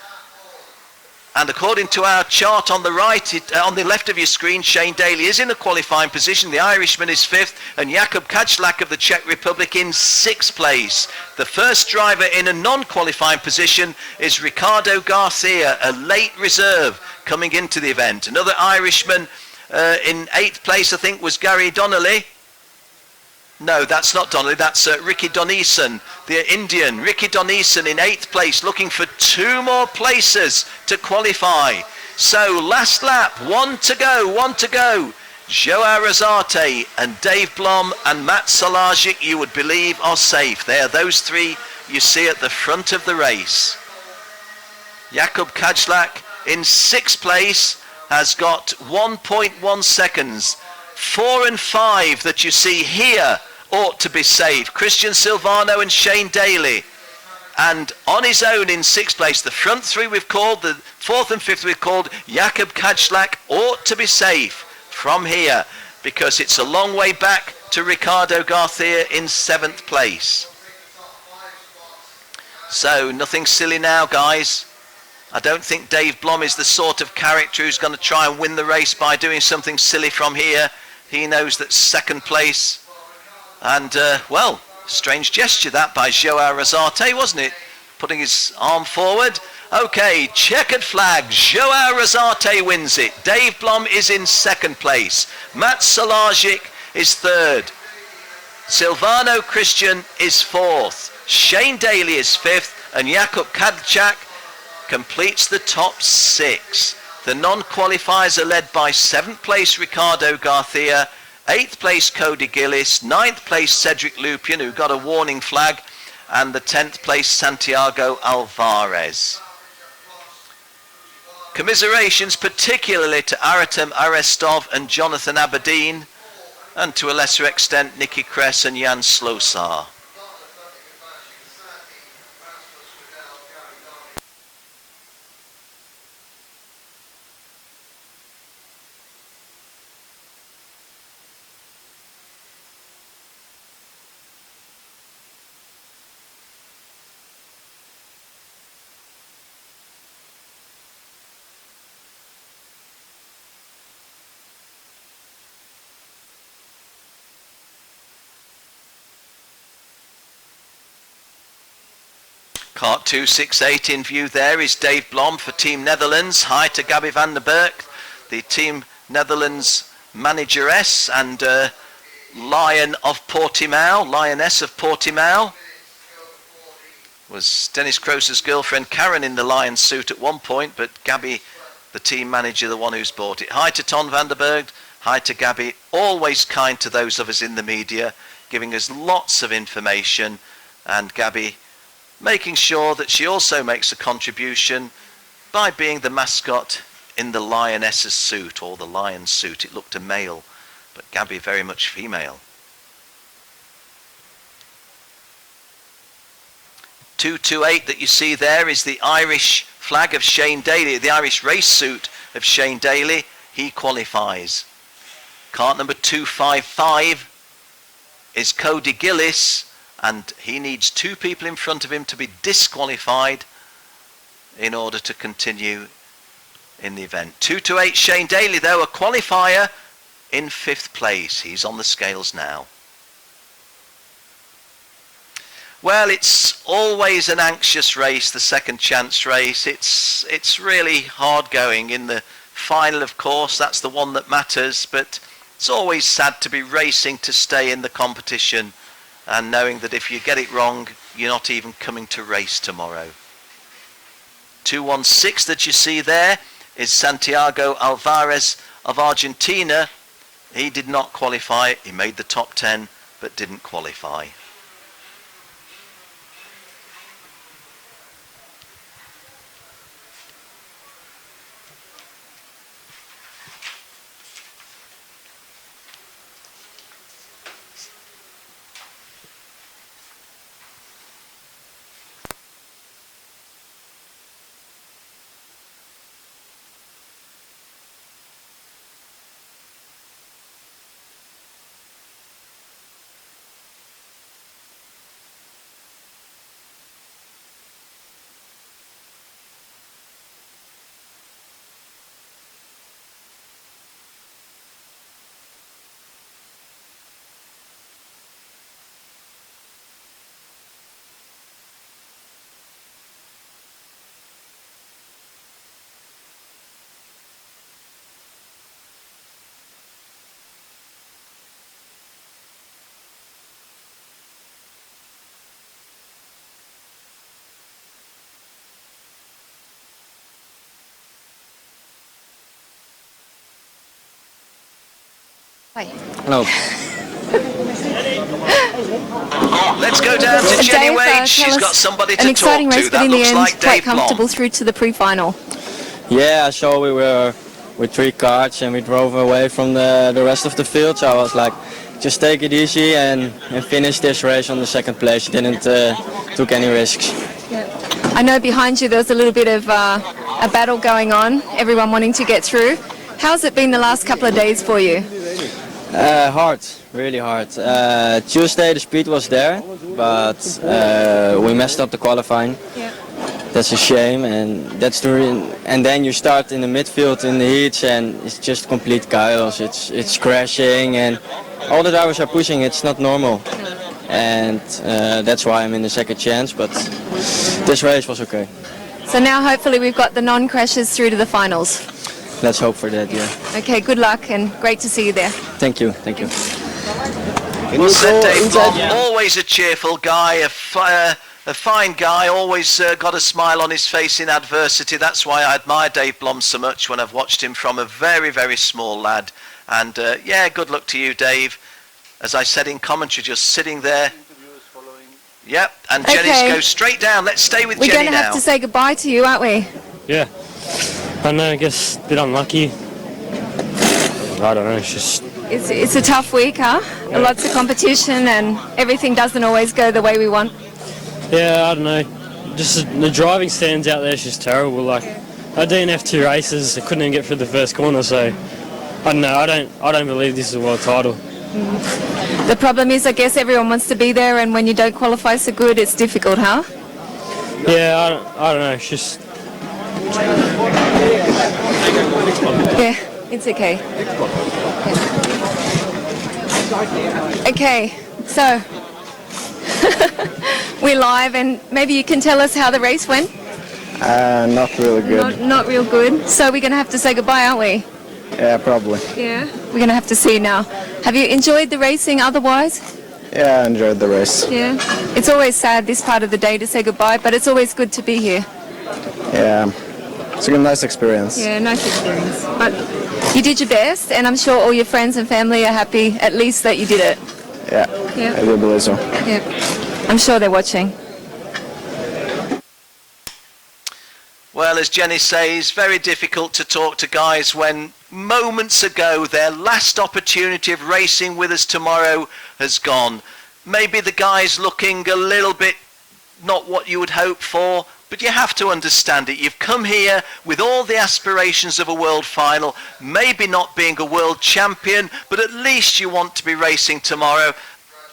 E: And according to our chart on the right, on the left of your screen, Shane Daly is in a qualifying position. The Irishman is 5th, and Jakub Kachlak of the Czech Republic in 6th place. The first driver in a non-qualifying position is Ricardo Garcia, a late reserve coming into the event. Another Irishman in 8th place, I think, was Gary Donnelly. No, that's not Donnelly, that's Ricky Donison, the Indian. Ricky Donison in 8th place, looking for 2 more places to qualify. So last lap, 1 to go, 1 to go. Joao Rosate and Dave Blom and Matt Salajic, you would believe, are safe. They are those three you see at the front of the race. Jakub Kajlak in 6th place has got 1.1 seconds. 4 and 5 that you see here ought to be safe. Christian Silvano and Shane Daly. And on his own in 6th place, the front three we've called, the 4th and 5th we've called, Jakub Kajlak ought to be safe from here, because it's a long way back to Ricardo Garcia in 7th place. So nothing silly now, guys. I don't think Dave Blom is the sort of character who's going to try and win the race by doing something silly from here. He knows that 2nd place, and well, strange gesture that by Joao Rosate, wasn't it? Putting his arm forward. Okay, checkered flag. Joao Rosate wins it. Dave Blom is in 2nd place. Matt Salajic is 3rd. Silvano Christian is 4th. Shane Daly is 5th. And Jakub Kajlak completes the top 6. The non-qualifiers are led by 7th place Ricardo Garcia, 8th place Cody Gillis, 9th place Cedric Lupian, who got a warning flag, and the 10th place Santiago Alvarez. Commiserations particularly to Artem Arestov and Jonathan Aberdeen, and to a lesser extent Nicky Kress and Jan Slosar. KART 268 in view there is Dave Blom for Team Netherlands. Hi to Gabby van der Berg, the Team Netherlands manageress and Lion of Portimao, Lioness of Portimao. Was Dennis Kroeser's girlfriend Karen in the lion suit at one point, but Gabby, the team manager, the one who's bought it. Hi to Ton van der Berg, hi to Gabby, always kind to those of us in the media, giving us lots of information, and Gabby making sure that she also makes a contribution by being the mascot in the lioness's suit, or the lion suit. It looked a male, but Gabby very much female. 228 that you see there is the Irish flag of Shane Daly, the Irish race suit of Shane Daly. He qualifies. Kart number 255 is Cody Gillis, and he needs 2 people in front of him to be disqualified in order to continue in the event. 228 Shane Daly, though, a qualifier in 5th place. He's on the scales now. Well, it's always an anxious race, the second chance race. It's really hard going. In the final, of course, that's the one that matters, but it's always sad to be racing to stay in the competition and knowing that if you get it wrong, you're not even coming to race tomorrow. 216 that you see there is Santiago Alvarez of Argentina. He did not qualify. He made the top 10, but didn't qualify.
T: Hello.
E: Let's go down to Jenny
A: Dave,
E: Wade.
A: tell
E: She's
A: us
E: got somebody
A: an
E: to talk
A: exciting race,
E: to.
A: but
E: That
A: in the
E: looks
A: end,
E: like
A: quite
E: Dave Blom.
A: comfortable through to the pre-final.
T: Yeah, so we were with 3 karts and we drove away from the rest of the field. So I was like, just take it easy and finish this race on the second place. Didn't took any risks.
A: I know behind you there's a little bit of a battle going on, everyone wanting to get through. How's it been the last couple of days for you?
T: Hard, really hard. Tuesday the speed was there, but we messed up the qualifying. That's a shame, and that's and then you start in the midfield in the heats, and it's just complete chaos. It's crashing, and all the drivers are pushing. It's not normal, and that's why I'm in the second chance. But this race was okay.
A: So now hopefully we've got the non-crashes through to the finals.
T: Let's hope for that. Yeah.
A: Okay, good luck and great to see you there.
T: Thank you. Thank you.
E: Well said, Dave Blom. Always a cheerful guy, a fine guy, always got a smile on his face in adversity. That's why I admire Dave Blom so much when I've watched him from a very, very small lad. And yeah, good luck to you, Dave. As I said in commentary, just sitting there. Yep, and Jenny goes straight down. Let's stay with Jenny now.
A: We're going to have to say goodbye to you, aren't we?
U: Yeah. I know, I guess a bit unlucky. I don't know, it's just...
A: It's a tough week, huh?
U: Yeah.
A: Lots of competition and everything doesn't always go the way we want.
U: Yeah, I don't know. Just the driving stands out there is just terrible. Like, I DNF 2 races, I couldn't even get through the first corner, so... I don't know, I don't believe this is a world title.
A: The problem is, I guess everyone wants to be there, and when you don't qualify so good, it's difficult, huh?
U: Yeah, I don't know, it's just...
A: Yeah, it's okay. Okay, so we're live, and maybe you can tell us how the race went?
C: Not really good.
A: Not real good. So we're going to have to say goodbye, aren't we?
C: Yeah, probably.
A: Yeah. We're going to have to see now. Have you enjoyed the racing otherwise?
C: Yeah, I enjoyed the race.
A: Yeah. It's always sad this part of the day to say goodbye, but it's always good to be here.
C: Yeah, it's a nice experience.
A: Yeah, nice experience. But you did your best, and I'm sure all your friends and family are happy, at least that you did it.
C: Yeah,
A: Yeah.
C: I do believe so.
A: Yeah. I'm sure they're watching.
E: Well, as Jenny says, very difficult to talk to guys when moments ago their last opportunity of racing with us tomorrow has gone. Maybe the guy's looking a little bit not what you would hope for, but you have to understand it. You've come here with all the aspirations of a world final, maybe not being a world champion, but at least you want to be racing tomorrow.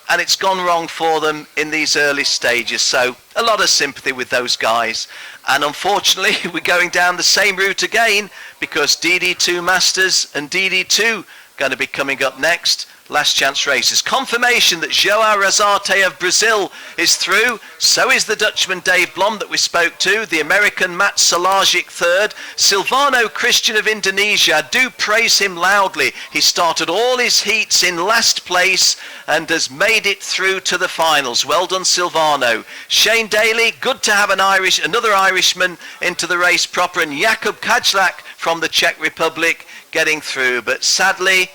E: And it's gone wrong for them in these early stages. So a lot of sympathy with those guys. And unfortunately, we're going down the same route again because DD2 Masters and DD2 going to be coming up next. Last chance races. Confirmation that João Razate of Brazil is through. So is the Dutchman Dave Blom that we spoke to. The American Matt Salajic third. Silvano Christian of Indonesia. Do praise him loudly. He started all his heats in last place and has made it through to the finals. Well done, Silvano. Shane Daly, good to have another Irishman into the race proper. And Jakub Kajlak from the Czech Republic getting through. But sadly,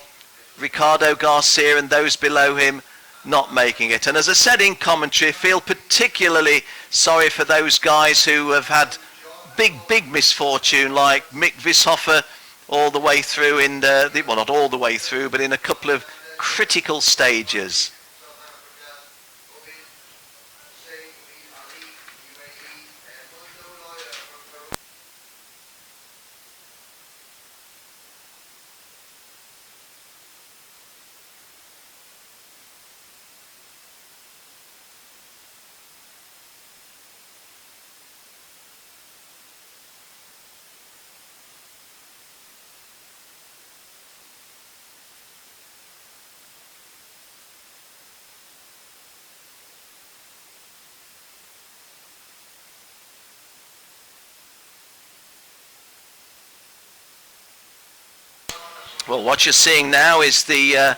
E: Ricardo Garcia and those below him not making it. And as I said in commentary, I feel particularly sorry for those guys who have had big misfortune, like Mick Vishofer all the way through in well, not all the way through, but in a couple of critical stages. Well, what you're seeing now is the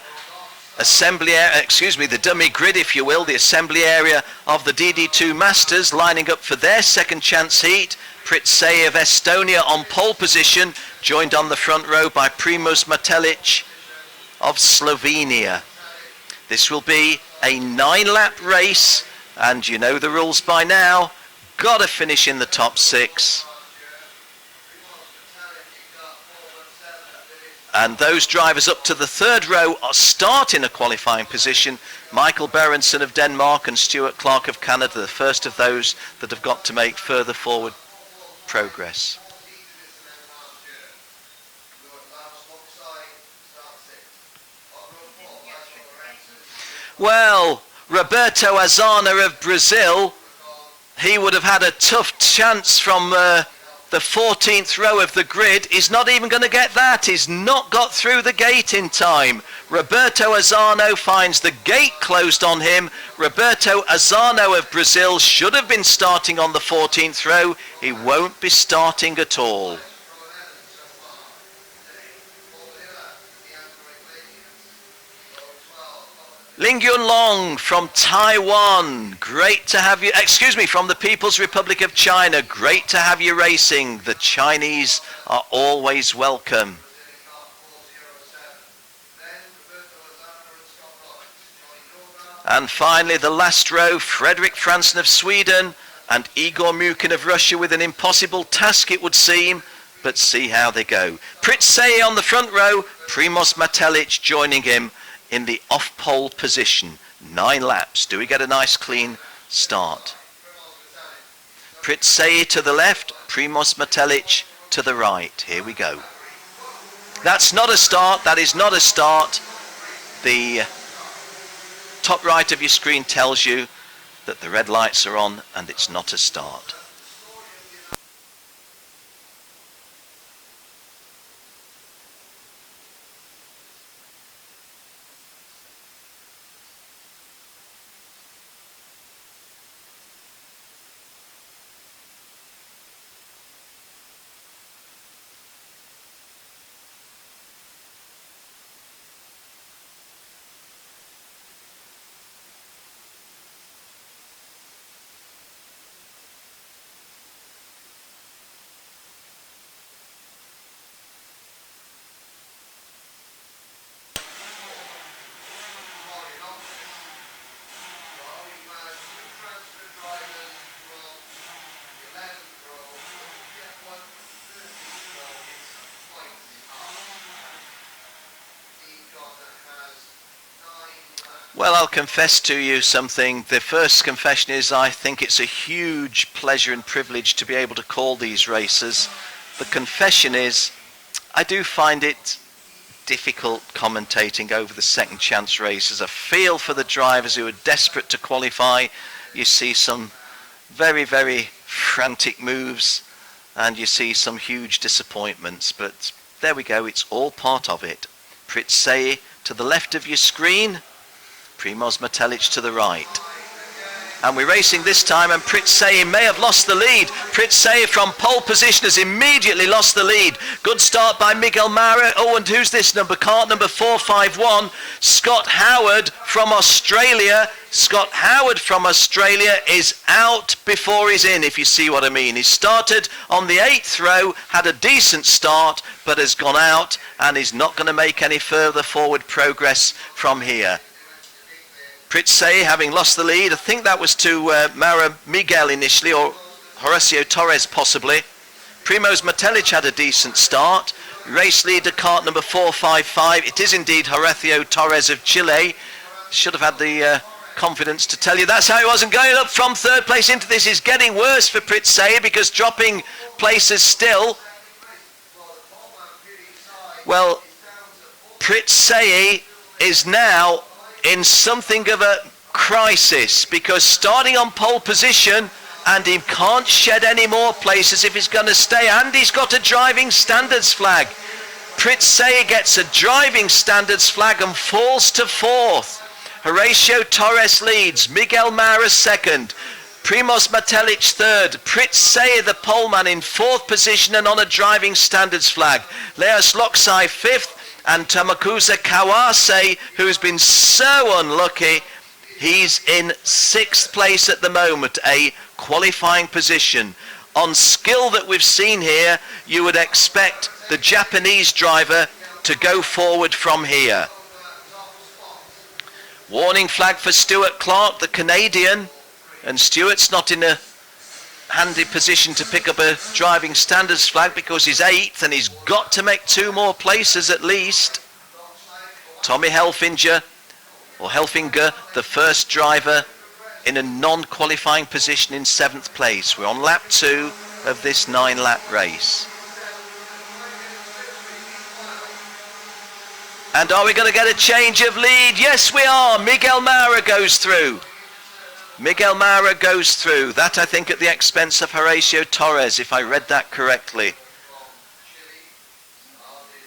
E: assembly area, the dummy grid, if you will, the assembly area of the DD2 Masters lining up for their second chance heat. Pritsei of Estonia on pole position, joined on the front row by Primož Matelic of Slovenia. This will be a 9-lap race, and you know the rules by now. Got to finish in the top 6. And those drivers up to the 3rd row are start in a qualifying position. Michael Berenson of Denmark and Stuart Clark of Canada, the first of those that have got to make further forward progress. Well, Roberto Azana of Brazil, he would have had a tough chance from the 14th row of the grid. He's not even going to get that. He's not got through the gate in time. Roberto Azano finds the gate closed on him. Roberto Azano of Brazil should have been starting on the 14th row. He won't be starting at all. Ling Yunlong from Taiwan, great to have you, from the People's Republic of China, great to have you racing. The Chinese are always welcome. And finally the last row, Fredrik Fransen of Sweden and Igor Mukin of Russia with an impossible task it would seem, but see how they go. Pritsei on the front row, Primoz Matelic joining him in the off-pole position. 9 laps. Do we get a nice clean start? Pritsei to the left, Primoz Matelic to the right. Here we go. That's not a start. That is not a start. The top right of your screen tells you that the red lights are on and it's not a start. Well, I'll confess to you something. The first confession is I think it's a huge pleasure and privilege to be able to call these races. The confession is I do find it difficult commentating over the second chance races. I feel for the drivers who are desperate to qualify. You see some very, very frantic moves and you see some huge disappointments, but there we go, it's all part of it. Pritsei to the left of your screen, Primoz Matelic to the right. And we're racing this time, and Pritsei may have lost the lead. Pritsei from pole position has immediately lost the lead. Good start by Miguel Mara. Oh, and who's this number? Kart number 451. Scott Howard from Australia. Scott Howard from Australia is out before he's in, if you see what I mean. He started on the 8th row, had a decent start, but has gone out and is not going to make any further forward progress from here. Pritsei having lost the lead. I think that was to Mara Miguel initially, or Horacio Torres possibly. Primoz Matelic had a decent start. Race leader Kart number 455. It is indeed Horacio Torres of Chile. Should have had the confidence to tell you that's how it was. And going up from 3rd place into this is getting worse for Pritsei because dropping places still. Well, Pritsei is now in something of a crisis because starting on pole position and he can't shed any more places if he's going to stay, and he's got a driving standards flag. Pritsei gets a driving standards flag and falls to 4th. Horacio Torres leads, Miguel Mara 2nd, Primoz Matelic 3rd, Pritsei the poleman in 4th position and on a driving standards flag, Leos Loksai 5th, and Tamakusa Kawase, who's been so unlucky, he's in 6th place at the moment, a qualifying position. On skill that we've seen here, you would expect the Japanese driver to go forward from here. Warning flag for Stuart Clark, the Canadian, and Stuart's not in a handy position to pick up a driving standards flag because he's 8th and he's got to make 2 more places at least. Tommy Helfinger, the first driver in a non-qualifying position in 7th place. We're on lap 2 of this 9-lap race. And are we going to get a change of lead? Yes, we are. Miguel Mara goes through. Miguel Mara goes through. That, I think, at the expense of Horacio Torres, if I read that correctly.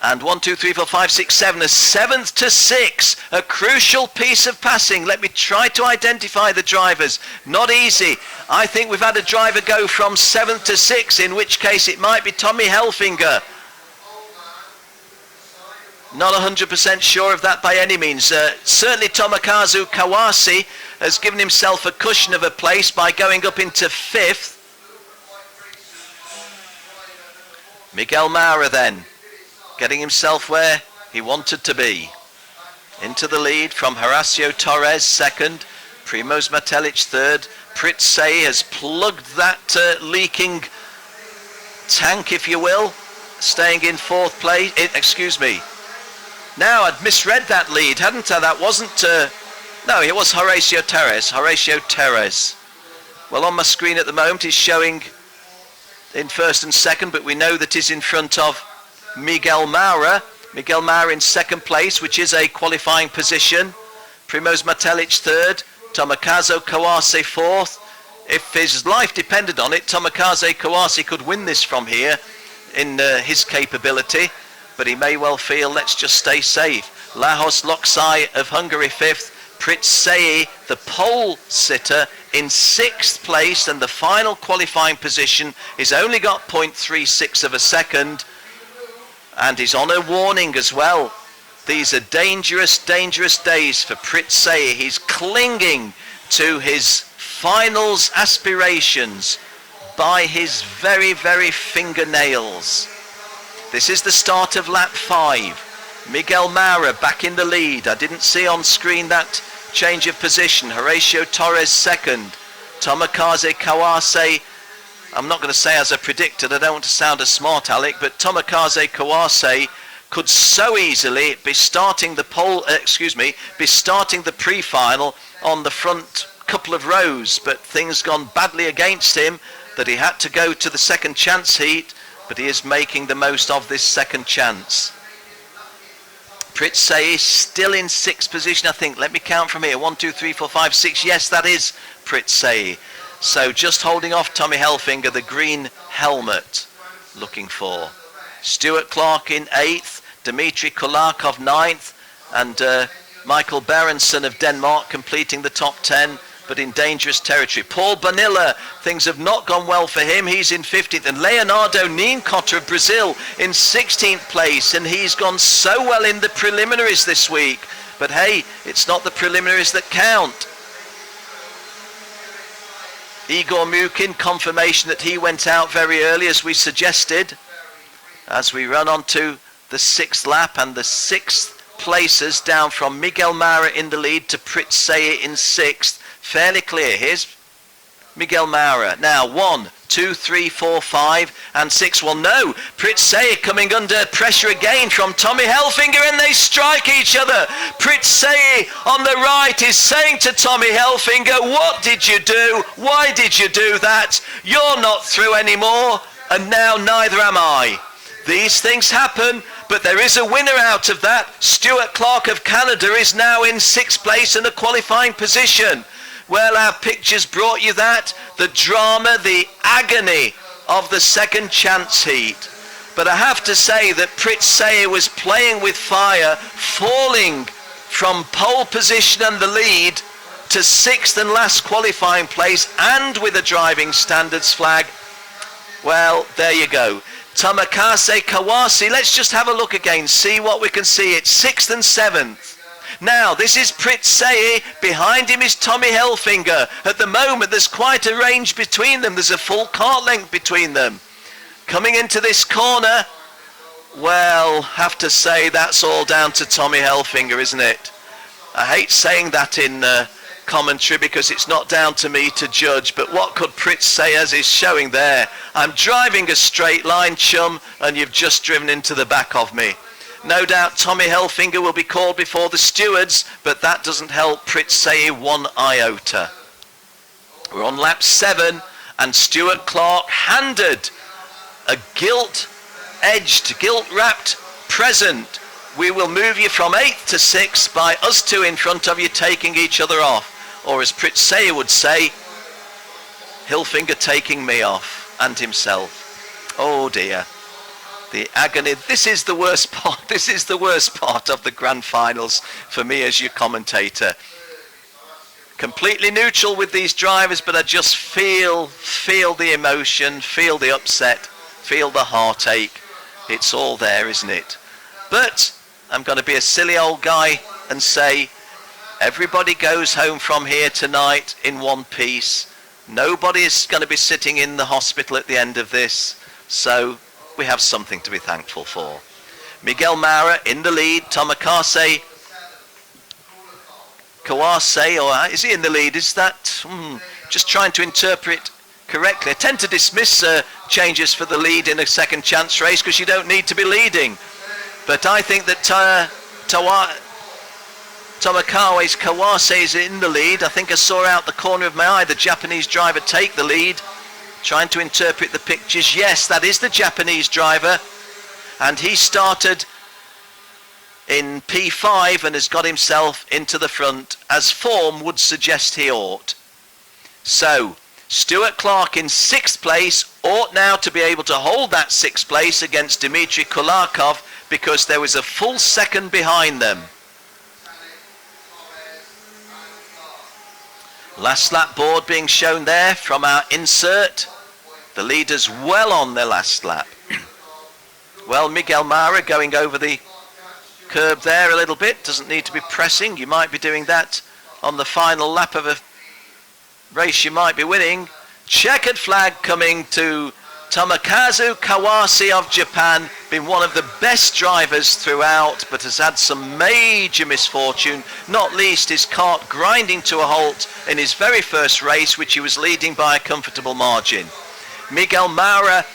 E: And 1, 2, 3, 4, 5, 6, 7, a 7th to 6, a crucial piece of passing. Let me try to identify the drivers. Not easy. I think we've had a driver go from 7th to 6, in which case it might be Tommy Helfinger. Not 100% sure of that by any means. Certainly Tomokazu Kawase has given himself a cushion of a place by going up into 5th. Miguel Mara then, getting himself where he wanted to be. Into the lead from Horacio Torres, 2nd. Primoz Matelic, 3rd. Pritzay has plugged that leaking tank, if you will, staying in 4th place. Excuse me. Now, I'd misread that lead, hadn't I? That wasn't... no, it was Horacio Torres. Horacio Torres. Well, on my screen at the moment, he's showing in 1st and 2nd, but we know that he's in front of Miguel Mara. Miguel Mara in 2nd place, which is a qualifying position. Primoz Matelic 3rd. Tomokazu Kawase 4th. If his life depended on it, Tomokazu Kawase could win this from here in his capability. But he may well feel, let's just stay safe. Lajos Loksai of Hungary 5th. Pritzay, the pole sitter, in 6th place, and the final qualifying position is only got 0.36 of a second, and he's on a warning as well. These are dangerous, dangerous days for Pritzay. He's clinging to his finals aspirations by his very, very fingernails. This is the start of lap 5. Miguel Mara back in the lead. I didn't see on screen that change of position. Horacio Torres 2nd. Tomokazu Kawase, I'm not going to say as I predicted, I don't want to sound a smart aleck, but Tomokazu Kawase could so easily be starting the be starting the pre-final on the front couple of rows, but things gone badly against him that he had to go to the second chance heat. But he is making the most of this second chance. Pritzay is still in 6th position, I think. Let me count from here. 1, 2, 3, 4, 5, 6. Yes, that is Pritzay. So just holding off Tommy Helfinger, the green helmet, looking for. Stuart Clark in 8th. Dmitry Kulakov 9th. And Michael Berenson of Denmark completing the top 10. But in dangerous territory. Paul Bonilla, things have not gone well for him. He's in 15th. And Leonardo Nienkotter of Brazil in 16th place. And he's gone so well in the preliminaries this week. But hey, it's not the preliminaries that count. Igor Mukin, confirmation that he went out very early as we suggested. As we run on to the 6th lap, and the 6th places down from Miguel Mara in the lead to Pritzay in 6th. Fairly clear. Here's Miguel Mara. Now 1, 2, 3, 4, 5 and 6. Well, no, Pritzay coming under pressure again from Tommy Helfinger, and they strike each other. Pritzay on the right is saying to Tommy Helfinger, what did you do? Why did you do that? You're not through anymore, and now neither am I. These things happen, but there is a winner out of that. Stuart Clark of Canada is now in 6th place in a qualifying position. Well, our pictures brought you that. The drama, the agony of the second chance heat. But I have to say that Pritzay was playing with fire, falling from pole position and the lead to 6th and last qualifying place, and with a driving standards flag. Well, there you go. Tomokazu Kawase, let's just have a look again, see what we can see. It's 6th and 7th. Now, this is Pritzay. Behind him is Tommy Helfinger. At the moment, there's quite a range between them. There's a full kart length between them. Coming into this corner, well, have to say that's all down to Tommy Helfinger, isn't it? I hate saying that in commentary because it's not down to me to judge, but what could Pritz say as is showing there? I'm driving a straight line, chum, and you've just driven into the back of me. No doubt Tommy Helfinger will be called before the stewards, but that doesn't help Pritz say one iota. We're on lap 7, and Stuart Clark handed a gilt-edged, gilt-wrapped present. We will move you from 8th to 6th by us two in front of you taking each other off. Or as Pritz Sayer would say, Hilfinger taking me off and himself. Oh dear. The agony. This is the worst part. This is the worst part of the grand finals for me as your commentator. Completely neutral with these drivers, but I just feel the emotion, feel the upset, feel the heartache. It's all there, isn't it? But I'm going to be a silly old guy and say everybody goes home from here tonight in one piece. Nobody is going to be sitting in the hospital at the end of this. So we have something to be thankful for. Miguel Mara in the lead. Tomakase Kawase, or is he in the lead? Is that just trying to interpret correctly? I tend to dismiss changes for the lead in a second chance race because you don't need to be leading. But I think that Tomakawa's Kawase is in the lead. I think I saw out the corner of my eye the Japanese driver take the lead. Trying to interpret the pictures. Yes, that is the Japanese driver. And he started in P5 and has got himself into the front, as form would suggest he ought. So, Stuart Clark in 6th place ought now to be able to hold that 6th place against Dmitry Kulakov because there was a full second behind them. Last lap board being shown there from our insert. The leaders well on their last lap. Well, Miguel Mara going over the curb there a little bit. Doesn't need to be pressing. You might be doing that on the final lap of a race you might be winning. Checkered flag coming to Tomokazu Kawase of Japan. Been one of the best drivers throughout, but has had some major misfortune, not least his kart grinding to a halt in his very first race, which he was leading by a comfortable margin. Miguel Mara,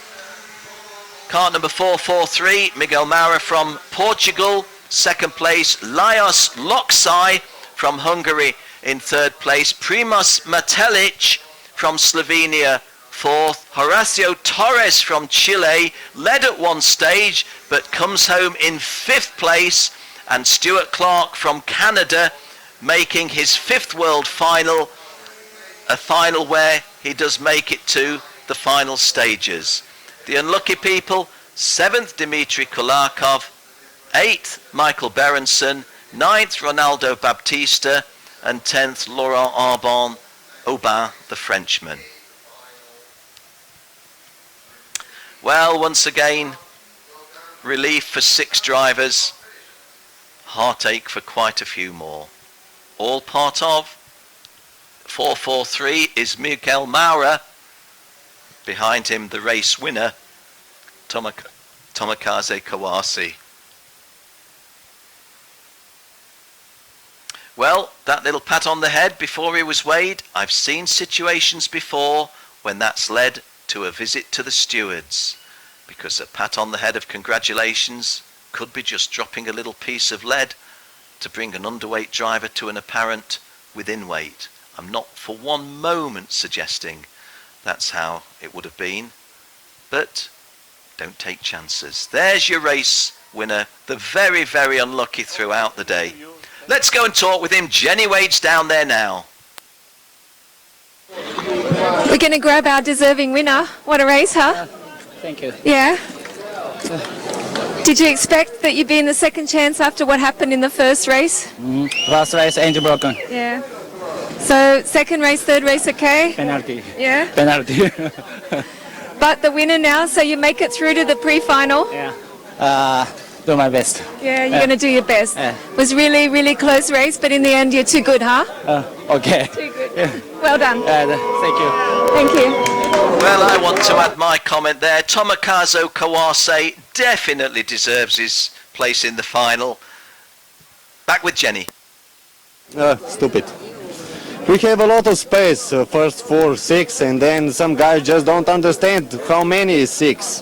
E: kart number 443, Miguel Mara from Portugal. Second place, Lajos Loksai from Hungary in 3rd place. Primož Metelic from Slovenia, 4th. Horacio Torres from Chile led at one stage but comes home in 5th place. And Stuart Clark from Canada making his 5th world final, a final where he does make it to the final stages. The unlucky people, 7th Dmitry Kulakov, 8th Michael Berenson, 9th Ronaldo Baptista, and 10th Laurent Aubin, the Frenchman. Well, once again, relief for 6 drivers, heartache for quite a few more. All part of 443 is Miguel Mara. Behind him, the race winner, Tomokazu Kawase. Well, that little pat on the head before he was weighed, I've seen situations before when that's led to a visit to the stewards, because a pat on the head of congratulations could be just dropping a little piece of lead to bring an underweight driver to an apparent within weight. I'm not for one moment suggesting that's how it would have been, but don't take chances. There's your race winner, the very, very unlucky throughout the day. Let's go and talk with him. Jenny Wade's down there now.
A: We're going to grab our deserving winner. What a race, huh?
B: Thank you.
A: Yeah. Did you expect that you'd be in the second chance after what happened in the first race?
B: Last race, engine broken.
A: Yeah. So second race, third race, okay?
B: Penalty.
A: Yeah.
B: Penalty.
A: But the winner now, so you make it through to the pre-final.
B: Yeah. Do my best.
A: Yeah, you're going to do your best. It was really, really close race, but in the end, you're too good, huh?
B: Okay.
A: Too good. Well done.
B: Thank you.
A: Thank you.
E: Well, I want to add my comment there. Tomokazu Kawase definitely deserves his place in the final. Back with Jenny.
G: Stupid. We have a lot of space, first 4, 6, and then some guys just don't understand how many is 6,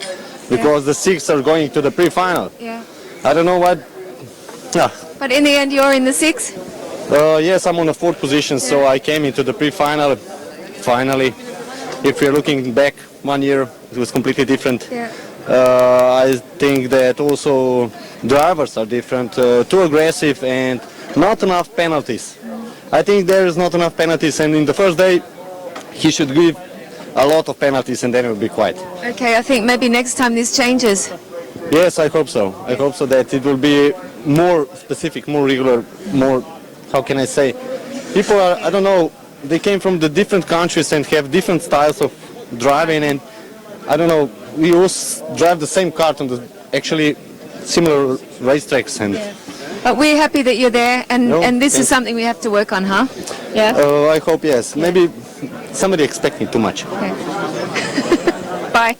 G: because the 6 are going to the pre-final.
A: Yeah.
G: I don't know what. Yeah.
A: But in the end, you're in the 6?
G: Yes, I'm on the 4th position, so I came into the pre-final. Finally, if you're looking back 1 year, it was completely different.
A: Yeah.
G: I think that also drivers are different, too aggressive and not enough penalties. I think there is not enough penalties, and in the first day he should give a lot of penalties and then it will be quiet.
A: Okay, I think maybe next time this changes.
G: Yes, I hope so. I hope so that it will be more specific, more regular, more, how can I say, people are, I don't know, they came from the different countries and have different styles of driving, and I don't know, we all drive the same kart on the actually similar racetracks. And
A: But we're happy that you're there, and this is something we have to work on, huh? Yeah?
G: I hope yes. Maybe somebody expecting too much.
A: Bye.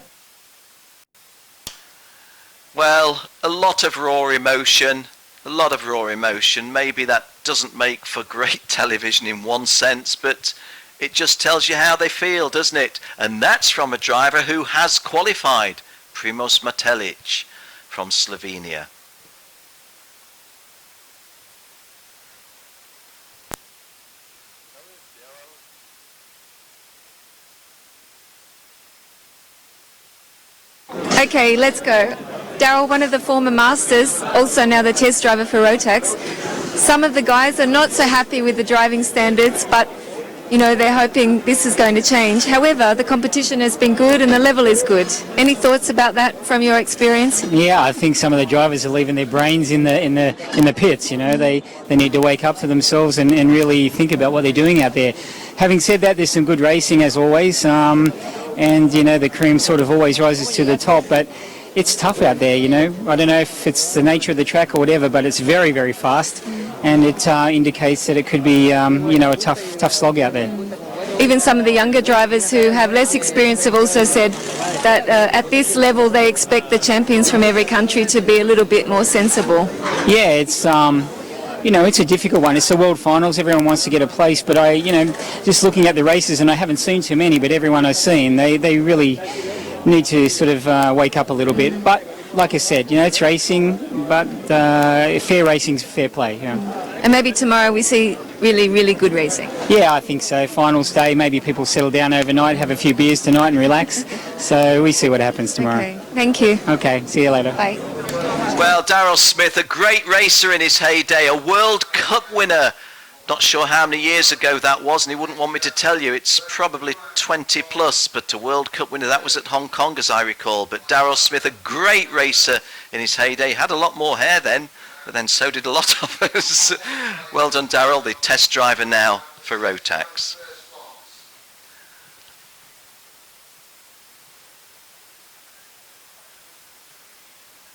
E: Well, a lot of raw emotion, Maybe that doesn't make for great television in one sense, but it just tells you how they feel, doesn't it? And that's from a driver who has qualified, Primož Metelić from Slovenia.
A: Okay, let's go. Daryl, one of the former masters, also now the test driver for Rotax. Some of the guys are not so happy with the driving standards, but you know, they're hoping this is going to change. However, the competition has been good and the level is good. Any thoughts about that from your experience?
V: Yeah, I think some of the drivers are leaving their brains in the pits. You know, they need to wake up to themselves and really think about what they're doing out there. Having said that, there's some good racing as always, and you know, the cream sort of always rises to the top, but it's tough out there, you know. I don't know if it's the nature of the track or whatever, but it's very, very fast, and it indicates that it could be, you know, a tough slog out there.
A: Even some of the younger drivers who have less experience have also said that at this level they expect the champions from every country to be a little bit more sensible.
V: Yeah, it's, you know, it's a difficult one. It's the World Finals. Everyone wants to get a place, but you know, just looking at the races, and I haven't seen too many, but everyone I've seen, they really need to sort of wake up a little bit. But like I said, you know, it's racing, but fair racing's fair play. You know.
A: And maybe tomorrow we see really, really good racing.
V: Yeah, I think so. Finals day, maybe people settle down overnight, have a few beers tonight and relax. So we see what happens tomorrow.
A: Okay, thank you.
V: Okay, see you later.
A: Bye.
E: Well, Daryl Smith, a great racer in his heyday, a World Cup winner. Not sure how many years ago that was, and he wouldn't want me to tell you. It's probably 20 plus, but a World Cup winner, that was at Hong Kong as I recall. But Daryl Smith, a great racer in his heyday, had a lot more hair then, but then so did a lot of us. Well done, Daryl, the test driver now for Rotax.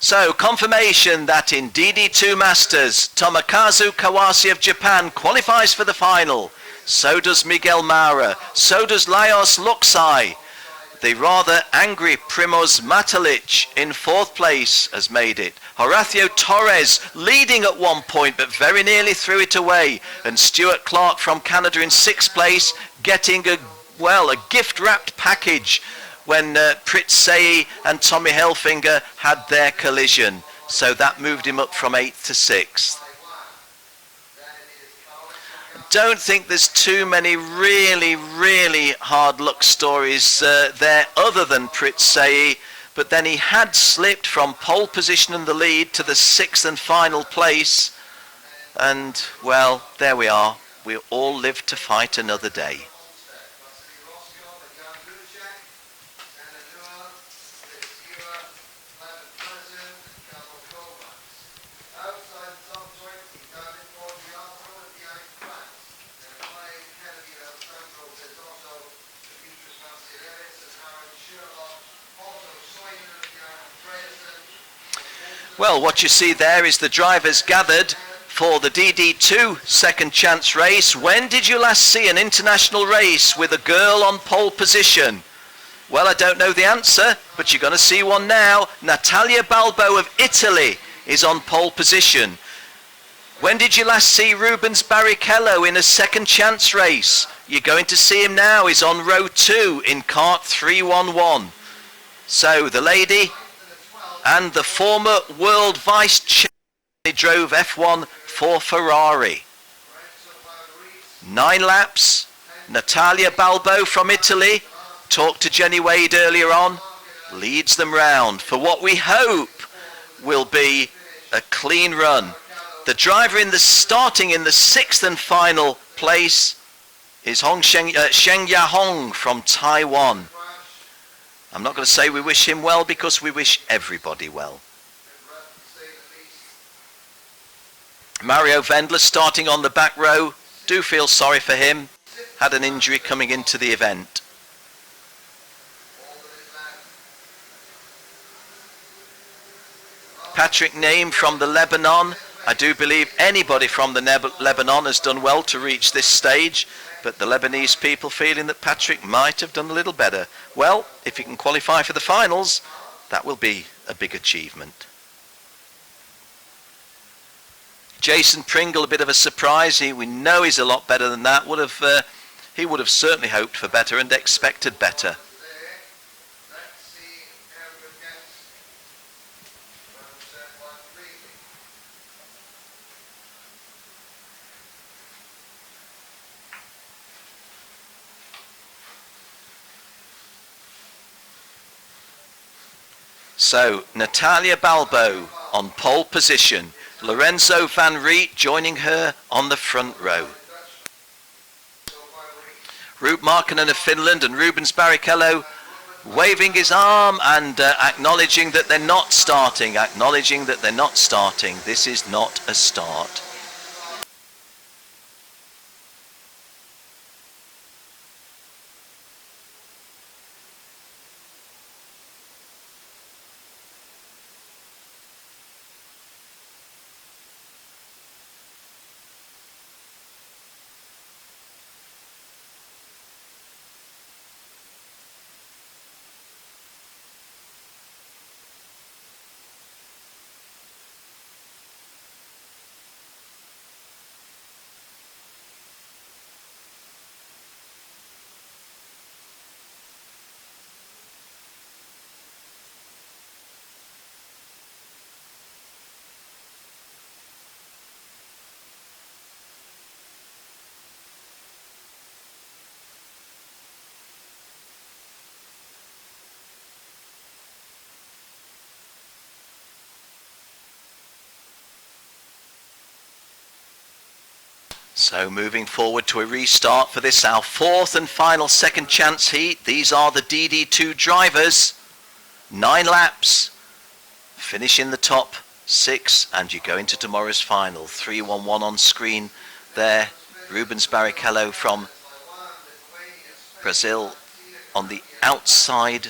E: So, confirmation that in DD2 Masters, Tomokazu Kawase of Japan qualifies for the final. So does Miguel Maura. So does Lajos Luksai. The rather angry Primož Metelić in 4th place has made it. Horacio Torres leading at one point but very nearly threw it away. And Stuart Clark from Canada in 6th place getting a gift-wrapped package when Pritzei and Tommy Helfinger had their collision. So that moved him up from 8th to 6th. Don't think there's too many really, really hard luck stories there other than Pritzei, but then he had slipped from pole position in the lead to the 6th and final place, and well, there we are. We all live to fight another day. Well, what you see there is the drivers gathered for the DD2 second chance race. When did you last see an international race with a girl on pole position? Well, I don't know the answer, but you're going to see one now. Natalia Balbo of Italy is on pole position. When did you last see Rubens Barrichello in a second chance race? You're going to see him now. He's on row 2 in kart 311. So the lady and the former world vice champion, he drove F1 for Ferrari. 9 laps. Natalia Balbo from Italy, talked to Jenny Wade earlier on, leads them round for what we hope will be a clean run. The driver starting in the 6th and final place is Sheng Ya-hong from Taiwan. I'm not going to say we wish him well because we wish everybody well. Mario Wendler starting on the back row. Do feel sorry for him. Had an injury coming into the event. Patrick Naim from the Lebanon. I do believe anybody from the Lebanon has done well to reach this stage, but the Lebanese people feeling that Patrick might have done a little better. Well, if he can qualify for the finals, that will be a big achievement. Jason Pringle, a bit of a surprise. We know he's a lot better than that. He would have certainly hoped for better and expected better. So, Natalia Balbo on pole position. Lorenzo Van Riet joining her on the front row. Ruud Markkanen of Finland and Rubens Barrichello waving his arm and acknowledging that they're not starting. This is not a start. So moving forward to a restart for this, our 4th and final second chance heat. These are the DD2 drivers. 9 laps. Finish in the top 6 and you go into tomorrow's final. 311 on screen there. Rubens Barrichello from Brazil on the outside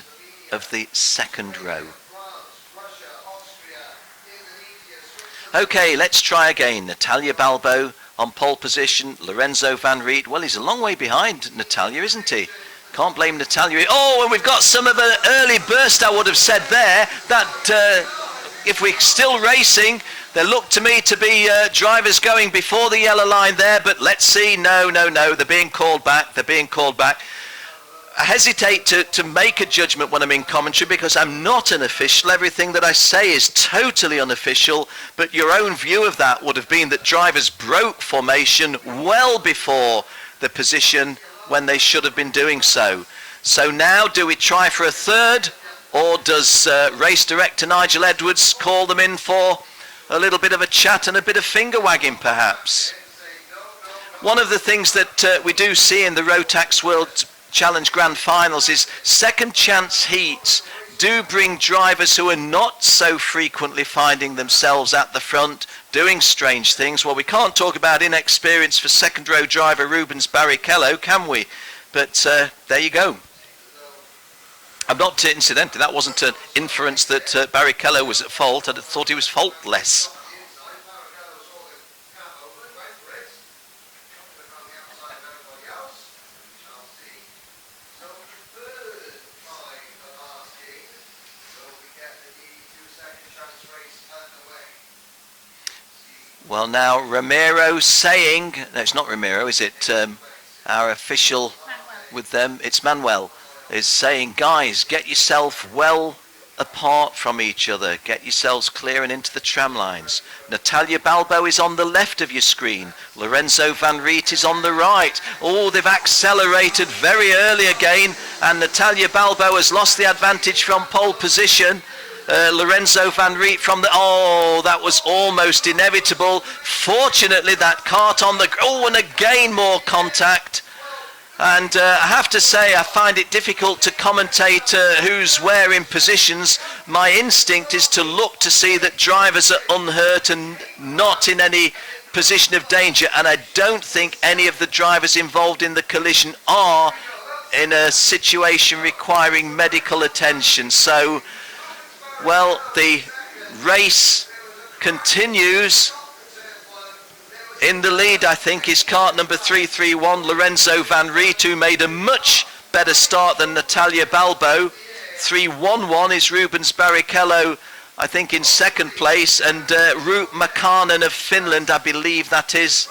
E: of the second row. Okay, let's try again. Natalia Balbo on pole position. Lorenzo Van Riet. Well, he's a long way behind Natalia, isn't he? Can't blame Natalia. Oh, and we've got some of an early burst, I would have said there. That if we're still racing, there look to me to be drivers going before the yellow line there. But let's see. No. They're being called back. I hesitate to make a judgment when I'm in commentary because I'm not an official. Everything that I say is totally unofficial, but your own view of that would have been that drivers broke formation well before the position when they should have been doing so. So now do we try for a third, or does race director Nigel Edwards call them in for a little bit of a chat and a bit of finger wagging perhaps? One of the things that we do see in the Rotax World Challenge Grand Finals is second chance heats do bring drivers who are not so frequently finding themselves at the front doing strange things. Well, we can't talk about inexperience for second row driver Rubens Barrichello, can we? But there you go. I'm not, incidentally, that wasn't an inference that Barrichello was at fault. I thought he was faultless. Well, now Ramiro saying, no, it's not Ramiro, is it? Our official with them, it's Manuel, is saying, guys, get yourself well apart from each other. Get yourselves clear and into the tram lines. Natalia Balbo is on the left of your screen. Lorenzo Van Riet is on the right. Oh, they've accelerated very early again, and Natalia Balbo has lost the advantage from pole position. Lorenzo Van Riet from the... Oh, that was almost inevitable. Fortunately, that kart on the... Oh, and again more contact. And I have to say, I find it difficult to commentate who's where in positions. My instinct is to look to see that drivers are unhurt and not in any position of danger. And I don't think any of the drivers involved in the collision are in a situation requiring medical attention. So, well, the race continues. In the lead, I think, is kart number 331, Lorenzo Van Riet, who made a much better start than Natalia Balbo. 311 is Rubens Barrichello, I think, in second place, and Ruut Makanen of Finland, I believe that is,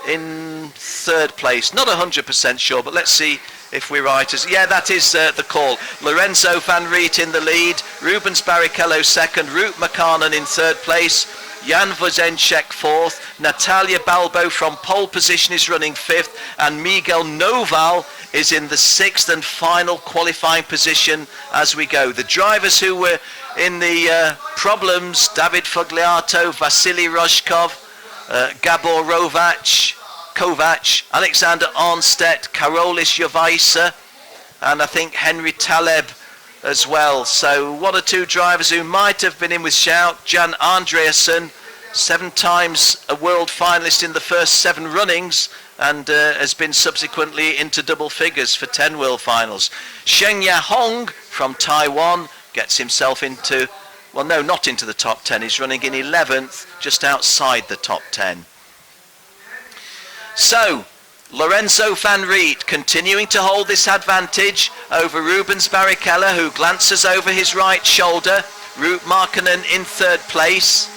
E: in third place. Not 100% sure, but let's see if we're right. Yeah, that is the call. Lorenzo Van Riet in the lead, Rubens Barrichello second, Ruut Makanen in third place, Jan Vozenček fourth, Natalia Balbo from pole position is running fifth, and Miguel Noval is in the sixth and final qualifying position as we go. The drivers who were in the problems, David Fogliato, Vasily Rozhkov, Gabor Kovac, Alexander Arnstedt, Karolis Jovaisa, and I think Henry Taleb as well. So one or two drivers who might have been in with shout. Jan Andreasen, 7 times a world finalist in the first 7 runnings, and has been subsequently into double figures for 10 world finals. Sheng-Ya Hong from Taiwan gets himself into, well, no, not into the top 10. He's running in 11th, just outside the top 10. So, Lorenzo Van Riet continuing to hold this advantage over Rubens Barrichello, who glances over his right shoulder. Ruut Makanen in third place.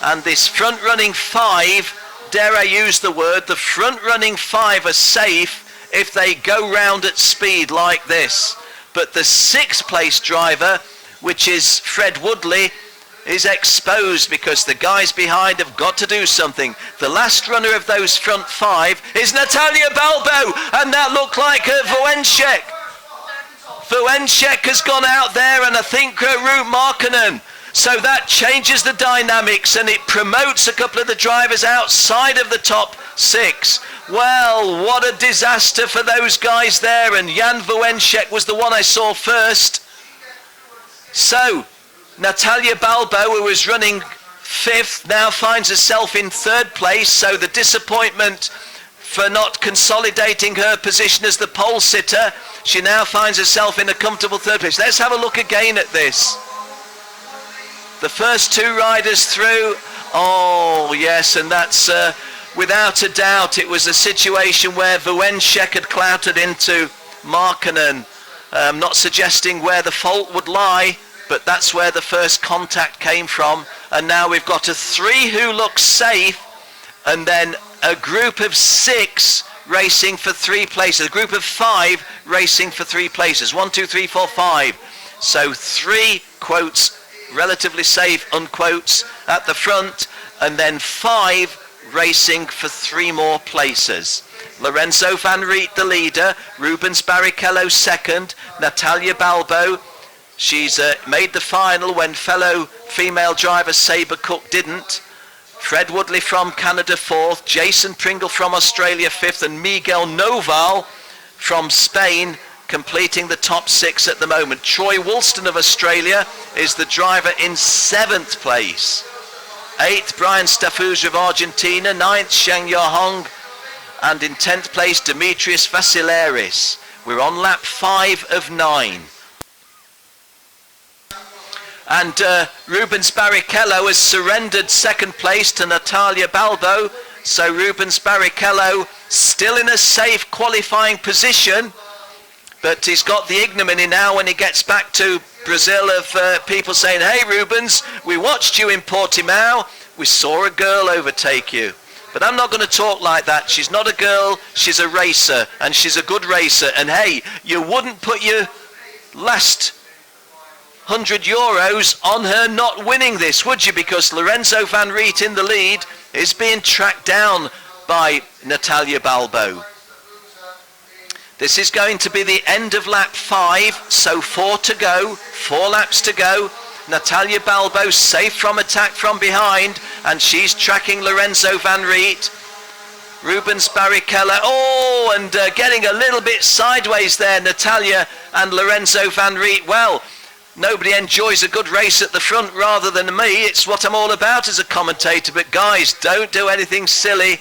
E: And this front-running 5, dare I use the word, the front-running 5 are safe if they go round at speed like this. But the 6th place driver, which is Fred Woodley, is exposed because the guys behind have got to do something. The last runner of those front 5 is Natalia Balbo, and that looked like Vozenček. Vozenček has gone out there, and I think Ruut Makanen. So that changes the dynamics, and it promotes a couple of the drivers outside of the top 6. Well, what a disaster for those guys there, and Jan Vozenček was the one I saw first. So Natalia Balbo, who was running 5th, now finds herself in 3rd place, so the disappointment for not consolidating her position as the pole sitter, she now finds herself in a comfortable 3rd place. Let's have a look again at this. The first 2 riders through. Oh yes, and that's without a doubt it was a situation where Vozenček had clouted into Makanen. Not suggesting where the fault would lie, but that's where the first contact came from. And now we've got a 3 who looks safe, and then a group of 6 racing for 3 places, a group of 5 racing for 3 places. 1, 2, 3, 4, 5. So 3 quotes relatively safe unquotes at the front, and then 5 racing for 3 more places. Lorenzo Van Riet the leader, Rubens Barrichello second, Natalia Balbo, she's made the final when fellow female driver Sabre Cook didn't. Fred Woodley from Canada 4th, Jason Pringle from Australia 5th, and Miguel Noval from Spain completing the top 6 at the moment. Troy Woolston of Australia is the driver in 7th place. 8th, Brian Stafuza of Argentina. 9th, Sheng-Ya Hong. And in 10th place, Demetrius Vasileris. We're on lap 5 of 9. And Rubens Barrichello has surrendered 2nd place to Natalia Balbo. So Rubens Barrichello still in a safe qualifying position, but he's got the ignominy now when he gets back to Brazil of people saying, hey Rubens, we watched you in Portimao, We saw a girl overtake you. But I'm not going to talk like that. She's not a girl, she's a racer, and she's a good racer. And hey, you wouldn't put your last €100 on her not winning this, would you? Because Lorenzo Van Riet in the lead is being tracked down by Natalia Balbo. This is going to be the end of lap 5, so 4 to go, 4 laps to go. Natalia Balbo safe from attack from behind, and she's tracking Lorenzo Van Riet. Rubens Barrichello, and getting a little bit sideways there, Natalia and Lorenzo Van Riet. Well, nobody enjoys a good race at the front rather than me. It's what I'm all about as a commentator. But guys, don't do anything silly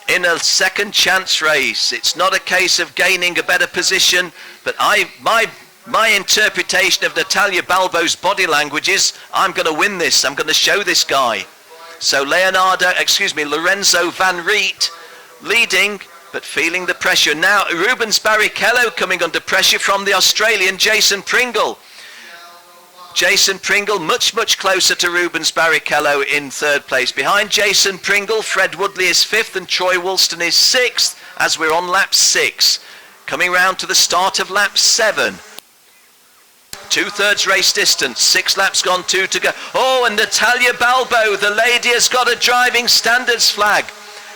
E: in a second chance race. It's not a case of gaining a better position, but my interpretation of Natalia Balbo's body language is, I'm going to win this. I'm going to show this guy. So Lorenzo Van Riet leading, but feeling the pressure. Now Rubens Barrichello coming under pressure from the Australian Jason Pringle. Jason Pringle much closer to Rubens Barrichello in 3rd place. Behind Jason Pringle, Fred Woodley is 5th and Troy Woolston is 6th as we're on lap 6. Coming round to the start of lap 7. 2/3 race distance, 6 laps gone, 2 to go. And Natalia Balbo, the lady has got a driving standards flag.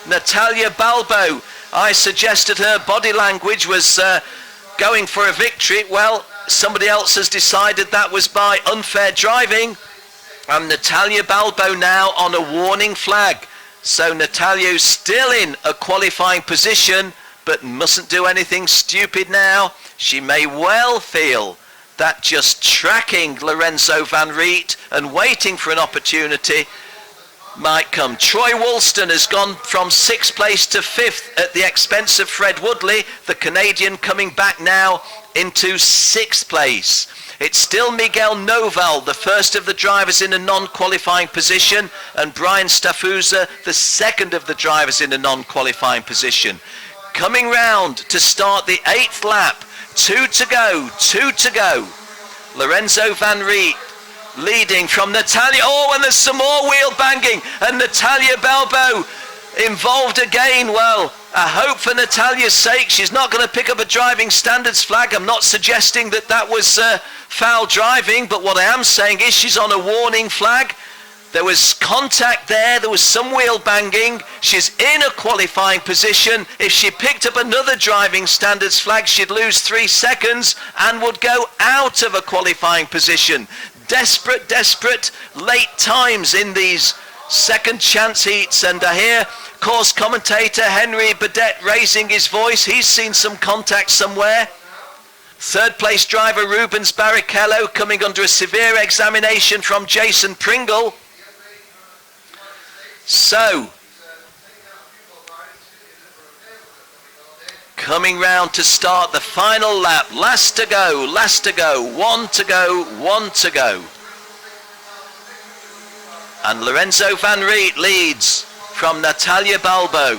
E: Natalia Balbo, I suggested her body language was going for a victory. Well, somebody else has decided that was by unfair driving. And Natalia Balbo now on a warning flag. So Natalia's still in a qualifying position, but mustn't do anything stupid now. She may well feel that just tracking Lorenzo Van Riet and waiting for an opportunity might come. Troy Woolston has gone from 6th place to 5th at the expense of Fred Woodley, the Canadian coming back now into 6th place. It's still Miguel Noval, the first of the drivers in a non-qualifying position, and Brian Staffusa, the second of the drivers in a non-qualifying position. Coming round to start the 8th lap, 2 to go. Lorenzo Van Riet leading from Natalia. And there's some more wheel banging, and Natalia Balbo involved again. Well, I hope for Natalia's sake she's not going to pick up a driving standards flag. I'm not suggesting that was foul driving, but what I am saying is she's on a warning flag. There was contact there was some wheel banging. She's in a qualifying position. If she picked up another driving standards flag, she'd lose 3 seconds and would go out of a qualifying position. Desperate late times in these second chance heats. And I hear course commentator Henry Burdett raising his voice. He's seen some contact somewhere. 3rd place driver Rubens Barrichello coming under a severe examination from Jason Pringle. So, coming round to start the final lap. Last to go, 1 to go. And Lorenzo Van Riet leads from Natalia Balbo.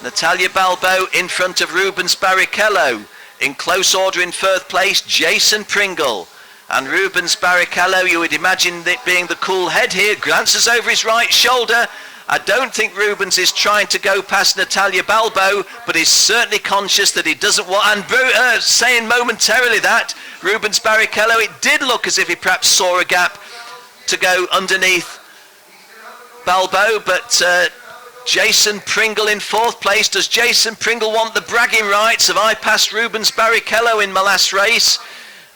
E: Natalia Balbo in front of Rubens Barrichello. In close order in 3rd place, Jason Pringle. And Rubens Barrichello, you would imagine it being the cool head here, glances over his right shoulder. I don't think Rubens is trying to go past Natalia Balbo, but he's certainly conscious that he doesn't want, and saying momentarily that, Rubens Barrichello, it did look as if he perhaps saw a gap to go underneath Balbo, but Jason Pringle in 4th place. Does Jason Pringle want the bragging rights? Have I passed Rubens Barrichello in my last race?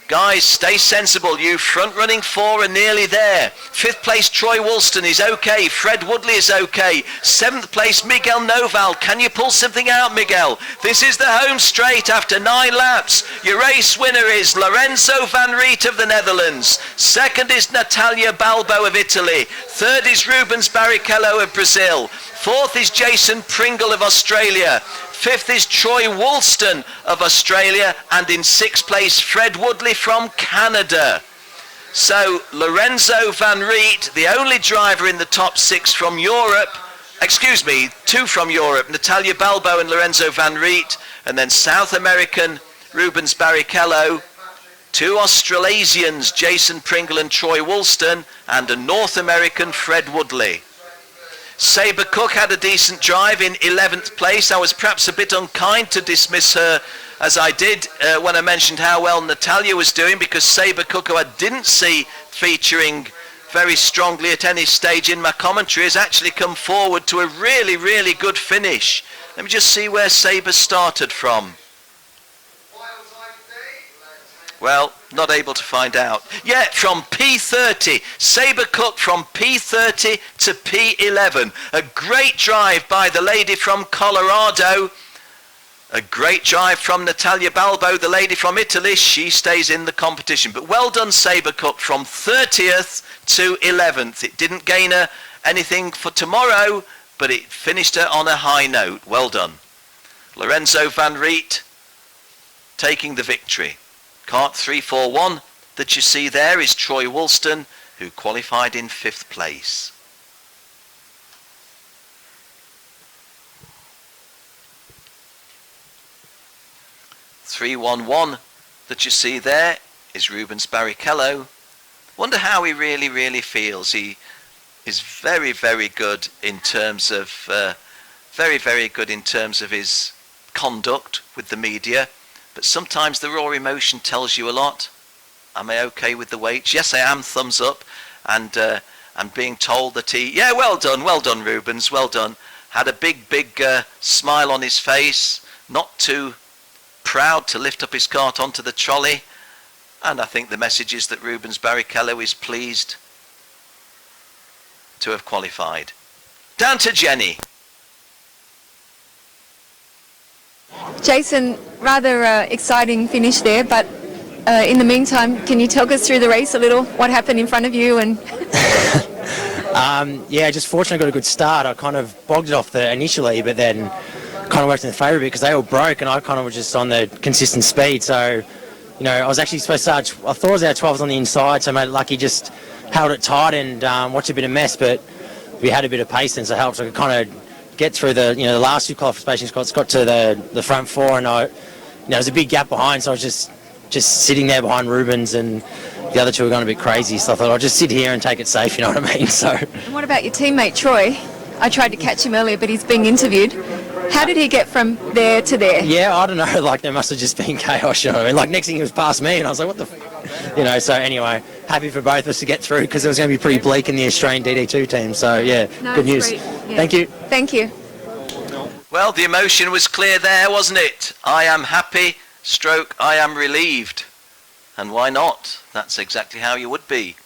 E: Guys, stay sensible. You front-running 4 are nearly there. 5th place, Troy Woolston is okay. Fred Woodley is okay. 7th place, Miguel Noval. Can you pull something out, Miguel? This is the home straight after 9 laps. Your race winner is Lorenzo Van Riet of the Netherlands. 2nd is Natalia Balbo of Italy. 3rd is Rubens Barrichello of Brazil. 4th is Jason Pringle of Australia. 5th is Troy Woolston of Australia, and in 6th place Fred Woodley from Canada. So Lorenzo Van Riet, the only driver in the top 6 from Europe, 2 from Europe, Natalia Balbo and Lorenzo Van Riet, and then South American Rubens Barrichello, 2 Australasians, Jason Pringle and Troy Woolston, and a North American, Fred Woodley. Sabre Cook had a decent drive in 11th place. I was perhaps a bit unkind to dismiss her as I did when I mentioned how well Natalia was doing, because Sabre Cook, who I didn't see featuring very strongly at any stage in my commentary, has actually come forward to a really, really good finish. Let me just see where Sabre started from. Well, not able to find out. Yeah, from P30. Sabre Cook from P30 to P11. A great drive by the lady from Colorado. A great drive from Natalia Balbo, the lady from Italy. She stays in the competition. But well done, Sabre Cook, from 30th to 11th. It didn't gain her anything for tomorrow, but it finished her on a high note. Well done. Lorenzo Van Riet taking the victory. KART 341 that you see there is Troy Woolston, who qualified in 5th place. .311 that you see there is Rubens Barrichello. Wonder how he really feels. He is very good in terms of very good in terms of his conduct with the media. But sometimes the raw emotion tells you a lot. Am I okay with the weights? Yes, I am. Thumbs up. And I'm being told that he... Yeah, well done, Rubens, well done. Had a big smile on his face. Not too proud to lift up his cart onto the trolley. And I think the message is that Rubens Barrichello is pleased to have qualified. Down to Jenny.
A: Jason, rather exciting finish there, but in the meantime, can you talk us through the race a little? What happened in front of you? And
D: yeah, just fortunately got a good start. I kind of bogged it off there initially, but then kind of worked in the favour a bit because they all broke and I kind of was just on the consistent speed. So, you know, I was actually supposed to start, I thought I was out 12s on the inside, so made it lucky, just held it tight and watched a bit of mess, but we had a bit of pace and so it helped. So I could kind of get through the, you know, the last 2 qualification spots, got to the front 4 and I, you know, there was a big gap behind, so I was just sitting there behind Rubens and the other 2 were going a bit crazy, so I thought I'll just sit here and take it safe, you know what I mean? So.
A: And what about your teammate Troy? I tried to catch him earlier, but he's being interviewed. How did he get from there to there?
D: Yeah, I don't know, like there must have just been chaos, you know. Like next thing he was past me and I was like, what the you know, so anyway, happy for both of us to get through because it was going to be pretty bleak in the Australian DD2 team, so yeah,
A: no,
D: good news.
A: Great. Yeah.
D: Thank you.
A: Thank you.
E: Well, the emotion was clear there, wasn't it? I am happy, stroke, I am relieved. And why not? That's exactly how you would be.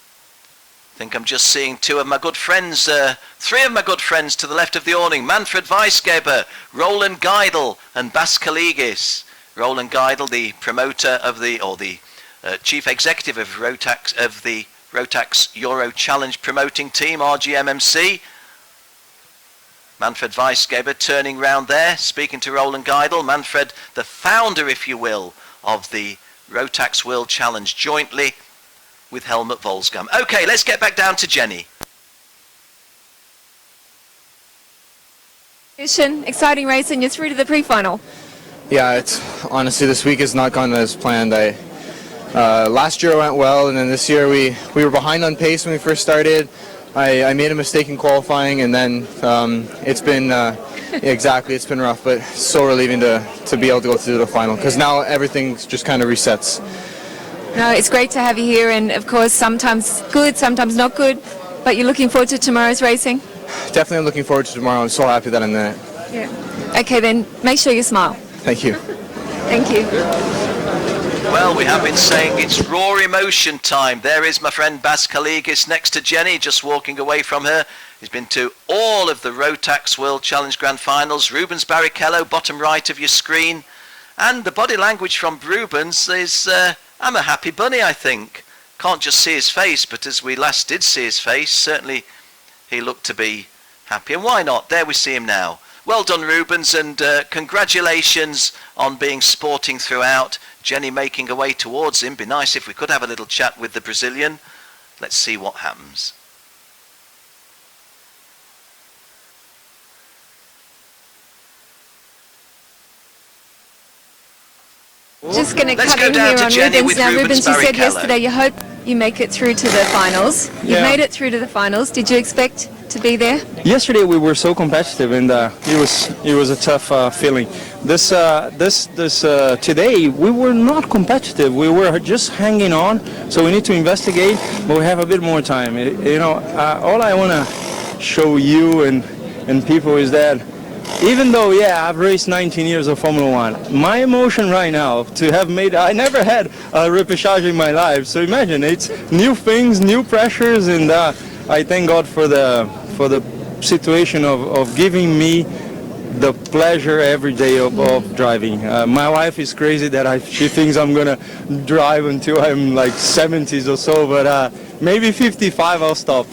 E: I think I'm just seeing 2 of my good friends, 3 of my good friends to the left of the awning. Manfred Weisgeber, Roland Geidel and Bas Kaligis. Roland Geidel, the promoter of the chief executive of the Rotax Euro Challenge promoting team, RGMMC. Manfred Weisgeber turning round there, speaking to Roland Geidel. Manfred, the founder, if you will, of the Rotax World Challenge, jointly with Helmut Volsgam. Okay, let's get back down to Jenny.
A: Exciting race, and you're through to the pre-final.
H: Yeah, it's honestly this week has not gone as planned. Last year went well, and then this year we were behind on pace when we first started. I made a mistake in qualifying, and then it's been exactly, it's been rough, but so relieving to be able to go through the final because now everything just kind of resets.
A: No, it's great to have you here, and of course sometimes good, sometimes not good, but you're looking forward to tomorrow's racing?
H: Definitely looking forward to tomorrow. I'm so happy that I'm there.
A: Yeah. Okay, then make sure you smile.
H: Thank you.
A: Thank you.
E: Well, we have been saying it's raw emotion time. There is my friend Bas Kaligis next to Jenny, just walking away from her. He's been to all of the Rotax World Challenge Grand Finals. Rubens Barrichello, bottom right of your screen. And the body language from Rubens is, I'm a happy bunny, I think. Can't just see his face, but as we last did see his face, certainly he looked to be happy. And why not? There we see him now. Well done, Rubens, and congratulations on being sporting throughout. Jenny making her way towards him. Be nice if we could have a little chat with the Brazilian. Let's see what happens.
A: Just going to
E: Let's
A: cut
E: go
A: in
E: down
A: here
E: to
A: on
E: Jenny
A: Rubens.
E: with
A: Now,
E: Rubens
A: Rubens, you said
E: Barrichello.
A: yesterday you hope you make it through to the finals. You've
C: Yeah.
A: made it through to the finals. Did you expect to be there?
C: Yesterday we were so competitive, and it was a tough feeling. Today we were not competitive. We were just hanging on. So we need to investigate, but we have a bit more time. All I want to show you and people is that even though, I've raced 19 years of Formula One, my emotion right now to have I never had a repechage in my life. So imagine, it's new things, new pressures, and I thank God for the situation of giving me the pleasure every day of driving. My wife is crazy that she thinks I'm gonna drive until I'm like 70s or so, but maybe 55 I'll stop.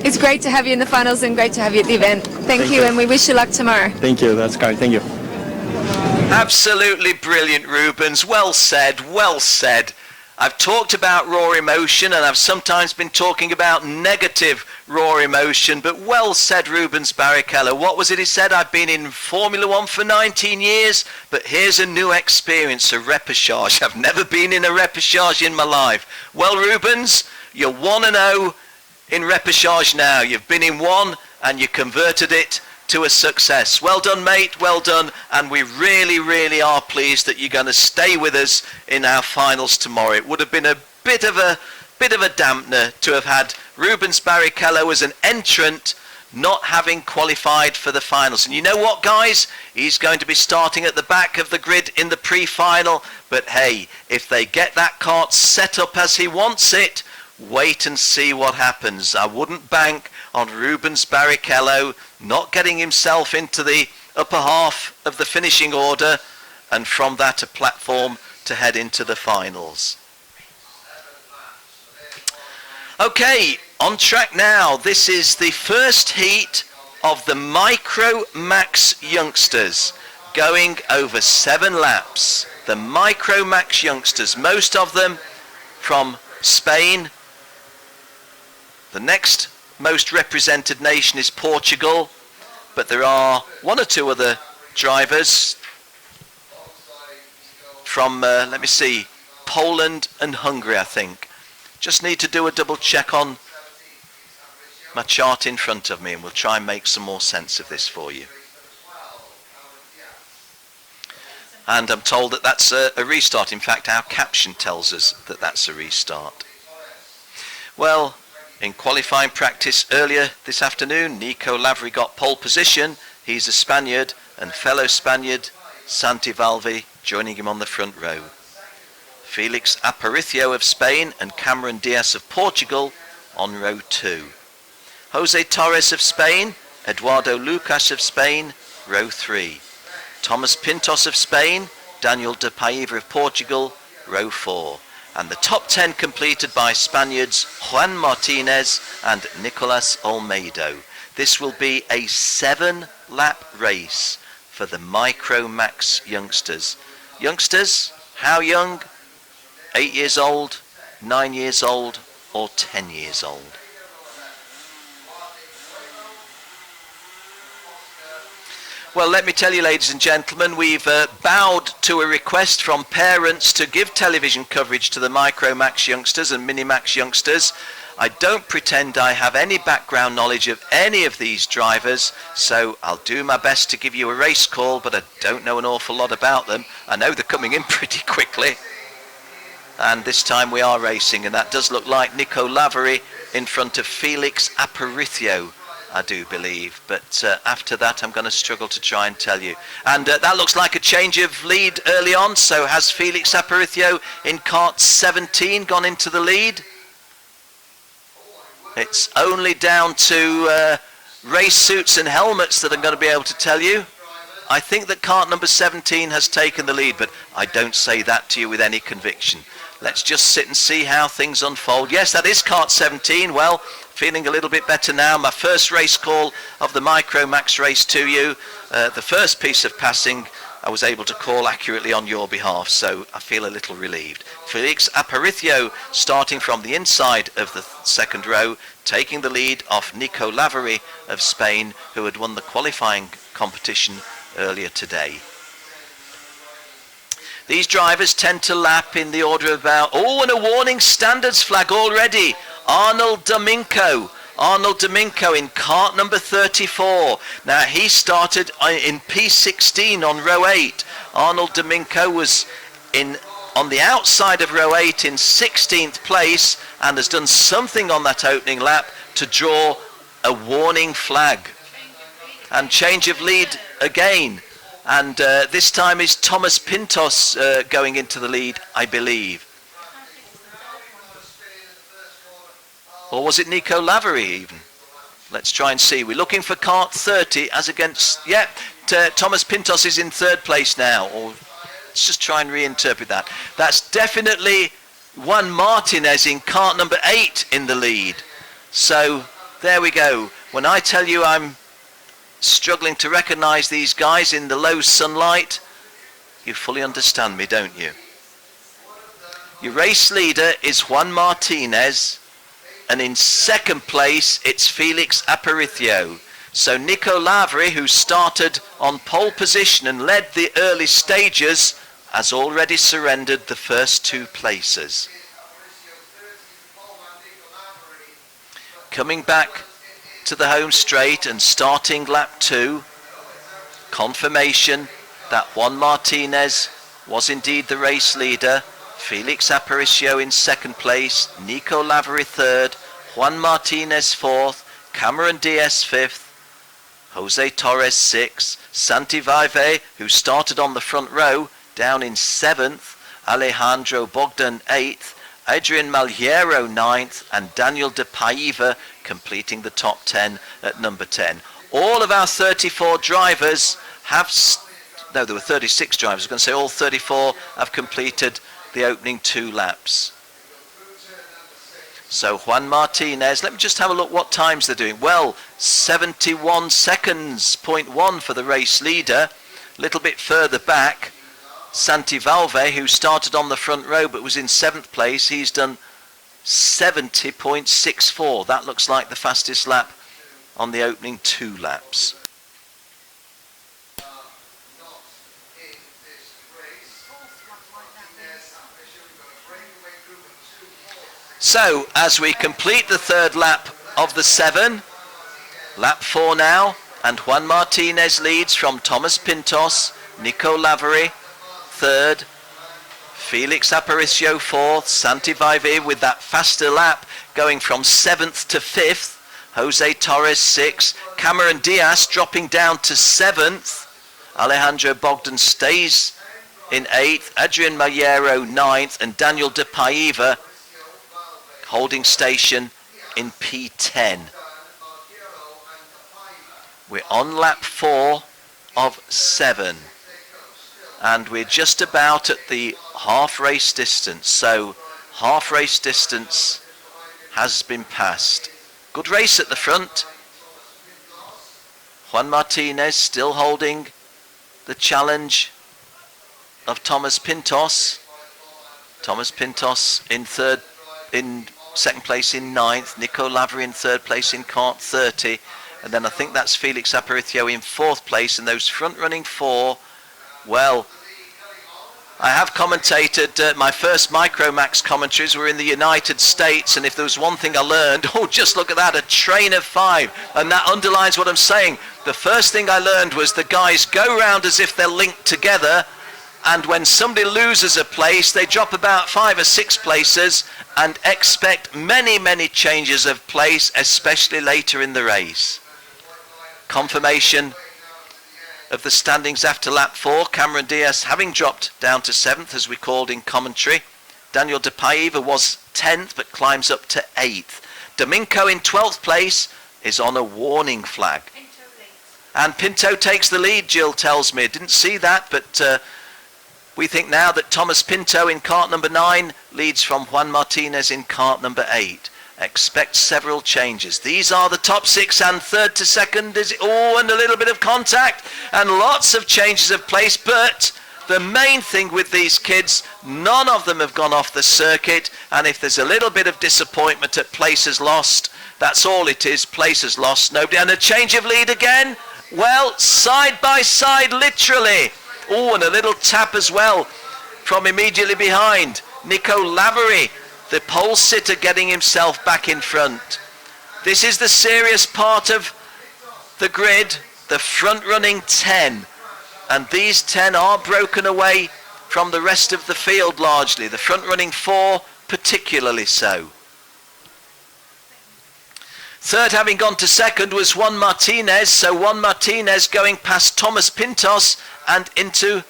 A: It's great to have you in the finals and great to have you at the event. Thank you, and we wish you luck tomorrow.
C: Thank you, that's kind, thank you.
E: Absolutely brilliant, Rubens. Well said, well said. I've talked about raw emotion, and I've sometimes been talking about negative raw emotion, but well said, Rubens Barrichello. What was it he said? I've been in Formula One for 19 years, but here's a new experience, a repechage. I've never been in a repechage in my life. Well, Rubens, you're 1-0 in repechage now. You've been in one, and you converted it to a success. Well done, mate, well done, and we really, really are pleased that you're going to stay with us in our finals tomorrow. It would have been a bit of a dampener to have had Rubens Barrichello as an entrant not having qualified for the finals. And you know what, guys? He's going to be starting at the back of the grid in the pre-final, but hey, if they get that kart set up as he wants it, wait and see what happens. I wouldn't bank on Rubens Barrichello not getting himself into the upper half of the finishing order, and from that a platform to head into the finals. Okay, on track now. This is the first heat of the Micro Max youngsters, going over 7 laps. The Micro Max youngsters, most of them from Spain. The next most represented nation is Portugal, but there are 1 or 2 other drivers from, let me see, Poland and Hungary, I think. Just need to do a double check on my chart in front of me, and we'll try and make some more sense of this for you. And I'm told that that's a restart. In fact, our caption tells us that that's a restart. Well, in qualifying practice earlier this afternoon, Nico Lavery got pole position. He's a Spaniard, and fellow Spaniard Santi Valvi joining him on the front row. Felix Aparicio of Spain and Cameron Diaz of Portugal on row 2. Jose Torres of Spain, Eduardo Lucas of Spain, row 3. Thomas Pintos of Spain, Daniel de Paiva of Portugal, row 4. And the top 10 completed by Spaniards Juan Martinez and Nicolas Olmedo. This will be a 7-lap race for the Micro Max youngsters. Youngsters, how young? 8 years old, 9 years old, or 10 years old? Well, let me tell you, ladies and gentlemen, we've bowed to a request from parents to give television coverage to the Micro Max youngsters and Mini Max youngsters. I don't pretend I have any background knowledge of any of these drivers, so I'll do my best to give you a race call, but I don't know an awful lot about them. I know they're coming in pretty quickly. And this time we are racing, and that does look like Nico Lavery in front of Felix Aparicio, I do believe. But after that, I'm going to struggle to try and tell you. And that looks like a change of lead early on. So has Felix Aparicio in KART-17 gone into the lead? It's only down to race suits and helmets that I'm going to be able to tell you. I think that kart number 17 has taken the lead, but I don't say that to you with any conviction. Let's just sit and see how things unfold. Yes, that is kart 17. Well, feeling a little bit better now. My first race call of the Micro Max race to you. The first piece of passing I was able to call accurately on your behalf, so I feel a little relieved. Felix Aparicio starting from the inside of the second row, taking the lead off Nico Lavery of Spain, who had won the qualifying competition earlier today. These drivers tend to lap in the order of about, oh, and a warning standards flag already. Arnold Domingo in kart number 34. Now he started in P16 on row 8. Arnold Domingo was on the outside of row 8 in 16th place and has done something on that opening lap to draw a warning flag. And change of lead again. And this time is Thomas Pintos going into the lead, I believe. Or was it Nico Lavery even? Let's try and see. We're looking for kart 30 as against, Thomas Pintos is in third place now. Or let's just try and reinterpret that. That's definitely Juan Martinez in kart number 8 in the lead. So there we go. When I tell you I'm struggling to recognize these guys in the low sunlight, you fully understand me, don't you? Your race leader is Juan Martinez, and in second place it's Felix Aparicio. So Nico Lavery, who started on pole position and led the early stages, has already surrendered the first 2 places. Coming back to the home straight and starting lap 2, confirmation that Juan Martinez was indeed the race leader. Felix Aparicio in second place, Nico Lavery third, Juan Martinez fourth, Cameron Diaz fifth, Jose Torres sixth, Santi Vaive, who started on the front row, down in seventh, Alejandro Bogdan eighth, Adrian Malheiro ninth, and Daniel de Paiva completing the top 10 at number 10. All of our 34 drivers have, no, there were 36 drivers, I was going to say all 34 have completed the opening 2 laps. So Juan Martinez, let me just have a look what times they're doing. Well, 71 seconds, 0.1 for the race leader. A little bit further back, Santi Valve, who started on the front row but was in 7th place, he's done 70.64. That looks like the fastest lap on the opening 2 laps. So, as we complete the 3rd lap of the 7, lap 4 now, and Juan Martinez leads from Thomas Pintos, Nico Lavery 3rd, Felix Aparicio 4th, Santi Vaive with that faster lap going from 7th to 5th, Jose Torres 6th, Cameron Diaz dropping down to 7th, Alejandro Bogdan stays in 8th, Adrian Malheiro 9th, and Daniel de Paiva holding station in P10. We're on lap 4 of 7. And we're just about at the half race distance. So half race distance has been passed. Good race at the front. Juan Martinez still holding the challenge of Thomas Pintos. Thomas Pintos in second place in 9th, Nico Lavery in 3rd place in kart 30, and then I think that's Felix Aparicio in 4th place, and those front running 4, well, I have commentated, my first Micromax commentaries were in the United States, and if there was one thing I learned, oh, just look at that, a train of 5, and that underlines what I'm saying. The first thing I learned was the guys go round as if they're linked together, and when somebody loses a place, they drop about 5 or 6 places and expect many, many changes of place, especially later in the race. Confirmation of the standings after lap 4. Cameron Diaz having dropped down to 7th, as we called in commentary. Daniel de Paiva was 10th, but climbs up to 8th. Domingo in 12th place is on a warning flag. And Pinto takes the lead, Jill tells me. Didn't see that, but we think now that Thomas Pinto in kart number 9 leads from Juan Martinez in kart number 8. Expect several changes. These are the top 6, and 3rd to 2nd is, oh, and a little bit of contact and lots of changes of place, but the main thing with these kids, none of them have gone off the circuit, and if there's a little bit of disappointment at places lost, that's all it is, places lost, nobody, and a change of lead again, well, side by side, literally. Oh, and a little tap as well from immediately behind. Nico Lavery, the pole sitter, getting himself back in front. This is the serious part of the grid, the front running 10. And these 10 are broken away from the rest of the field largely. The front running 4 particularly so. Third, having gone to second, was Juan Martinez. So Juan Martinez going past Thomas Pintos and into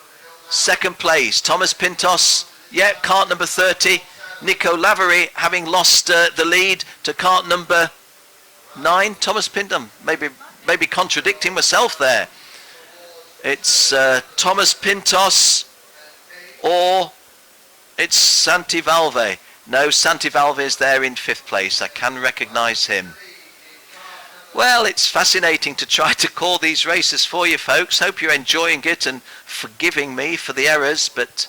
E: second place. Thomas Pintos, yeah, kart number 30. Nico Lavery having lost the lead to kart number 9. Thomas Pintos, maybe contradicting myself there. It's Thomas Pintos or it's Santi Valve. No, Santi Valve is there in 5th place. I can recognise him. Well, it's fascinating to try to call these races for you folks. Hope you're enjoying it and forgiving me for the errors, but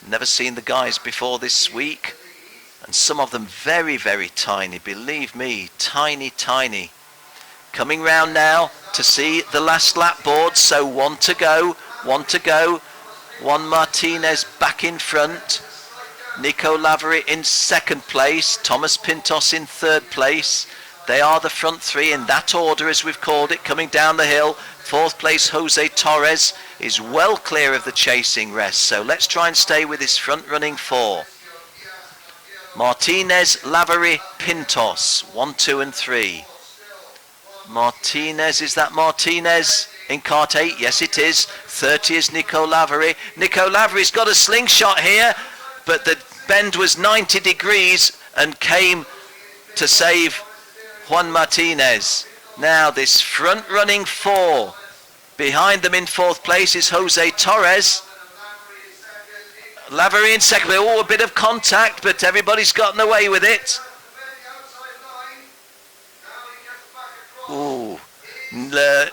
E: never seen the guys before this week. And some of them very, very tiny, believe me, tiny, tiny. Coming round now to see the last lap board, so 1 to go, 1 to go. Juan Martinez back in front. Nico Lavery in 2nd place, Thomas Pintos in 3rd place. They are the front 3 in that order as we've called it, coming down the hill. 4th place Jose Torres is well clear of the chasing rest, so let's try and stay with his front running 4. Martinez, Lavery, Pintos, 1, 2 and 3. Martinez, is that Martinez in kart 8? Yes it is. 30 is Nico Lavery. Nico Lavery's got a slingshot here, but the bend was 90 degrees and came to save Juan Martinez. Now this front running 4. Behind them in 4th place is Jose Torres. Lavery in 2nd. Oh, a bit of contact, but everybody's gotten away with it. Ooh.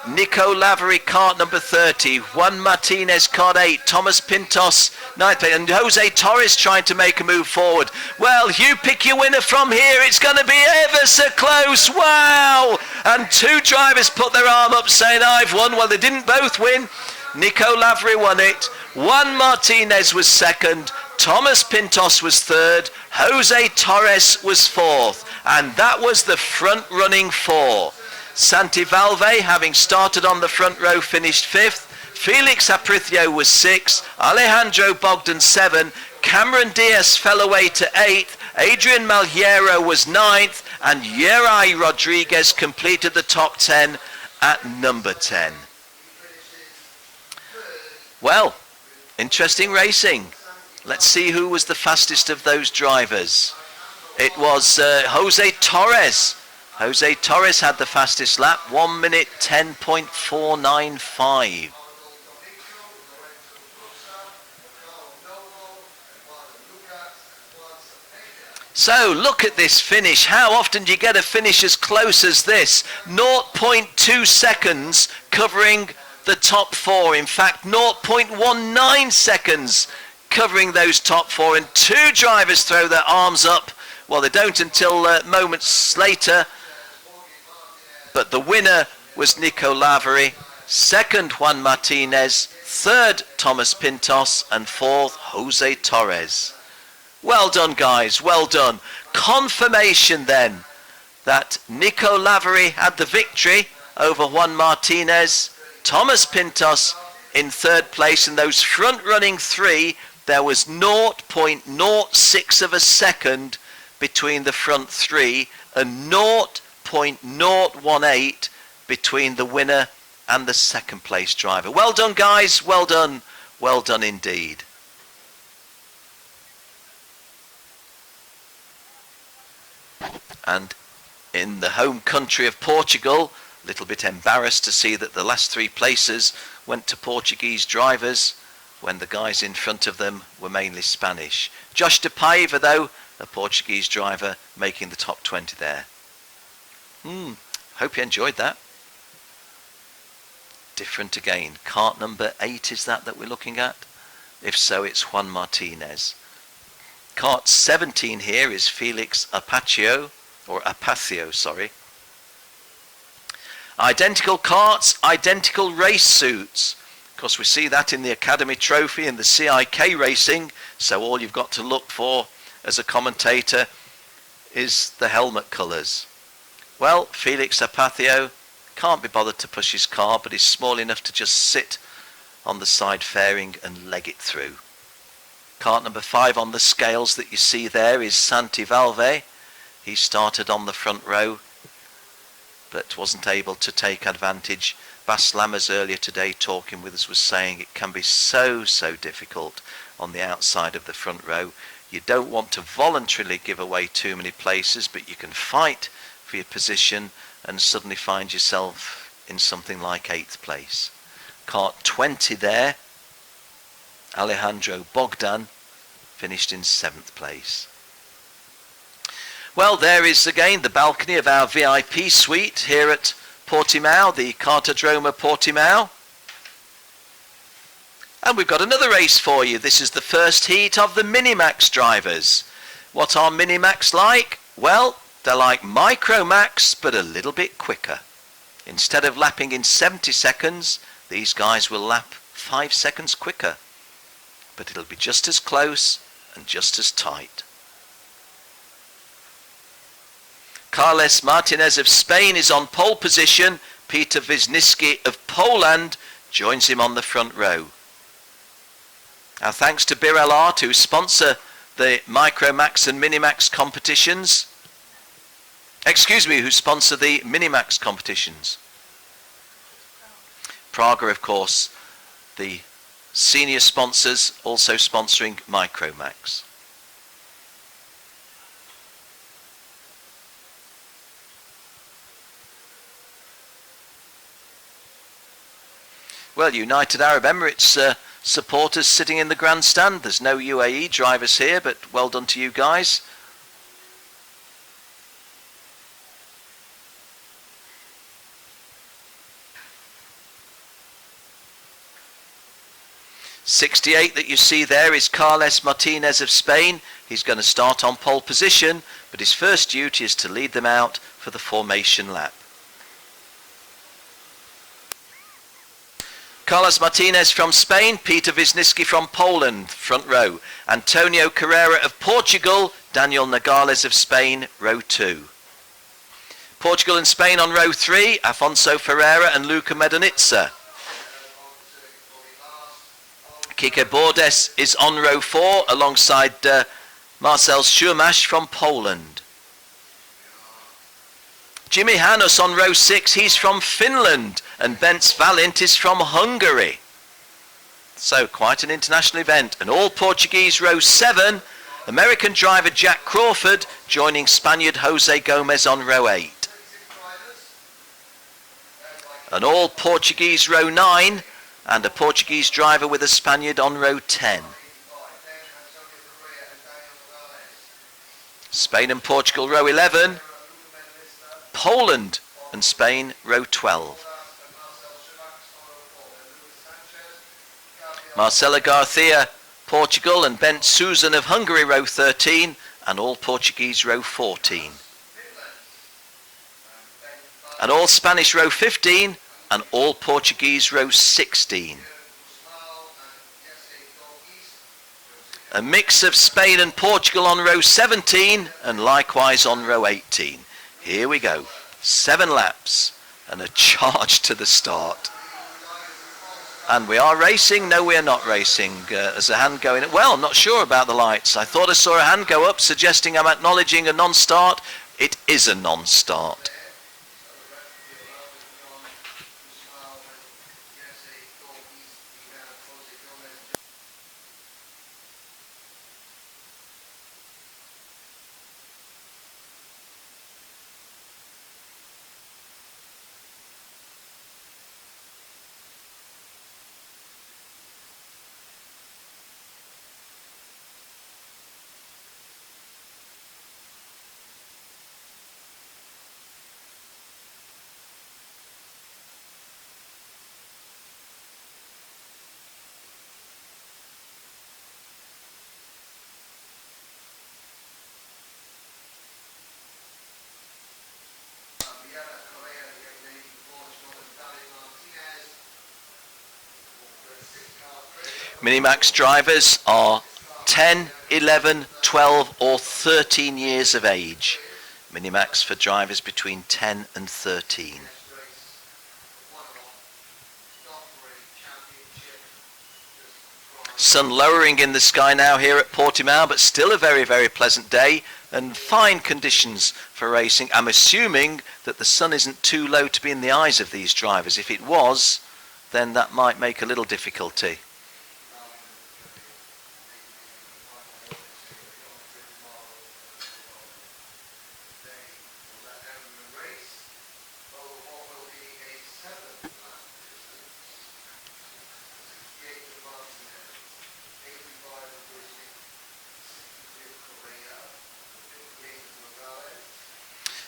E: Nico Lavery, kart number 30. Juan Martinez, kart 8. Thomas Pintos, 9th place. And Jose Torres trying to make a move forward. Well, you pick your winner from here. It's going to be ever so close. Wow! And 2 drivers put their arm up saying, I've won. Well, they didn't both win. Nico Lavery won it. Juan Martinez was 2nd. Thomas Pintos was 3rd. Jose Torres was 4th. And that was the front running 4. Santi Valve, having started on the front row, finished 5th. Felix Apricio was 6th. Alejandro Bogdan 7. Cameron Diaz fell away to 8th. Adrian Malheiro was 9th. And Yeray Rodriguez completed the top 10 at number 10. Well, interesting racing. Let's see who was the fastest of those drivers. It was Jose Torres. Jose Torres had the fastest lap, 1 minute 10.495. So look at this finish. How often do you get a finish as close as this? 0.2 seconds covering the top 4. In fact, 0.19 seconds covering those top 4. And 2 drivers throw their arms up. Well, they don't until moments later. But the winner was Nico Lavery, 2nd Juan Martinez, 3rd Thomas Pintos, and 4th Jose Torres. Well done, guys, well done. Confirmation then that Nico Lavery had the victory over Juan Martinez. Thomas Pintos in 3rd place, and those front running 3, there was 0.06 of a second between the front 3 and 0.018 between the winner and the 2nd place driver. Well done, guys, well done indeed. And in the home country of Portugal, a little bit embarrassed to see that the last 3 places went to Portuguese drivers when the guys in front of them were mainly Spanish. Josh de Paiva, though, a Portuguese driver, making the top 20 there. Hope you enjoyed that. Different again. Kart number 8 is that we're looking at? If so, it's Juan Martinez. Kart 17 here is Felix Apacio, sorry. Identical karts, identical race suits. course, we see that in the Academy Trophy and the CIK racing, so all you've got to look for as a commentator is the helmet colours. Well, Felix Apatio can't be bothered to push his car, but he's small enough to just sit on the side fairing and leg it through. Kart number 5 on the scales that you see there is Santi Valve. He started on the front row, but wasn't able to take advantage. Bas Lammers earlier today talking with us was saying it can be so difficult on the outside of the front row. You don't want to voluntarily give away too many places, but you can fight for your position and suddenly find yourself in something like 8th place. Kart 20 there, Alejandro Bogdan finished in 7th place. Well, there is again the balcony of our VIP suite here at Portimao, the Kart-DATA Portimao. And we've got another race for you. This is the first heat of the Minimax drivers. What are Minimax like? Well, they're like Micromax, but a little bit quicker. Instead of lapping in 70 seconds, these guys will lap 5 seconds quicker. But it'll be just as close and just as tight. Carles Martinez of Spain is on pole position. Peter Wisniewski of Poland joins him on the front row. Our thanks to Birel Art, who sponsor the Micromax and Minimax competitions. Who sponsor the Minimax competitions. Praga, of course, the senior sponsors, also sponsoring Micromax. Well, United Arab Emirates supporters sitting in the grandstand. There's no UAE drivers here, but well done to you guys. '68 that you see there is Carles Martinez of Spain. He's going to start on pole position, but his first duty is to lead them out for the formation lap. Carlos Martinez from Spain, Peter Wisniewski from Poland, front row. Antonio Carrera of Portugal, Daniel Nogales of Spain, row 2. Portugal and Spain on row 3, Afonso Ferreira and Luca Medonitza. Kike Bordes is on row 4 alongside Marcel Schurmash from Poland. Jimmy Hanus on row 6, he's from Finland, and Bence Valint is from Hungary. So quite an international event. And all Portuguese row 7, American driver Jack Crawford joining Spaniard Jose Gomez on row 8. An all Portuguese row 9, and a Portuguese driver with a Spaniard on row 10. Spain and Portugal row 11. Poland and Spain row 12. Marcela Garcia, Portugal, and Bent Susan of Hungary row 13, and all Portuguese row 14. And all Spanish row 15, and all Portuguese row 16. A mix of Spain and Portugal on row 17, and likewise on row 18. Here we go, 7 laps and a charge to the start. And we are racing. No, we are not racing. There's a hand going. Well, I'm not sure about the lights. I thought I saw a hand go up suggesting I'm acknowledging a non-start. It is a non-start. Minimax drivers are 10, 11, 12 or 13 years of age. Minimax for drivers between 10 and 13. Sun lowering in the sky now here at Portimao, but still a very, very pleasant day and fine conditions for racing. I'm assuming that the sun isn't too low to be in the eyes of these drivers. If it was, then that might make a little difficulty.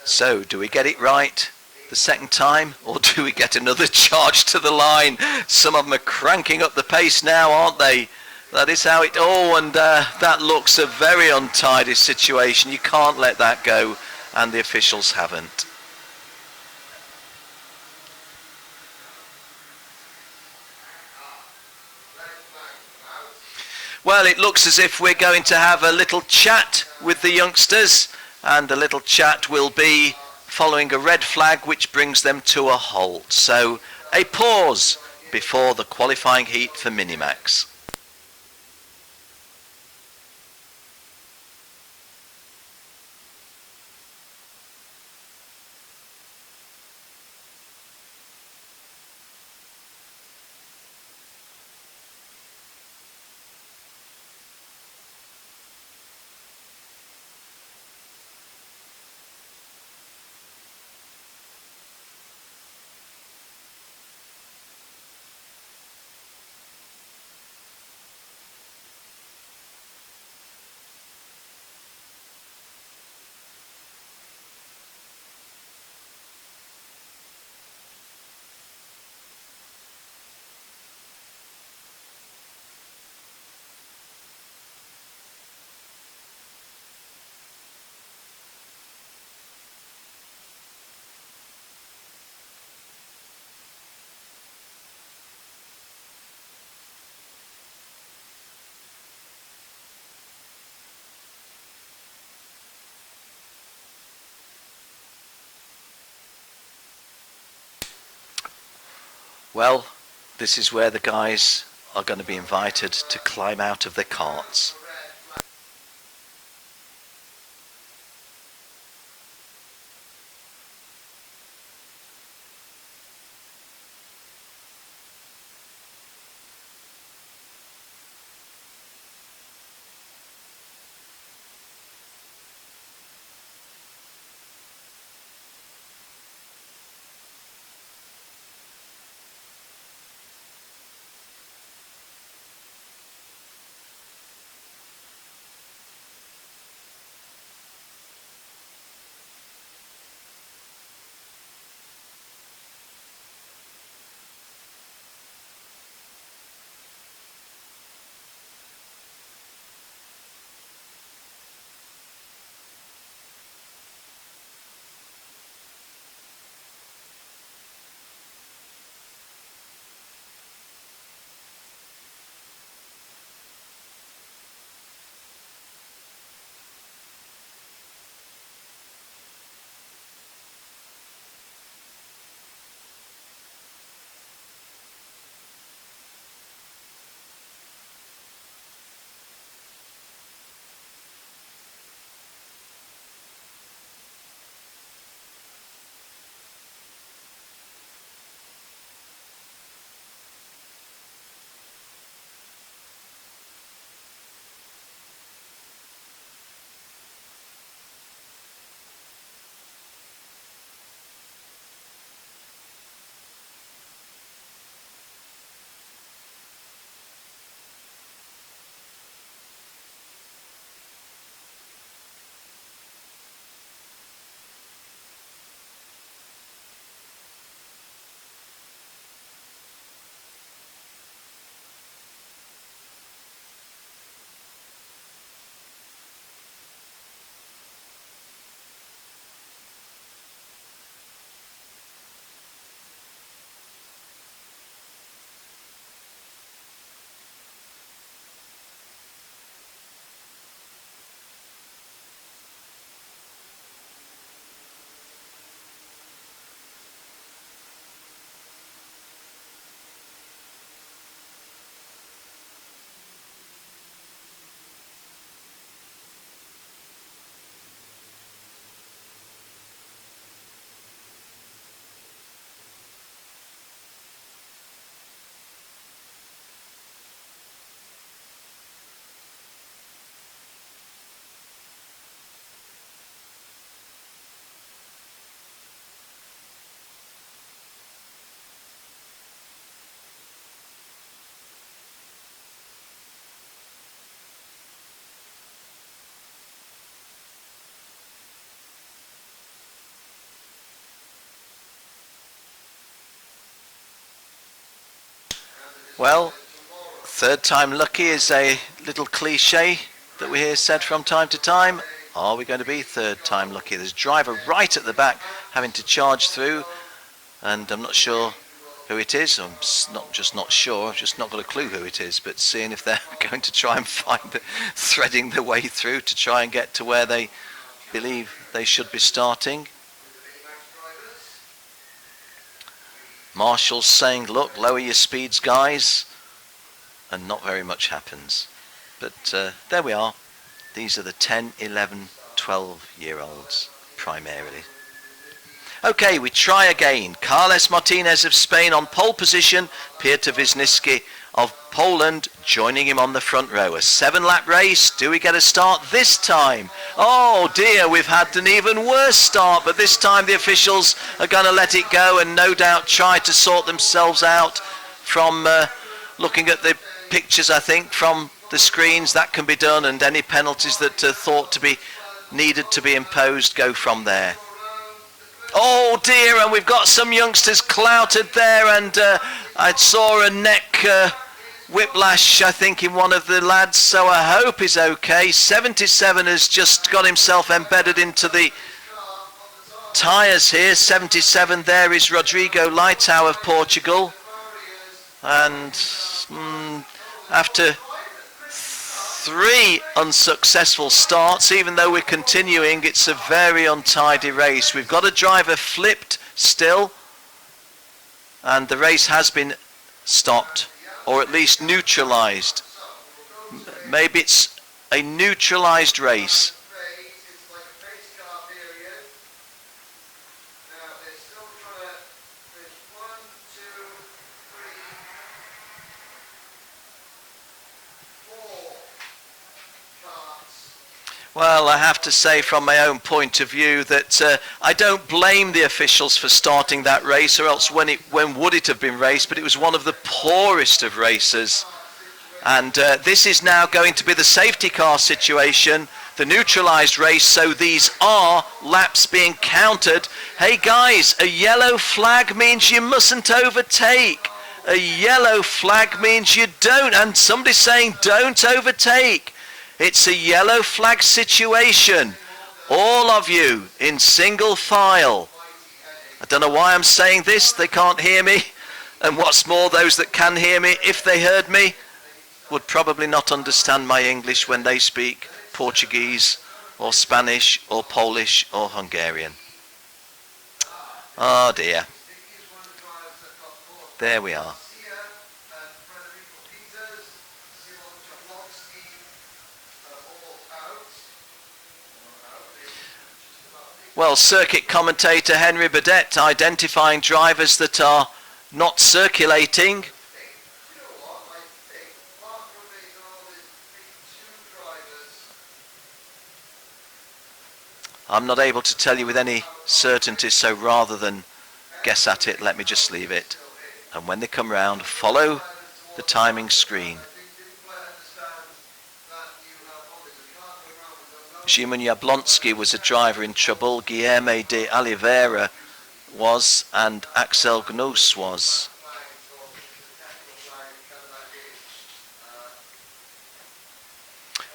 E: So, do we get it right the second time, or do we get another charge to the line? Some of them are cranking up the pace now, aren't they? That is how it... Oh, and that looks a very untidy situation. You can't let that go, and the officials haven't. Well, it looks as if we're going to have a little chat with the youngsters, and the little chat will be following a red flag which brings them to a halt. So a pause before the qualifying heat for Minimax. Well, this is where the guys are going to be invited to climb out of their carts. Well, third time lucky is a little cliche that we hear said from time to time. Are we going to be third time lucky? There's a driver right at the back having to charge through, and I'm not sure who it is. I'm not sure, I've just not got a clue who it is, but seeing if they're going to try and threading their way through to try and get to where they believe they should be starting. Marshall's saying, look, lower your speeds, guys, and not very much happens. But there we are. These are the 10, 11, 12-year-olds primarily. Okay, we try again. Carles Martinez of Spain on pole position. Peter Wisniewski of Poland joining him on the front row. A 7-lap race. Do we get a start this time? Oh dear, we've had an even worse start, but this time the officials are going to let it go and no doubt try to sort themselves out from looking at the pictures, I think, from the screens. That can be done, and any penalties that are thought to be needed to be imposed go from there. Oh dear, and we've got some youngsters clouted there, and I saw a neck whiplash, I think, in one of the lads, so I hope he's okay. 77 has just got himself embedded into the tyres here. 77 there is Rodrigo Leitão of Portugal, and after 3 unsuccessful starts, even though we're continuing, it's a very untidy race. We've got a driver flipped still, and the race has been stopped, or at least neutralized. Maybe it's a neutralized race. Well, I have to say from my own point of view that I don't blame the officials for starting that race, or else when would it have been raced? But it was one of the poorest of races. And this is now going to be the safety car situation, the neutralized race, so these are laps being counted. Hey guys, a yellow flag means you mustn't overtake. A yellow flag means you don't, and somebody's saying don't overtake. It's a yellow flag situation. All of you in single file. I don't know why I'm saying this. They can't hear me. And what's more, those that can hear me, if they heard me, would probably not understand my English when they speak Portuguese or Spanish or Polish or Hungarian. Oh dear. There we are. Well, circuit commentator Henry Burdett identifying drivers that are not circulating. I'm not able to tell you with any certainty, so rather than guess at it, let me just leave it. And when they come round, follow the timing screen. Szymon Jablonski was a driver in trouble, Guilherme de Oliveira was, and Axel Gnus was.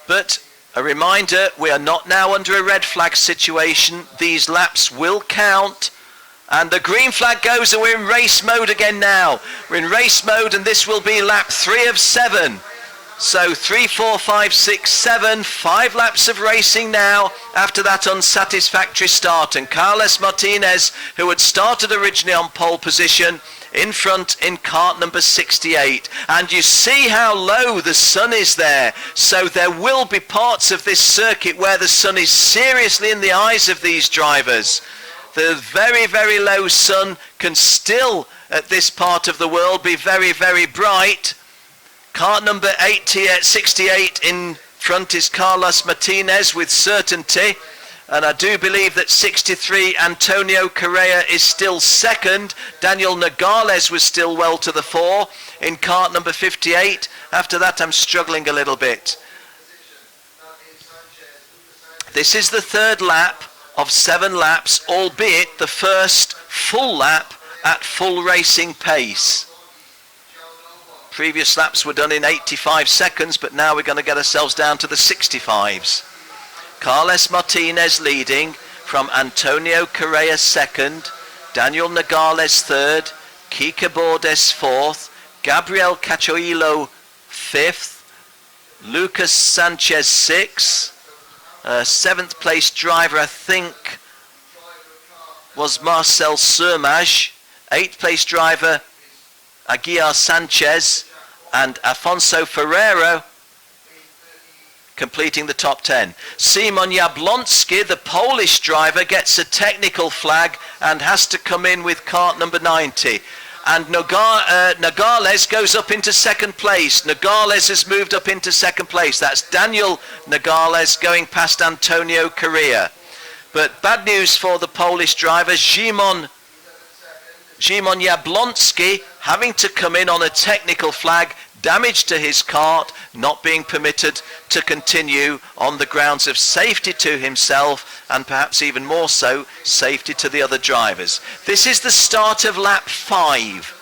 E: But a reminder, we are not now under a red flag situation. These laps will count. And the green flag goes, and we're in race mode again now. We're in race mode, and this will be lap 3 of 7. So 3, 4, 5, 6, 7, 5 laps of racing now after that unsatisfactory start. And Carles Martinez, who had started originally on pole position, in front in kart number 68. And you see how low the sun is there. So there will be parts of this circuit where the sun is seriously in the eyes of these drivers. The very, very low sun can still, at this part of the world, be very, very bright. Kart number 68 in front is Carlos Martinez with certainty, and I do believe that 63 Antonio Correa is still second. Daniel Nogales was still well to the fore in kart number 58. After that I'm struggling a little bit. This is the third lap of 7 laps, albeit the first full lap at full racing pace. Previous laps were done in 85 seconds, but now we're going to get ourselves down to the 65s. Carles Martinez leading from Antonio Correa second, Daniel Nogales third, Kike Bordes fourth, Gabriel Cachoilo fifth, Lucas Sanchez sixth, seventh place driver I think was Marcel Surmage, eighth place driver Aguiar Sanchez, and Afonso Ferreira completing the top 10. Simon Jablonski, the Polish driver, gets a technical flag and has to come in with kart number 90. And Nogales goes up into second place. Nogales has moved up into second place. That's Daniel Nogales going past Antonio Correa. But bad news for the Polish driver, Szymon Jablonski, having to come in on a technical flag, damage to his kart, not being permitted to continue on the grounds of safety to himself and perhaps even more so, safety to the other drivers. This is the start of lap 5.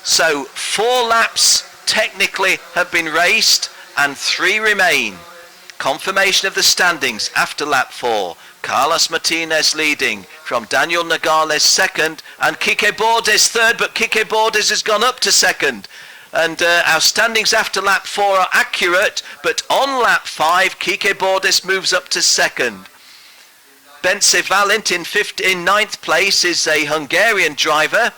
E: So 4 laps technically have been raced and 3 remain. Confirmation of the standings after lap 4. Carlos Martinez leading from Daniel Nogales second and Kike Bordes third, but Kike Bordes has gone up to second. And our standings after lap 4 are accurate, but on lap 5 Kike Bordes moves up to second. Bence Valent in ninth place is a Hungarian driver,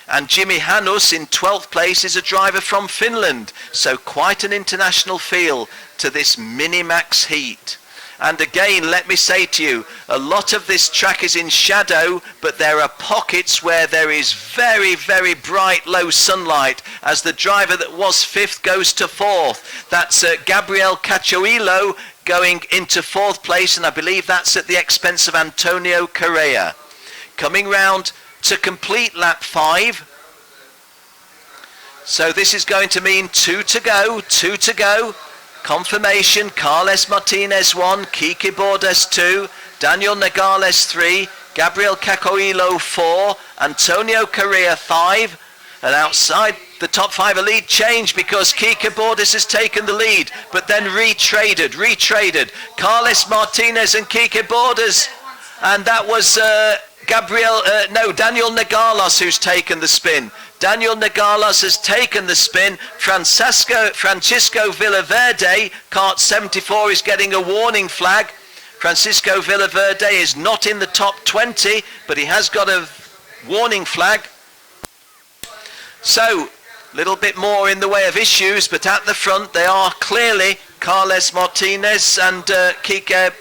E: and Jimmy Hanus in 12th place is a driver from Finland. So quite an international feel to this Minimax heat. And again, let me say to you, a lot of this track is in shadow, but there are pockets where there is very, very bright low sunlight as the driver that was 5th goes to 4th. That's Gabriel Cachoilo going into 4th place, and I believe that's at the expense of Antonio Correa. Coming round to complete lap 5. So this is going to mean 2 to go. Confirmation, Carles Martinez 1, Kike Bordes 2, Daniel Nogales 3, Gabriel Cachoilo 4, Antonio Correa 5, and outside the top 5 a lead change because Kike Bordes has taken the lead, but then retraded. Carles Martinez and Kike Bordes, and that was Daniel Nogales who's taken the spin. Daniel Nogales has taken the spin. Francisco Villaverde, kart 74, is getting a warning flag. Francisco Villaverde is not in the top 20, but he has got a warning flag. So, a little bit more in the way of issues, but at the front they are clearly Carles Martinez and Kike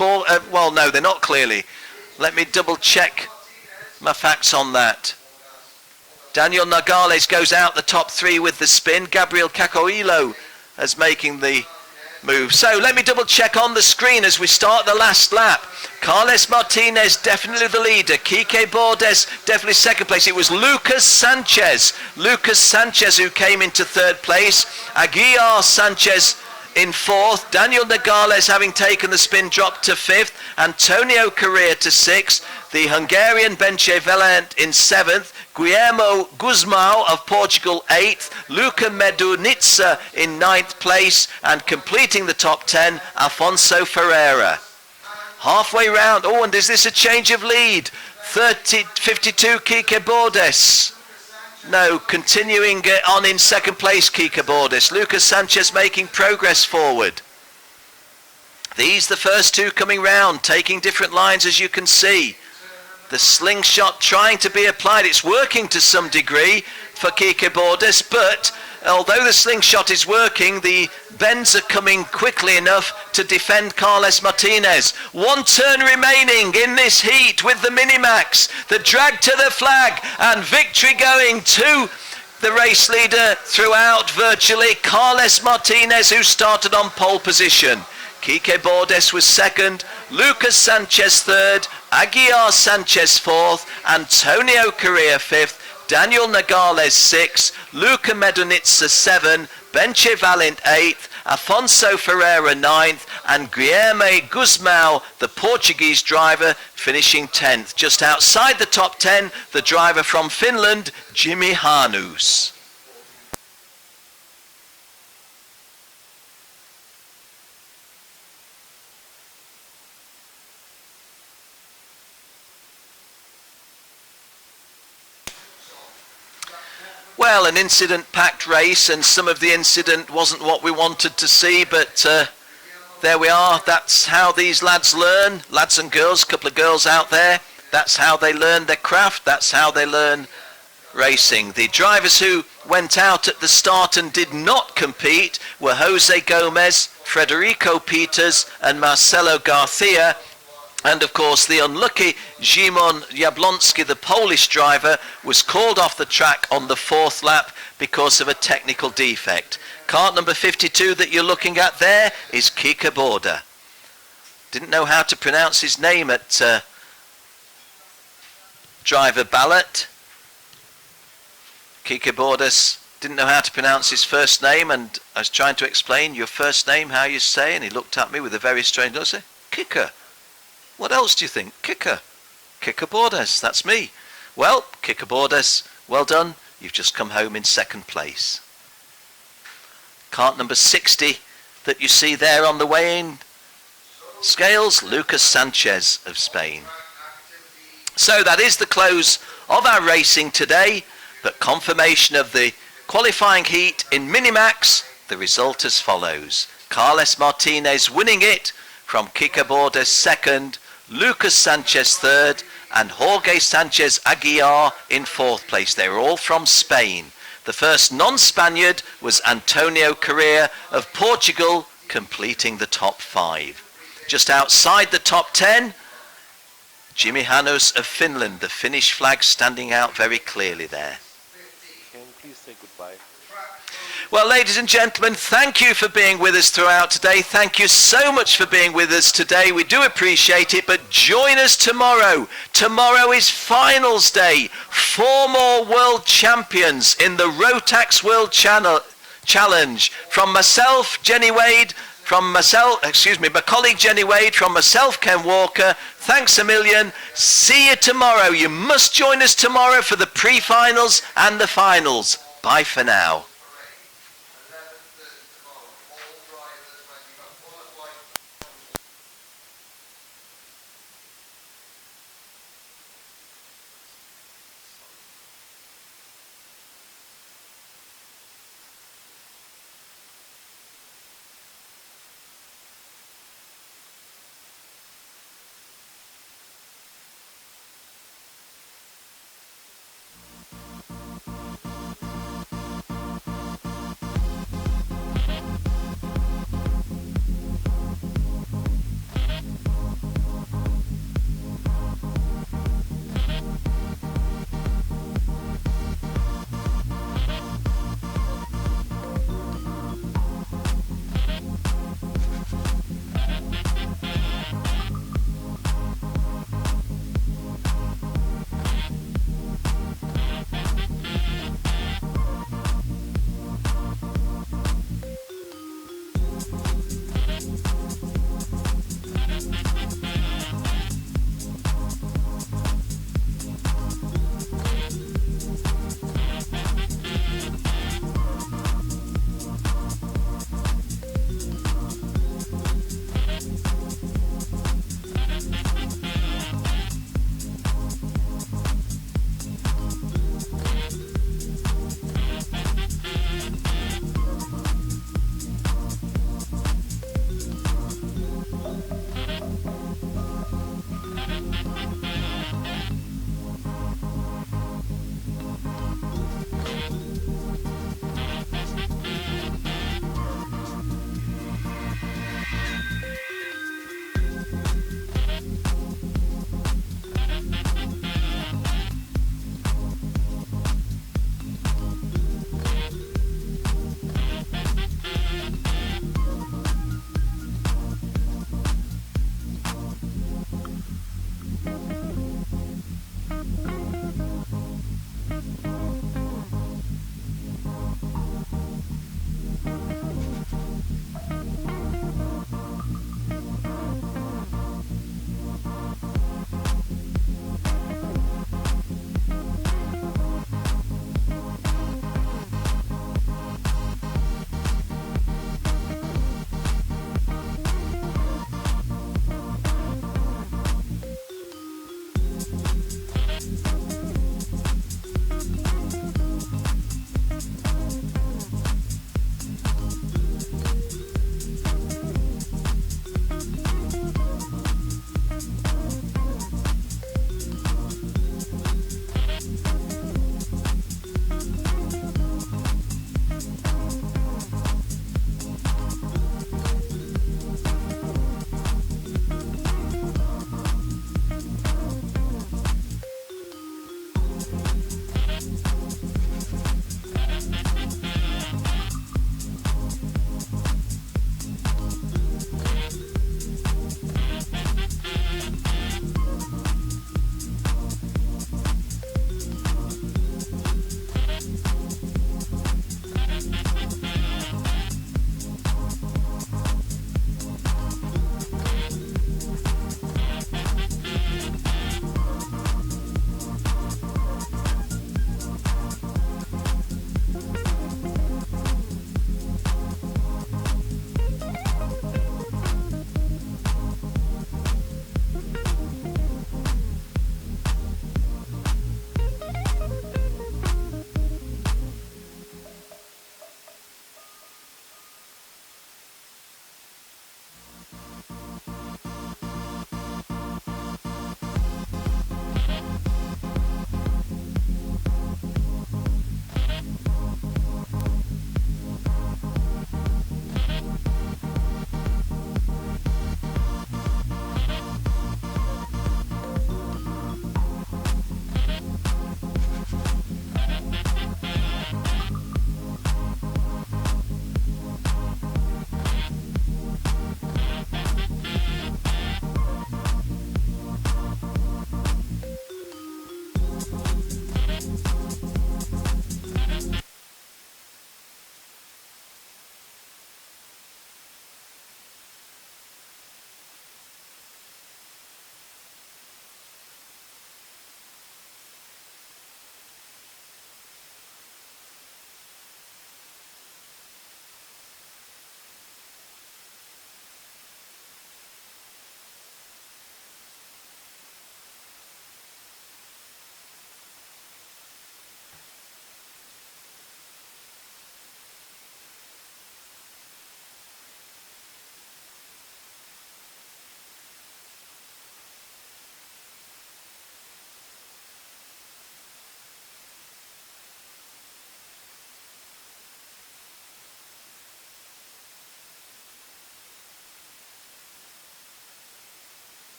E: well, no, they're not clearly. Let me double check my facts on that. Daniel Nogales goes out the top 3 with the spin. Gabriel Cachoilo is making the move. So let me double check on the screen as we start the last lap. Carles Martinez definitely the leader. Kike Bordes definitely second place. It was Lucas Sanchez who came into 3rd place. Aguiar Sanchez in 4th. Daniel Nogales, having taken the spin, dropped to 5th. Antonio Correa to 6th. The Hungarian Bence Valent in 7th. Guillermo Guzmão of Portugal 8th. Luca Medunitsa in 9th place. And completing the top 10, Afonso Ferreira. Halfway round. Oh, and is this a change of lead? 52 Kike Bordes. No, continuing on in second place, Kike Bordes. Lucas Sanchez making progress forward. These the first 2 coming round, taking different lines as you can see. The slingshot trying to be applied. It's working to some degree for Kike Bordes, but although the slingshot is working, the bends are coming quickly enough to defend Carles Martinez. 1 turn remaining in this heat with the Minimax. The drag to the flag and victory going to the race leader throughout virtually, Carles Martinez, who started on pole position. Kike Bordes was 2nd, Lucas Sanchez 3rd, Aguiar Sanchez 4th, Antonio Correa 5th, Daniel Nogales 6th, Luca Medunitsa 7th, Bence Valent 8th, Afonso Ferreira 9th, and Guillermo Guzmão, the Portuguese driver, finishing 10th. Just outside the top 10, the driver from Finland, Jimmy Hanus. Well, an incident-packed race, and some of the incident wasn't what we wanted to see, but there we are. That's how these lads learn, lads and girls, a couple of girls out there. That's how they learn their craft. That's how they learn racing. The drivers who went out at the start and did not compete were Jose Gomez, Federico Peters and Marcelo Garcia. And of course the unlucky Szymon Jablonski, the Polish driver, was called off the track on the 4th lap because of a technical defect. Kart number 52 that you're looking at there is Kika Borda. Didn't know how to pronounce his name at driver ballot. Kika Bordas didn't know how to pronounce his first name, and I was trying to explain your first name, how you say, and he looked at me with a very strange look and said, Kika. What else do you think? Kika. Kika Bordas, that's me. Well, Kika Bordas, well done. You've just come home in 2nd place. Kart number 60 that you see there on the weighing scales, Lucas Sanchez of Spain. So that is the close of our racing today, but confirmation of the qualifying heat in Minimax, the result as follows. Carles Martinez winning it from Kika Bordas 2nd, Lucas Sanchez 3rd, and Jorge Sanchez Aguiar in 4th place. They were all from Spain. The first non-Spaniard was Antonio Correa of Portugal, completing the top 5. Just outside the top 10, Jimmy Hanus of Finland, the Finnish flag standing out very clearly there.
G: Can you please say goodbye?
E: Well, ladies and gentlemen, thank you for being with us throughout today. Thank you so much for being with us today. We do appreciate it, but join us tomorrow. Tomorrow is finals day. 4 more world champions in the Rotax World Challenge. From myself, Jenny Wade, my colleague Jenny Wade, from myself, Ken Walker, thanks a million. See you tomorrow. You must join us tomorrow for the pre-finals and the finals. Bye for now.